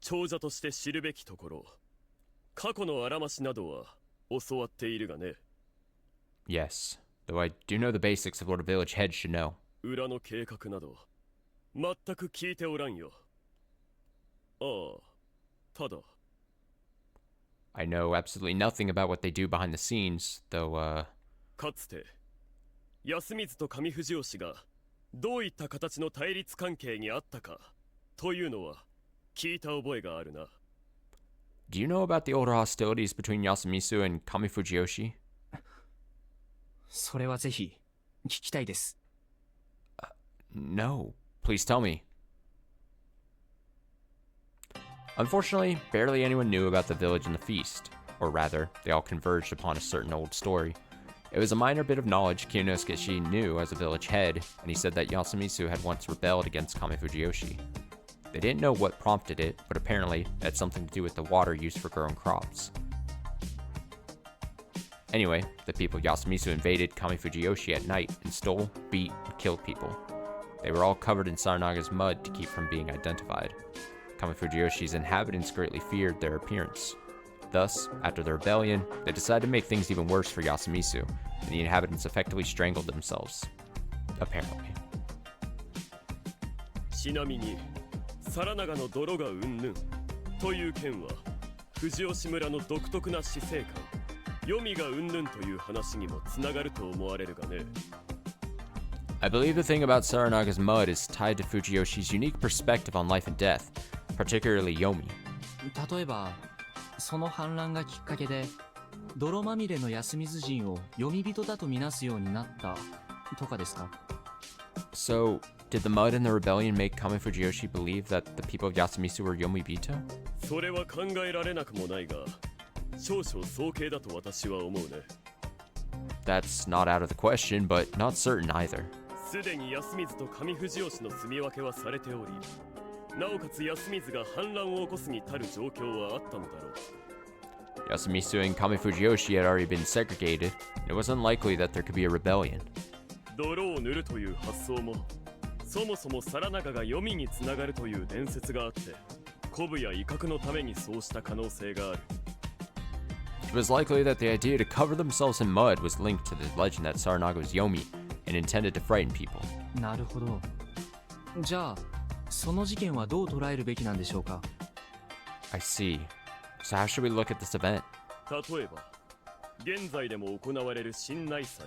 長者として知るべきところ、過去のあらましなどは教わっているがね。 Yes, though I do know the basics of what a village head should know. 裏の計画など、全く聞いておらんよ。ああ、ただ。 I know absolutely nothing about what they do behind the scenes, though, かつて、安水と上藤吉がどういった形の対立関係にあったかというのは聞いた覚えがあるな。 Do you know about the older hostilities between Yasumisu and Kamifujiyoshi? それはぜひ、聞きたいです。No, please tell me. Unfortunately, barely anyone knew about the village and the feast. Or rather, they all converged upon a certain old story. It was a minor bit of knowledge Kinosuke knew as a village head, and he said that Yasumisu had once rebelled against Kamifujiyoshi. They didn't know what prompted it, but apparently it had something to do with the water used for growing crops. Anyway, the people of Yasumizu invaded Kamifujiyoshi at night and stole, beat, and killed people. They were all covered in Saranaga's mud to keep from being identified. Kamifujiyoshi's inhabitants greatly feared their appearance. Thus, after the rebellion, they decided to make things even worse for Yasumizu, and the inhabitants effectively strangled themselves. Apparently. ちなみに、皿長の泥がうんぬんという件は、藤吉村の独特な死生観、読みがうんぬんという話にもつながると思われるがね。I believe the thing about Saranaga's mud is tied to Fujiyoshi's unique perspective on life and death, particularly Yomi. 例えばその反乱がきっかけで泥まみれの安水人を読み人だとみなすようになったとかですか？ So, did the mud and the rebellion make Kamifujiyoshi believe that the people of Yasumizu were Yomibito? それは考えられなくもないが、少々早計だと私は思うね。That's not out of the question, but not certain either. すでに安水と上藤吉の住み分けはされており、なおかつ安水が反乱を起こすに足る状況はあったのだろう。Yasumizu and Kamifujiyoshi had already been segregated, and it was unlikely that there could be a rebellion. 泥を塗るという発想も、そもそも皿長が読みにつながるという伝説があって、鼓舞や威嚇のためにそうした可能性がある。It was likely that the idea to cover themselves in mud was linked to the legend that Saranaga was Yomi and intended to frighten people. なるほど。じゃあその事件はどう捉えるべきなんでしょうか？ I see. So how should we look at this event? 例えば、現在でも行われる新内祭、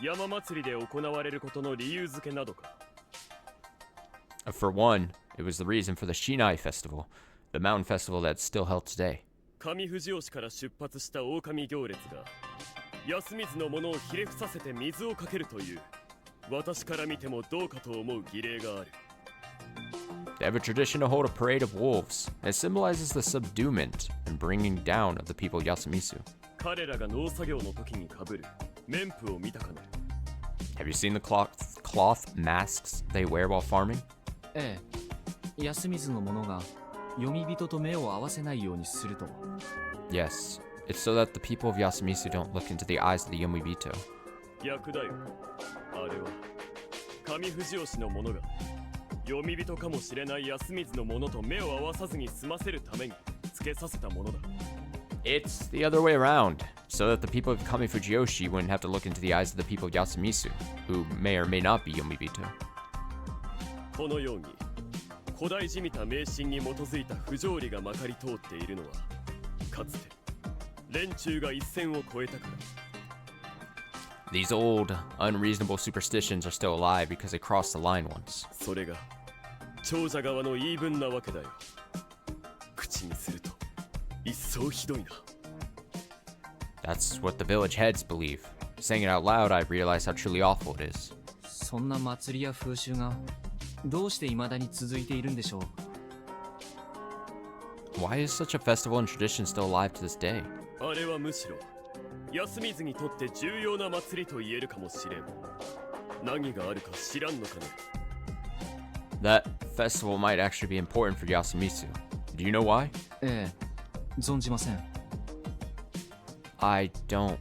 山祭りで行われることの理由付けなどか。For one, it was the reason for the Shinai Festival, the mountain festival that's still held today. 上藤吉から出発した狼行列が安水のものをひれ伏させて水をかけるという、私から見てもどうかと思う儀礼がある。They have a tradition to hold a parade of wolves. It symbolizes the subduement and bringing down of the people of Yasumizu. 彼らが農作業の時に被る綿布を見たかね。 Have you seen the cloth masks they wear while farming? ええ、安水の者が読み人と目を合わせないようにすると。 Yes, it's so that the people of Yasumizu don't look into the eyes of the Yomibito. 逆だよ。あれは上藤吉の者が読み人かもしれない安水の者と目を合わさずに済ませるためにつけさせたものだ。 It's the other way around, so that the people of Kamifujiyoshi wouldn't have to look into the eyes of the people of Yasumizu, who may or may not be Yomibito. このように古代じみた迷信に基づいた不条理がまかり通っているのは、かつて連中が一線を越えたから。 These old, unreasonable superstitions are still alive because they crossed the line once. それが長者側の言い分なわけだよ。口にすると一層ひどいな。 That's what the village heads believe. Saying it out loud, I realize how truly awful it is. そんな祭りや風習がどうして未だに続いているんでしょう？ Why is such a festival and tradition still alive to this day? あれはむしろ安水にとって重要な祭りと言えるかもしれん。何があるか知らんのかね。 That festival might actually be important for Yasumizu. Do you know why? ええ、存じません。 I don't.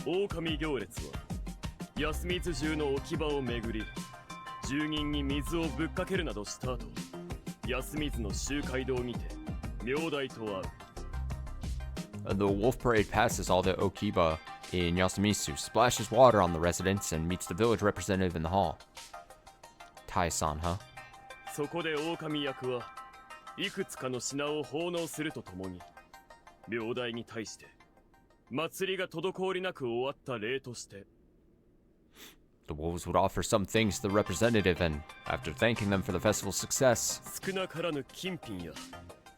狼行列は安水中の置き場を巡り、住人に水をぶっかけるなどした後、安水の集会堂にて名代と会う。 The wolf parade passes all the Okiba in Yasumizu, splashes water on the residents, and meets the village representative in the hall. Tai-san, huh? そこで狼役はいくつかの品を奉納するとともに、名代に対して祭りが滞りなく終わった礼として、 The wolves would offer some things to the representative, and after thanking them for the festival's success, 少なからぬ金品や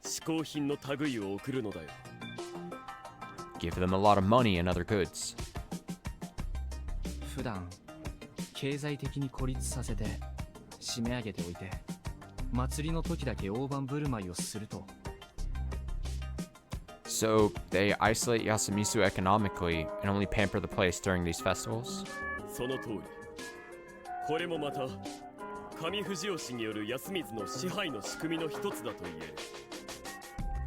嗜好品の類を送るのだよ。 give them a lot of money and other goods. 普段経済的に孤立させて締め上げておいて、祭りの時だけ大盤振る舞いをすると。 So they isolate Yasumizu economically and only pamper the place during these festivals? その通り。これもまた上藤吉による安水の支配の仕組みの一つだと言える。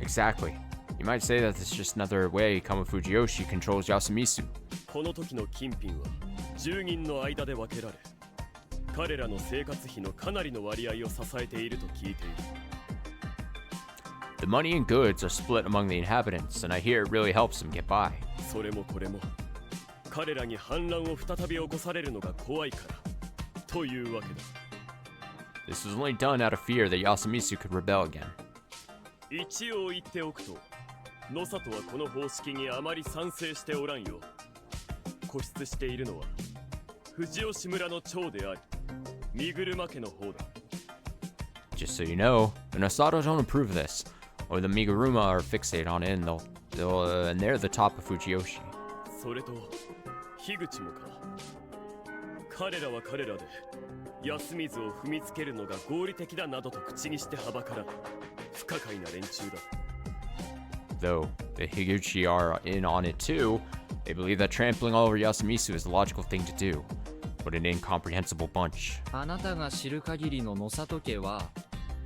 Exactly. You might say that it's just another way Kama Fujiyoshi controls Yasumisu. この時の金品は住人の間で分けられ、彼らの生活費のかなりの割合を支えていると聞いている。 The money and goods are split among the inhabitants, and I hear it really helps them get by. それもこれも彼らに反乱を再び起こされるのが怖いからというわけだ。 This was only done out of fear that Yasumisu could rebel again. 一応言っておくと、野里はこの方式にあまり賛成しておらんよ。固執しているのは藤吉村の長であり、身車家の方だ。 Just so you know, the Nasato don't approve of this, or the Miguruma are fixated on it, and and they're the top of Fujiyoshi. それと樋口もか。彼らは彼らで安水を踏みつけるのが合理的だなどと口にしてはばからない不可解な連中だ。 Though the Higuchi are in on it too, they believe that trampling all over Yasumisu is the logical thing to do. What an incomprehensible bunch. あなたが知る限りの野里家は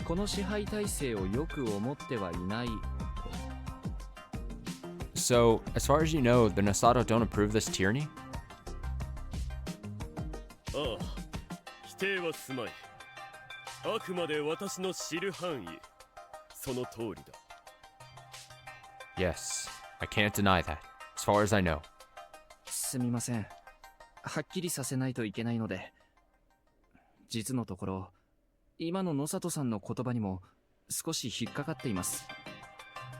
この支配体制をよく思ってはいない。 So, as far as you know, the Nasato don't approve this tyranny? ああ、否定はすまい。あくまで私の知る範囲、その通りだ。 Yes, I can't deny that, as far as I know. すみません。はっきりさせないといけないので。実のところ、今の野里さんの言葉にも少し引っかかっています。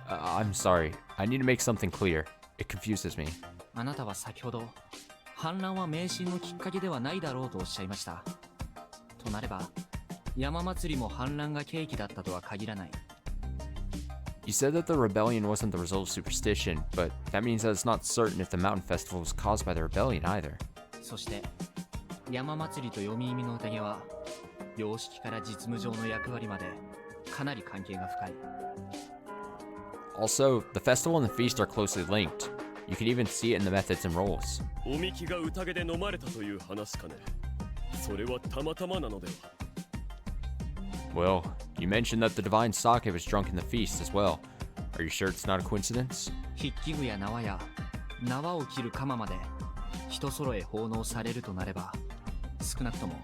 I'm sorry. I need to make something clear. It confuses me. あなたは先ほど、反乱は迷信のきっかけではないだろうとおっしゃいました。となれば、山祭りも反乱が契機だったとは限らない。You said that the rebellion wasn't the result of superstition, but that means that it's not certain if the mountain festival was caused by the rebellion either. そして、山祭りと読み意味の宴は、様式から実務上の役割までかなり関係が深い。Also, the festival and the feast are closely linked. You can even see it in the methods and roles. おみきが宴で飲まれたという話かね。それはたまたまなのでは。 Well, you mentioned that the divine sake was drunk in the feast as well. Are you sure it's not a coincidence? 筆記具や縄や縄を切る鎌まで人揃え奉納されるとなれば、少なくとも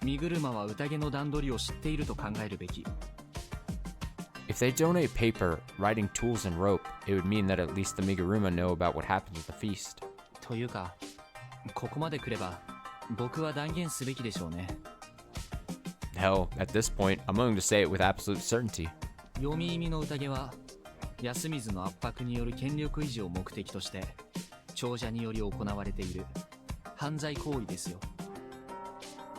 身車は宴の段取りを知っていると考えるべき。 If they donate paper, writing tools, and rope, it would mean that at least the Miguruma know about what happens at the feast. というか、ここまで来れば僕は断言すべきでしょうね。 Hell, at this point, I'm willing to say it with absolute certainty. 読み意味の宴は安水の圧迫による権力維持を目的として長者により行われている犯罪行為ですよ。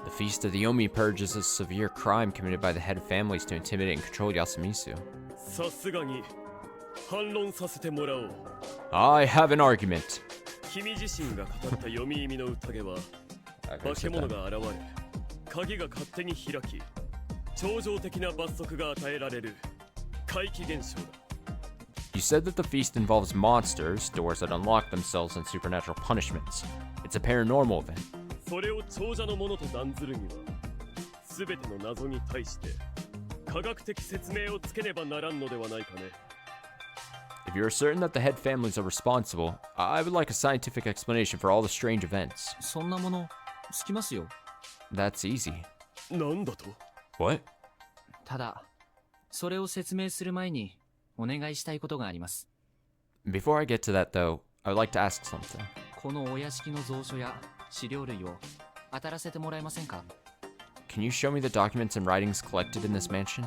The Feast of the Yomi Purge is a severe crime committed by the head of families to intimidate and control Yasumisu. さすがに反論させてもらおう。 I have an argument. 君自身が語った読み意味の宴は化け物が現れ、鍵が勝手に開き、超常的な罰則が与えられる怪奇現象だ。 You said that the feast involves monsters, doors that unlock themselves, and supernatural punishments. It's a paranormal event. それを長者のものと断ずるには、すべての謎に対して科学的説明をつけねばならんのではないかね。 If you're certain that the head families are responsible, I would like a scientific explanation for all the strange events. そんなものつきますよ。 That's easy. なんだと？ What? ただそれを説明する前にお願いしたいことがあります。 Before I get to that, though, I would like to ask something. このお屋敷の蔵書や資料類を当たらせてもらえませんか？ Can you show me the documents and writings collected in this mansion?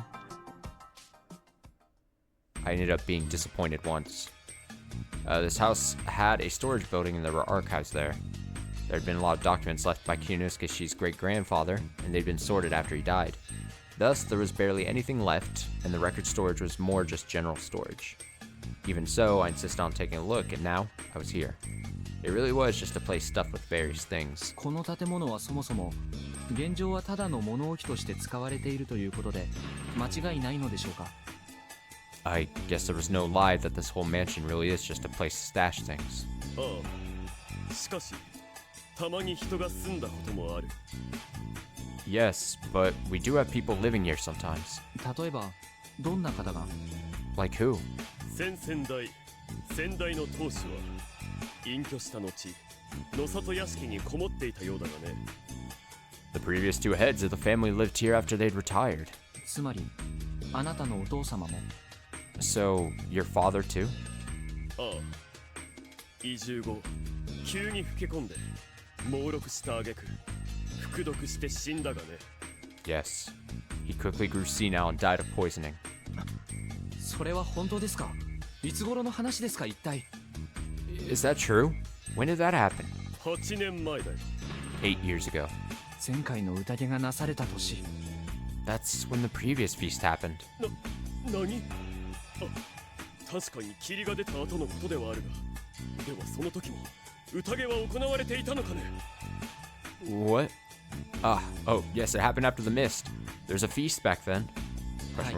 I ended up being disappointed once. This house had a storage building and there were archives there. There had been a lot of documents left by Kinosuke-shi's great-grandfather, and they'd been sorted after he died. Thus, there was barely anything left, and the record storage was more just general storage. Even so, I insisted on taking a look, and now, I was here. It really was just a place stuffed with various things. この建物はそもそも現状はただの物置として使われているということで間違いないのでしょうか？ I guess there was no lie that this whole mansion really is just a place to stash things. ああ、しかしたまに人が住んだこともある。 Yes, but we do have people living here sometimes. 例えばどんな方が？ Like who? 先代の当主は隠居した後、野里屋敷にこもっていたようだがね。 The previous two heads of the family lived here after they'd retired. つまりあなたのお父様も？ So, your father too? ああ、移住後急に老け込んで猛録した挙句服毒して死んだがね。 Yes. He quickly grew senile and died of poisoning. それは本当ですか？いつ頃の話ですか一体？ Is that true? When did that happen? 8年前だよ。 8 years ago. 前回の宴がなされた年。 That's when the previous feast happened. 何？あ、確かに霧が出た後のことではあるが、ではその時も宴は行われていたのかね？ What? Oh, yes, it happened after the mist. There's a feast back then. はい。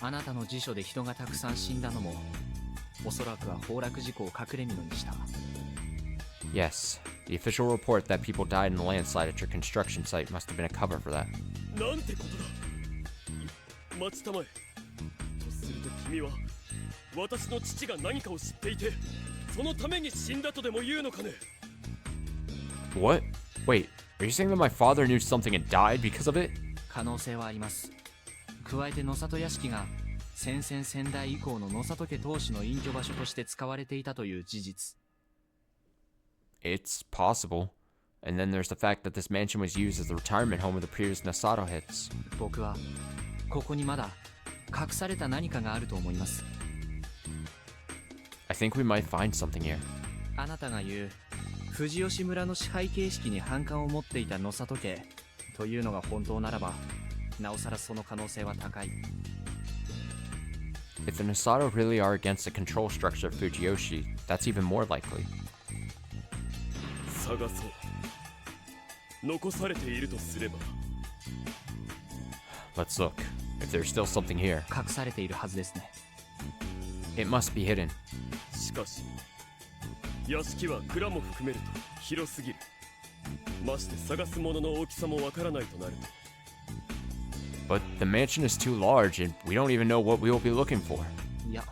あなたの辞書で人がたくさん死んだのも、おそらくは崩落事故を隠れ蓑にした。 Yes, the official report that people died in the landslide at your construction site must have been a cover for that. なんてことだ。待ちたまえ。とすると君は私の父が何かを知っていて、そのために死んだとでも言うのかね？ What? Wait, are you saying that my father knew something and died because of it? 可能性はあります。加えて野里屋敷が先々先代以降の野里家当主の隠居場所として使われていたという事実。 It's possible. And then there's the fact that this mansion was used as the retirement home of the previous Nasato heads. 僕はここにまだ隠された何かがあると思います。 I think we might find something here. あなたが言う藤吉村の支配形式に反感を持っていた野里家というのが本当ならば、なおさらその可能性は高い。 If the Nasato really are against the control structure of Fujiyoshi, that's even more likely. 探そう。残されているとすれば。 Let's look. If there's still something here, 隠されているはずですね。 it must be hidden. しかし、屋敷は蔵も含めると広すぎる。まして探すものの大きさもわからないとなると。 But the mansion is too large and we don't even know what we will be looking for. いや、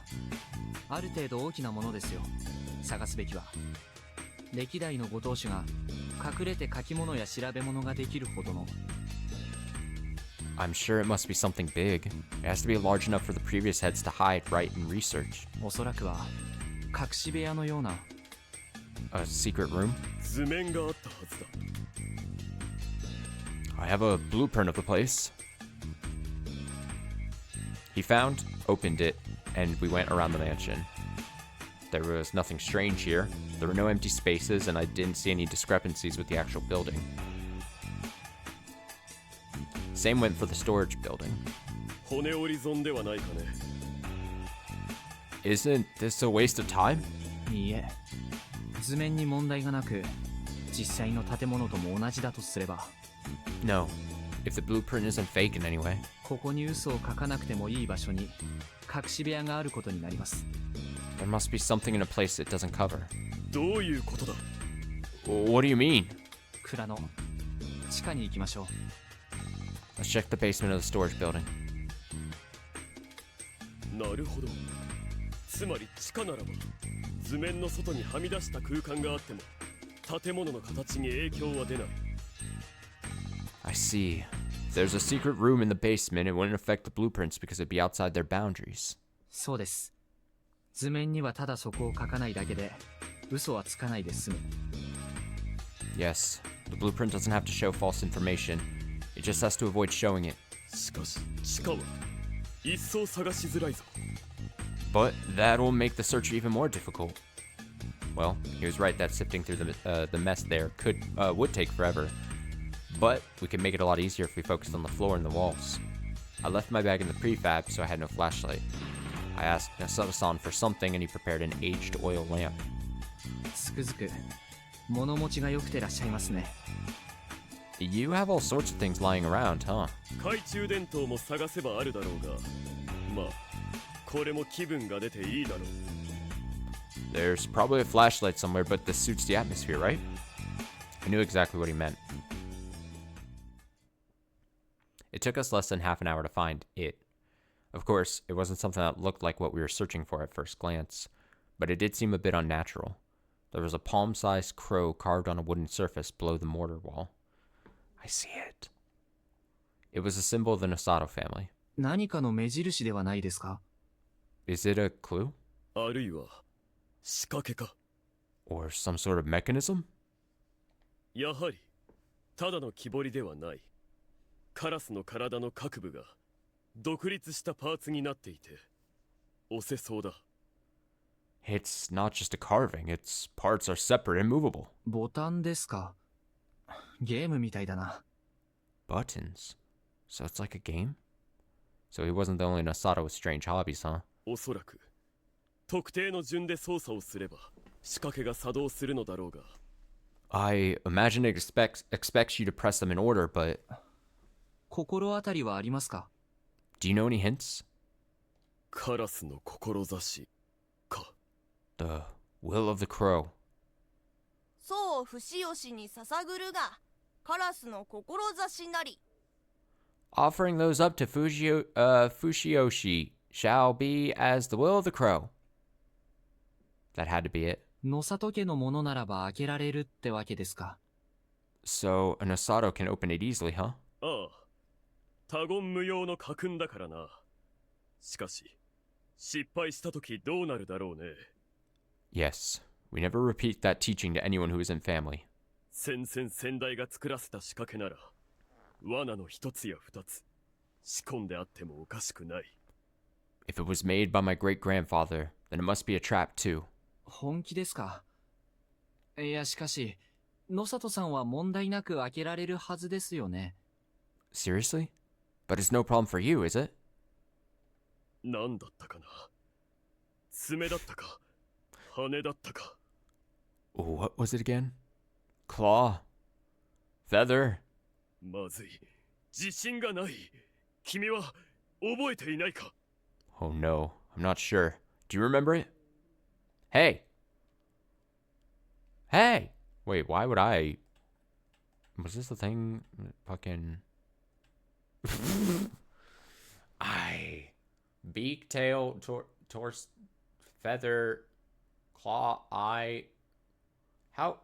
ある程度大きなものですよ。探すべきは。歴代のご当主が隠れて書き物や調べ物ができるほどの。 I'm sure it must be something big. It has to be large enough for the previous heads to hide, write, and research. おそらくは隠し部屋のような。 A secret room? 図面があったはずだ。 I have a blueprint of the place. He found, opened it, and we went around the mansion. There was nothing strange here. There were no empty spaces, and I didn't see any discrepancies with the actual building. Same went for the storage building. 骨折り損ではないかね。 Isn't this a waste of time? いいえ、図面に問題がなく、実際の建物とも同じだとすれば。 No. If the blueprint isn't fake in any way. ここに嘘を書かなくてもいい場所に隠し部屋があることになります。 There must be something in a place it doesn't cover. どういうことだ？ What do you mean? 蔵の地下に行きましょう。 Let's check the basement of the storage building. なるほど。つまり地下ならば図面の外にはみ出した空間があっても建物の形に影響は出ない。 I see. If there's a secret room in the basement, it wouldn't affect the blueprints because it'd be outside their boundaries. そうです。図面にはただそこを書かないだけで嘘はつかないで済む。 Yes, the blueprint doesn't have to show false information. It just has to avoid showing it. しかし地下は一層探しづらいぞ。 But that will make the search even more difficult. Well, he was right that sifting through the mess there would take forever. But we could make it a lot easier if we focused on the floor and the walls. I left my bag in the prefab, so I had no flashlight. I asked Nasato-san for something, and he prepared an aged oil lamp. つくづく物持ちが良くてらっしゃいますね。 You have all sorts of things lying around, huh? 懐中電灯も探せばあるだろうが、まあこれも気分が出ていいだろう。 There's probably a flashlight somewhere, but this suits the atmosphere, right? I knew exactly what he meant. It took us less than half an hour to find it. Of course, it wasn't something that looked like what we were searching for at first glance, but it did seem a bit unnatural. There was a palm-sized crow carved on a wooden surface below the mortar wall. I see it. It was a symbol of the Nosato family. 何かの目印ではないですか? Is it a clue? あるいは仕掛けか? Or some sort of mechanism? やはりただの木彫りではない。カラスの体の各部が独立したパーツになっていて押せそうだ。It's not just a carving, its parts are separate and movable. ボタンですか? ゲームみたいだな。Buttons? So it's like a game? So he wasn't the only Nosato with strange hobbies, huh? おそらく特定の順で操作をすれば仕掛けが作動するのだろうが。I imagine it expects you to press them in order, but... 心当たりはありますか? Do you know any hints? カラスの志か。The will of the crow. そう不死よしに捧ぐるがカラスの志なり。Offering those up to Fushiyoshi shall be as the will of the crow. That had to be it. 野里家のものならば開けられるってわけですか? So, a Nosato can open it easily, huh? ああ、他言無用の家訓だからな。しかし、失敗したときどうなるだろうね。Yes, we never repeat that teaching to anyone who isn't family. 先々先代が作らせた仕掛けなら、罠の一つや二つ、仕込んであってもおかしくない。If it was made by my great-grandfather, then it must be a trap too. 本気ですか? いや、しかし、野里さんは問題なく開けられるはずですよね。Seriously? But it's no problem for you, is it? 何だったかな。爪だったか、羽だったか。What was it again? Claw? Feather? まずい。自信がない。君は覚えていないか? Oh no, I'm not sure. Do you remember it? Hey! Hey! Wait, why would I... Was this the thing? Fucking... Beak, tail, torso, feather, claw, eye... How...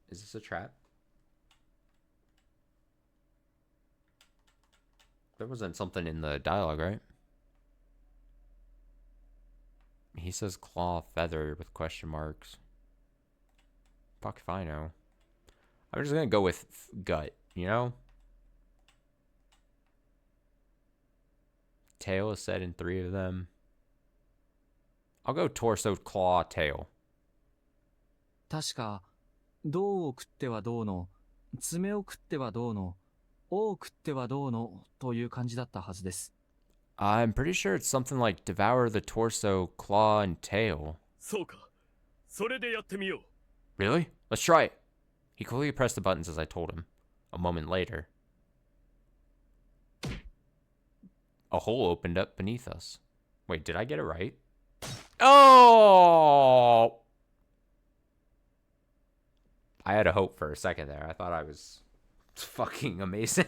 Is this a trap? There wasn't something in the dialogue, right? He says claw, feather with question marks. Fuck if I know. I'm just gonna go with gut, you know? Tail is said in 3 of them. I'll go torso, claw, tail. 確か、胴を食ってはどうの、爪を食ってはどうの、尾を食ってはどうのという感じだったはずです。I'm pretty sure it's something like devour the torso, claw, and tail. そうか。それでやってみよう。 Really? Let's try it. He quickly pressed the buttons as I told him. A moment later, a hole opened up beneath us. Wait, did I get it right? Oh! I had a hope for a second there. I thought I was fucking amazing.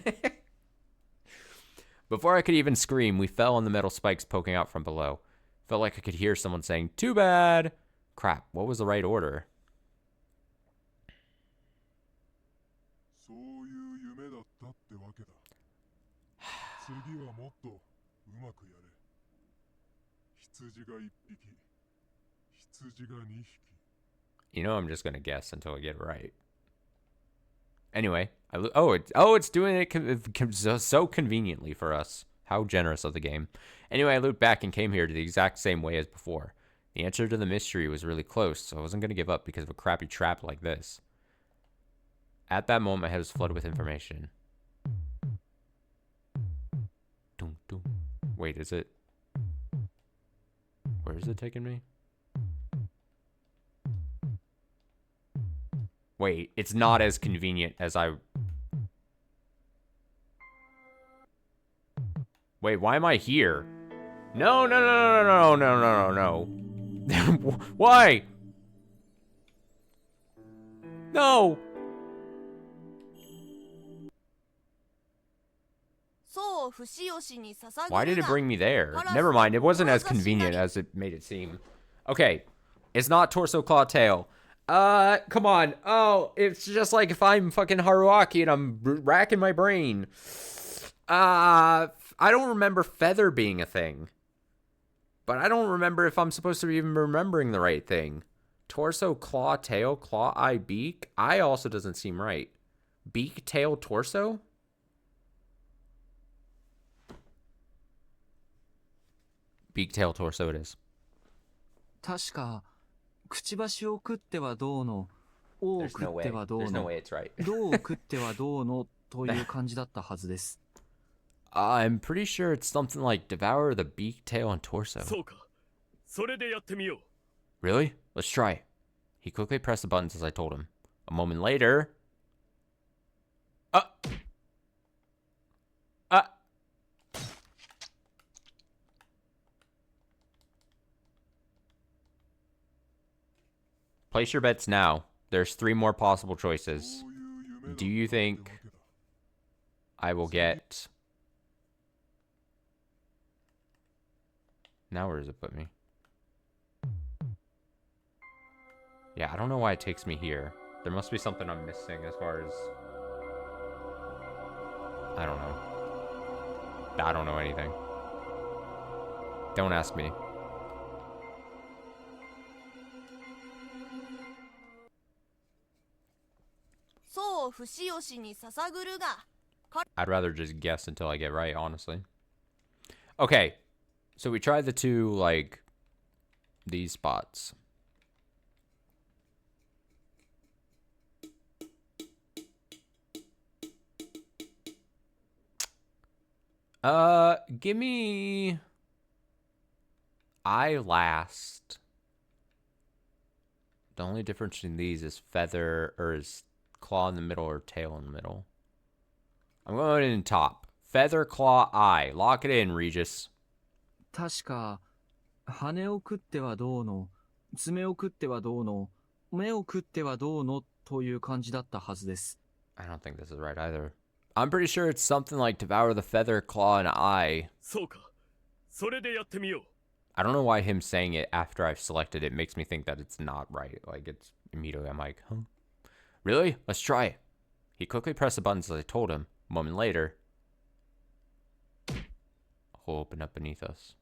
Before I could even scream, we fell on the metal spikes poking out from below. Felt like I could hear someone saying, "Too bad!" Crap, what was the right order? そういう夢だったってわけだ。次はもっとうまくやれ。羊が1匹、羊が2匹。 You know I'm just gonna guess until I get it right. Anyway, it's doing it so conveniently for us. How generous of the game. Anyway, I looped back and came here to the exact same way as before. The answer to the mystery was really close, so I wasn't going to give up because of a crappy trap like this. At that moment, my head was flooded with information. Dum, dum. Wait, is it... Where is it taking me? Wait, it's not as convenient as I... Wait, why am I here? No, no, no, no, no, no, no, no, no. Why? No! そう不死よしに捧ぐるが Why did it bring me there? Never mind, it wasn't as convenient as it made it seem. Okay, it's not torso, claw, tail. Come on. Oh, it's just like if I'm fucking Haruaki and I'm racking my brain. I don't remember feather being a thing. But I don't remember if I'm supposed to be even remembering the right thing. Torso, claw, tail, claw, eye, beak. Eye also doesn't seem right. Beak, tail, torso? Beak, tail, torso it is. 確かくちばしを食ってはどうの、尾を There's 食 no って way. はどう There's no の、 way it's right. 胴を食ってはどうのという感じだったはずです。I'm pretty sure it's something like devour the beak, tail, and torso. そうか。それでやってみよう。 Really? Let's try. He quickly pressed the buttons as I told him. A moment later... Place your bets now. There's 3 more possible choices. Do you think I will get... Now where does it put me? Yeah, I don't know why it takes me here. There must be something I'm missing as far as... I don't know. I don't know anything. Don't ask me. I'd rather just guess until I get right, honestly. Okay. So we tried the 2, like, these spots. Give me eye last. The only difference between these is feather, or is claw in the middle or tail in the middle. I'm going in top. Feather, claw, eye. Lock it in, Regis. 確か羽を食ってはどうの、爪を食ってはどうの、目を食ってはどうのという感じだったはずです。 I don't think this is right either. I'm pretty sure it's something like devour the feather, claw, and eye. そうか。それでやってみよう。 I don't know why him saying it after I've selected it makes me think that it's not right. Like, it's immediately, I'm like, huh? Really? Let's try it. He quickly pressed the buttons as I told him. A moment later, a hole opened up beneath us.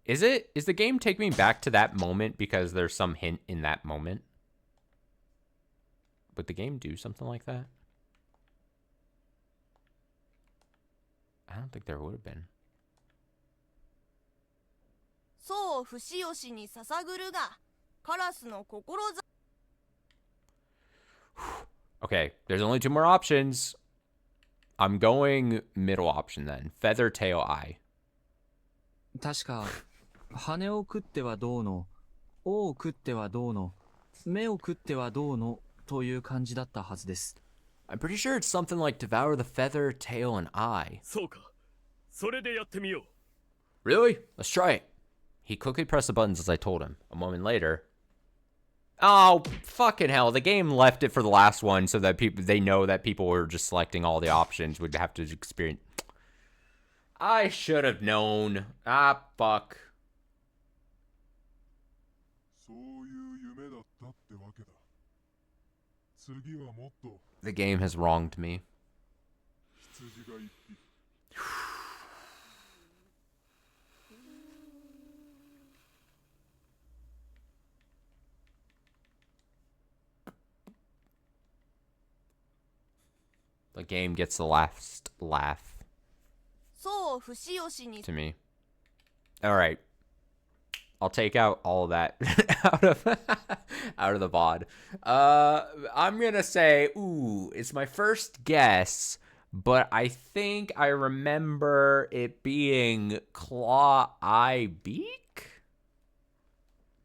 Is the game taking me back to that moment because there's some hint in that moment? Would the game do something like that? I don't think there would have been. そう不死よしに捧ぐるがカラスの志 Okay, there's only 2 more options. I'm going middle option then. Feather, tail, eye. 確か羽を食ってはどうの、尾を食ってはどうの、目を食ってはどうのという感じだったはずです。 I'm pretty sure it's something like devour the feather, tail, and eye. そうか。それでやってみよう。 Really? Let's try it. He quickly pressed the buttons as I told him. A moment later... Oh, fucking hell. The game left it for the last one so that they know that people were just selecting all the options would have to experience... I should have known. Ah, fuck. そういう夢だったってわけだ。次はもっと The game has wronged me. 羊が一匹。The game gets the last laugh そう不死よしに to me. Alright. I'll take out all of that out of the VOD. I'm gonna say, ooh, it's my first guess, but I think I remember it being claw, eye, beak?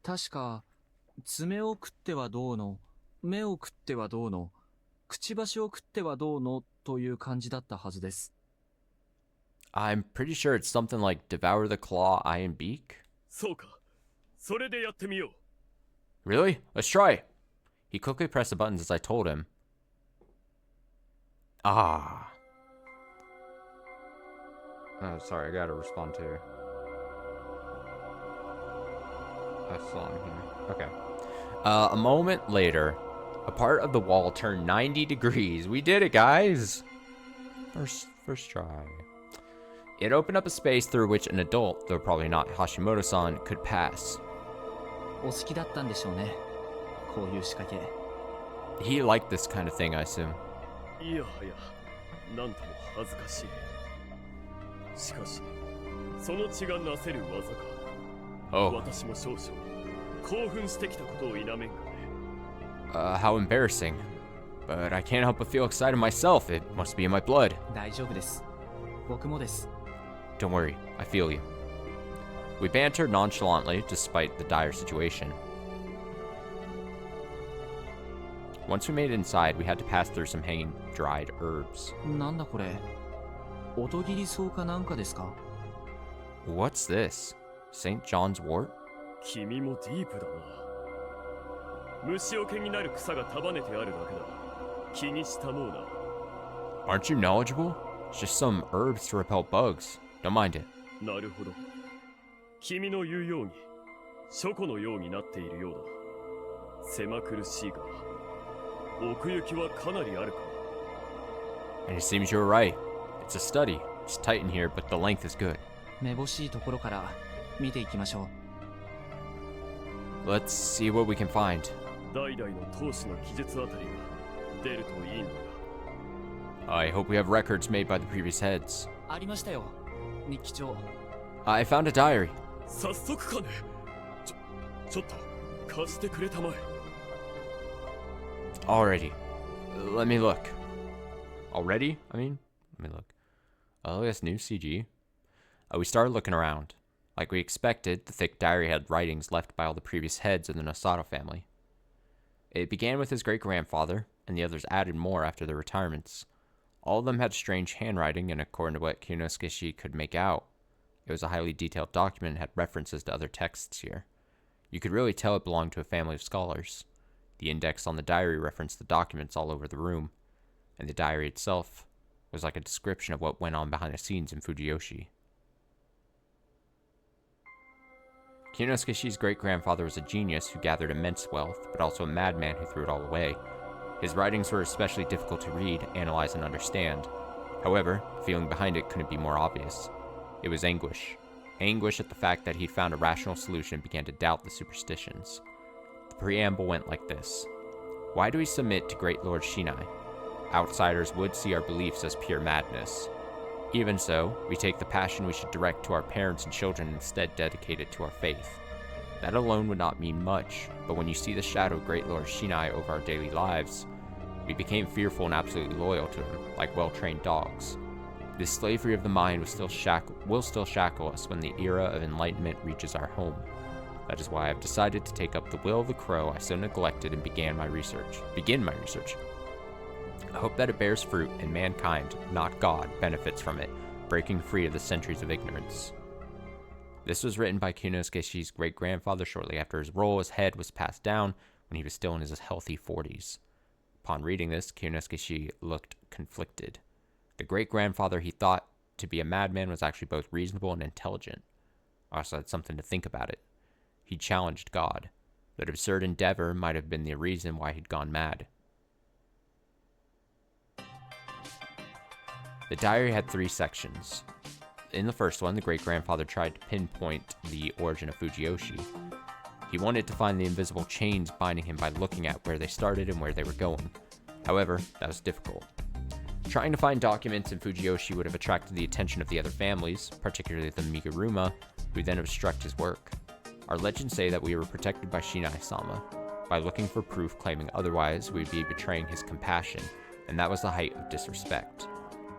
確か爪を食ってはどうの、目を食ってはどうの、くちばしを食ってはどうのという感じだったはずです。 I'm pretty sure it's something like devour the claw, eye, and beak. そうか。それでやってみよう。 Really? Let's try it. He quickly pressed the buttons as I told him. Ah. Oh, sorry, I gotta respond to her. A song here. Okay. A moment later, a part of the wall turned 90 degrees. We did it, guys! First try. It opened up a space through which an adult, though probably not Hashimoto-san, could pass. お好きだったんでしょうね、こういう仕掛け。 He liked this kind of thing, I assume. いやはや、なんとも恥ずかしい。しかし、その血がなせる技か。 Oh. 私も少々興奮してきたことを否めんがね。How embarrassing. But I can't help but feel excited myself. It must be in my blood. 大丈夫です。僕もです。 Don't worry, I feel you. We bantered nonchalantly, despite the dire situation. Once we made it inside, we had to pass through some hanging dried herbs. なんだこれ。音切り草かなんかですか？ What's this? St. John's wort? 君もディープだな。虫除けになる草が束ねてあるだけだ。気にしたもうな。 Aren't you knowledgeable? It's just some herbs to repel bugs. Don't mind it. なるほど。君の言うように、書庫のようになっているようだ。狭苦しいが、奥行きはかなりあるか。 And it seems you're right. It's a study. It's tight in here, but the length is good. めぼしいところから見ていきましょう。Let's see what we can find. 代々の当主の記述あたりが出るといいのだ。 I hope we have records made by the previous heads. ありましたよ、日記帳。 I found a diary. 早速かね。ちょっと貸してくれたまえ。 Already. Let me look. Already? I mean, let me look. Oh, yes, new CG. We started looking around. Like we expected, the thick diary had writings left by all the previous heads of the Nosato family. It began with his great-grandfather, and the others added more after their retirements. All of them had strange handwriting, and according to what Kinosuke could make out, it was a highly detailed document and had references to other texts here. You could really tell it belonged to a family of scholars. The index on the diary referenced the documents all over the room, and the diary itself was like a description of what went on behind the scenes in Fujiyoshi. Kinosuke great-grandfather was a genius who gathered immense wealth, but also a madman who threw it all away. His writings were especially difficult to read, analyze, and understand. However, the feeling behind it couldn't be more obvious. It was anguish. Anguish at the fact that he'd found a rational solution and began to doubt the superstitions. The preamble went like this. Why do we submit to Great Lord Shinai? Outsiders would see our beliefs as pure madness. Even so, we take the passion we should direct to our parents and children and instead dedicate it to our faith. That alone would not mean much, but when you see the shadow of Great Lord Shinai over our daily lives, we became fearful and absolutely loyal to him, like well-trained dogs. This slavery of the mind will still shackle us when the era of enlightenment reaches our home. That is why I've decided to take up the will of the crow I so neglected and begin my research. I hope that it bears fruit and mankind, not God, benefits from it, breaking free of the centuries of ignorance. This was written by Kinosuke great-grandfather shortly after his role as head was passed down when he was still in his healthy 40s. Upon reading this, Kinosuke looked conflicted. The great-grandfather he thought to be a madman was actually both reasonable and intelligent. Also had something to think about it. He challenged God. That absurd endeavor might have been the reason why he'd gone mad. The diary had 3 sections. In the first one, the great-grandfather tried to pinpoint the origin of Fujiyoshi. He wanted to find the invisible chains binding him by looking at where they started and where they were going. However, that was difficult. Trying to find documents in Fujiyoshi would have attracted the attention of the other families, particularly the Miguruma, who then obstruct his work. Our legends say that we were protected by Shinai-sama. By looking for proof claiming otherwise, we'd be betraying his compassion, and that was the height of disrespect.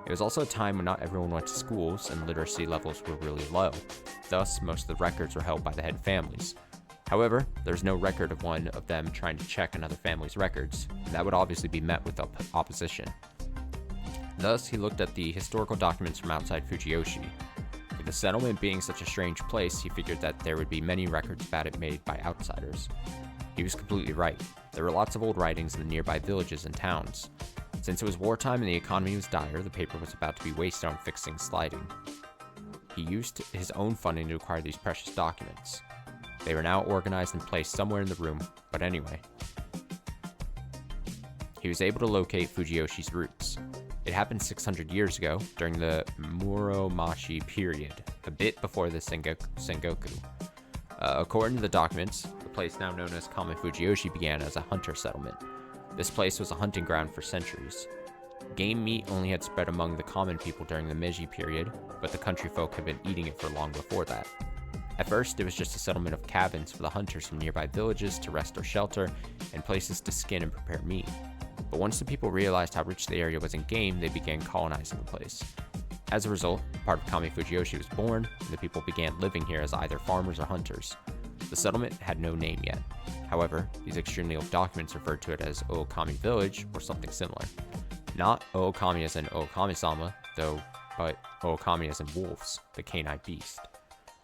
It was also a time when not everyone went to schools and literacy levels were really low. Thus, most of the records were held by the head families. However, there's no record of one of them trying to check another family's records, and that would obviously be met with opposition. Thus, he looked at the historical documents from outside Fujiyoshi. With the settlement being such a strange place, he figured that there would be many records about it made by outsiders. He was completely right. There were lots of old writings in the nearby villages and towns. Since it was wartime and the economy was dire, the paper was about to be wasted on fixing sliding. He used his own funding to acquire these precious documents. They were now organized and placed somewhere in the room, but anyway. He was able to locate Fujiyoshi's roots. It happened 600 years ago, during the Muromachi period, a bit before the Sengoku. According to the documents, the place now known as Kame Fujiyoshi began as a hunter settlement. This place was a hunting ground for centuries. Game meat only had spread among the common people during the Meiji period, but the country folk had been eating it for long before that. At first, it was just a settlement of cabins for the hunters from nearby villages to rest or shelter, and places to skin and prepare meat. But once the people realized how rich the area was in game, they began colonizing the place. As a result, part of Kame Fujiyoshi was born, and the people began living here as either farmers or hunters. The settlement had no name yet. However, these extremely old documents referred to it as Ookami Village or something similar. Not Ookami as in Ookami-sama, though, but Ookami as in wolves, the canine beast.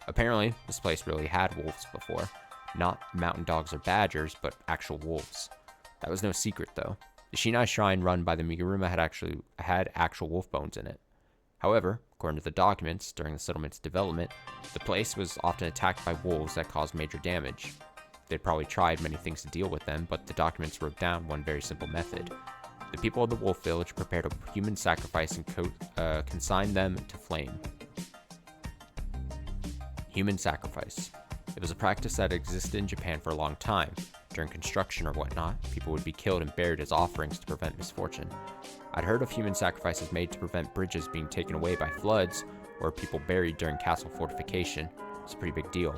Apparently, this place really had wolves before. Not mountain dogs or badgers, but actual wolves. That was no secret, though. The Shinai Shrine run by the Miguruma had actual wolf bones in it. However, according to the documents, during the settlement's development, the place was often attacked by wolves that caused major damage. They'd probably tried many things to deal with them, but the documents wrote down one very simple method. The people of the wolf village prepared a human sacrifice and consigned them to flame. Human sacrifice. It was a practice that existed in Japan for a long time. During construction or whatnot, people would be killed and buried as offerings to prevent misfortune. I'd heard of human sacrifices made to prevent bridges being taken away by floods, or people buried during castle fortification. It's a pretty big deal.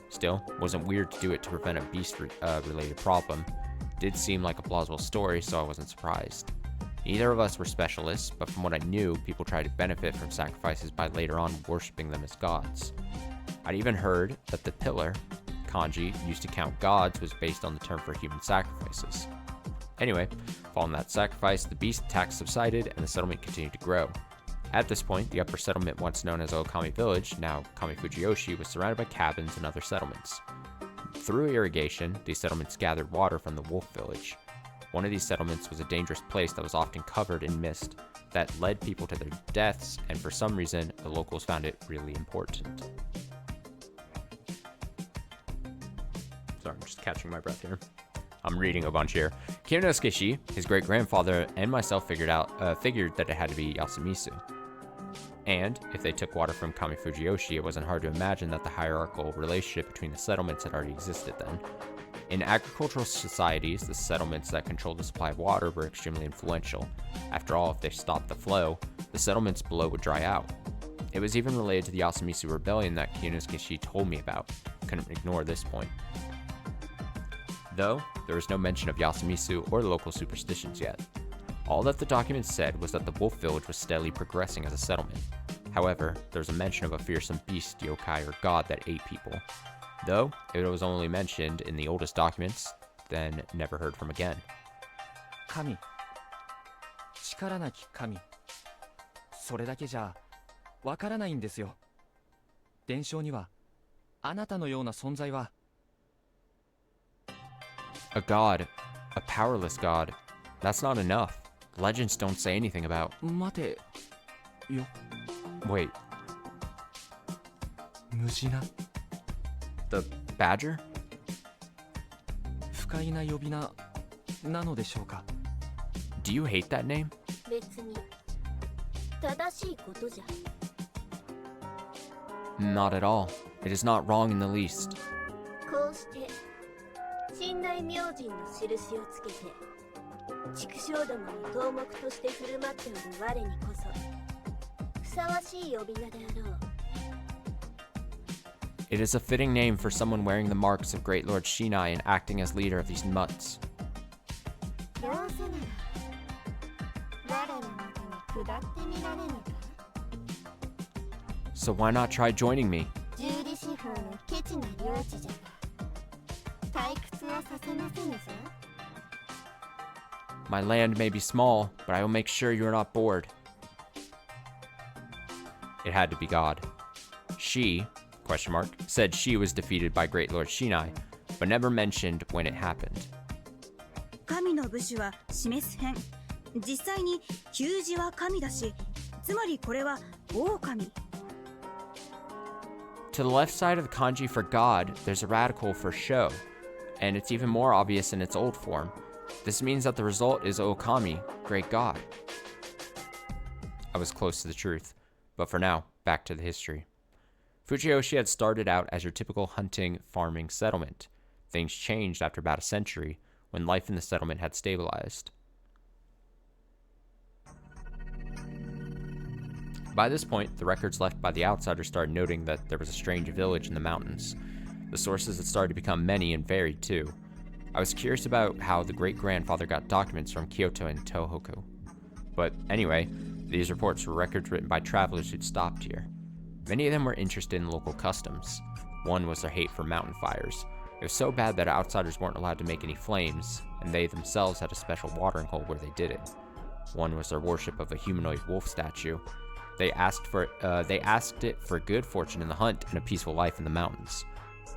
Still, it wasn't weird to do it to prevent a beast-related problem. It did seem like a plausible story, so I wasn't surprised. Neither of us were specialists, but from what I knew, people tried to benefit from sacrifices by later on worshipping them as gods. I'd even heard that the pillar, kanji, used to count gods was based on the term for human sacrifices. Anyway, following that sacrifice, the beast attacks subsided and the settlement continued to grow. At this point, the upper settlement, once known as Ookami Village, now Kame Fujiyoshi, was surrounded by cabins and other settlements. Through irrigation, these settlements gathered water from the wolf village. One of these settlements was a dangerous place that was often covered in mist that led people to their deaths, and for some reason, the locals found it really important. Sorry, I'm just catching my breath here. I'm reading a bunch here. Kinosuke, his great-grandfather, and myself figured that it had to be Yasumitsu. And if they took water from Kame Fujiyoshi, it wasn't hard to imagine that the hierarchical relationship between the settlements had already existed then. In agricultural societies, the settlements that controlled the supply of water were extremely influential. After all, if they stopped the flow, the settlements below would dry out. It was even related to the Yasumitsu rebellion that Kinosuke told me about. Couldn't ignore this point. Though, there was no mention of Yasumitsu or the local superstitions yet. All that the document said was that the wolf village was steadily progressing as a settlement. However, there was a mention of a fearsome beast, yokai, or god that ate people. Though, it was only mentioned in the oldest documents, then never heard from again. 神、力なき神。それだけじゃわからないんですよ。伝承にはあなたのような存在は A god. A powerless god. That's not enough. Legends don't say anything about... 待てよ。 Wait. 無事な The badger? 不快な呼び名なのでしょうか。 Do you hate that name? 別に正しいことじゃ。 Not at all. It is not wrong in the least. こうして信頼明神の印をつけて畜生どもに頭目として振る舞っておる我にこそふさわしい呼び名であろう。 It is a fitting name for someone wearing the marks of Great Lord Shinai and acting as leader of these mutts. どうせなら我らの手に下ってみられぬか。 So why not try joining me? 十里四方のケチな領地じゃが退屈はさせませぬぞ。 My land may be small, but I will make sure you are not bored. It had to be God. She, question mark, said she was defeated by Great Lord Shinai, but never mentioned when it happened. 神の部首は示す編。実際に旧字は神だし、つまりこれは狼。 To the left side of the kanji for God, there's a radical for show, and it's even more obvious in its old form. This means that the result is Okami, great god. I was close to the truth, but for now, back to the history. Fujiyoshi had started out as your typical hunting, farming settlement. Things changed after about a century, when life in the settlement had stabilized. By this point, the records left by the outsiders started noting that there was a strange village in the mountains. The sources had started to become many and varied too. I was curious about how the great-grandfather got documents from Kyoto and Tohoku. But anyway, these reports were records written by travelers who'd stopped here. Many of them were interested in local customs. One was their hate for mountain fires. It was so bad that outsiders weren't allowed to make any flames, and they themselves had a special watering hole where they did it. One was their worship of a humanoid wolf statue. They asked it for good fortune in the hunt and a peaceful life in the mountains.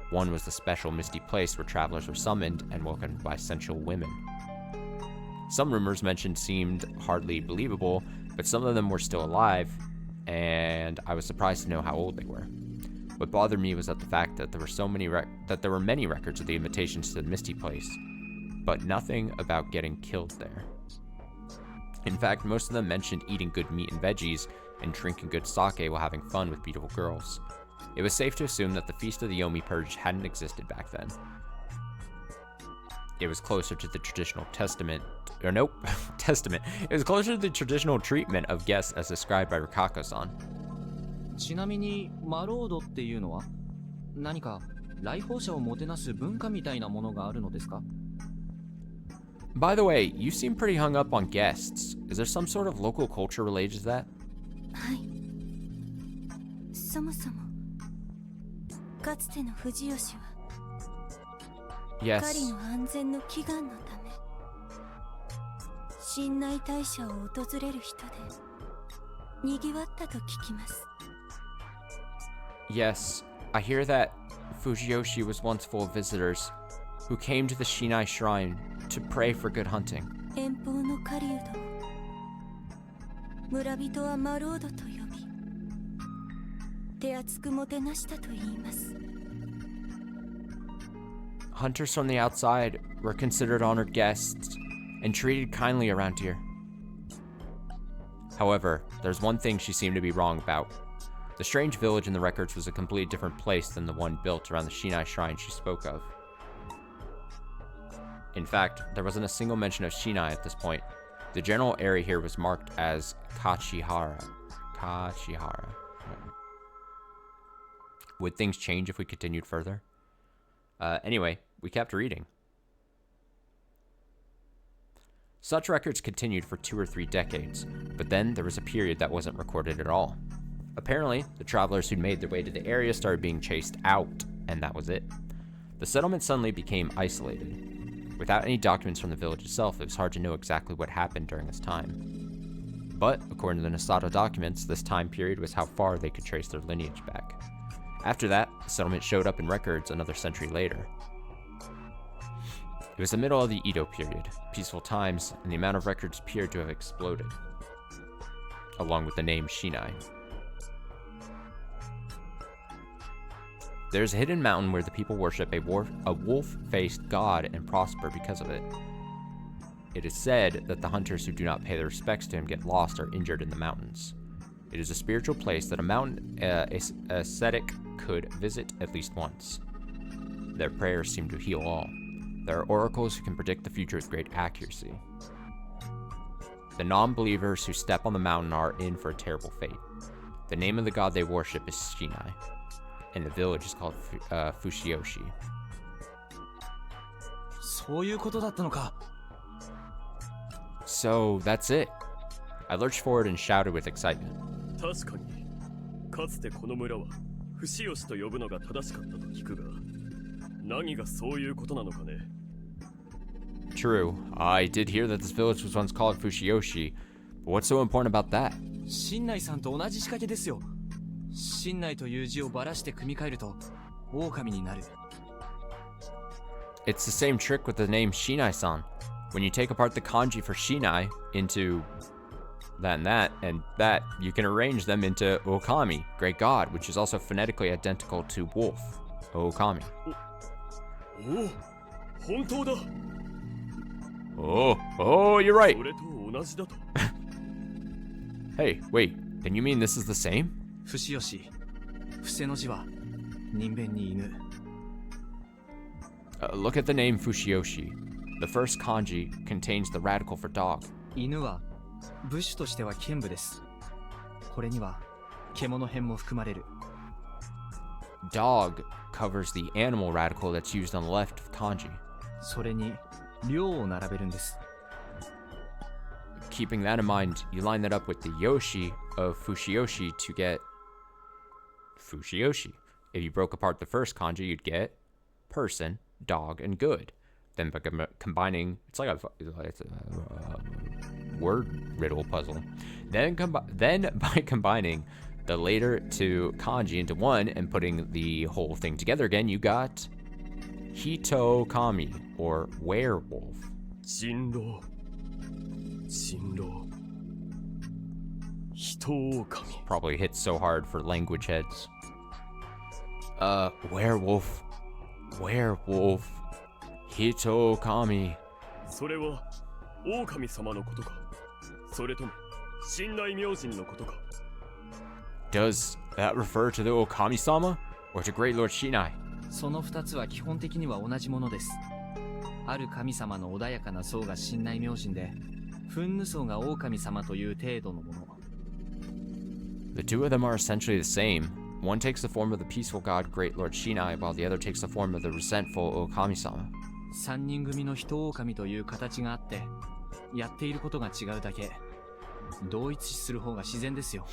One was the special misty place where travelers were summoned and welcomed by sensual women. Some rumors mentioned seemed hardly believable, but some of them were still alive, and I was surprised to know how old they were. What bothered me was that the fact that there were many records of the invitations to the misty place, but nothing about getting killed there. In fact, most of them mentioned eating good meat and veggies and drinking good sake while having fun with beautiful girls. It was safe to assume that the Feast of the Yomi Purge hadn't existed back then. It was closer to the traditional testament. It was closer to the traditional treatment of guests as described by Rikako-san. ちなみにマロードっていうのは何か来訪者をもてなす文化みたいなものがあるのですか? By the way, you seem pretty hung up on guests. Is there some sort of local culture related to that? はい。そもそもかつての藤吉は Yes. 狩りの安全の祈願のため神内大社を訪れる人で賑わったと聞きます。 Yes, I hear that Fujiyoshi was once full of visitors who came to the Shinai Shrine to pray for good hunting. 遠方の狩人を村人はマロードと呼び手厚くもてなしたと言います。 Hunters from the outside were considered honored guests and treated kindly around here. However, there's one thing she seemed to be wrong about. The strange village in the records was a completely different place than the one built around the Shinai Shrine she spoke of. In fact, there wasn't a single mention of Shinai at this point. The general area here was marked as Kachihara. Would things change if we continued further? Anyway, we kept reading. Such records continued for 2 or 3 decades, but then there was a period that wasn't recorded at all. Apparently, the travelers who'd made their way to the area started being chased out, and that was it. The settlement suddenly became isolated. Without any documents from the village itself, it was hard to know exactly what happened during this time. But, according to the Nosato documents, this time period was how far they could trace their lineage back. After that, the settlement showed up in records another century later. It was the middle of the Edo period, peaceful times, and the amount of records appeared to have exploded, along with the name Shinai. There's a hidden mountain where the people worship a wolf-faced god and prosper because of it. It is said that the hunters who do not pay their respects to him get lost or injured in the mountains. It is a spiritual place that a mountain ascetic could visit at least once. Their prayers seem to heal all. There are oracles who can predict the future with great accuracy. The non-believers who step on the mountain are in for a terrible fate. The name of the god they worship is Shinai, and the village is called Fujiyoshi. そういうことだったのか。 So that's it. I lurched forward and shouted with excitement. 確かにかつてこの村は不死吉と呼ぶのが正しかったと聞くが何がそういうことなのかね。 True, I did hear that this village was once called Fujiyoshi, but what's so important about that? 新内さんと同じ仕掛けですよ。新内という字をばらして組み替えると狼になる。 It's the same trick with the name Shinai-san. when you take apart the kanji for Shinai into that and that, you can arrange them into Okami, great god, which is also phonetically identical to wolf, Okami. おお、本当だ。 Oh, you're right. それと同じだと。 Hey, wait, then you mean this is the same? 伏吉伏せの字は人弁に犬 Look at the name Fushiyoshi. The first kanji contains the radical for dog. 犬は部首としては剣部です。これには獣編も含まれる。 Dog covers the animal radical that's used on the left of kanji. それに量を並べるんです。 Keeping that in mind, you line that up with the yoshi of Fushiyoshi to get Fushiyoshi. If you broke apart the first kanji, you'd get person, dog, and good. Then by combining, it's a word riddle puzzle. Then by combining the later two kanji into one and putting the whole thing together again, you got Hitokami, or werewolf. 人狼、人狼、人狼。 Probably hit so hard for language heads. Werewolf, Hitokami. それは狼様のことか、それとも信頼明神のことか。 Does that refer to the Okami-sama or to Great Lord Shinai? その2つは基本的には同じものです。ある神様の穏やかな層が信頼明神で、憤怒層が狼様という程度のもの。 The two of them are essentially the same. One takes the form of the peaceful god Great Lord Shinai, while the other takes the form of the resentful Okami-sama. 3人組の人狼という形があって、やっていることが違うだけ。同一視する方が自然ですよ。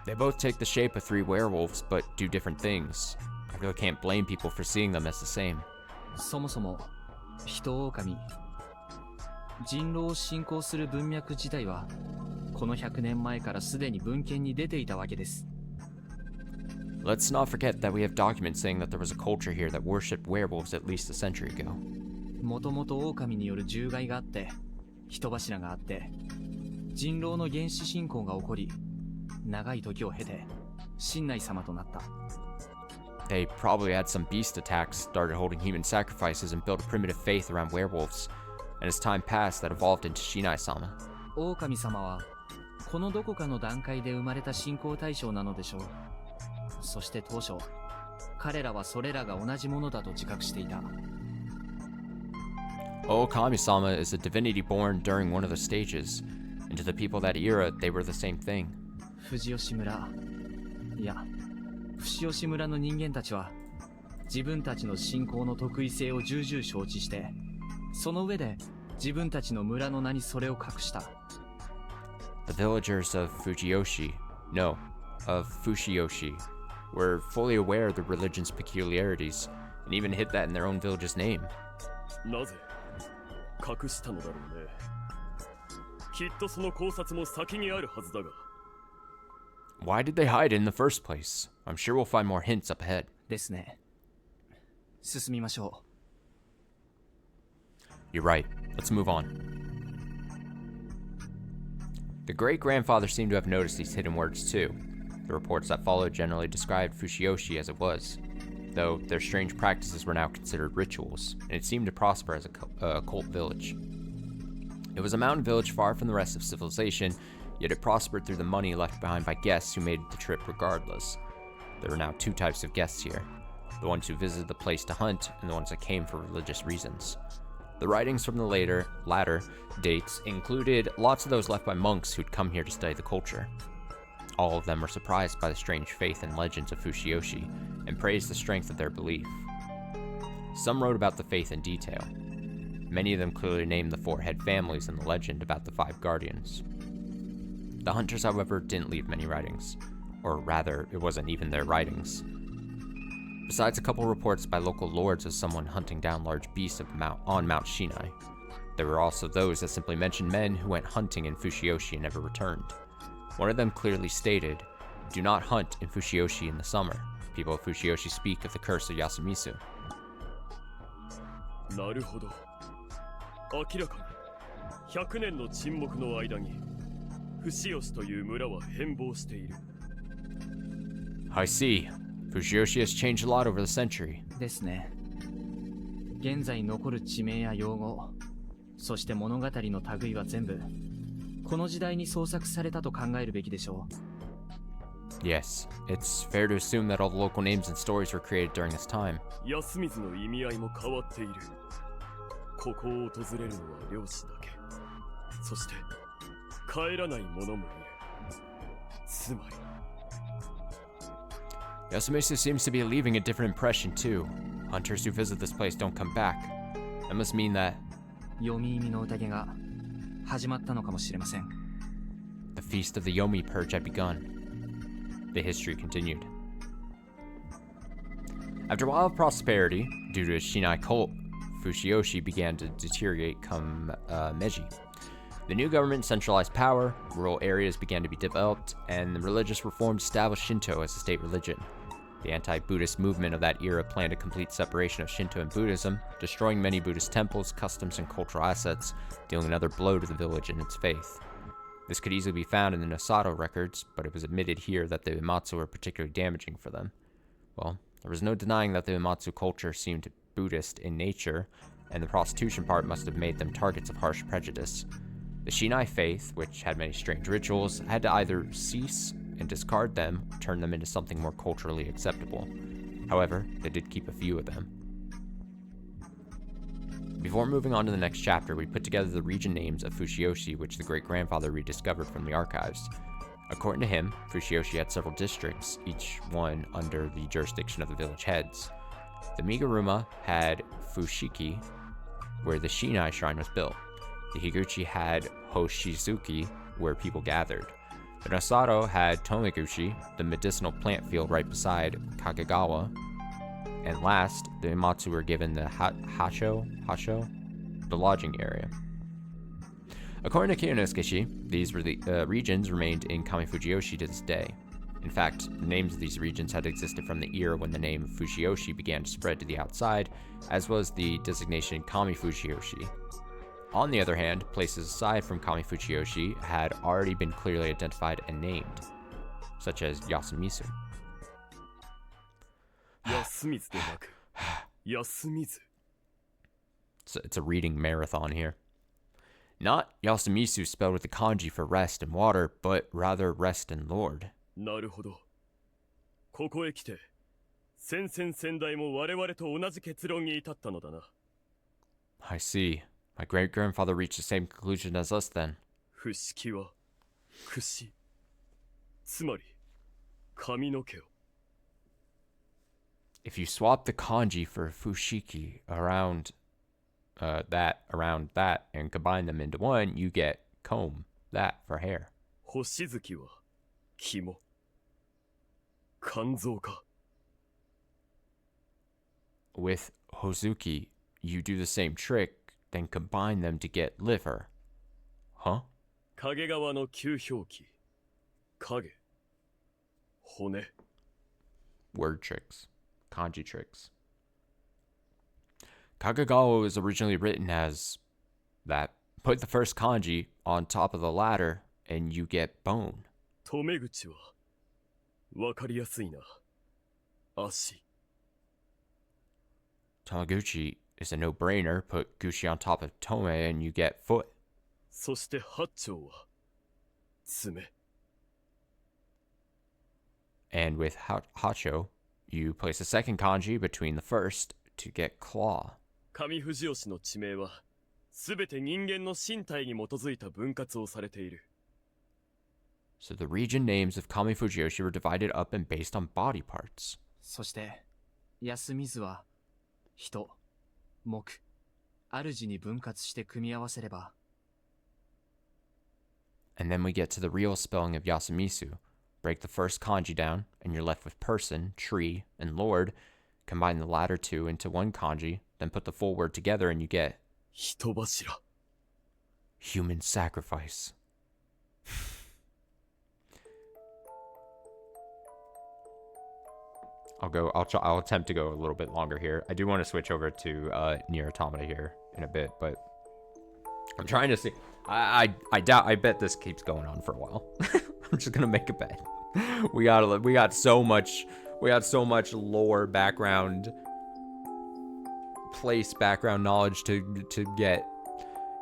They both take the shape of three werewolves, but do different things. I really can't blame people for seeing them as the same. そもそも人狼、人狼を信仰する文脈自体はこの100年前からすでに文献に出ていたわけです。 Let's not forget that we have documents saying that there was a culture here that worshipped werewolves at least a century ago. もともと狼による獣害があって、人柱があって、人狼の原始信仰が起こり、長い時を経て神内様となった。 They probably had some beast attacks, started holding human sacrifices, and built a primitive faith around werewolves. And as time passed, that evolved into Shinai-sama. 狼様はこのどこかの段階で生まれた信仰対象なのでしょう。そして当初、彼らはそれらが同じものだと自覚していた。 Okami-sama is a divinity born during one of the stages, and to the people of that era, they were the same thing. 藤吉村、いや、伏吉村の人間たちは自分たちの信仰の特異性を重々承知して、その上で自分たちの村の名にそれを隠した。 The villagers of Fujiyoshi, of Fushiyoshi, were fully aware of the religion's peculiarities, and even hid that in their own village's name. なぜ隠したのだろうね。きっとその考察も先にあるはずだが。 Why did they hide it in the first place? I'm sure we'll find more hints up ahead. ですね。進みましょう。 You're right. Let's move on. The great-grandfather seemed to have noticed these hidden words too. The reports that followed generally described Fushiyoshi as it was, though their strange practices were now considered rituals, and it seemed to prosper as a cult village. It was a mountain village far from the rest of civilization, yet it prospered through the money left behind by guests who made the trip regardless. There were now two types of guests here, the ones who visited the place to hunt, and the ones that came for religious reasons. The writings from the latter dates included lots of those left by monks who'd come here to study the culture. All of them were surprised by the strange faith and legends of Fushiyoshi, and praised the strength of their belief. Some wrote about the faith in detail. Many of them clearly named the four head families in the legend about the five guardians. The hunters, however, didn't leave many writings, or rather, it wasn't even their writings. Besides a couple reports by local lords of someone hunting down large beasts on Mount Shinai, there were also those that simply mentioned men who went hunting in Fushiyoshi and never returned. One of them clearly stated, "Do not hunt in Fushiyoshi in the summer. People of Fushiyoshi speak of the curse of Yasumitsu." なるほど。明らかに100年の沈黙の間に不死吉という村は変貌している。 I see. Fushioshi has changed a lot over the century. ですね。現在残る地名や用語、そして物語の類は全部この時代に創作されたと考えるべきでしょう。 Yes, it's fair to assume that all the local names and stories were created during this time. 安水の意味合いも変わっている。ここを訪れるのは漁師だけ。そして帰らない者もいる。つまり Yasumisu seems to be leaving a different impression too. Hunters who visit this place don't come back. That must mean that 読み意味の宴が始まったのかもしれません。 the feast of the Yomi Purge had begun. The history continued. After a while of prosperity, due to a Shinai cult, Fushioshi began to deteriorate come Meiji. The new government centralized power, rural areas began to be developed, and the religious reforms established Shinto as a state religion. The anti-Buddhist movement of that era planned a complete separation of Shinto and Buddhism, destroying many Buddhist temples, customs, and cultural assets, dealing another blow to the village and its faith. This could easily be found in the Nosato records, but it was admitted here that the Uematsu were particularly damaging for them. Well, there was no denying that the Uematsu culture seemed Buddhist in nature, and the prostitution part must have made them targets of harsh prejudice. The Shinai faith, which had many strange rituals, had to either cease and discard them, or turn them into something more culturally acceptable. However, they did keep a few of them. Before moving on to the next chapter, we put together the region names of Fushioshi, which the great-grandfather rediscovered from the archives. According to him, Fushioshi had several districts, each one under the jurisdiction of the village heads. The Miguruma had Fushiki, where the Shinai shrine was built. The Higuchi had Hoshizuki, where people gathered. The Nosato had Tomeguchi, the medicinal plant field right beside Kagegawa. And last, the Uematsu were given the Hasho, the lodging area. According to Kinosukeshi, these regions remained in Kamifujiyoshi to this day. In fact, the names of these regions had existed from the era when the name Fujiyoshi began to spread to the outside, as was the designation Kamifujiyoshi. On the other hand, places aside from Kamifujiyoshi had already been clearly identified and named, such as Yasumizu. So it's a reading marathon here. Not Yasumizu spelled with the kanji for rest and water, but rather rest and lord. なるほど。ここへ来て、先々先代も我々と同じ結論に至ったのだな。I see. My great-grandfather reached the same conclusion as us then. 不識は、くし。つまり、髪の毛を。If you swap the kanji for fushiki around that, and combine them into one, you get comb, that for hair. 星月は、肝。肝臓か。With Hozuki, you do the same trick, then combine them to get liver. Huh? 影側の旧表記。影。骨。Word tricks. Kanji tricks. Kagagawa was originally written as that. Put the first kanji on top of the latter, and you get bone. 留め口は、わかりやすいな。足。Tamaguchi is a no-brainer. Put Gucci on top of Tome, and you get foot. そして八丁は、爪。And with Hacho, you place a second kanji between the first to get claw. 上藤吉の地名は、すべて人間の身体に基づいた分割をされている。So the region names of Kamifujiyoshi were divided up and based on body parts. そして安水は人、木、主に分割して組み合わせれば。And then we get to the real spelling of Yasumisu. Break the first kanji down, and you're left with person, tree, and lord. Combine the latter two into one kanji, then put the full word together, and you get 人柱。 human sacrifice. I'll attempt to go a little bit longer here. I do want to switch over to Nier Automata here in a bit, but I'm trying to see. I doubt. I bet this keeps going on for a while. I'm just gonna make a bet. We got so much lore background, background knowledge to get.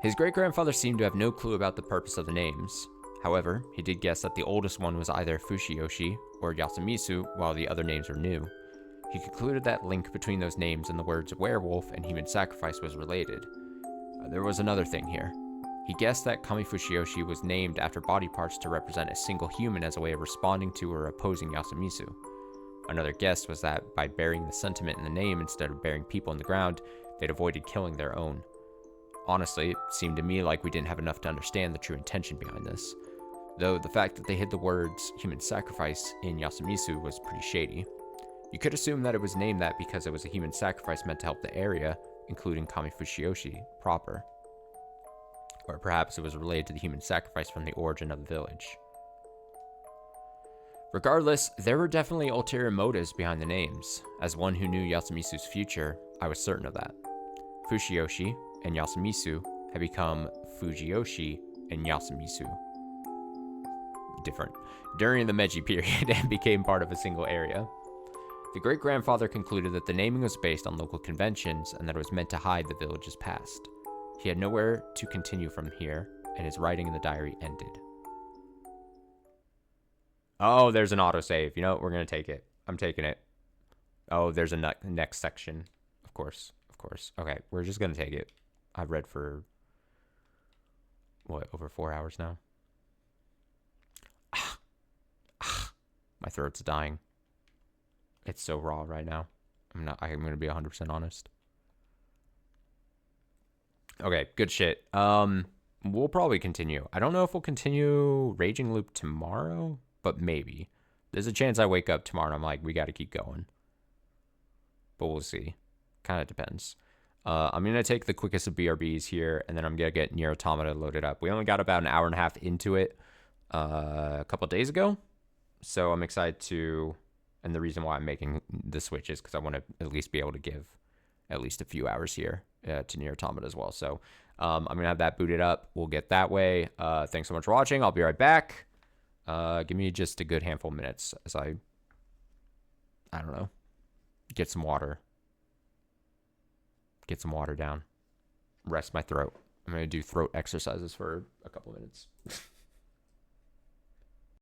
His great-grandfather seemed to have no clue about the purpose of the names. However, he did guess that the oldest one was either Fushiyoshi or Yasumitsu, while the other names were new. He concluded that link between those names and the words werewolf and human sacrifice was related. There was another thing here. He guessed that Kami Fushiyoshi was named after body parts to represent a single human as a way of responding to or opposing Yasumitsu. Another guess was that by burying the sentiment in the name instead of burying people in the ground, they'd avoided killing their own. Honestly, it seemed to me like we didn't have enough to understand the true intention behind this. Though the fact that they hid the words human sacrifice in Yasumitsu was pretty shady. You could assume that it was named that because it was a human sacrifice meant to help the area, including Kami Fushiyoshi proper. Or perhaps it was related to the human sacrifice from the origin of the village. Regardless, there were definitely ulterior motives behind the names. As one who knew Yasumitsu's future, I was certain of that. Fushiyoshi and Yasumitsu had become Fujiyoshi and Yasumitsu. Different. During the Meiji period and became part of a single area. The great-grandfather concluded that the naming was based on local conventions and that it was meant to hide the village's past. He had nowhere to continue from here, and his writing in the diary ended. Oh, there's an autosave. You know what? We're going to take it. I'm taking it. Oh, there's a next section. Of course. Okay, we're just going to take it. I've read for, what, over 4 hours now? My throat's dying. It's so raw right now. I'm going to be 100% honest. Okay, good shit. We'll probably continue. I don't know if we'll continue Raging Loop tomorrow, but maybe. There's a chance I wake up tomorrow and I'm like, we got to keep going. But we'll see. Kind of depends. I'm going to take the quickest of BRBs here, and then I'm going to get Nier Automata loaded up. We only got about an hour and a half into it a couple days ago. So I'm excited to... And the reason why I'm making the switch is because I want to at least be able to give at least a few hours here to Nier Automata as well. So I'm going to have that booted up. We'll get that way. Thanks so much for watching. I'll be right back. Give me just a good handful of minutes as I don't know, get some water. Get some water down. Rest my throat. I'm going to do throat exercises for a couple minutes.